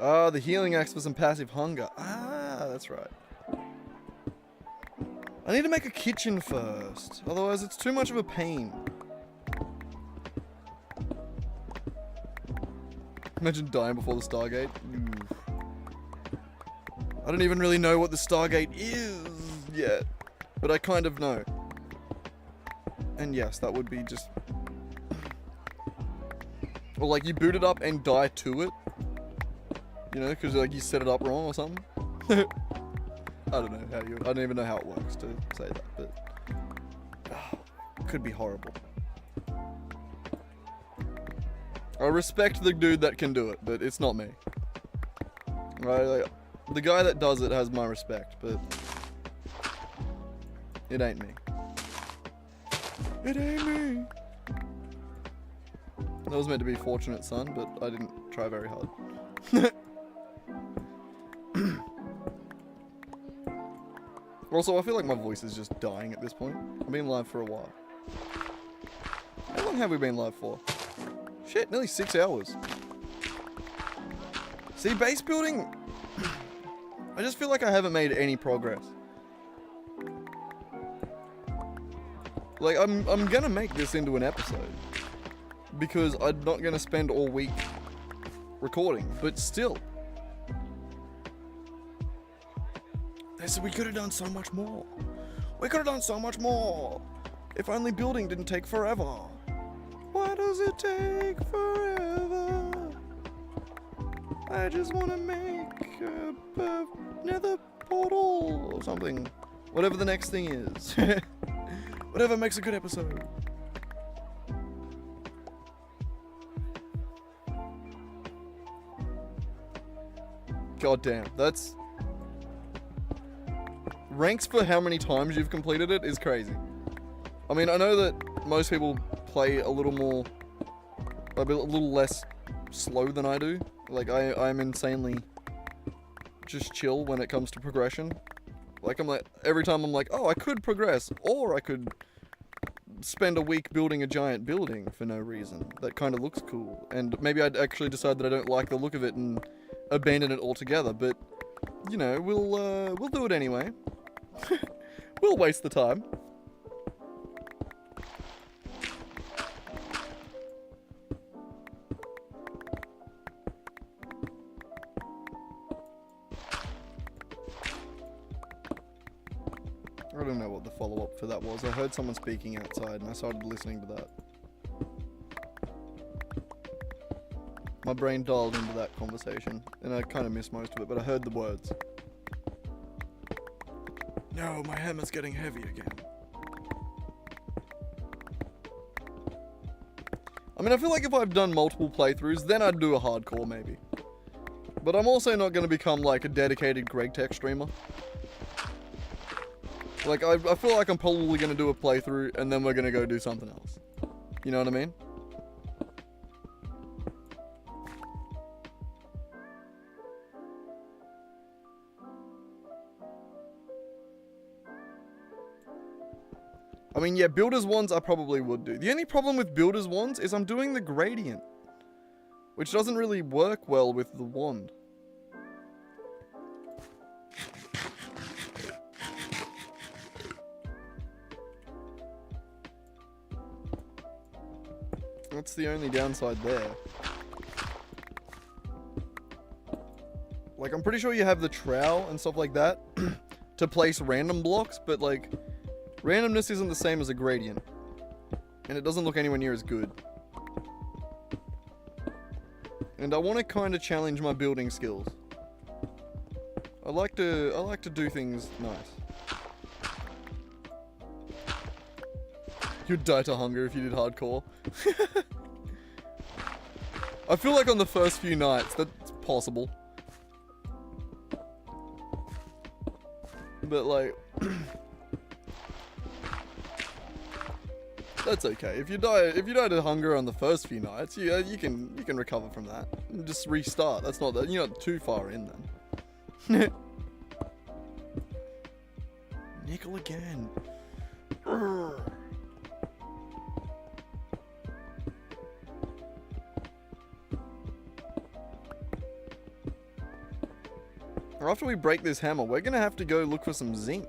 Ah, the healing axe for some passive hunger. Ah, that's right. I need to make a kitchen first, otherwise it's too much of a pain. Imagine dying before the Stargate. Ooh. I don't even really know what the Stargate is yet, but I kind of know. And yes, that would be just... Or like you boot it up and die to it. You know, because like you set it up wrong or something. I don't know how I don't even know how it works to say that, but... could be horrible. I respect the dude that can do it, but it's not me. Right, like, the guy that does it has my respect, but... It ain't me. It ain't me. That was meant to be Fortunate Son, but I didn't try very hard. Also, I feel like my voice is just dying at this point. I've been live for a while. How long have we been live for? Shit, nearly 6 hours. See, base building... I just feel like I haven't made any progress. Like, I'm gonna make this into an episode. Because I'm not gonna spend all week recording, but still. We could have done so much more. We could have done so much more. If only building didn't take forever. Why does it take forever? I just want to make a nether portal or something. Whatever the next thing is. Whatever makes a good episode. God damn, that's... Ranks for how many times you've completed it is crazy. I mean, I know that most people play a little less slow than I do. Like, I'm insanely just chill when it comes to progression. Like, I'm like, every time I'm like, oh, I could progress, or I could spend a week building a giant building for no reason. That kind of looks cool. And maybe I'd actually decide that I don't like the look of it and abandon it altogether, but you know, we'll do it anyway. We'll waste the time. I don't know what the follow-up for that was. I heard someone speaking outside and I started listening to that. My brain dialed into that conversation and I kind of missed most of it, but I heard the words. No, my hammer's getting heavy again. I mean, I feel like if I've done multiple playthroughs, then I'd do a hardcore maybe. But I'm also not going to become like a dedicated Gregtech streamer. Like, I feel like I'm probably going to do a playthrough and then we're going to go do something else. You know what I mean? I mean, yeah, Builder's Wands I probably would do. The only problem with Builder's Wands is I'm doing the gradient, which doesn't really work well with the wand. That's the only downside there. Like, I'm pretty sure you have the trowel and stuff like that to place random blocks, but like, randomness isn't the same as a gradient. And it doesn't look anywhere near as good. And I want to kind of challenge my building skills. I like to do things nice. You'd die to hunger if you did hardcore. I feel like on the first few nights that's possible. But like that's okay. If you die to hunger on the first few nights, you can recover from that. And just restart. That's not that you're not too far in then. Nickel again. Urgh. After we break this hammer, we're gonna have to go look for some zinc.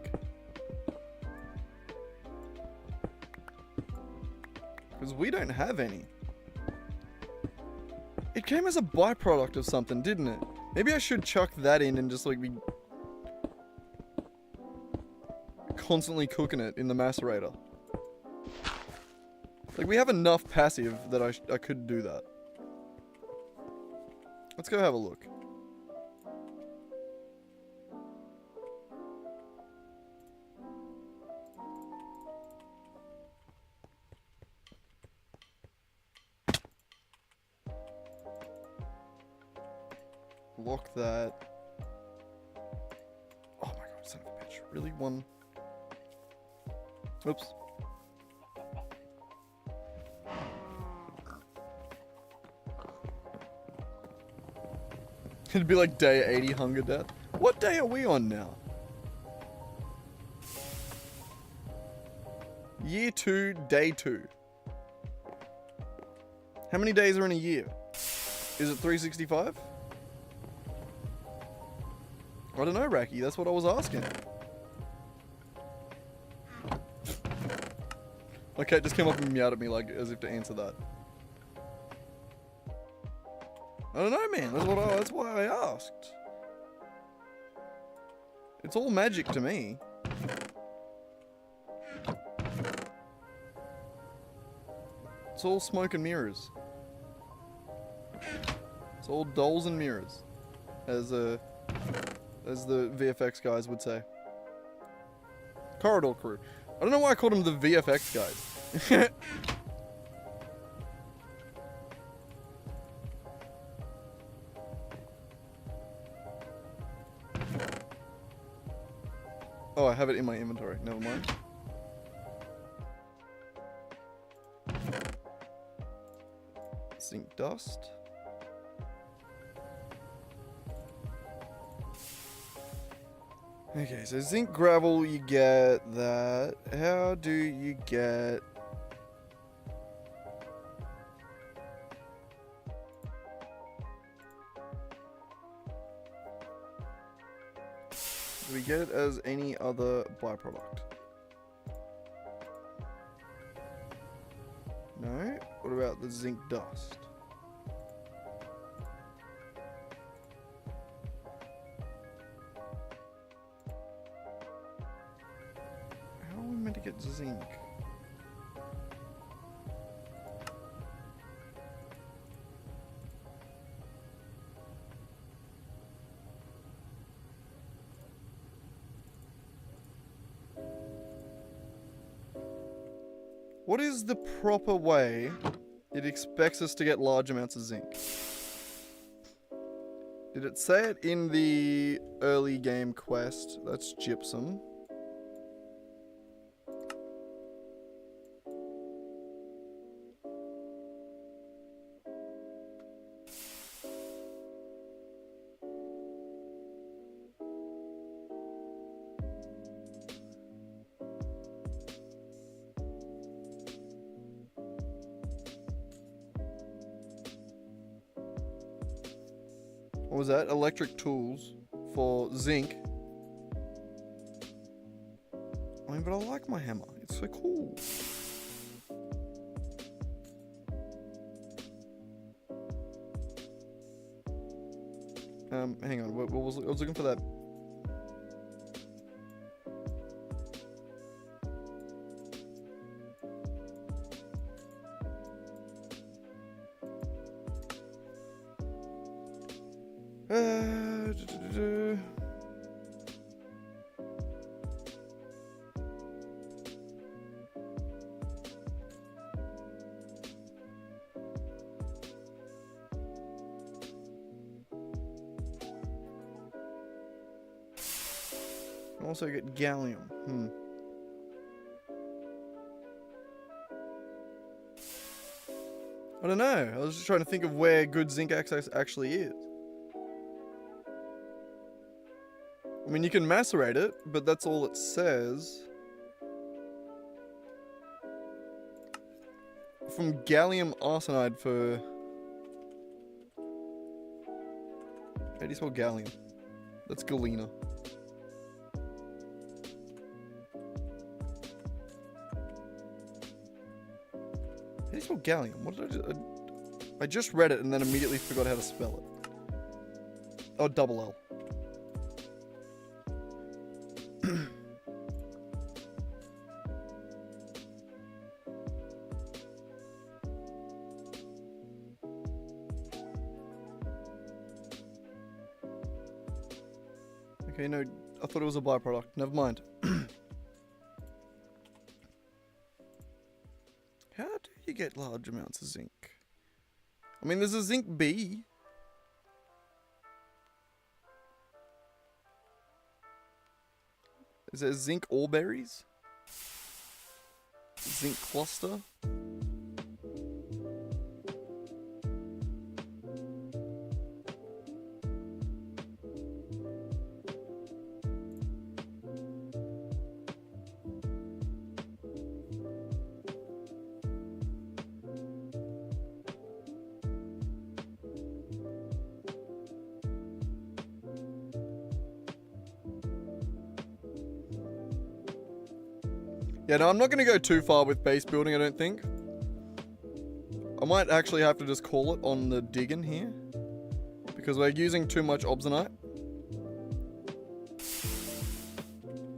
Because we don't have any. It came as a byproduct of something, didn't it? Maybe I should chuck that in and just like be constantly cooking it in the macerator. Like, we have enough passive that I could do that. Let's go have a look. Lock that. Oh my god, son of a bitch. Really? One. Oops. It'd be like day 80 hunger death. What day are we on now? Year 2, day 2. How many days are in a year? Is it 365? I don't know, Raki. That's what I was asking. My cat just came up and meowed at me like as if to answer that. I don't know, man. That's why I asked. It's all magic to me. It's all smoke and mirrors. It's all dolls and mirrors, as the VFX guys would say. Corridor crew. I don't know why I called them the VFX guys. Oh, I have it in my inventory. Never mind. Zinc dust. Okay, so zinc gravel, you get that. How do you get... get it as any other byproduct? No? What about the zinc dust? How are we meant to get zinc? What is the proper way it expects us to get large amounts of zinc? Did it say it in the early game quest? That's gypsum. What was that? Electric tools for zinc. I mean, but I like my hammer. It's so cool. Hang on. What was I was looking for that. Also get gallium. I don't know. I was just trying to think of where good zinc access actually is. I mean, you can macerate it, but that's all it says. From gallium arsenide for... How do you spell gallium? That's galena. How do you spell gallium? What did I do? I just read it and then immediately forgot how to spell it. Oh, double L. Okay, no, I thought it was a byproduct. Never mind. How do you get large amounts of zinc? I mean, there's a zinc B. Is there zinc ore berries? Zinc cluster? Yeah, no, I'm not going to go too far with base building, I don't think. I might actually have to just call it on the digging here. Because we're using too much obsonite.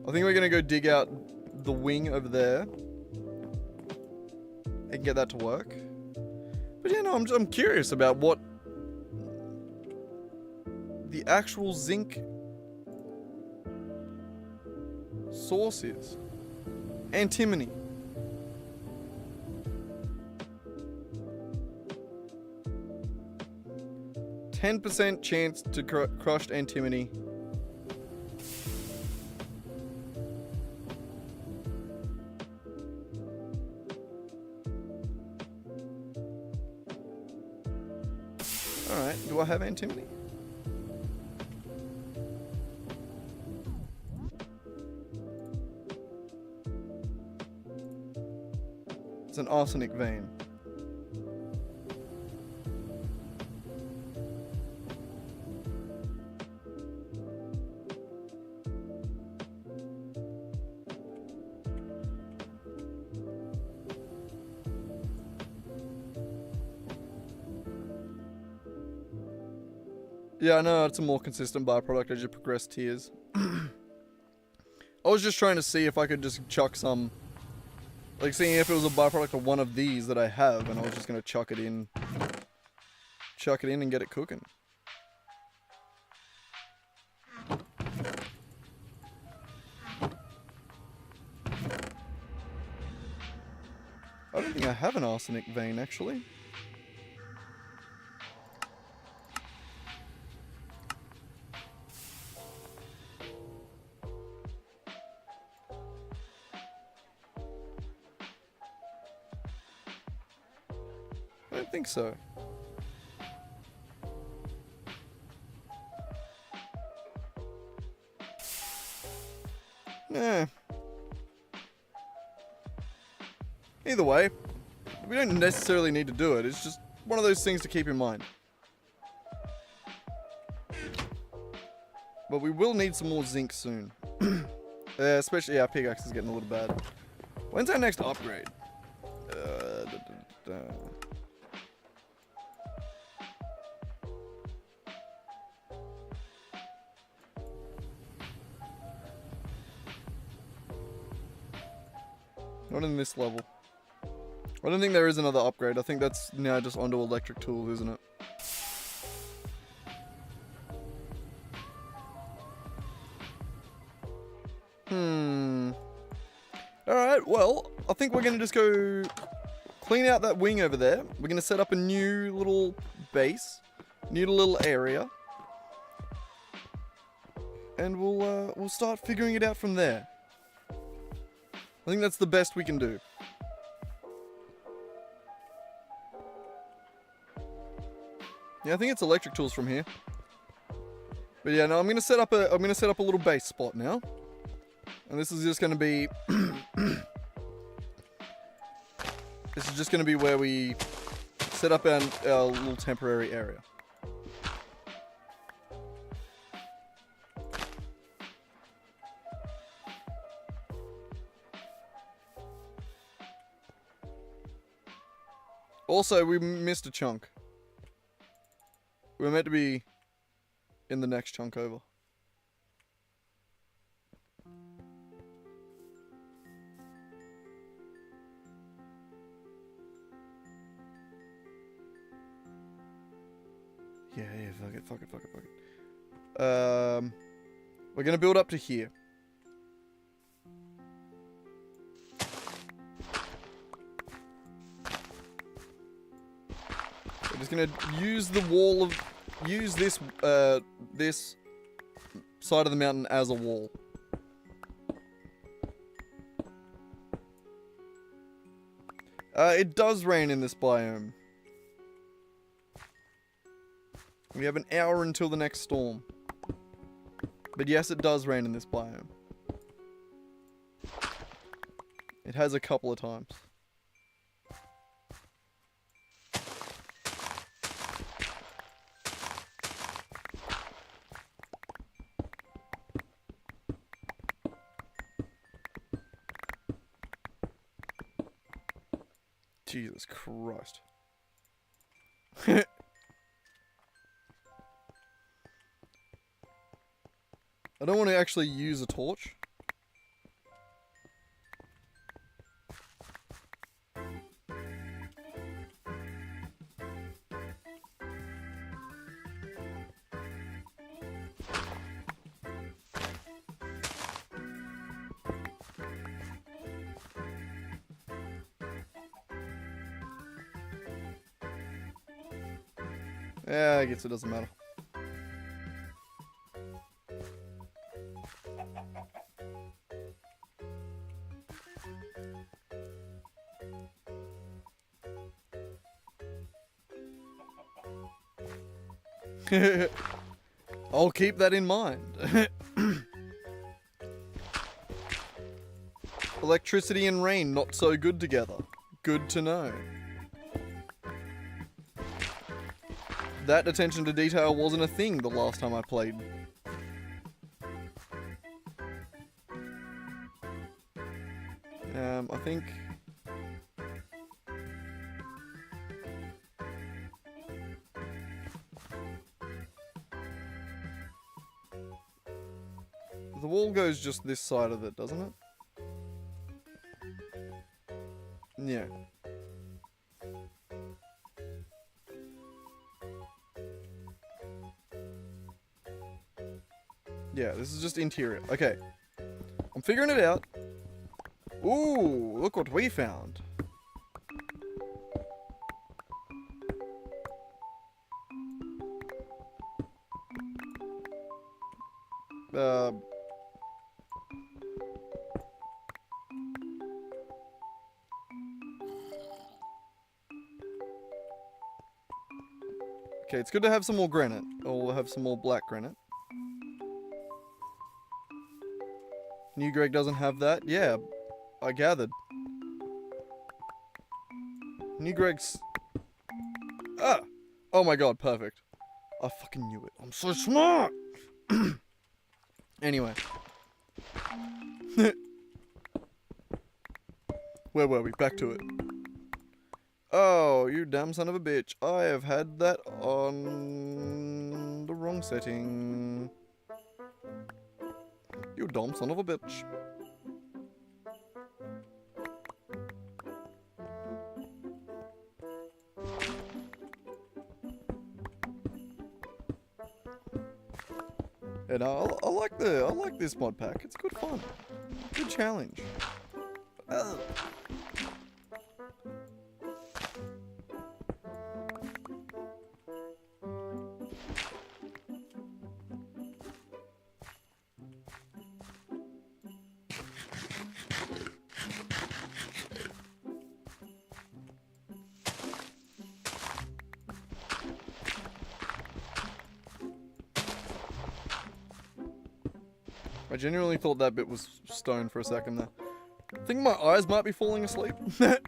I think we're going to go dig out the wing over there. And get that to work. But yeah, no, I'm curious about what the actual zinc source is. Antimony. %10 chance to crushed antimony. Alright, do I have antimony? It's an arsenic vein. Yeah, I know it's a more consistent byproduct as you progress tiers. I was just trying to see if I could just chuck some... Like, seeing if it was a byproduct of one of these that I have, and I was just going to chuck it in. Chuck it in and get it cooking. I don't think I have an arsenic vein, actually. I don't think so. Nah. Either way, we don't necessarily need to do it. It's just one of those things to keep in mind. But we will need some more zinc soon. Especially our pickaxe is getting a little bad. When's our next upgrade? Not in this level. I don't think there is another upgrade. I think that's now just onto electric tools, isn't it? Alright, well, I think we're going to just go clean out that wing over there. We're going to set up a new little base. New little area. And we'll start figuring it out from there. I think that's the best we can do. Yeah, I think it's electric tools from here. But yeah, no, I'm gonna set up a little base spot now. And this is just gonna be this is just gonna be where we set up our little temporary area. Also, we missed a chunk. We were meant to be in the next chunk over. Yeah, fuck it. We're gonna build up to here. We're just gonna use the wall of, use this this side of the mountain as a wall. It does rain in this biome. We have an hour until the next storm. But yes, it does rain in this biome. It has a couple of times. Jesus Christ. I don't want to actually use a torch. Yeah, I guess it doesn't matter. I'll keep that in mind. Electricity and rain not so good together. Good to know. That attention to detail wasn't a thing the last time I played. I think... goes just this side of it, doesn't it? Yeah. Yeah, this is just interior. Okay. I'm figuring it out. Ooh, look what we found. Okay, it's good to have some more granite. Or we'll have some more black granite. New Greg doesn't have that? Yeah, I gathered. New Greg's... Ah! Oh my god, perfect. I fucking knew it. I'm so smart! Anyway. Where were we? Back to it. Oh, you damn son of a bitch. I have had that on the wrong setting. You dumb son of a bitch. And I like this mod pack. It's good fun. Good challenge. Oh. I genuinely thought that bit was stone for a second there. I think my eyes might be falling asleep. It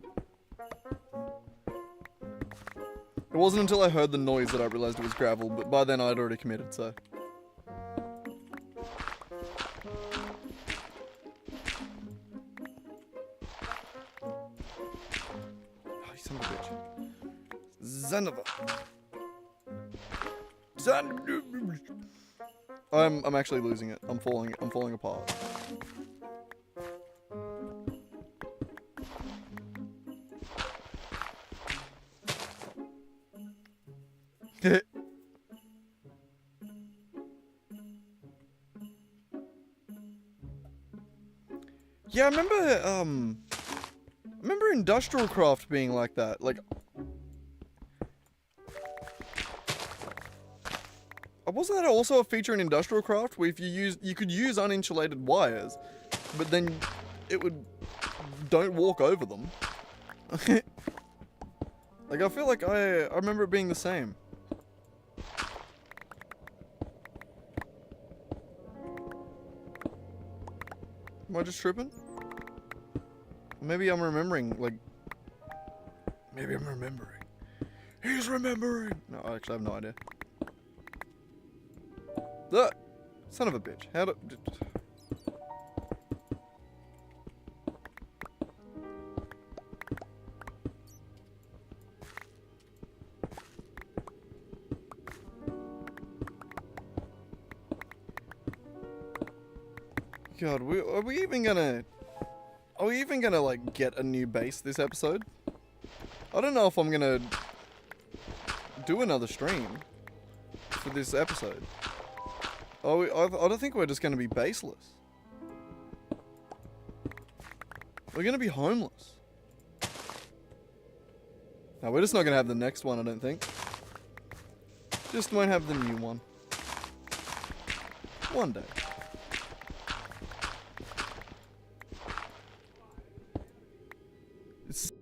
wasn't until I heard the noise that I realized it was gravel, but by then I'd already committed, so. Oh, you son of a bitch. Zanova. I'm actually losing it. I'm falling apart. Yeah, I remember Industrial Craft being like that. Like, wasn't that also a feature in Industrial Craft where if you could use uninsulated wires, but then it would don't walk over them. Like, I feel like I remember it being the same. Am I just tripping? Maybe I'm remembering, like... Maybe I'm remembering. He's remembering! No, I actually have no idea. Ah, son of a bitch. How do... God, are we even gonna like get a new base this episode? I don't know if I'm gonna do another stream for this episode. I don't think we're just gonna be baseless. We're gonna be homeless. No, we're just not gonna have the next one, I don't think. Just won't have the new one. One day. It's...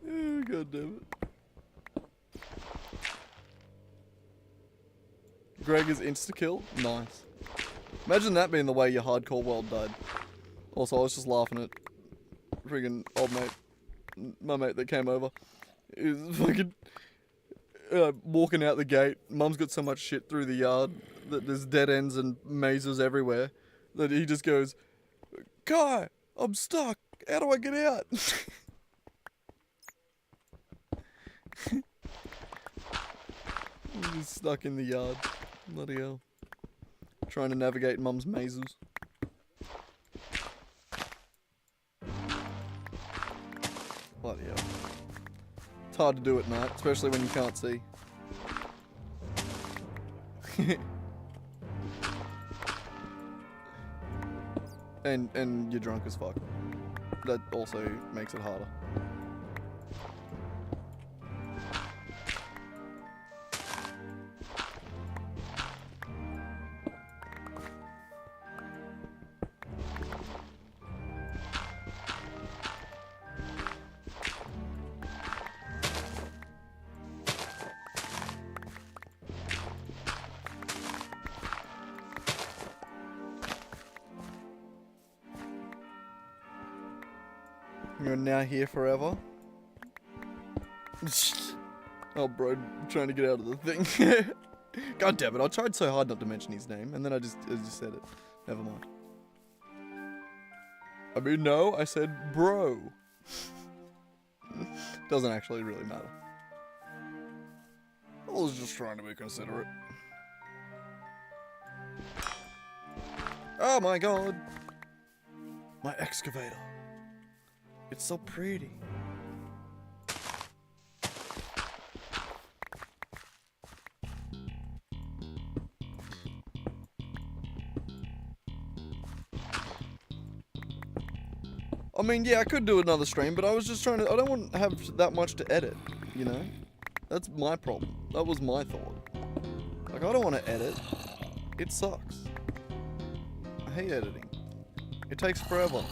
Oh, God damn it. Greg is insta-kill? Nice. Imagine that being the way your hardcore world died. Also, I was just laughing at friggin' old mate, my mate that came over. He was fucking walking out the gate. Mum's got so much shit through the yard that there's dead ends and mazes everywhere that he just goes, "Kai, I'm stuck. How do I get out?" He's stuck in the yard. Bloody hell. Trying to navigate Mum's mazes. Bloody hell. It's hard to do at night, especially when you can't see. and you're drunk as fuck. That also makes it harder. You're now here forever. Oh, bro, trying to get out of the thing. God damn it! I tried so hard not to mention his name, and then I just said it. Never mind. I mean, no, I said bro. Doesn't actually really matter. I was just trying to be considerate. Oh my god! My excavator. It's so pretty. I mean, yeah, I could do another stream, but I was just trying to... I don't want to have that much to edit, you know? That's my problem. That was my thought. Like, I don't want to edit. It sucks. I hate editing. It takes forever.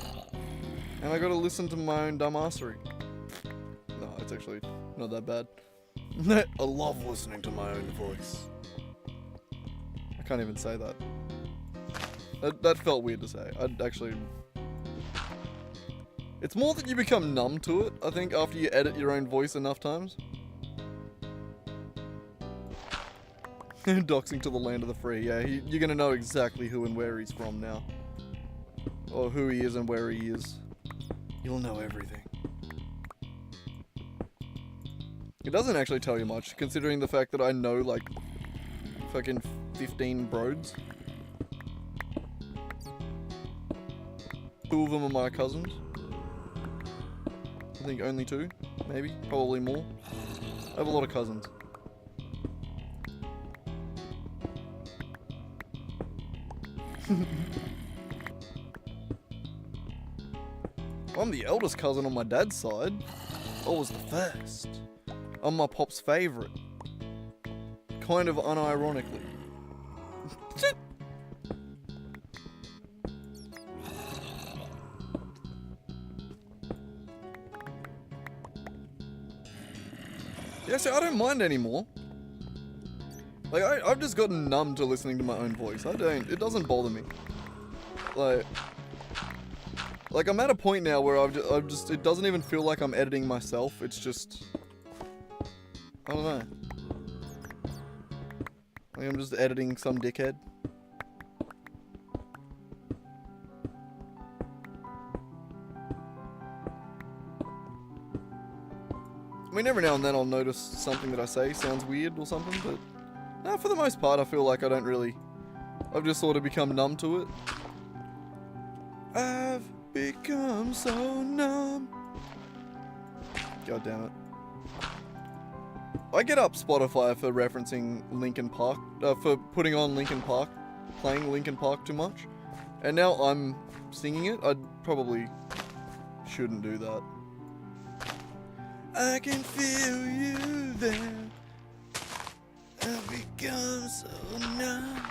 And I gotta listen to my own dumbassery. No, it's actually not that bad. I love listening to my own voice. I can't even say that. That felt weird to say. I'd actually... It's more that you become numb to it, I think, after you edit your own voice enough times. Doxing to the land of the free, yeah. You're gonna know exactly who and where he's from now. Or who he is and where he is. You'll know everything. It doesn't actually tell you much, considering the fact that I know, like, fucking 15 broads. 2 of them are my cousins. I think only 2, maybe, probably more. I have a lot of cousins. I'm the eldest cousin on my dad's side. I was the first. I'm my pop's favourite. Kind of unironically. Yeah, see, I don't mind anymore. Like, I've just gotten numb to listening to my own voice. It doesn't bother me. Like, I'm at a point now where I've just, it doesn't even feel like I'm editing myself, it's just, I don't know. Like, I'm just editing some dickhead. I mean, every now and then I'll notice something that I say sounds weird or something, but no, for the most part, I feel like I don't really, I've just sort of become numb to it. I've become so numb. God damn it. I get up Spotify for referencing Linkin Park, for putting on Linkin Park, playing Linkin Park too much. And now I'm singing it. I probably shouldn't do that. I can feel you there. I've become so numb.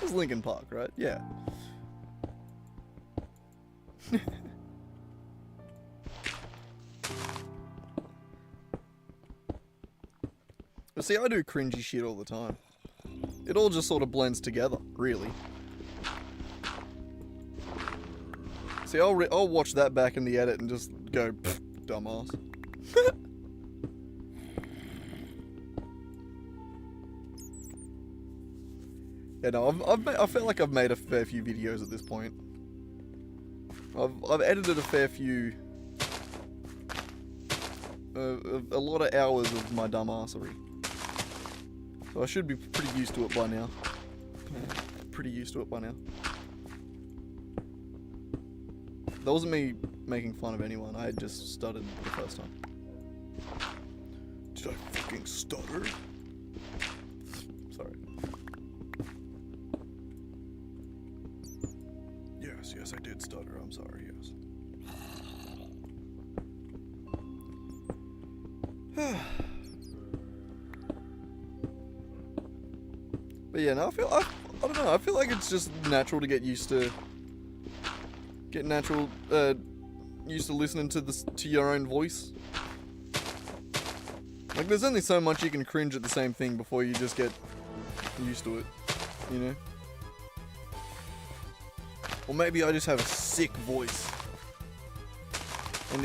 It's Linkin Park, right? Yeah. But see, I do cringy shit all the time. It all just sort of blends together, really. See, I'll watch that back in the edit and just go, dumbass. Yeah, no, I feel like I've made a fair few videos at this point. I've edited a fair few, a lot of hours of my dumbassery. So I should be pretty used to it by now. Pretty used to it by now. That wasn't me making fun of anyone. I had just stuttered the first time. Did I fucking stutter? Sorry. Yes, I did stutter. I'm sorry, yes. But yeah, no, I don't know, I feel like it's just natural to get used to, used to listening to your own voice. Like, there's only so much you can cringe at the same thing before you just get used to it, you know? Or maybe I just have a sick voice. And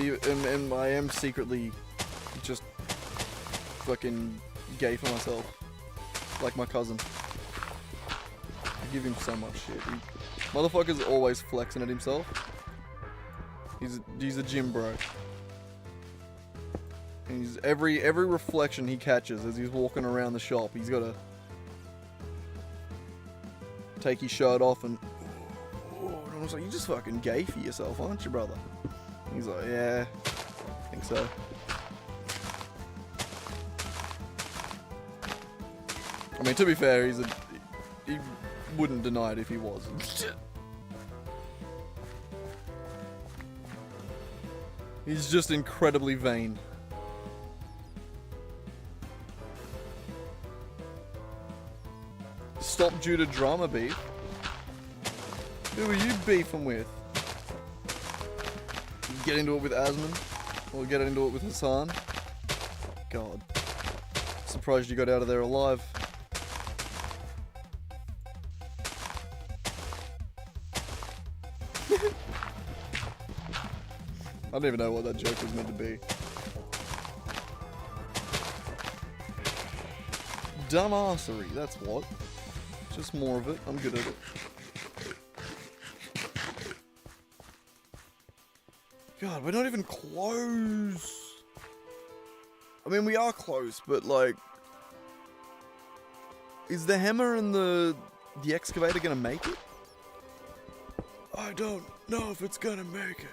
I am secretly just fucking gay for myself. Like my cousin. I give him so much shit. Motherfucker's always flexing at himself. He's a gym bro. And he's every reflection he catches as he's walking around the shop, he's gotta take his shirt off and I was like, you're just fucking gay for yourself, aren't you, brother? He's like, yeah, I think so. I mean, to be fair, he wouldn't deny it if he wasn't. He's just incredibly vain. Stop due to drama beef. Who are you beefing with? Get into it with Asman? Or get into it with Hassan? God. Surprised you got out of there alive. I don't even know what that joke was meant to be. Dumbassery, that's what. Just more of it. I'm good at it. God, we're not even close. I mean, we are close, but like, is the hammer and the excavator gonna make it? I don't know if it's gonna make it.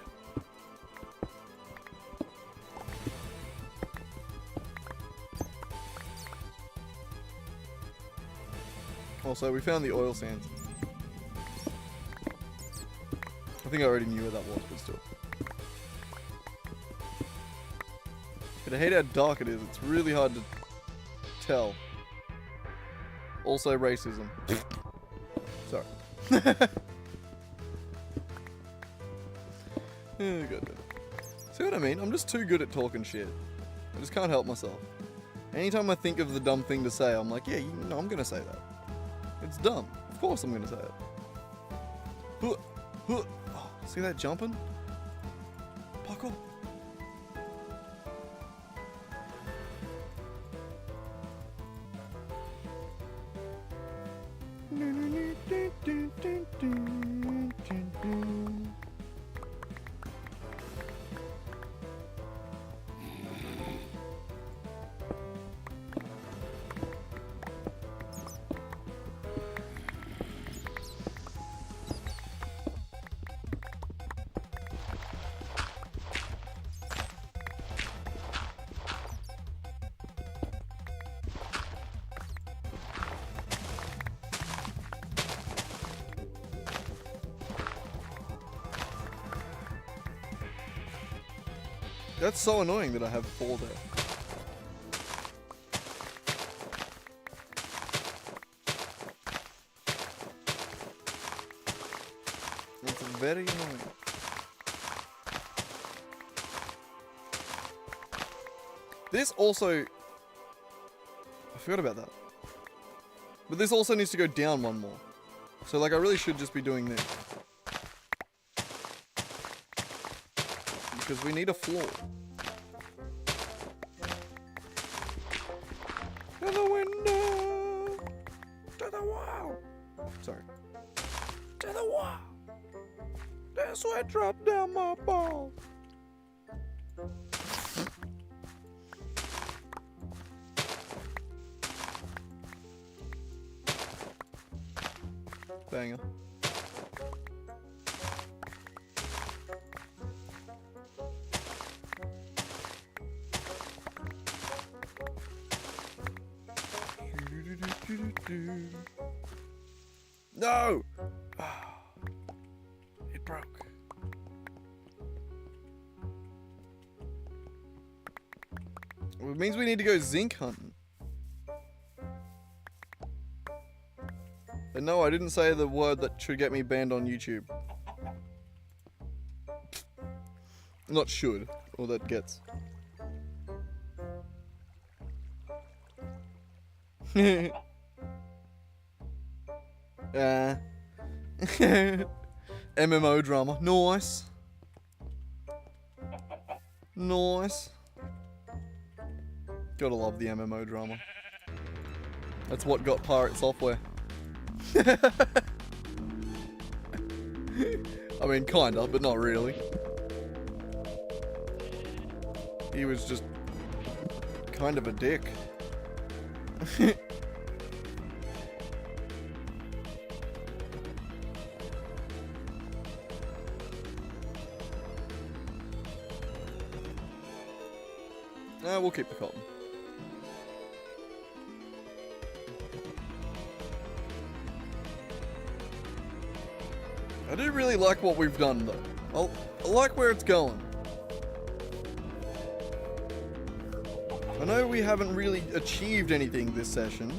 Also, we found the oil sands. I think I already knew where that was, but still. But I hate how dark it is. It's really hard to tell. Also, racism. Sorry. Oh, God. See what I mean? I'm just too good at talking shit. I just can't help myself. Anytime I think of the dumb thing to say, I'm like, yeah, you know, I'm gonna say that. It's dumb. Of course I'm gonna say it. Oh, see that jumping? Parkour. That's so annoying that I have 4 there. It's very annoying. This also forgot about that. But this also needs to go down one more. So, like, I really should just be doing this. Because we need a floor. To the window! To the wall! Sorry. To the wall! The sweat dropped down my balls. Banger. No! It broke. Well, it means we need to go zinc hunting. And no, I didn't say the word that should get me banned on YouTube. Not should, or that gets. MMO drama. Nice. Nice. Gotta love the MMO drama. That's what got Pirate Software. I mean, kinda, but not really. He was just kind of a dick. We'll keep the cotton. I do really like what we've done, though. I like where it's going. I know we haven't really achieved anything this session,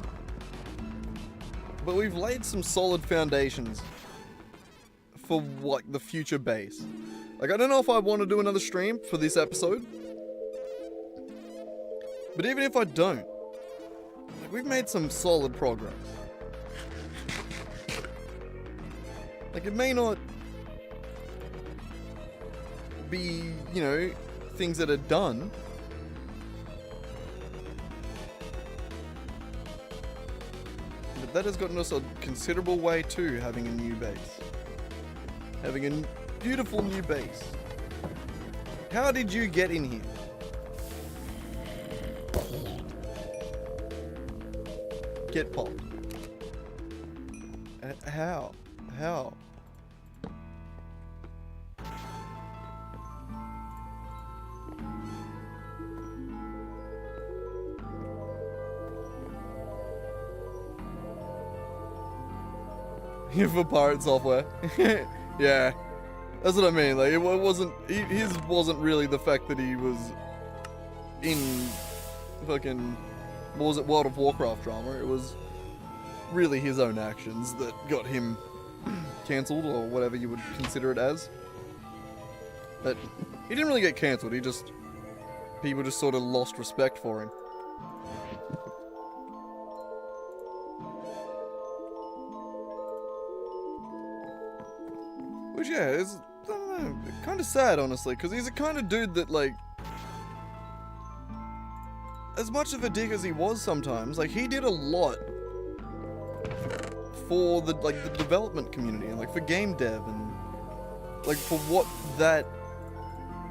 but we've laid some solid foundations for, like, the future base. Like, I don't know if I want to do another stream for this episode, but even if I don't, like, we've made some solid progress. Like, it may not be, you know, things that are done, but that has gotten us a considerable way to having a new base. Having a beautiful new base. How did you get in here? Get popped. How? How? For Pirate Software. Yeah. That's what I mean. Like, it wasn't... His wasn't really the fact that he was in fucking... What was it? World of Warcraft drama. It was really his own actions that got him cancelled, or whatever you would consider it as. But he didn't really get cancelled. He just... People just sort of lost respect for him. Which, yeah, it's, I don't know, kind of sad, honestly, because he's the kind of dude that, like, as much of a dick as he was sometimes, like, he did a lot for the, like, the development community, and, like, for game dev, and, like, for what that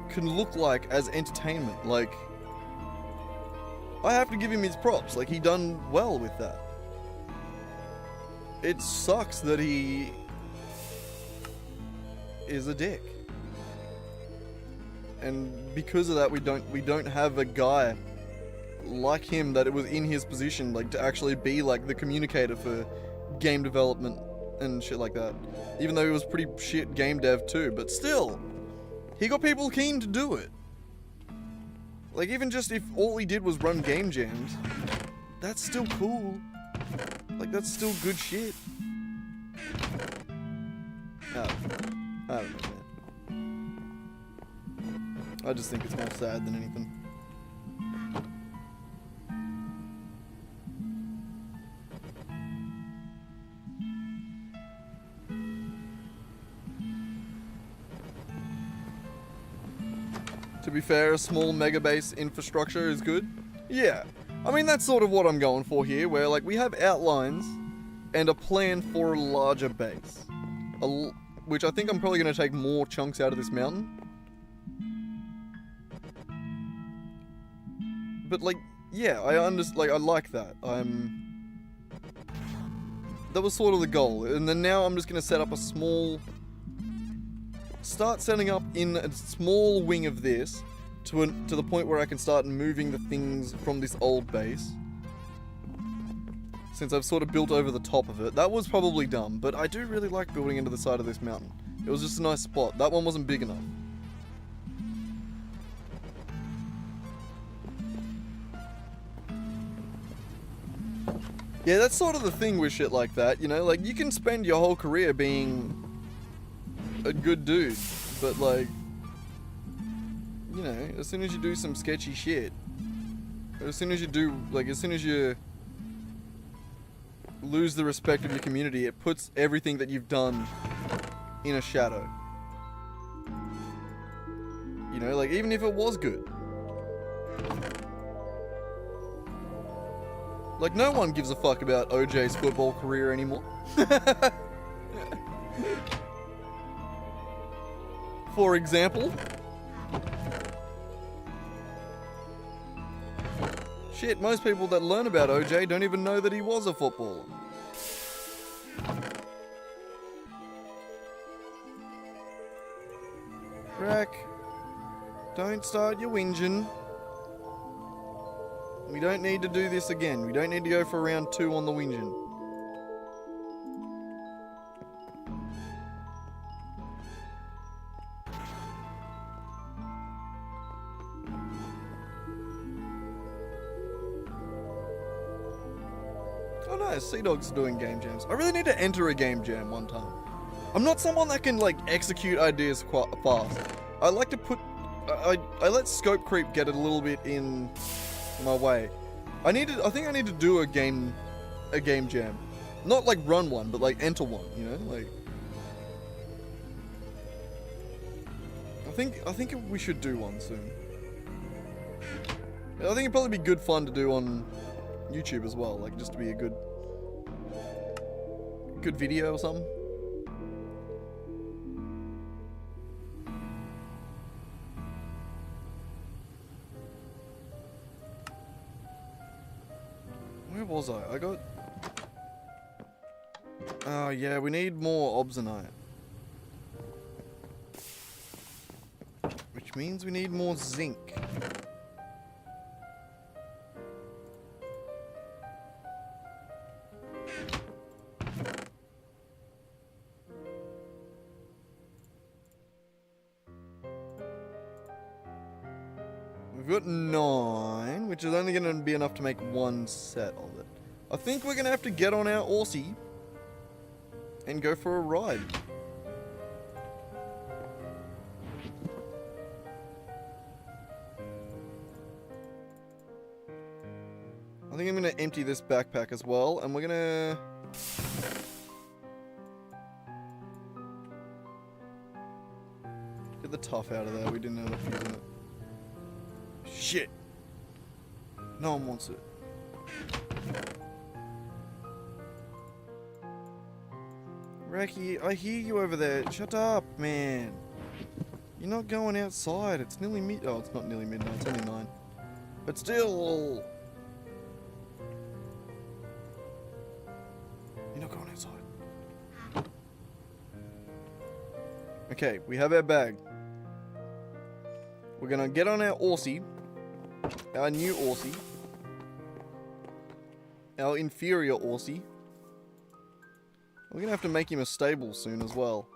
can look like as entertainment. Like, I have to give him his props. Like, he done well with that. It sucks that he is a dick, and because of that, we don't have a guy like him that it was in his position, like, to actually be like the communicator for game development and shit like that. Even though he was pretty shit game dev too, but still, he got people keen to do it. Like, even just if all he did was run game jams, that's still cool. Like, that's still good shit. I don't know, man. I just think it's more sad than anything. To be fair, a small mega base infrastructure is good. Yeah. I mean, that's sort of what I'm going for here, where like we have outlines and a plan for a larger base. Which I think I'm probably going to take more chunks out of this mountain. But like, yeah, I like that. That was sort of the goal. And then now I'm just going to set up a small... Start setting up in a small wing of this to the point where I can start moving the things from this old base. Since I've sort of built over the top of it. That was probably dumb, but I do really like building into the side of this mountain. It was just a nice spot. That one wasn't big enough. Yeah, that's sort of the thing with shit like that, you know? Like, you can spend your whole career being a good dude, but like, you know, as soon as you do some sketchy shit, or as soon as you lose the respect of your community, it puts everything that you've done in a shadow. You know, like, even if it was good. Like, no one gives a fuck about OJ's football career anymore. For example. Shit, most people that learn about OJ don't even know that he was a footballer. Rack, don't start your whinging. We don't need to do this again. We don't need to go for round 2 on the whinging. Oh no, Sea Dog's doing game jams. I really need to enter a game jam one time. I'm not someone that can like execute ideas quite fast. I like to put... I let scope creep get a little bit in my way. I think I need to do a game jam. Not like run one, but like enter one, you know? Like I think we should do one soon. I think it'd probably be good fun to do on YouTube as well, like just to be a good video or something. Where was I? I got... Oh yeah, we need more obsonite. Which means we need more zinc. We've got 9, which is only going to be enough to make 1 set of it. I think we're going to have to get on our Aussie and go for a ride. I think I'm going to empty this backpack as well, and we're going to... Get the tough out of there, we didn't end up using it. Shit. No one wants it. Raki, I hear you over there. Shut up, man. You're not going outside. It's nearly mid... Oh, it's not nearly midnight. It's only 9. But still... You're not going outside. Okay, we have our bag. We're gonna get on our Aussie. Our new Aussie. Our inferior Aussie. We're gonna have to make him a stable soon as well.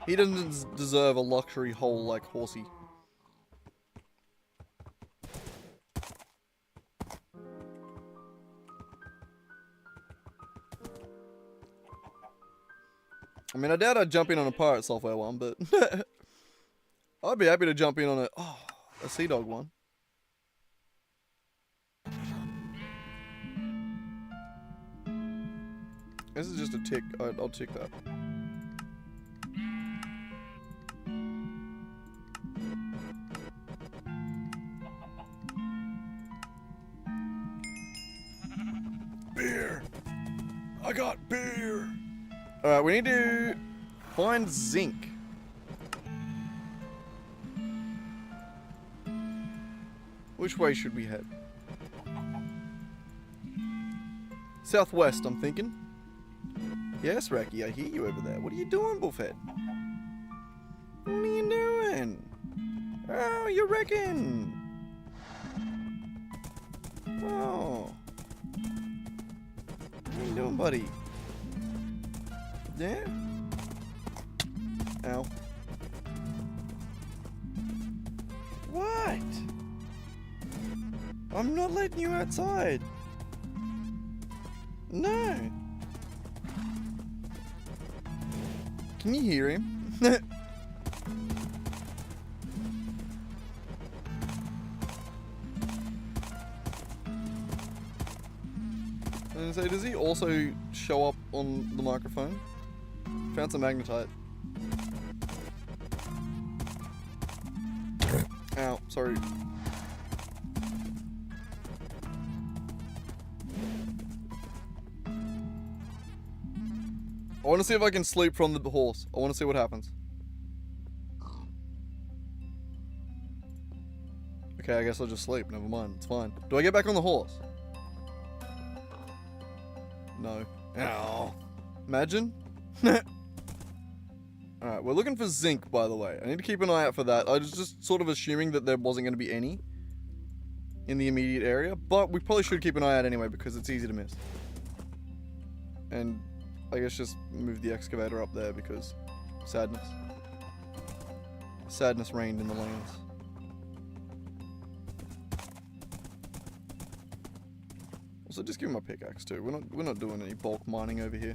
He doesn't deserve a luxury hole like Horsey. I mean, I doubt I'd jump in on a pirate software one, but I'd be happy to jump in on a Sea Dog one. This is just a tick. I'll tick that. I got beer. Alright, we need to find zinc. Which way should we head? Southwest, I'm thinking. Yes, Racky, I hear you over there. What are you doing, Bullfed? What are you doing? Oh, you're wrecking. Oh. What are you doing, buddy? Yeah? Ow. What? I'm not letting you outside. No. Can you hear him? And so does he also show up on the microphone? Found some magnetite. Ow, sorry. I want to see if I can sleep from the horse. I want to see what happens. Okay, I guess I'll just sleep. Never mind. It's fine. Do I get back on the horse? No. Ow. Imagine? Alright, we're looking for zinc, by the way. I need to keep an eye out for that. I was just sort of assuming that there wasn't going to be any in the immediate area, but we probably should keep an eye out anyway because it's easy to miss. And I guess just move the excavator up there because sadness. Sadness reigned in the lands. Also, just give me my pickaxe too. We're not doing any bulk mining over here.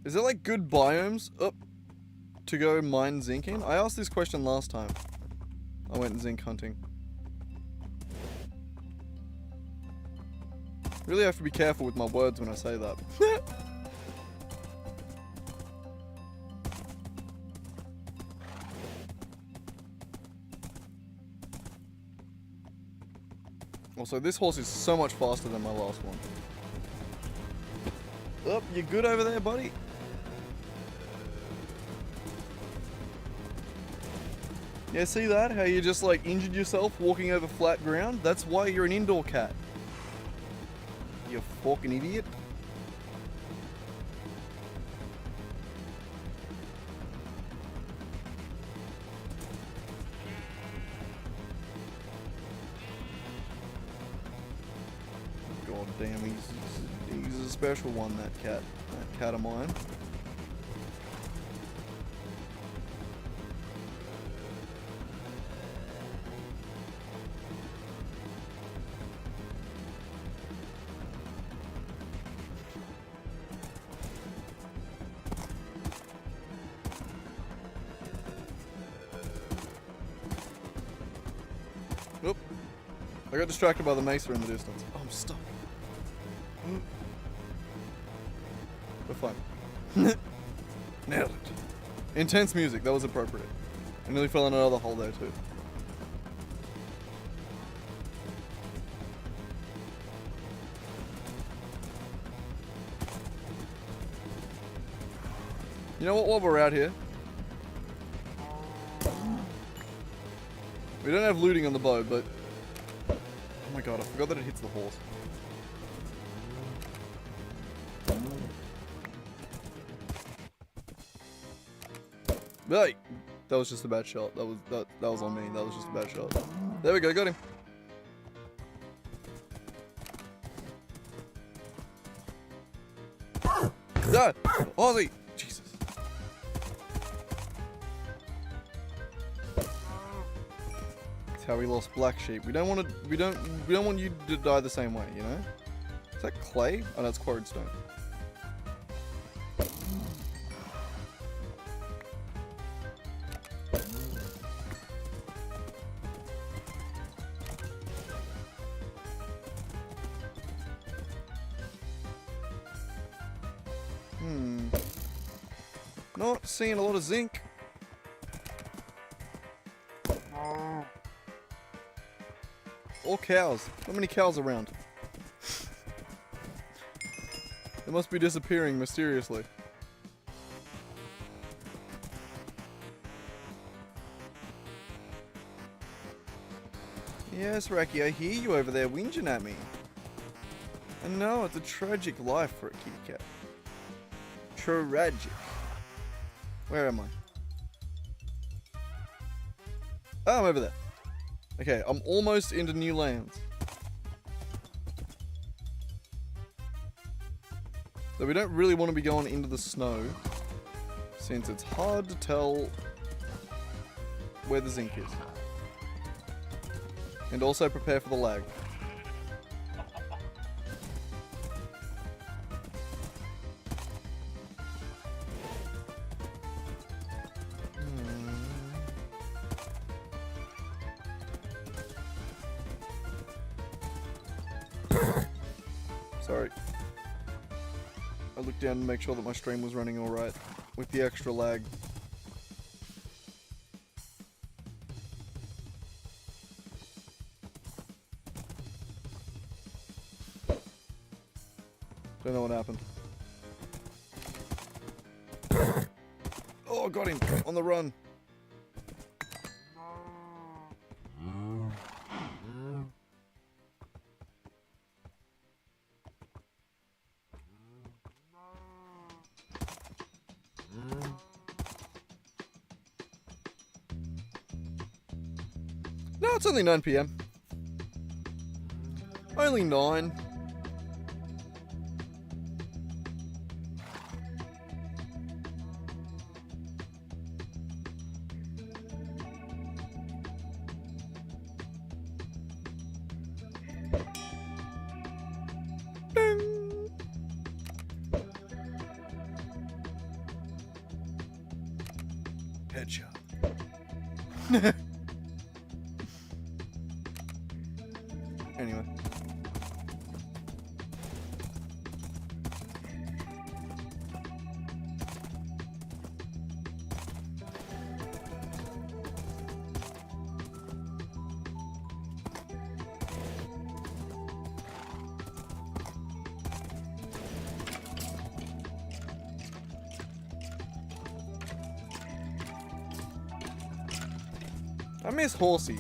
Is there like good biomes up to go mine zinc in? I asked this question last time I went zinc hunting. Really have to be careful with my words when I say that. Also, this horse is so much faster than my last one. Oh, you good over there, buddy? Yeah, see that? How you just like injured yourself walking over flat ground? That's why you're an indoor cat. You fucking idiot. God damn, he's a special one, that cat of mine. Oop. I got distracted by the mesa in the distance. Oh, I'm stuck. We're fine. Nailed it. Intense music, that was appropriate. I nearly fell in another hole there too. You know what, while we're out here, we don't have looting on the bow, but oh my god, I forgot that it hits the horse. Hey, that was just a bad shot. That was on me. That was just a bad shot. There we go, got him. Ah, Ozzy, Jesus. That's how we lost Black Sheep. We don't want you to die the same way, you know? Is that clay? Oh, that's quarried stone. Not seeing a lot of zinc. Or cows. Not many cows around. They must be disappearing mysteriously. Yes, Racky, I hear you over there whinging at me. I know, it's a tragic life for a kitty cat. Tragic. Where am I? Oh, I'm over there. Okay, I'm almost into new lands. So we don't really want to be going into the snow, since it's hard to tell where the zinc is. And also prepare for the lag. Sorry. I looked down to make sure that my stream was running alright with the extra lag. Don't know what happened. Oh, got him! On the run! No, it's only 9 PM. Only 9. Ding. Headshot. Anyway. I miss Horsey.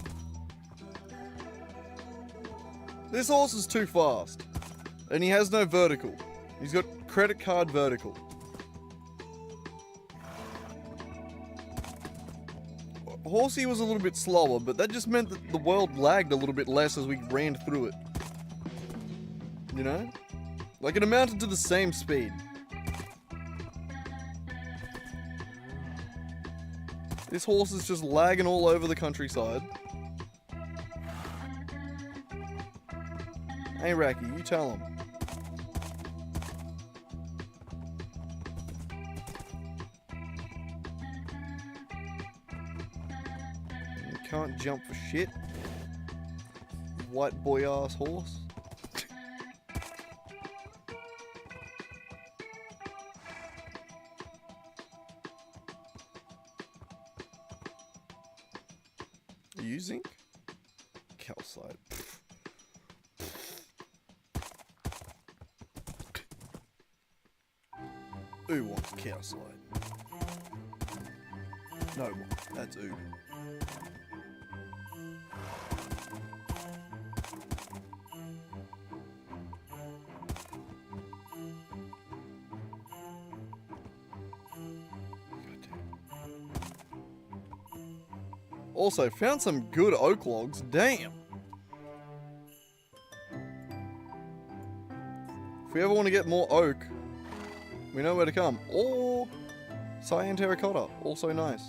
This horse is too fast. And he has no vertical. He's got credit card vertical. Horsey was a little bit slower, but that just meant that the world lagged a little bit less as we ran through it. You know? Like it amounted to the same speed. This horse is just lagging all over the countryside. Hey, Racky, you tell him. You can't jump for shit. White boy ass horse. Are you zinc? Calcite. Who wants calcite? No one. That's Ood. Also, found some good oak logs. Damn. If we ever want to get more oak, we know where to come. Or cyan terracotta, also nice.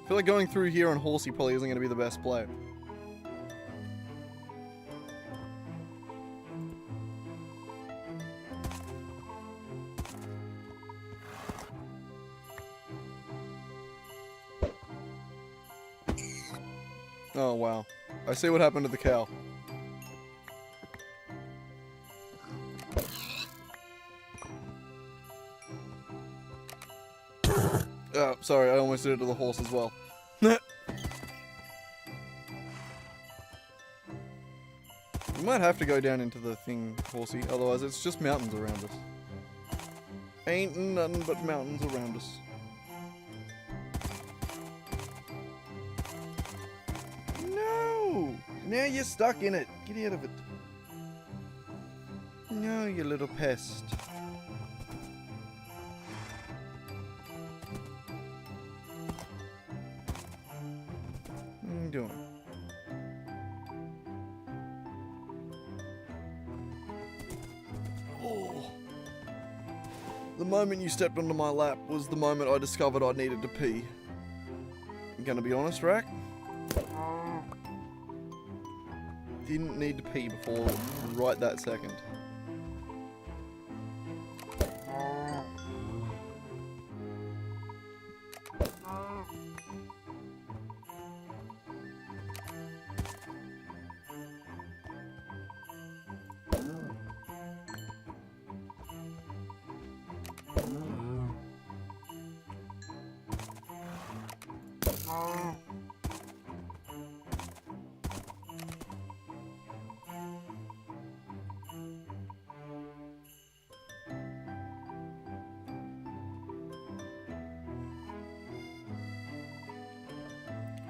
I feel like going through here on Horsey probably isn't going to be the best play. Oh wow. I see what happened to the cow. sorry, I almost did it to the horse as well. We might have to go down into the thing, horsey, otherwise it's just mountains around us. Ain't nothing but mountains around us. No! Now you're stuck in it. Get out of it. No, you little pest. What are you doing? Oh. The moment you stepped onto my lap was the moment I discovered I needed to pee. I'm gonna be honest, Rack. Didn't need to pee before right that second.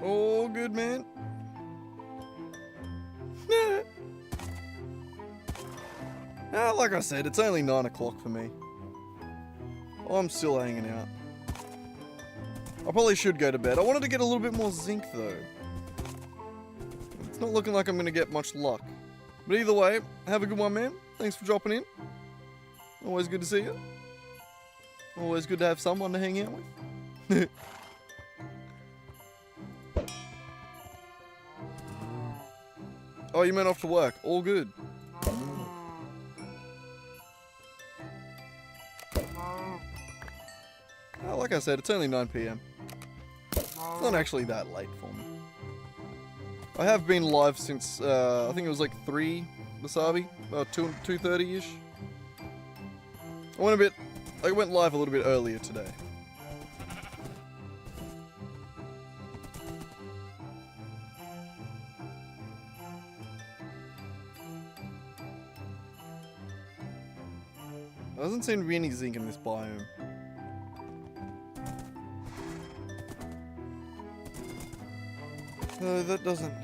Oh, good man. Like I said, it's only 9 o'clock for me. I'm still hanging out. I probably should go to bed. I wanted to get a little bit more zinc, though. It's not looking like I'm going to get much luck. But either way, have a good one, man. Thanks for dropping in. Always good to see you. Always good to have someone to hang out with. Oh, you meant off to work. All good. Oh, like I said, it's only 9 PM. It's not actually that late for me. I have been live since, I think it was like 3 Wasabi, 2:30-ish. I went live a little bit earlier today. There doesn't seem to be any zinc in this biome. No, that doesn't.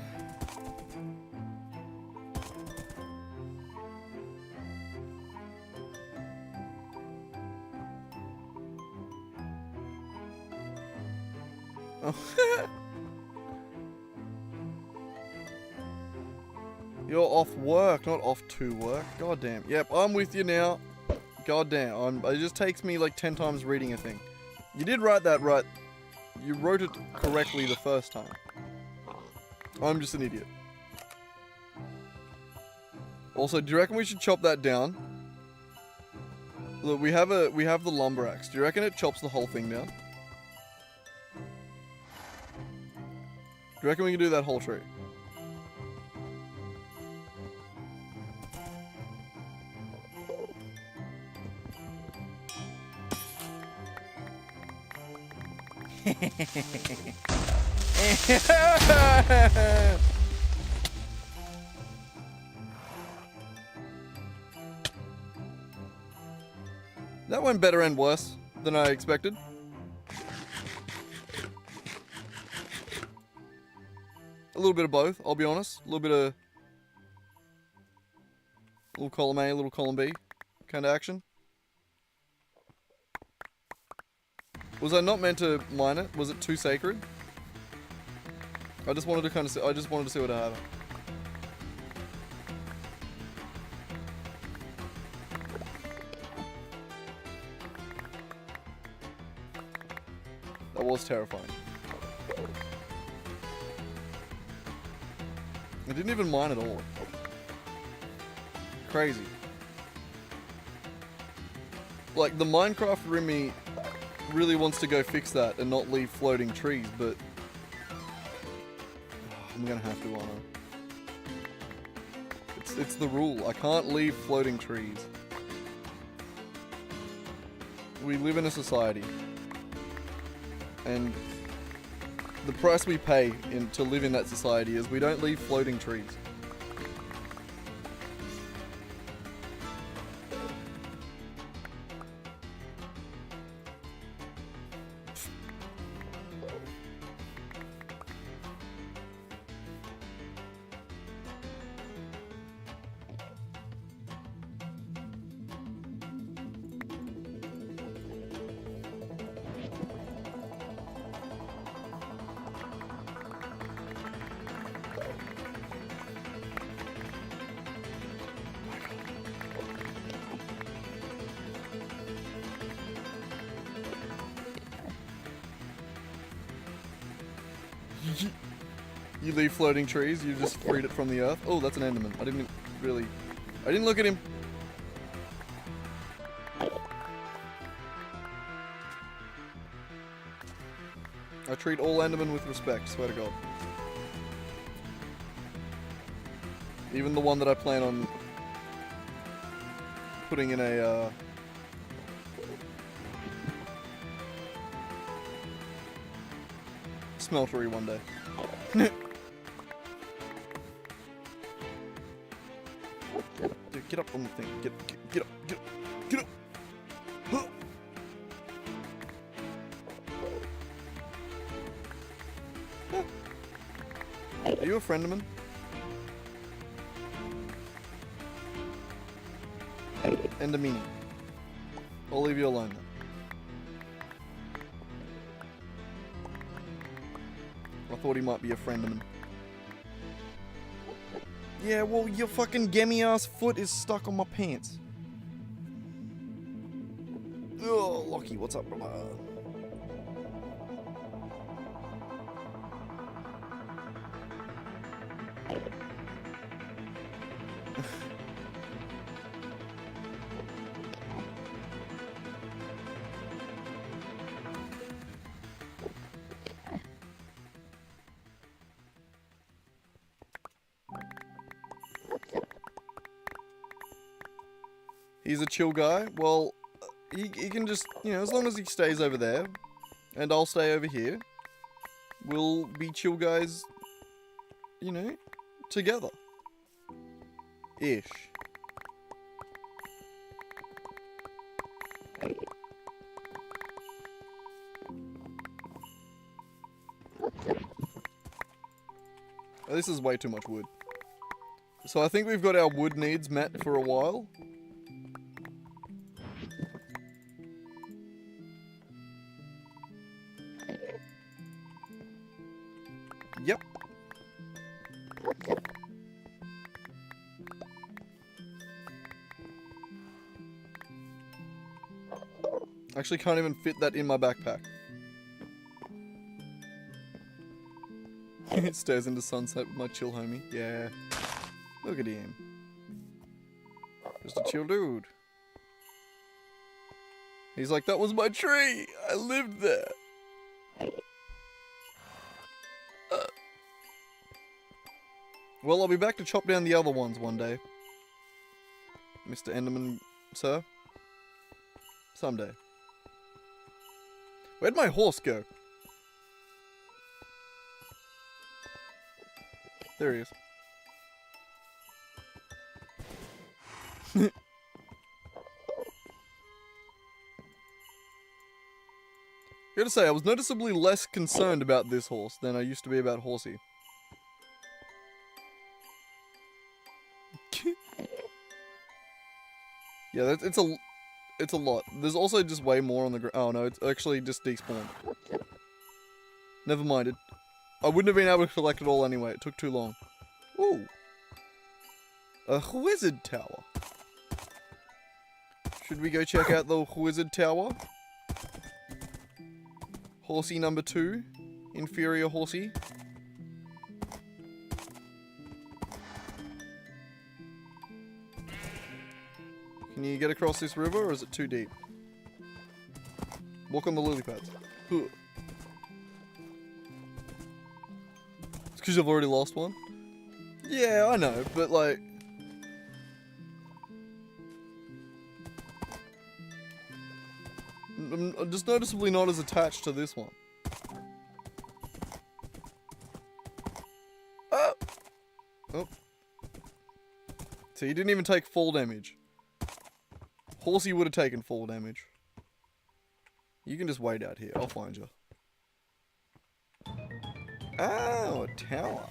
Oh. You're off work, not off to work. God damn. Yep, I'm with you now. God damn. It just takes me like 10 times reading a thing. You did write that right. You wrote it correctly the first time. I'm just an idiot. Also, do you reckon we should chop that down? Look, we have the lumber axe. Do you reckon it chops the whole thing down? Do you reckon we can do that whole tree? That went better and worse than I expected. A little bit of both, I'll be honest. A little column A, a little column B kind of action. Was I not meant to mine it? Was it too sacred? I just wanted to kind of see, I just wanted to see what I had. That was terrifying. I didn't even mine at all. Crazy. Like, the Minecraft Rimmy really wants to go fix that and not leave floating trees, but I'm gonna have to, aren't I? It's the rule. I can't leave floating trees. We live in a society. and the price we pay to live in that society is we don't leave floating trees. You leave floating trees, you just freed it from the earth. Oh, that's an enderman. I didn't look at him. I treat all endermen with respect, swear to God. Even the one that I plan on putting in a, smeltery one day. Dude, get up on the thing. Get up. Get up. Huh. Huh. Are you a frienderman? Endermini. I'll leave you alone then. I thought he might be a frienderman. Yeah, well, your fucking gemmy ass foot is stuck on my pants. Oh, Lockie, what's up, brother? He's a chill guy. Well, he can just, as long as he stays over there, and I'll stay over here, we'll be chill guys, together. Ish. Oh, this is way too much wood. So I think we've got our wood needs met for a while. Yep. Actually can't even fit that in my backpack. It stares into sunset with my chill homie. Yeah. Look at him. Just a chill dude. He's like, that was my tree! I lived there! Well, I'll be back to chop down the other ones one day. Mr. Enderman, sir. Someday. Where'd my horse go? There he is. Gotta say, I was noticeably less concerned about this horse than I used to be about Horsey. Yeah, it's a lot. There's also just way more on the ground. Oh no, it's actually just despawned. Never mind. I wouldn't have been able to collect it all anyway. It took too long. Ooh. A wizard tower. Should we go check out the wizard tower? Horsey number 2. Inferior horsey. Can you get across this river, or is it too deep? Walk on the lily pads. It's because you've already lost one? Yeah, I know, but like... I'm just noticeably not as attached to this one. Oh. So he didn't even take fall damage. Horsey would have taken fall damage. You can just wait out here. I'll find you. Oh, a tower.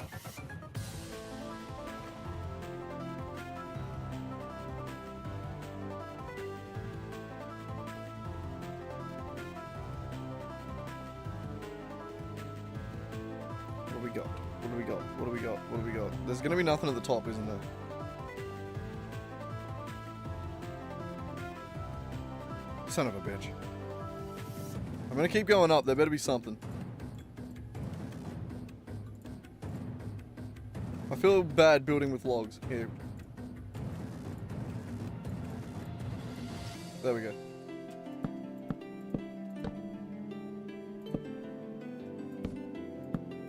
What do we got? What do we got? What do we got? What do we got? There's gonna be nothing at the top, isn't there? Son of a bitch. I'm gonna keep going up. There better be something. I feel bad building with logs. Here. There we go.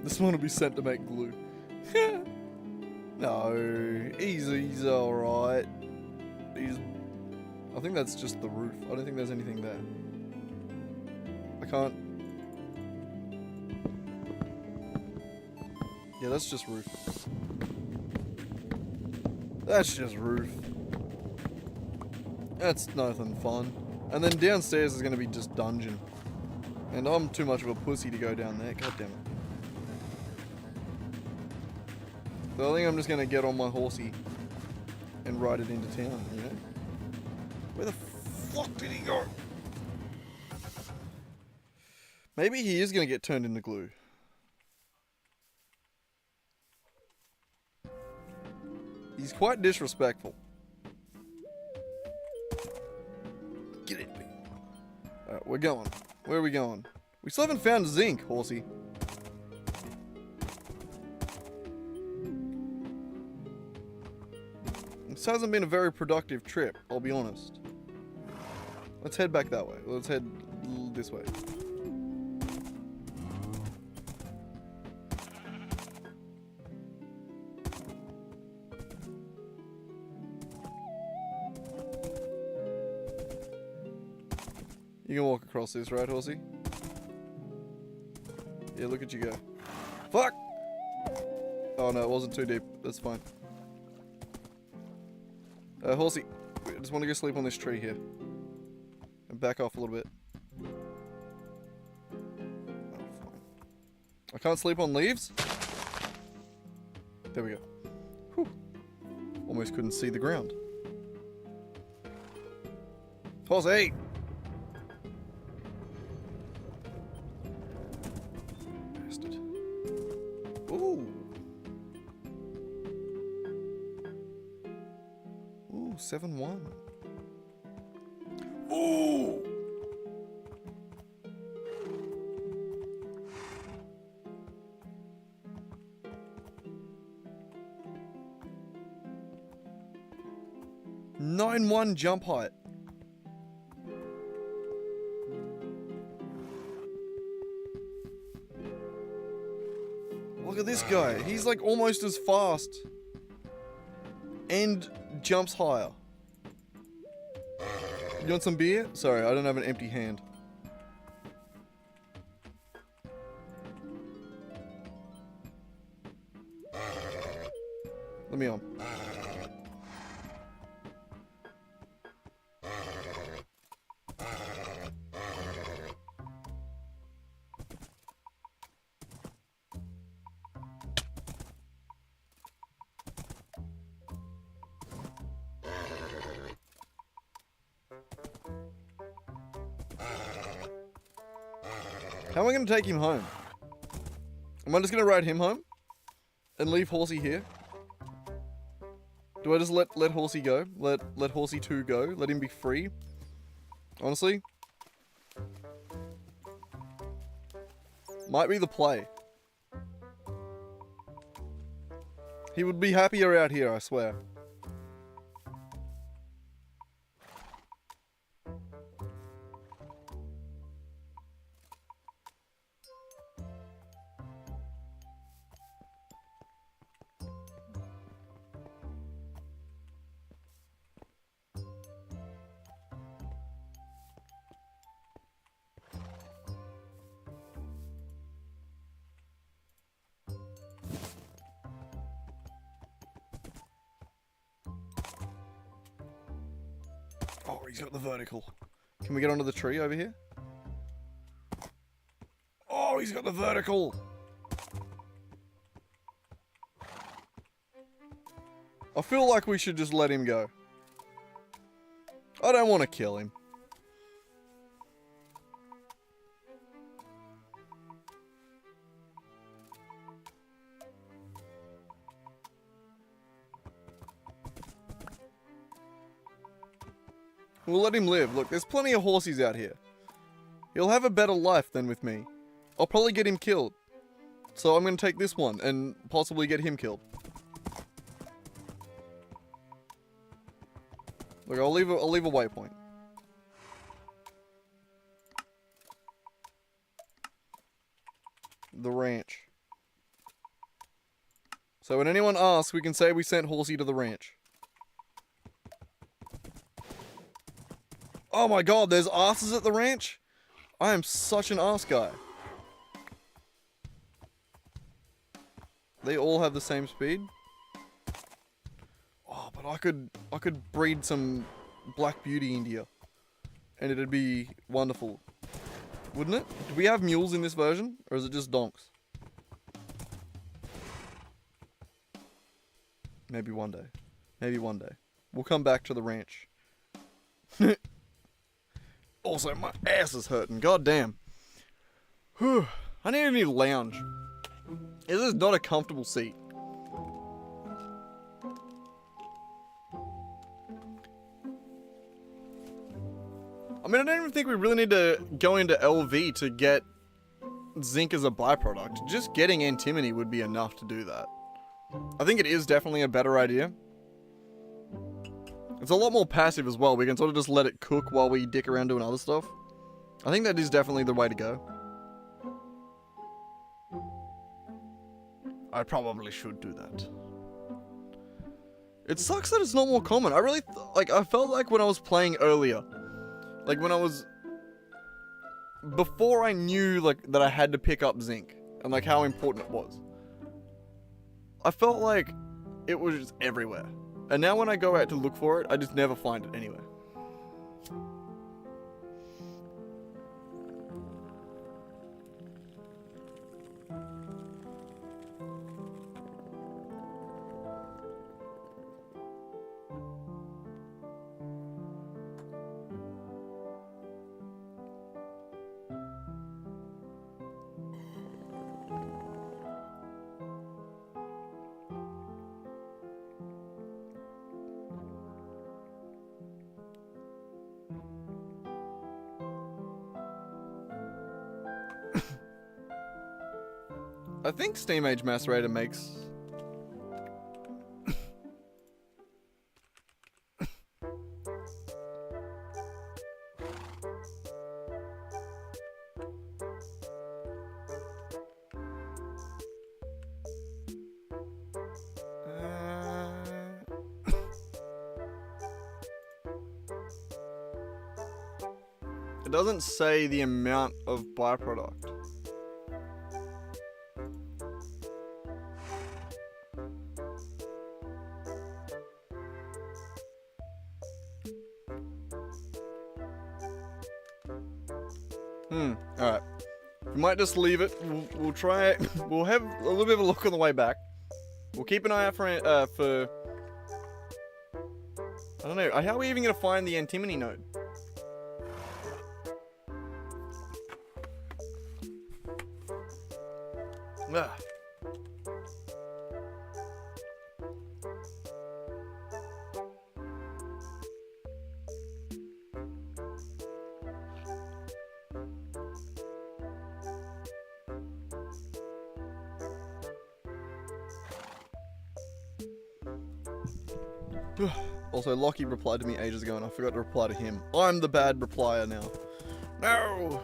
This one will be sent to make glue. No, he's alright. I think that's just the roof. I don't think there's anything there. I can't. Yeah, that's just roof. That's just roof. That's nothing fun. And then downstairs is going to be just dungeon. And I'm too much of a pussy to go down there. God damn it. So I think I'm just going to get on my horsey and ride it into town, you know? Where the fuck did he go? Maybe he is going to get turned into glue. He's quite disrespectful. Get it, me. Alright, we're going. Where are we going? We still haven't found zinc, horsey. This hasn't been a very productive trip, I'll be honest. Let's head back that way. Let's head this way. You can walk across this, right, horsey? Yeah, look at you go. Fuck! Oh no, it wasn't too deep. That's fine. Horsey, I just want to go sleep on this tree here. And back off a little bit. Oh, fine. I can't sleep on leaves? There we go. Whew. Almost couldn't see the ground. Horsey! Bastard. Ooh. Ooh, 7-1. Ooh! Nine one jump height. Look at this guy. He's like almost as fast. And jumps higher. You want some beer? Sorry, I don't have an empty hand. Let me on. How am I going to take him home? Am I just going to ride him home? And leave Horsey here? Do I just let Horsey go? Let Horsey 2 go? Let him be free? Honestly? Might be the play. He would be happier out here, I swear. he's got the vertical. Can we get onto the tree over here? Oh, he's got the vertical. I feel like we should just let him go. I don't want to kill him. We'll let him live. Look, there's plenty of horsies out here. He'll have a better life than with me. I'll probably get him killed. So I'm going to take this one and possibly get him killed. Look, I'll leave a waypoint. The ranch. So when anyone asks, we can say we sent Horsey to the ranch. Oh my god, there's asses at the ranch? I am such an ass guy. They all have the same speed? Oh, but I could breed some Black Beauty in here. And it'd be wonderful. Wouldn't it? Do we have mules in this version? Or is it just donks? Maybe one day. Maybe one day. We'll come back to the ranch. Also, my ass is hurting. God damn. Whew. I need a new lounge. This is not a comfortable seat. I mean, I don't even think we really need to go into LV to get zinc as a byproduct. Just getting antimony would be enough to do that. I think it is definitely a better idea. It's a lot more passive as well. We can sort of just let it cook while we dick around doing other stuff. I think that is definitely the way to go. I probably should do that. It sucks that it's not more common. I really, I felt like when I was playing earlier, like when I was, before I knew, that I had to pick up zinc, and, how important it was. I felt like it was just everywhere. And now when I go out to look for it, I just never find it anywhere. I think Steam Age Macerator makes... It doesn't say the amount of byproduct. Alright. We might just leave it. We'll try it. We'll have a little bit of a look on the way back. We'll keep an eye out for I don't know. How are we even going to find the antimony node? Ugh. Also, Lockie replied to me ages ago and I forgot to reply to him. I'm the bad replier now. No!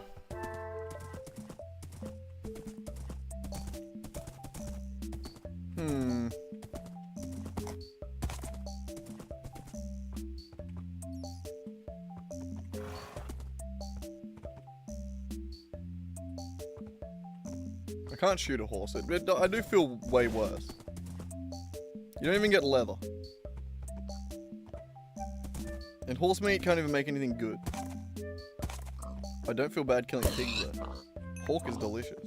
I can't shoot a horse. I do feel way worse. You don't even get leather. And horse meat can't even make anything good. I don't feel bad killing pigs though. Pork is delicious.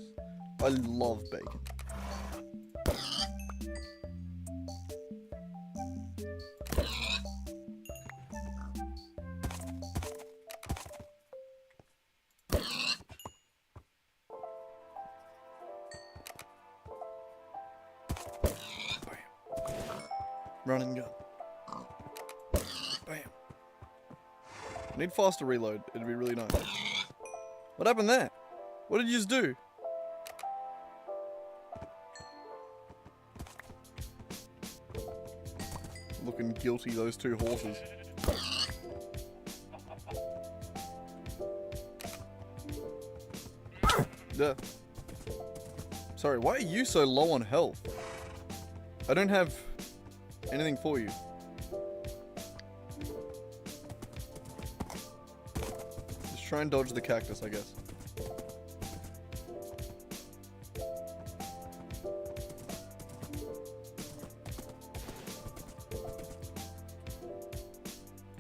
I love bacon. Run and gun. Bam. I need faster reload. It'd be really nice. What happened there? What did you just do? Looking guilty, those two horses. Duh. Sorry, why are you so low on health? I don't have anything for you. Just try and dodge the cactus, I guess.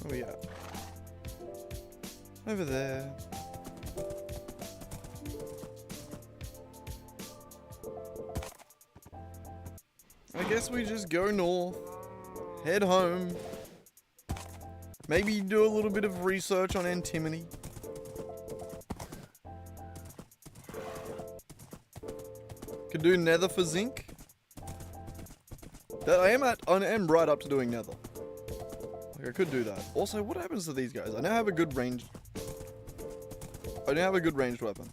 Oh yeah. Over there. I guess we just go north. Head home. Maybe do a little bit of research on antimony. Could do nether for zinc. That I am right up to doing nether. Like I could do that. Also, what happens to these guys? I now have a good ranged weapon.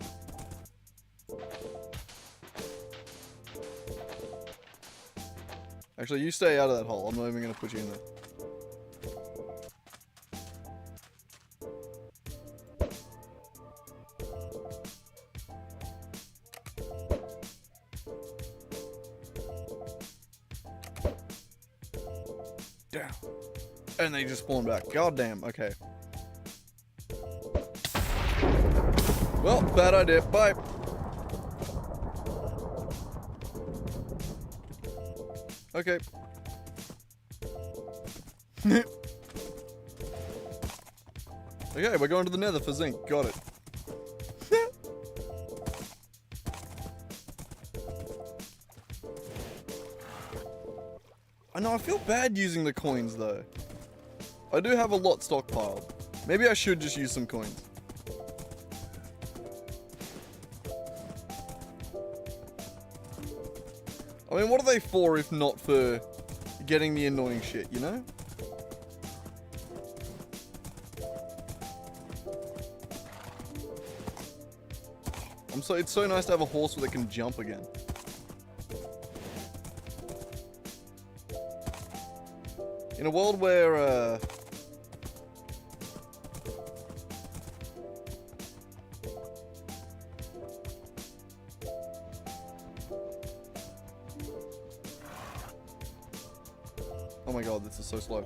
Actually, you stay out of that hole. I'm not even going to put you in there. Down. And they just spawn back. God damn. Okay. Well, bad idea. Bye. Okay. Okay, we're going to the nether for zinc. Got it. I know, I feel bad using the coins though. I do have a lot stockpiled. Maybe I should just use some coins. I mean, what are they for if not for getting the annoying shit, you know? It's so nice to have a horse that can jump again. In a world where, oh my god, this is so slow.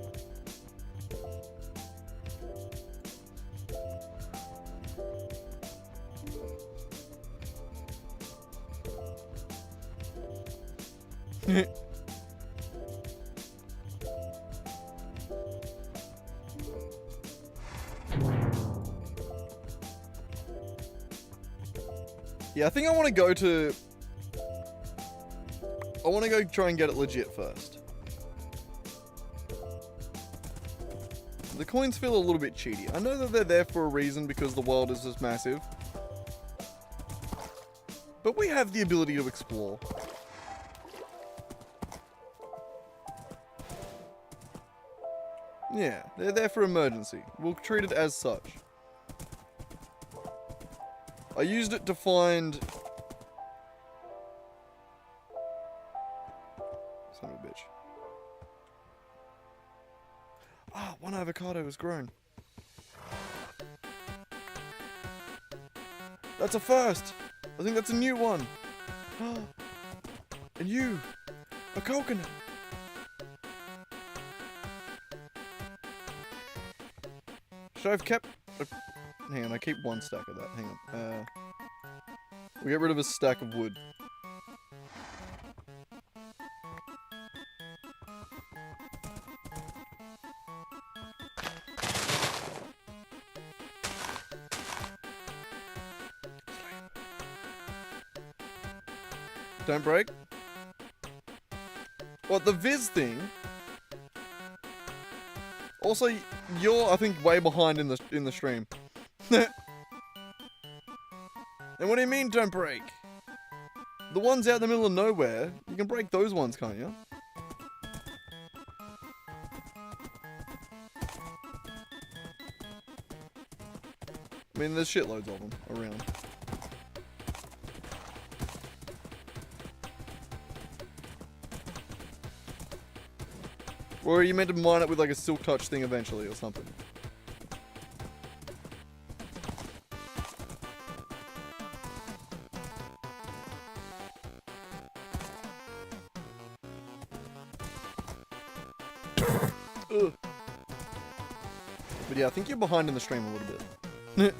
Yeah, I think I want to go try and get it legit first. The coins feel a little bit cheaty. I know that they're there for a reason because the world is just massive. But we have the ability to explore. Yeah, they're there for emergency. We'll treat it as such. I used it to find... Son of a bitch. Ah, one avocado has grown. That's a first! I think that's a new one. And you! A coconut! Should I have kept... Hang on, I keep one stack of that. Hang on. We get rid of a stack of wood. Don't break. What, the Viz thing? Also, you're, I think, way behind in the stream. And what do you mean, don't break? The ones out in the middle of nowhere, you can break those ones, can't you? I mean, there's shitloads of them around. Or are you meant to mine it with like a silk touch thing eventually or something? Ugh. But yeah, I think you're behind in the stream a little bit. Ugh.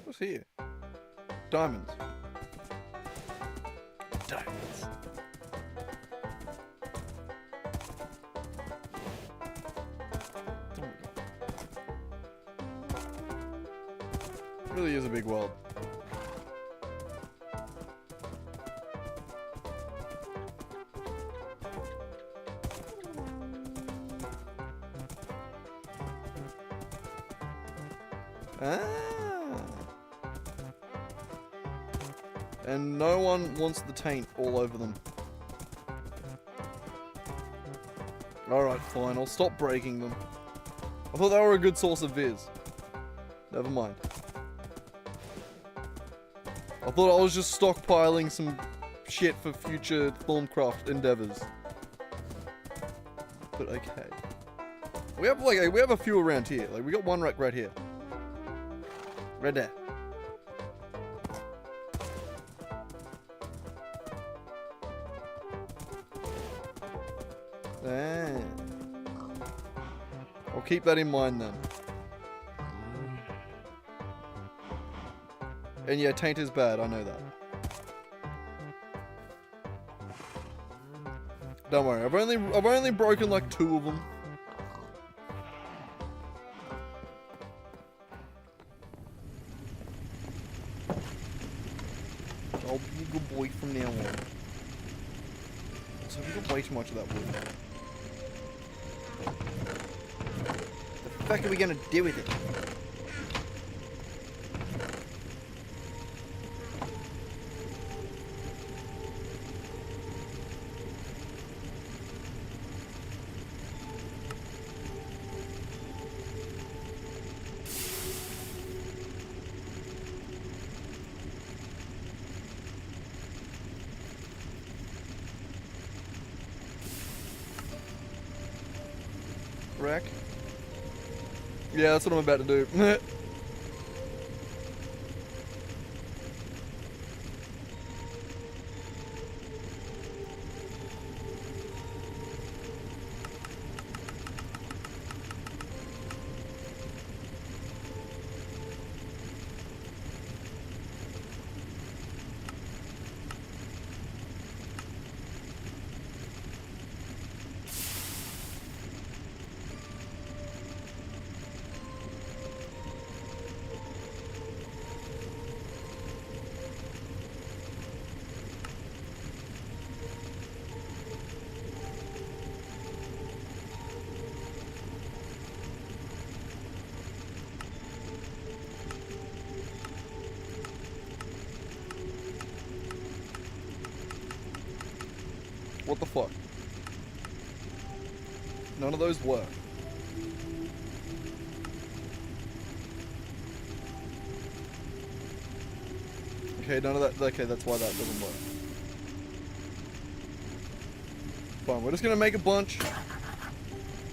What's here? Diamonds. Diamonds. Oh my god. It really is a big world. Ah. And no one wants the taint all over them. Alright, fine. I'll stop breaking them. I thought they were a good source of viz. Never mind. I thought I was just stockpiling some shit for future Thorncraft endeavors. But okay. We have a few around here. Like, we got one right here. Right there. Ah. I'll keep that in mind then. And yeah, taint is bad, I know that. Don't worry, I've only broken like 2 of them. I'll be a good boy from now on. So we got way too much of that wood. The fuck are we gonna do with it? Rack. Yeah, that's what I'm about to do. What the fuck? None of those work. Okay, none of that. Okay, that's why that doesn't work. Fine, we're just gonna make a bunch.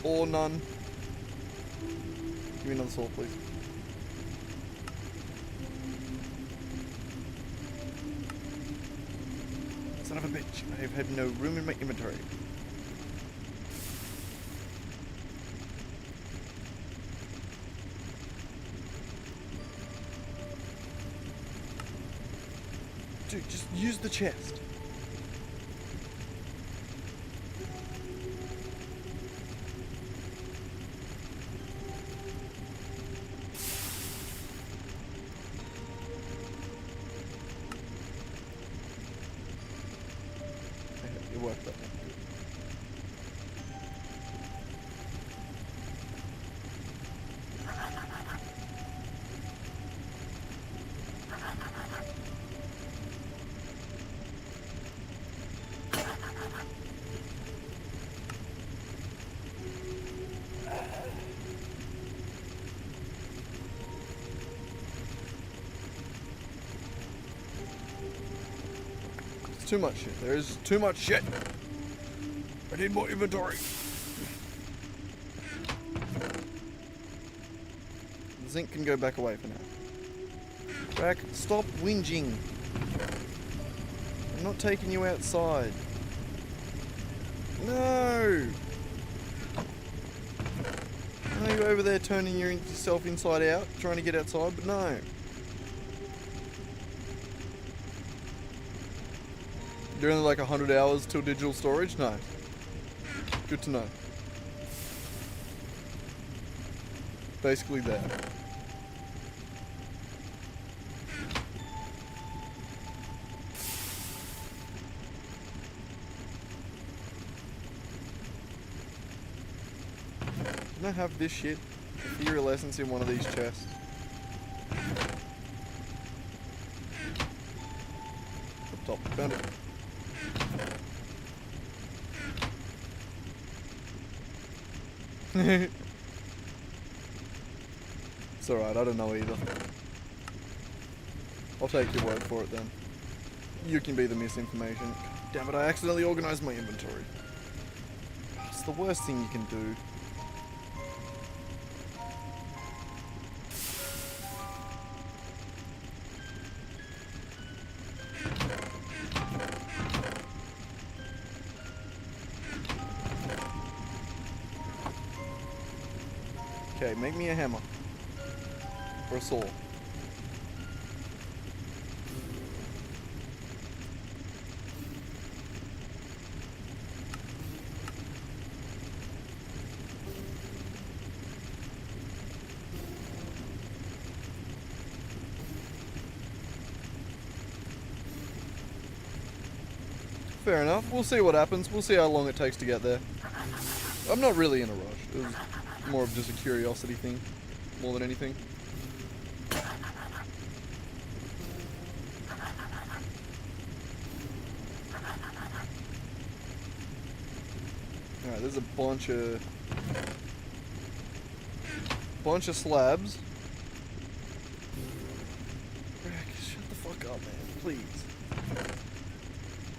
Or none. Give me another sword, please. Son of a bitch, I've had no room in my inventory. Dude, just use the chest. Okay, it worked that one. Too much shit. There is too much shit. I need more inventory. The zinc can go back away for now. Back. Stop whinging. I'm not taking you outside. No. I know you're over there turning yourself inside out, trying to get outside, but no. You're only like 100 hours till digital storage? No. Good to know. Basically there. Can I have this shit? Ethereal essence in one of these chests. Up top, found it. It's alright, I don't know either. I'll take your word for it then. You can be the misinformation. Damn it, I accidentally organised my inventory. It's the worst thing you can do. Okay, make me a hammer. Or a saw. Fair enough. We'll see what happens. We'll see how long it takes to get there. I'm not really in a rush. It was more of just a curiosity thing, more than anything. Alright, there's a bunch of slabs. Shut the fuck up, man, please.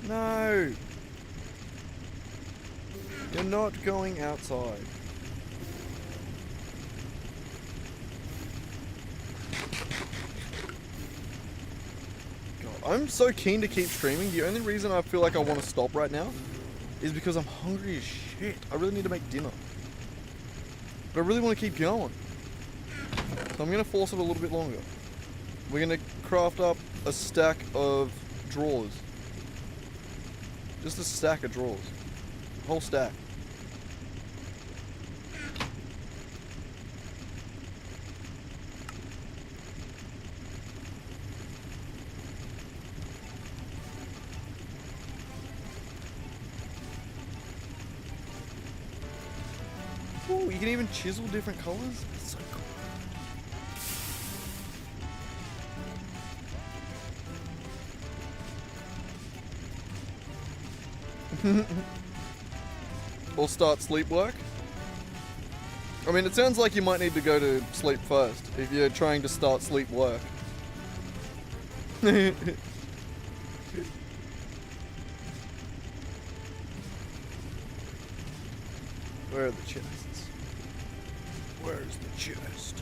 No! You're not going outside. I'm so keen to keep streaming. The only reason I feel like I want to stop right now is because I'm hungry as shit. I really need to make dinner. But I really want to keep going. So I'm going to force it a little bit longer. We're going to craft up a stack of drawers. Just a stack of drawers. A whole stack. Ooh, you can even chisel different colors? That's so cool. Or start sleep work? I mean, it sounds like you might need to go to sleep first if you're trying to start sleep work. Where are the chests? Where's the chest?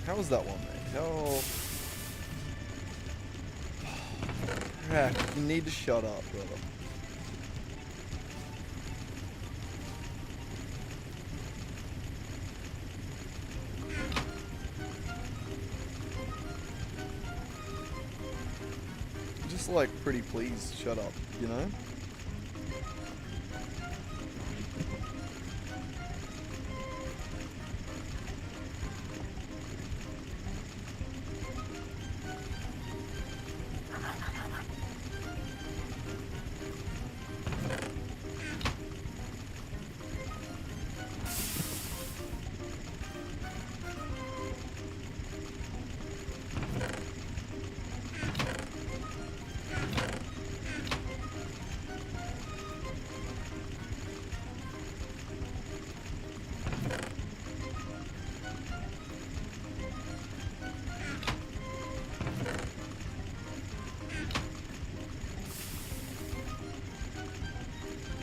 How was that one made? How... Crap, you need to shut up, brother. just like, pretty please shut up, you know?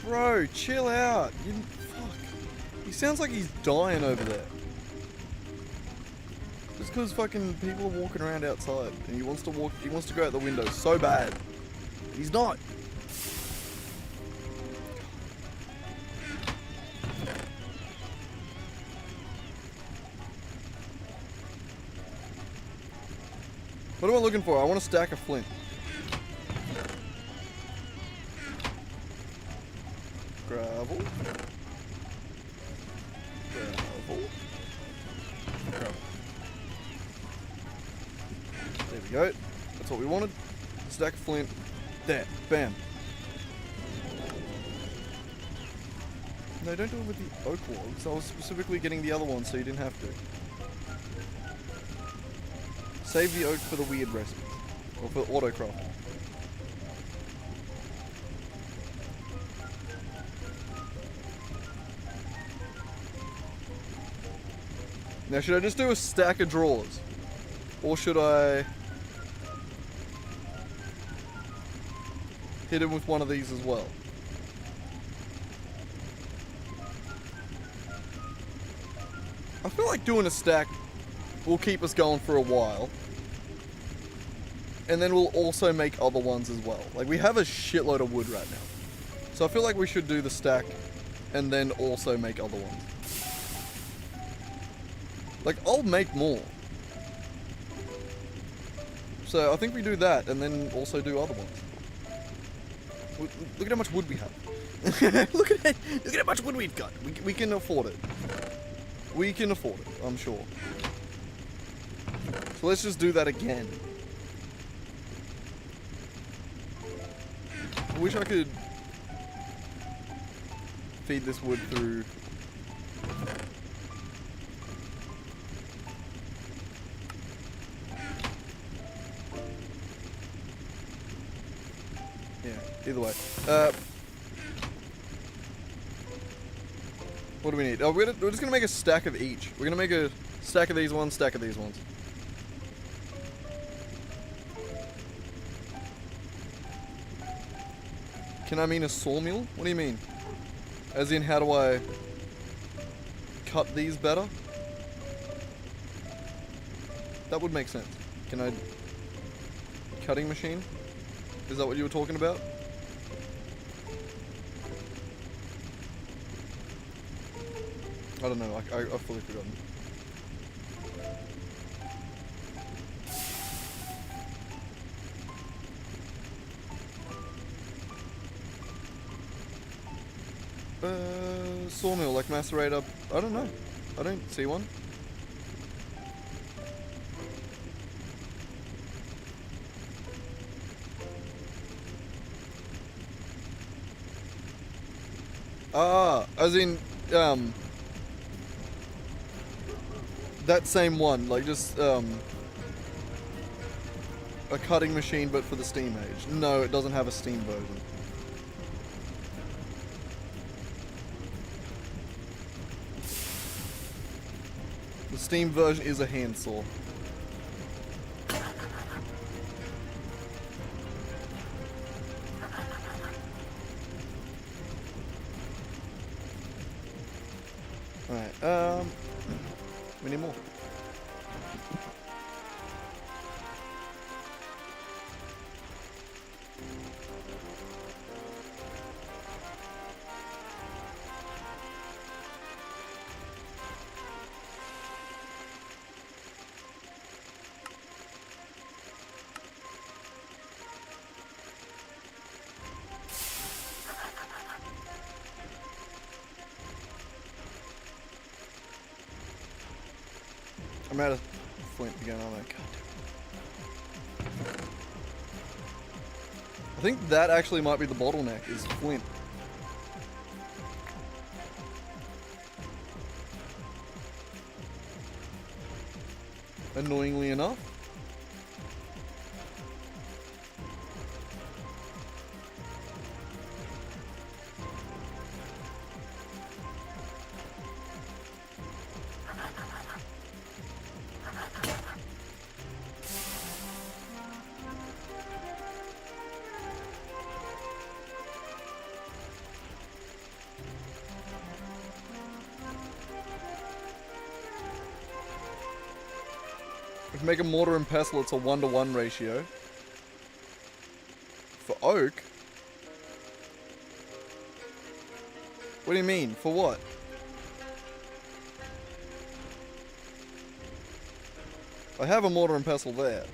Bro, chill out. Fuck. He sounds like he's dying over there. Just because fucking people are walking around outside and he wants to go out the window so bad. He's not. What am I looking for? I want a stack of flint. Gravel. Gravel. Gravel. There we go. That's what we wanted. Stack of flint. There. Bam. No, don't do it with the oak logs. I was specifically getting the other one so you didn't have to. Save the oak for the weird recipes. Or for auto crafting. Now, should I just do a stack of drawers? Or should I hit him with one of these as well? I feel like doing a stack will keep us going for a while. And then we'll also make other ones as well. Like, we have a shitload of wood right now. So I feel like we should do the stack and then also make other ones. Like, I'll make more. So I think we do that and then also do other ones. Look at how much wood we have. Look at how much wood we've got. We can afford it. We can afford it, I'm sure. So let's just do that again. I wish I could feed this wood through. Yeah, either way. What do we need? Oh, we're just gonna make a stack of each. We're gonna make a stack of these ones, stack of these ones. Can I mean a sawmill? What do you mean? As in, how do I cut these better? That would make sense. Can I... Cutting machine? Is that what you were talking about? I don't know, I've fully forgotten. Sawmill, like macerator, I don't know. I don't see one. Ah, as in, that same one, like just, a cutting machine but for the steam age. No, it doesn't have a steam version. The steam version is a handsaw. Alright, we need more. I'm out of flint again, aren't I? God damn it. I think that actually might be the bottleneck, is flint. Annoyingly enough. If you make a mortar and pestle, it's a 1-to-1 ratio. For oak? What do you mean? For what? I have a mortar and pestle there.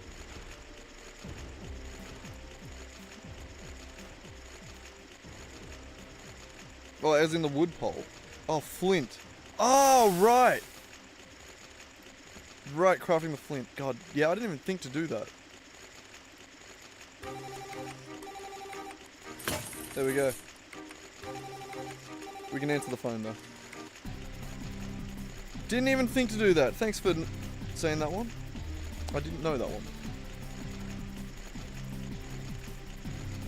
Oh, as in the wood pole. Oh, flint. Oh, right. Right, crafting the flint. God, yeah, I didn't even think to do that. There we go. We can answer the phone though. Didn't even think to do that. Thanks for saying that one. I didn't know that one.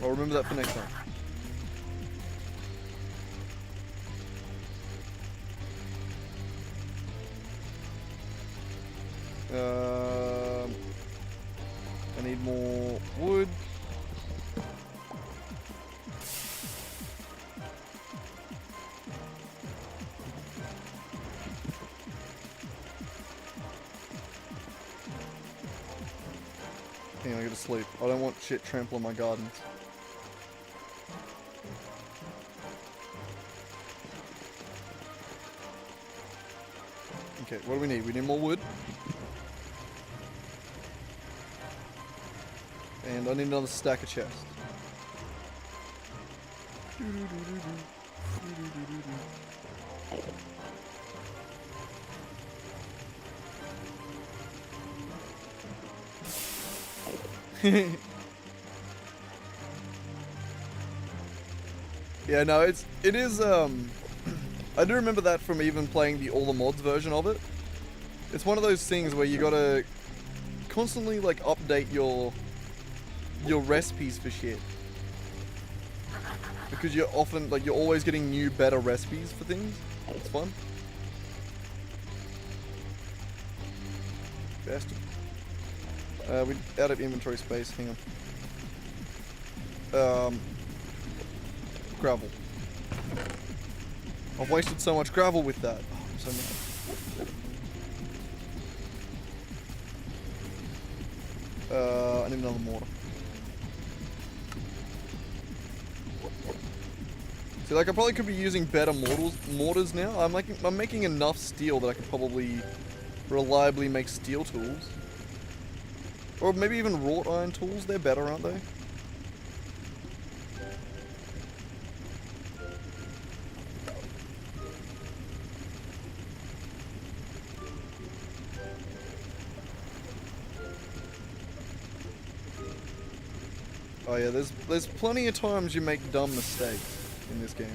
I'll remember that for next time. I need more wood. Hang on, I gotta sleep. I don't want shit trampling my gardens. Okay, what do we need? We need more wood. And I need another stack of chests. Yeah, no, it is, I do remember that from even playing all the mods version of it. It's one of those things where you gotta constantly, like, update your recipes for shit. Because you're often, like, you're always getting new, better recipes for things. It's fun. Bastard. We're out of inventory space, hang on. Gravel. I've wasted so much gravel with that. Oh, I'm so mad. I need another mortar. See, like, I probably could be using better mortars now. I'm making enough steel that I could probably reliably make steel tools. Or maybe even wrought iron tools. They're better, aren't they? Oh yeah, there's plenty of times you make dumb mistakes in this game.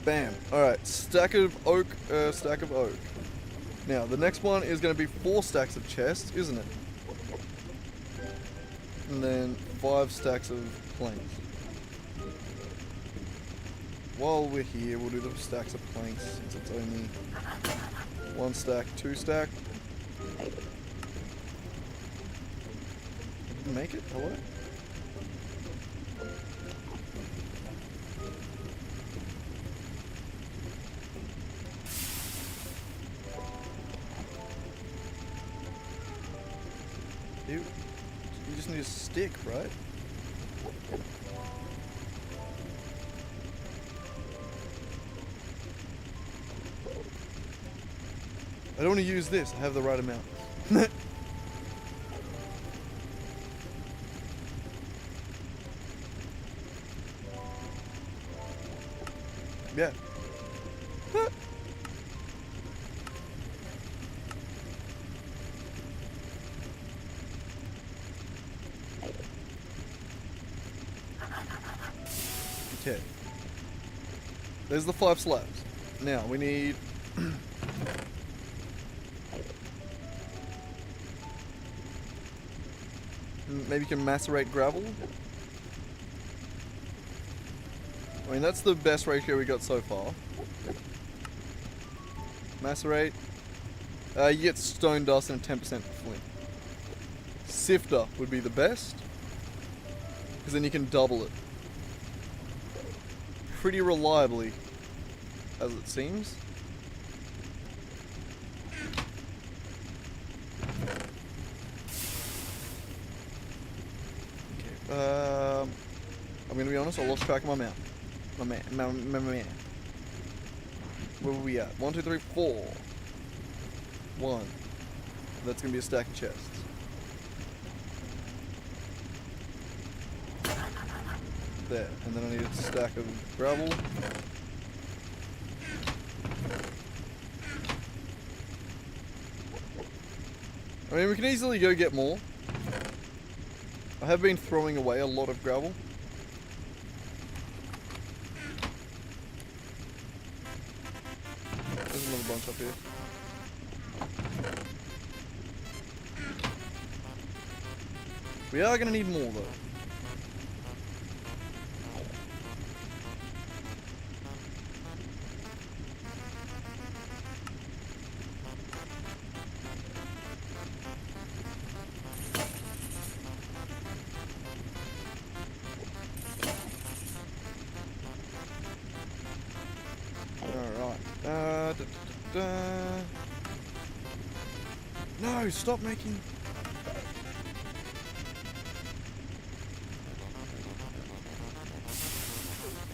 Bam. Alright, stack of oak, stack of oak. Now, the next one is going to be 4 stacks of chests, isn't it? And then 5 stacks of planks. While we're here, we'll do the stacks of planks, since it's only 1 stack, 2 stack. Didn't make it? Hello? You just need a stick, right? I don't want to use this. I have the right amount. Yeah. Okay. There's the 5 slabs. Now we need maybe you can macerate gravel. I mean, that's the best ratio we got so far. Macerate. You get stone dust and 10% flint. Sifter would be the best, because then you can double it pretty reliably, as it seems. Okay. I'm gonna be honest. I lost track of my man. My man. Where were we at? 1, 2, 3, 4. 1. That's gonna be a stack of chests. There, and then I need a stack of gravel. I mean, we can easily go get more. I have been throwing away a lot of gravel. There's another bunch up here. We are gonna need more though. No, stop making...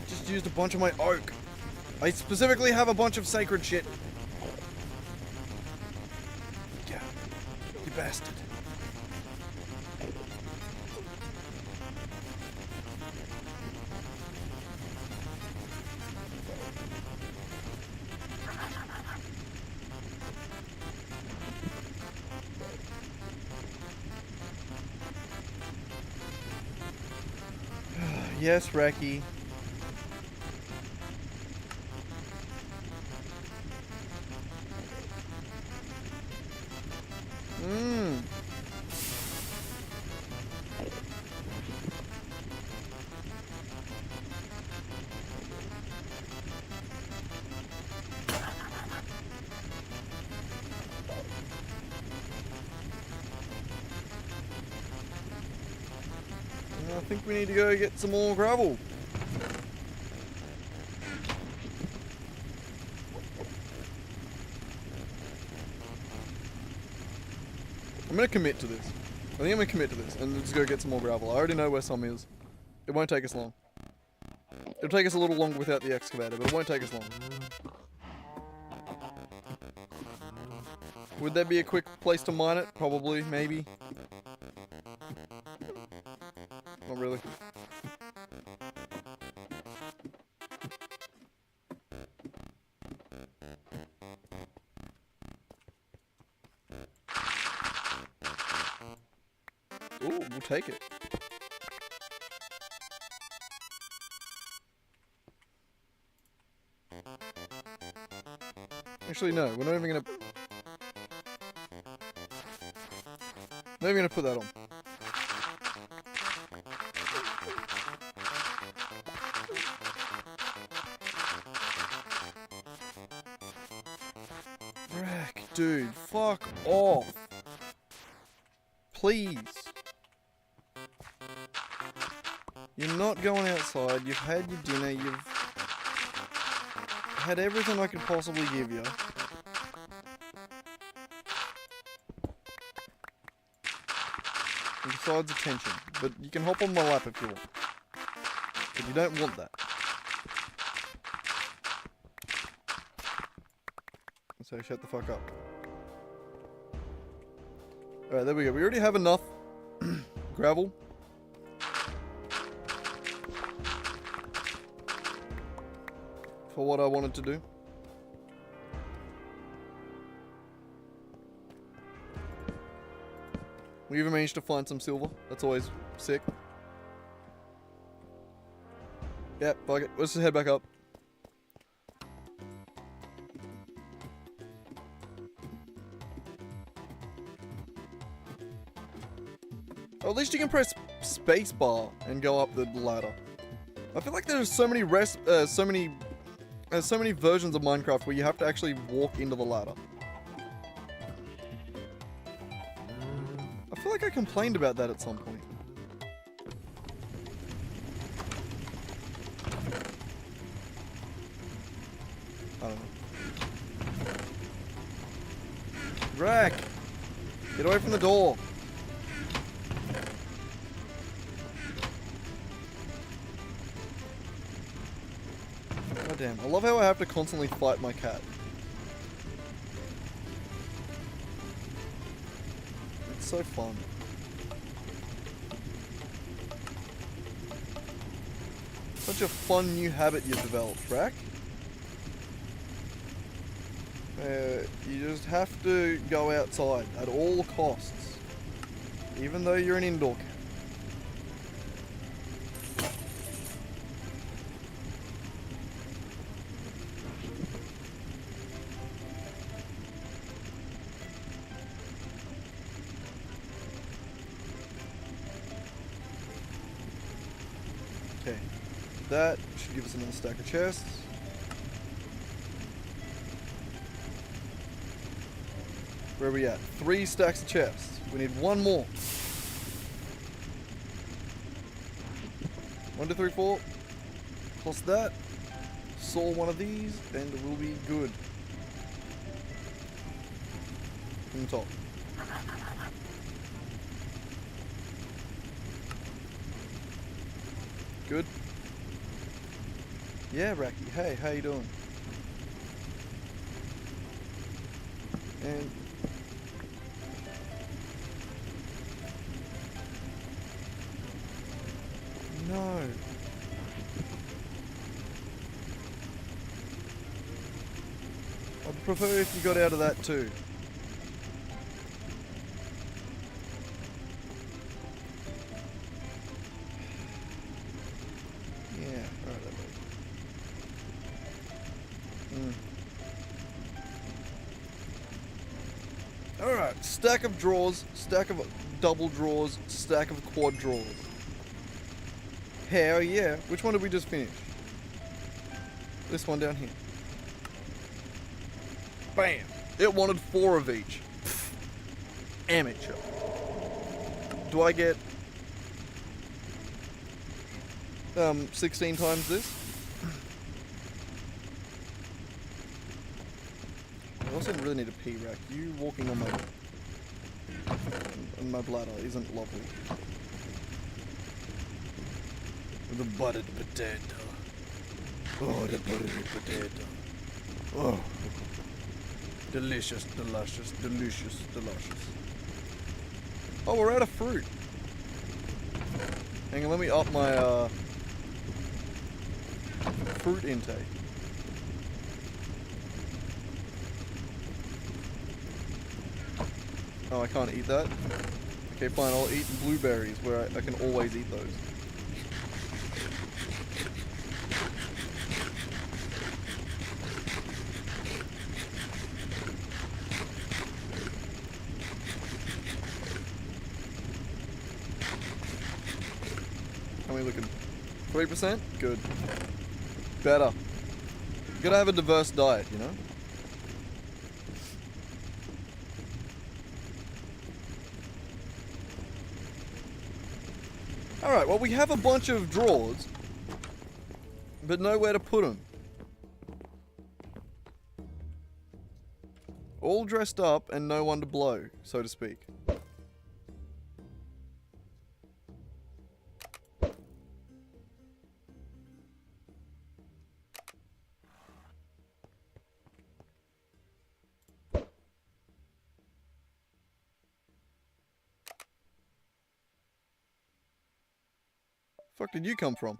Just used a bunch of my oak. I specifically have a bunch of sacred shit. Yeah, you bastard. Yes, Reki. I think we need to go get some more gravel. I'm gonna commit to this. I think I'm gonna commit to this and just go get some more gravel. I already know where some is. It won't take us long. It'll take us a little longer without the excavator, but it won't take us long. Would there be a quick place to mine it? Probably, maybe. Not really. Ooh, we'll take it. Actually, no, we're not even gonna... Not even gonna put that on. Wreck, dude, fuck off. Please. You're not going outside, you've had your dinner, you've had everything I could possibly give you. And besides attention, but you can hop on my lap if you want. But you don't want that. So shut the fuck up. Alright, there we go. We already have enough gravel. for what I wanted to do. We even managed to find some silver. That's always sick. Yep, fuck it. Let's just head back up. Or at least you can press spacebar and go up the ladder. I feel like there's so many so many versions of Minecraft where you have to actually walk into the ladder. I feel like I complained about that at some point. I don't know. Rack! Get away from the door! God damn, I love how I have to constantly fight my cat. It's so fun. Such a fun new habit you've developed, Rack. You just have to go outside at all costs, even though you're an indoor cat. Okay, that should give us another stack of chests. Where are we at? 3 stacks of chests. We need 1 more. 1, 2, 3, 4. Plus that. Saw one of these, and we'll be good. From the top. Good. Yeah, Racky. Hey, how you doing? And no. I'd prefer if you got out of that too. Yeah, alright, that way. Alright, stack of drawers, stack of double drawers, stack of quad drawers. Hell yeah. Which one did we just finish? This one down here. Bam! It wanted 4 of each. Pfft. Amateur. Do I get 16 times this? I also really need a pee rack. You walking on my bladder isn't lovely. The buttered potato. Oh, the buttered potato. Oh. Delicious, delicious, delicious, delicious. Oh, we're out of fruit. Hang on, let me up my fruit intake. Oh, I can't eat that? Okay, fine, I'll eat blueberries where I can always eat those. How are we looking? 3%? Good. Better. You gotta have a diverse diet, you know? Alright, well we have a bunch of drawers, but nowhere to put them. All dressed up and no one to blow, so to speak. Fuck did you come from?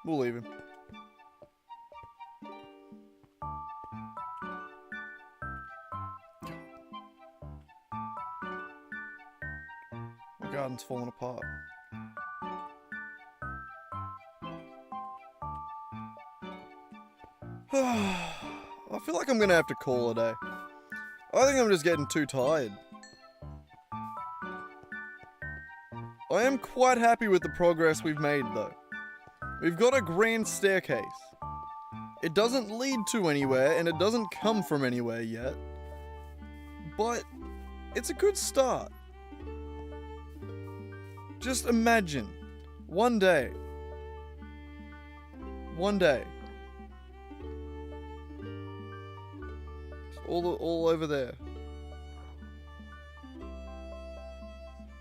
We'll leave him. My garden's falling apart. I feel like I'm gonna have to call it a day. I think I'm just getting too tired. I am quite happy with the progress we've made though. We've got a grand staircase. It doesn't lead to anywhere and it doesn't come from anywhere yet. But it's a good start. Just imagine, one day, it's all over there.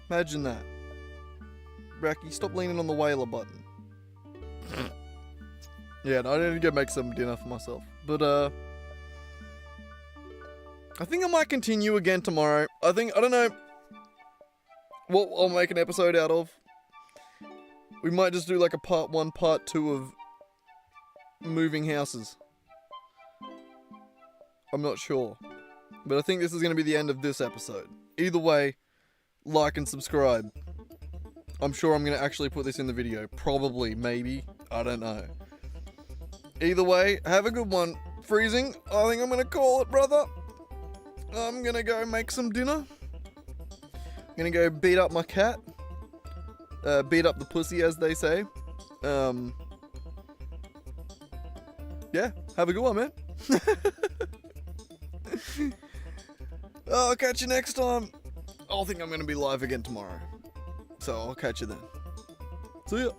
Imagine that. Bracky, stop leaning on the whaler button. Yeah, no, I need to go make some dinner for myself. But, I think I might continue again tomorrow. I don't know what I'll make an episode out of. We might just do like a part 1, part 2 of moving houses. I'm not sure. But I think this is going to be the end of this episode. Either way, like and subscribe. I'm sure I'm going to actually put this in the video. Probably, maybe. I don't know. Either way, have a good one. Freezing, I think I'm going to call it, brother. I'm going to go make some dinner. I'm going to go beat up my cat. Beat up the pussy, as they say. Yeah, have a good one, man. I'll catch you next time. I think I'm going to be live again tomorrow. So I'll catch you then. See ya.